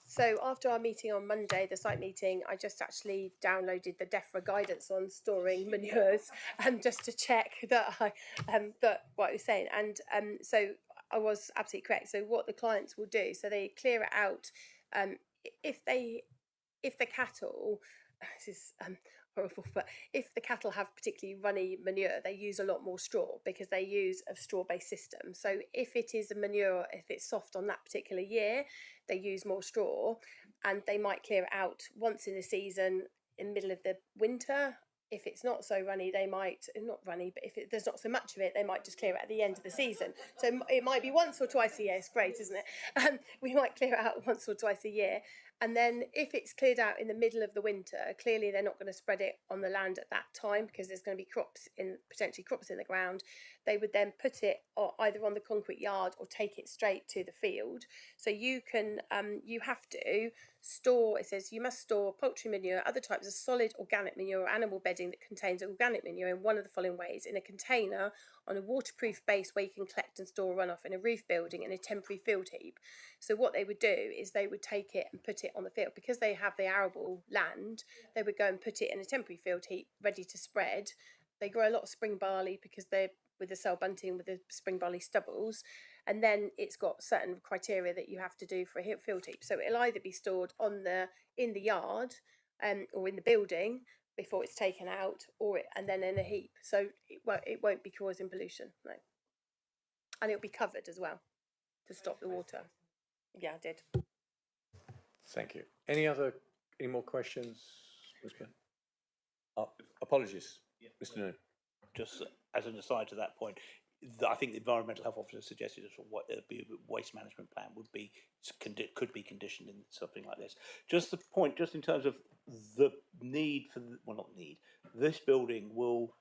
So after our meeting on Monday, the site meeting, I just actually downloaded the DEFRA guidance on storing manures, just to check that that what I was saying. And so I was absolutely correct. So what the clients will do, so they clear it out. If the cattle, this is horrible, but if the cattle have particularly runny manure, they use a lot more straw because they use a straw-based system. So if it is a manure, if it's soft on that particular year, they use more straw, and they might clear it out once in a season in the middle of the winter. If it's not so runny, they might, not runny, but if there's not so much of it, they might just clear it at the end of the season. So it might be once or twice a year. It's great, isn't it? We might clear it out once or twice a year. And then if it's cleared out in the middle of the winter, clearly they're not going to spread it on the land at that time because there's going to be potentially crops in the ground. They would then put it either on the concrete yard or take it straight to the field. So you can, you have to store, it says you must store poultry manure, other types of solid organic manure or animal bedding that contains organic manure in one of the following ways: in a container on a waterproof base where you can collect and store runoff, in a roof building, in a temporary field heap. So what they would do is they would take it and put it on the field. Because they have the arable land, they would go and put it in a temporary field heap ready to spread. They grow a lot of spring barley because they're with the cell bunting, with the spring barley stubbles, and then it's got certain criteria that you have to do for a field heap. So it'll either be stored in the yard or in the building before it's taken out, and then in a heap. So it won't be causing pollution, no. And it'll be covered as well to stop the water. Yeah, I did. Thank you. Any more questions, Ms. Burden? Apologies, Mr. Noon. Just as an aside to that point, I think the environmental health officer suggested what the waste management plan would be, could be conditioned in something like this. Just the point, just in terms of the need for, this building will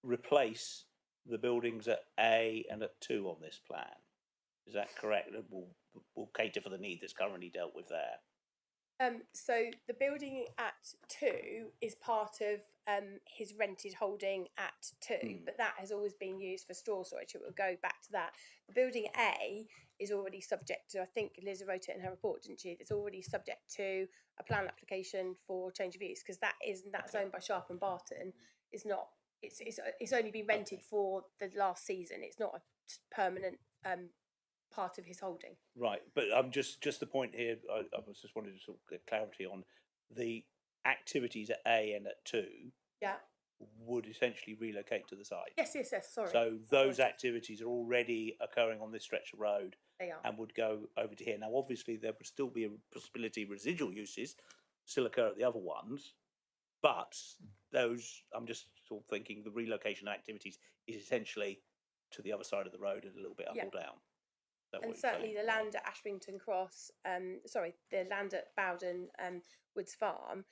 replace the buildings at A and at 2 on this plan. Is that correct? It will cater for the need that's currently dealt with there. So the building at 2 is part of his rented holding at 2, but that has always been used for straw storage. It will go back to that. The building A is already subject to, I think Liz wrote it in her report, didn't she? It's already subject to a plan application for change of use because that's owned by Sharp and Barton. It's not it's only been rented for the last season. It's not a permanent part of his holding. Right, but I'm just the point here. I was just wanted to sort of get clarity on the activities at A and at 2. Yeah. Would essentially relocate to the site. Yes. Sorry. So those activities are already occurring on this stretch of road. They are. And would go over to here. Now, obviously, there would still be a possibility residual uses still occur at the other ones, but those, I'm just sort of thinking the relocation activities is essentially to the other side of the road and a little bit up or down. And certainly the land at Ashbrington Cross, the land at Bowden Woods Farm,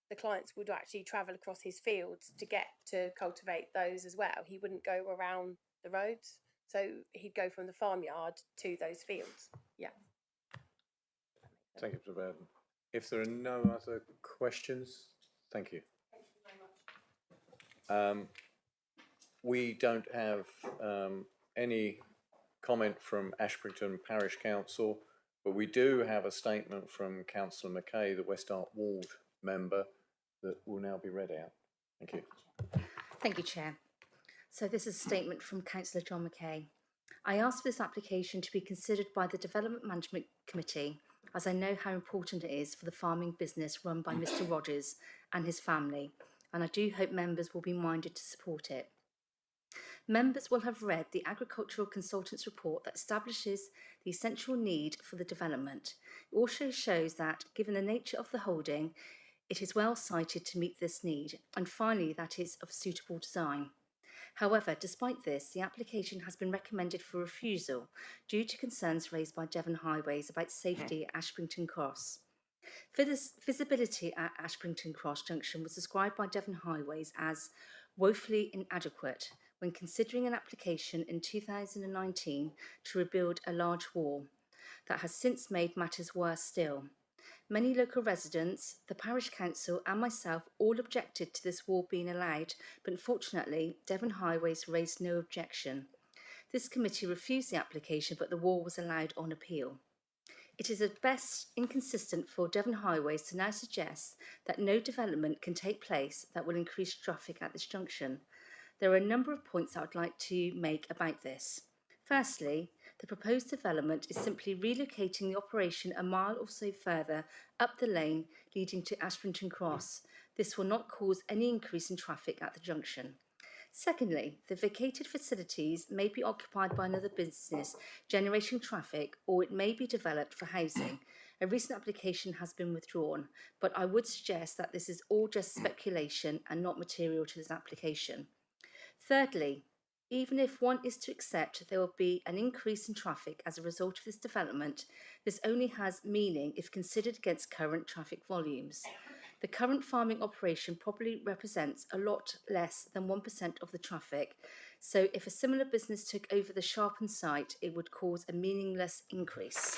the clients would actually travel across his fields to get to cultivate those as well. He wouldn't go around the roads, so he'd go from the farmyard to those fields. Yeah. Thank you, Mr. Bowden. If there are no other questions, thank you. We don't have any comment from Ashbrington Parish Council, but we do have a statement from Councillor Mackay, the West Art Ward member, that will now be read out. Thank you. Thank you, Chair. So this is a statement from Councillor John Mackay. I ask for this application to be considered by the Development Management Committee, as I know how important it is for the farming business run by Mr. Rogers and his family, and I do hope members will be minded to support it. Members will have read the Agricultural Consultants Report that establishes the essential need for the development. It also shows that, given the nature of the holding, it is well sited to meet this need, and finally that it's of suitable design. However, despite this, the application has been recommended for refusal due to concerns raised by Devon Highways about safety at Ashbrington Cross. Visibility at Ashbrington Cross Junction was described by Devon Highways as woefully inadequate when considering an application in 2019 to rebuild a large wall that has since made matters worse still. Many local residents, the parish council and myself all objected to this wall being allowed, but unfortunately Devon Highways raised no objection. This committee refused the application, but the wall was allowed on appeal. It is at best inconsistent for Devon Highways to now suggest that no development can take place that will increase traffic at this junction. There are a number of points I would like to make about this. Firstly, the proposed development is simply relocating the operation a mile or so further up the lane leading to Ashbrington Cross. This will not cause any increase in traffic at the junction. Secondly, the vacated facilities may be occupied by another business generating traffic, or it may be developed for housing. A recent application has been withdrawn, but I would suggest that this is all just speculation and not material to this application. Thirdly, even if one is to accept there will be an increase in traffic as a result of this development, this only has meaning if considered against current traffic volumes. The current farming operation probably represents a lot less than 1% of the traffic, so if a similar business took over the Sharpen site, it would cause a meaningless increase.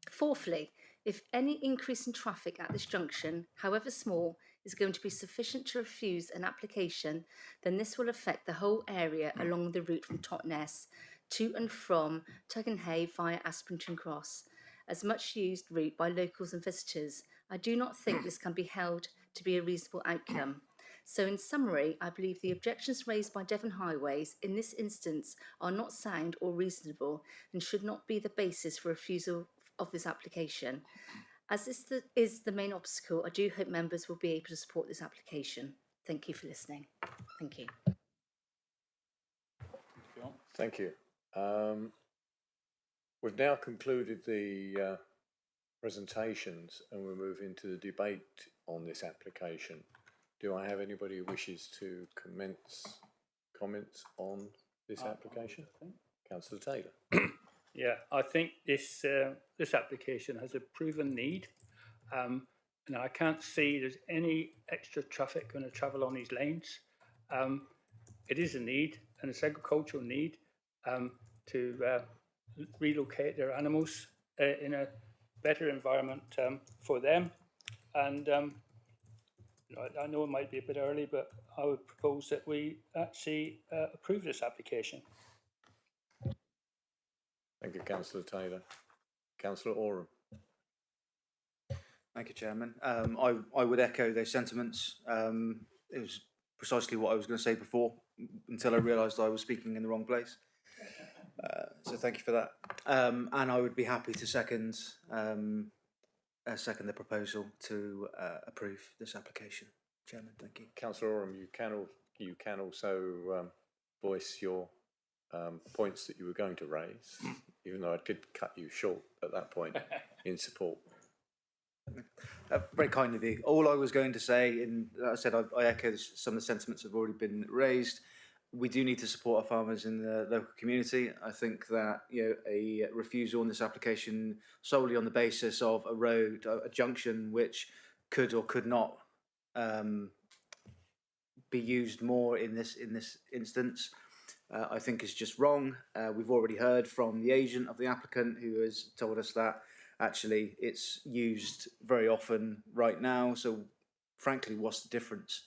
Fourthly, if any increase in traffic at this junction, however small, is going to be sufficient to refuse an application, then this will affect the whole area along the route from Totnes to and from Tuggenhay via Ashbrington Cross, as much used route by locals and visitors. I do not think this can be held to be a reasonable outcome. So in summary, I believe the objections raised by Devon Highways in this instance are not sound or reasonable and should not be the basis for refusal of this application. As this is the main obstacle, I do hope members will be able to support this application. Thank you for listening. Thank you. Thank you. We've now concluded the presentations and we'll move into the debate on this application. Do I have anybody who wishes to comments on this application? Councillor Taylor. Yeah, I think this application has a proven need, and I can't see there's any extra traffic going to travel on these lanes. It is a need, and it's agricultural need to relocate their animals in a better environment for them. And I know it might be a bit early, but I would propose that we actually approve this application. Thank you, Councillor Taylor. Councillor Oram. Thank you, Chairman. I would echo those sentiments. It was precisely what I was going to say before, until I realised I was speaking in the wrong place. So thank you for that. And I would be happy to second the proposal to approve this application. Chairman, thank you. Councillor Oram, you can also voice your points that you were going to raise, even though I did cut you short at that point in support. Very kind of you. All I was going to say, and I said I echo some of the sentiments that have already been raised. We do need to support our farmers in the local community. I think that a refusal on this application solely on the basis of a road, a junction which could or could not be used more in this instance, I think is just wrong. We've already heard from the agent of the applicant who has told us that actually it's used very often right now. So frankly, what's the difference?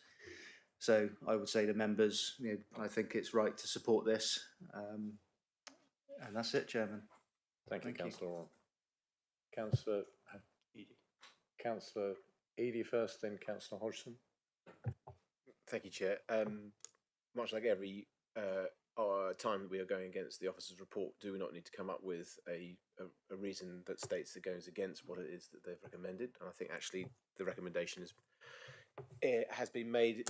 So I would say to members, I think it's right to support this. And that's it, Chairman. Thank you, Councillor Oram. Councillor Eadie first, then Councillor Hodgson. Thank you, Chair. Much like every time we are going against the officer's report, do we not need to come up with a reason that states that goes against what it is that they've recommended? And I think actually the recommendation has been made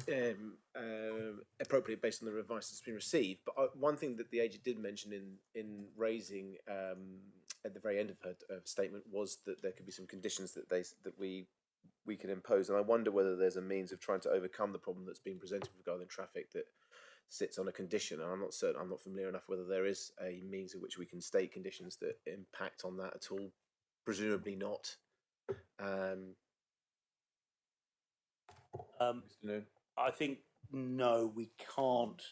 appropriate based on the advice that's been received. But one thing that the agent did mention in raising at the very end of her statement was that there could be some conditions that we could impose, and I wonder whether there's a means of trying to overcome the problem that's been presented regarding traffic that sits on a condition. And I'm not certain, I'm not familiar enough whether there is a means of which we can state conditions that impact on that at all. Presumably not. I think no, we can't,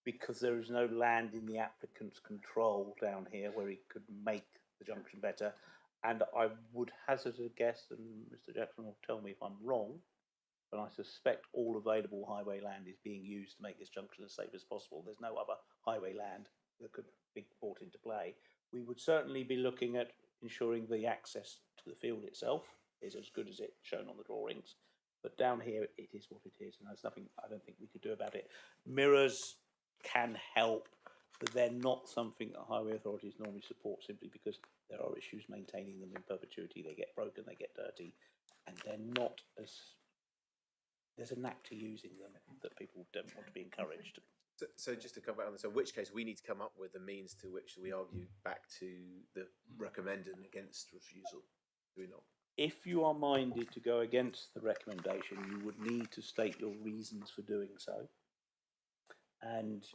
because there is no land in the applicant's control down here where he could make the junction better. And I would hazard a guess, and Mr. Jackson will tell me if I'm wrong, but I suspect all available highway land is being used to make this junction as safe as possible. There's no other highway land that could be brought into play. We would certainly be looking at ensuring the access to the field itself is as good as it's shown on the drawings. But down here, it is what it is, and there's nothing I don't think we could do about it. Mirrors can help, but they're not something that highway authorities normally support, simply because there are issues maintaining them in perpetuity. They get broken, they get dirty, and they're not as... There's a knack to using them that people don't want to be encouraged. So just to come back on this, so in which case we need to come up with a means to which we argue back to the recommending against refusal, do we not? If you are minded to go against the recommendation, you would need to state your reasons for doing so. And,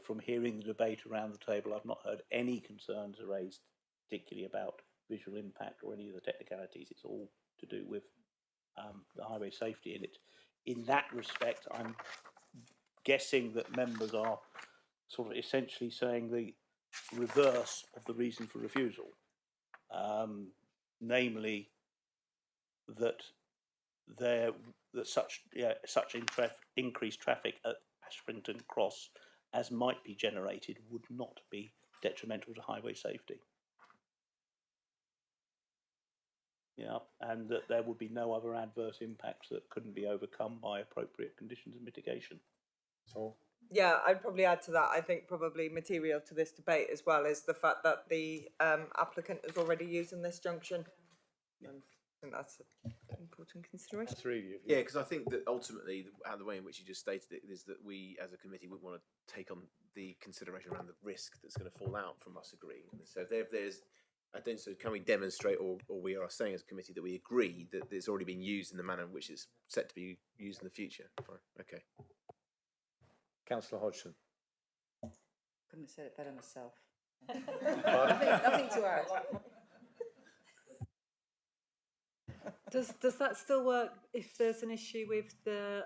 from hearing the debate around the table, I've not heard any concerns raised, particularly about visual impact or any of the technicalities. It's all to do with the highway safety in it. In that respect, I'm guessing that members are sort of essentially saying the reverse of the reason for refusal, namely that such increased traffic at Ashbrington Cross as might be generated would not be detrimental to highway safety. And that there would be no other adverse impacts that couldn't be overcome by appropriate conditions of mitigation. So, yeah, I'd probably add to that. I think probably material to this debate as well is the fact that the applicant is already using this junction. And I think that's an important consideration. Yeah, because I think that ultimately, the way in which you just stated it is that we, as a committee, would want to take on the consideration around the risk that's going to fall out from us agreeing. So if there's, so can we demonstrate, or we are saying as a committee that we agree that it's already been used in the manner in which it's set to be used in the future? Fine. Okay. Councillor Hodgson. Couldn't have said it better myself. Nothing to add. Does that still work if there's an issue with the?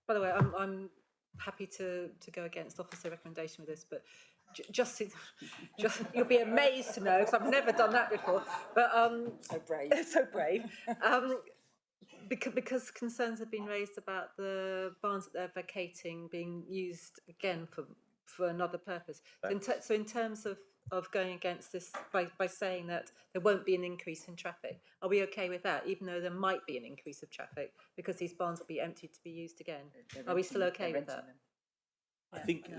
By the way, I'm happy to go against officer recommendation with this, but just you'll be amazed to know, because I've never done that before. But so brave, so brave. Because concerns have been raised about the barns that they're vacating being used again for another purpose. So in terms of of going against this by saying that there won't be an increase in traffic? Are we okay with that, even though there might be an increase of traffic because these barns will be emptied to be used again? Are we still okay with that? I think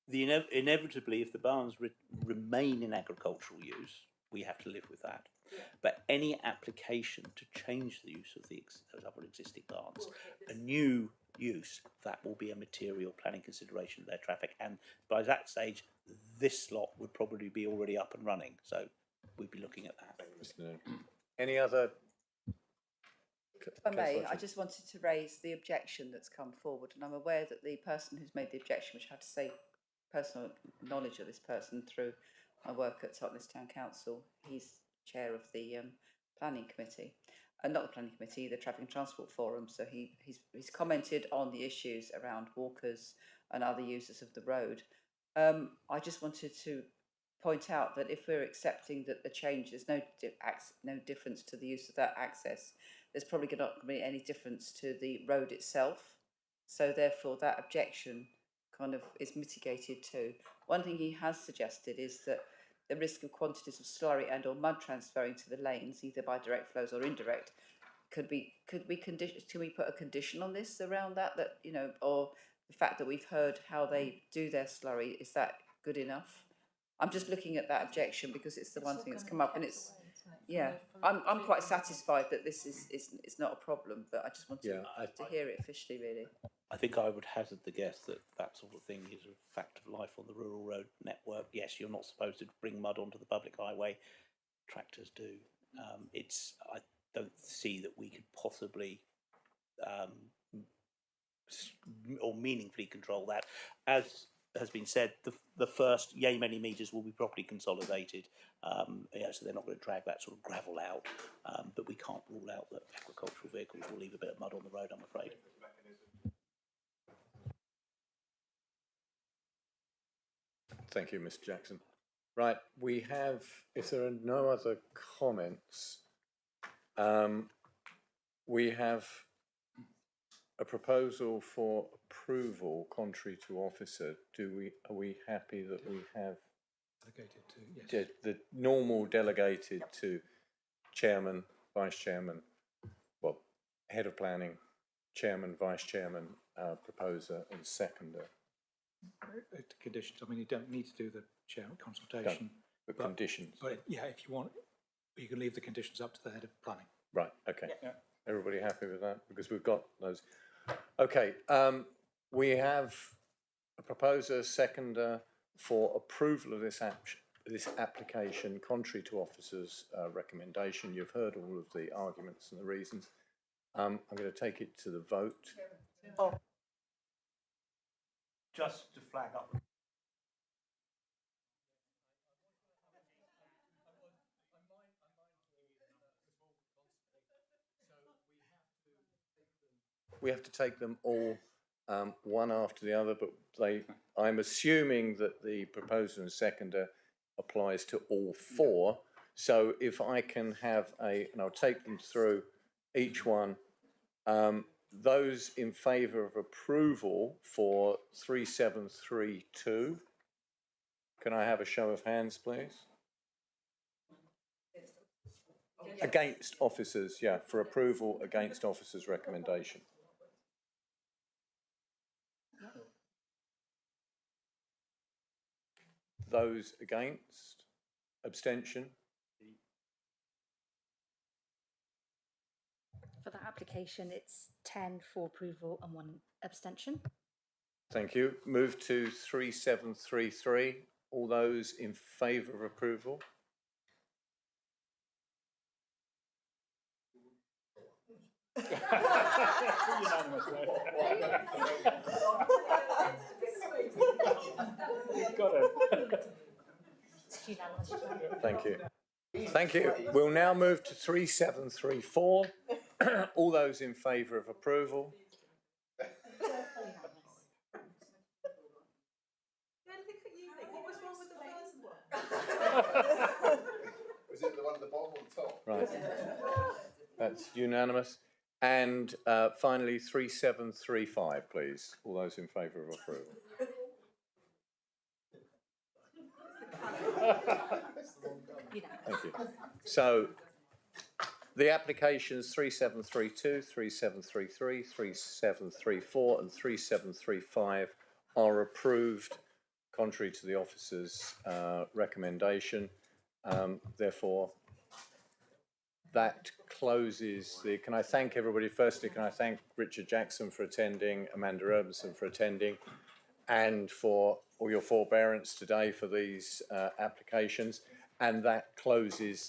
inevitably, if the barns remain in agricultural use, we have to live with that. But any application to change the use of those other existing barns, a new use, that will be a material planning consideration of their traffic. And by that stage, this lot would probably be already up and running. So we'd be looking at that. Any other? If I may, I just wanted to raise the objection that's come forward, and I'm aware that the person who's made the objection, which I have to say personal knowledge of this person through my work at Totnes Town Council, he's chair of the planning committee, not the planning committee, the Traffic and Transport Forum. So he's commented on the issues around walkers and other users of the road. I just wanted to point out that if we're accepting that the change, there's no difference to the use of that access, there's probably not going to be any difference to the road itself. So therefore that objection kind of is mitigated too. One thing he has suggested is that the risk of quantities of slurry and or mud transferring to the lanes, either by direct flows or indirect, can we put a condition on this around that, you know, or the fact that we've heard how they do their slurry, is that good enough? I'm just looking at that objection because it's the one thing that's come up, and it's, yeah, I'm quite satisfied that this is not a problem, but I just wanted to hear it officially, really. I think I would hazard the guess that that sort of thing is a fact of life on the rural road network. Yes, you're not supposed to bring mud onto the public highway. Tractors do. I don't see that we could possibly or meaningfully control that. As has been said, the first yay many metres will be properly consolidated, so they're not going to drag that sort of gravel out. But we can't rule out that agricultural vehicles will leave a bit of mud on the road, I'm afraid. Thank you, Mr. Jackson. Right, we have, if there are no other comments, we have a proposal for approval contrary to officer. Are we happy that we have delegated to, yes, the normal delegated to chairman, vice chairman, well, head of planning, chairman, vice chairman, proposer and seconder? Conditions. I mean, you don't need to do the chairman consultation. But conditions. But yeah, if you want, you can leave the conditions up to the head of planning. Right, okay. Yeah. Everybody happy with that? Because we've got those. Okay, we have a proposer, seconder for approval of this application contrary to officer's recommendation. You've heard all of the arguments and the reasons. I'm going to take it to the vote. Just to flag up. We have to take them all one after the other, but I'm assuming that the proposer and seconder applies to all four. So if I can have and I'll take them through each one. Those in favour of approval for 3732, can I have a show of hands, please? Against officers, yeah, for approval against officers' recommendation. Those against? Abstention? For that application, it's 10 for approval and 1 abstention. Thank you. Move to 3733. All those in favour of approval? Got it. Thank you. Thank you. We'll now move to 3734. All those in favour of approval? Was it the one at the bottom or the top? Right. That's unanimous. And finally, 3735, please. All those in favour of approval? Thank you. So the applications 3732, 3733, 3734 and 3735 are approved contrary to the officer's recommendation. Therefore, that closes the, can I thank everybody? Firstly, can I thank Richard Jackson for attending, Amanda Urbanson for attending, and for all your forbearance today for these applications. And that closes the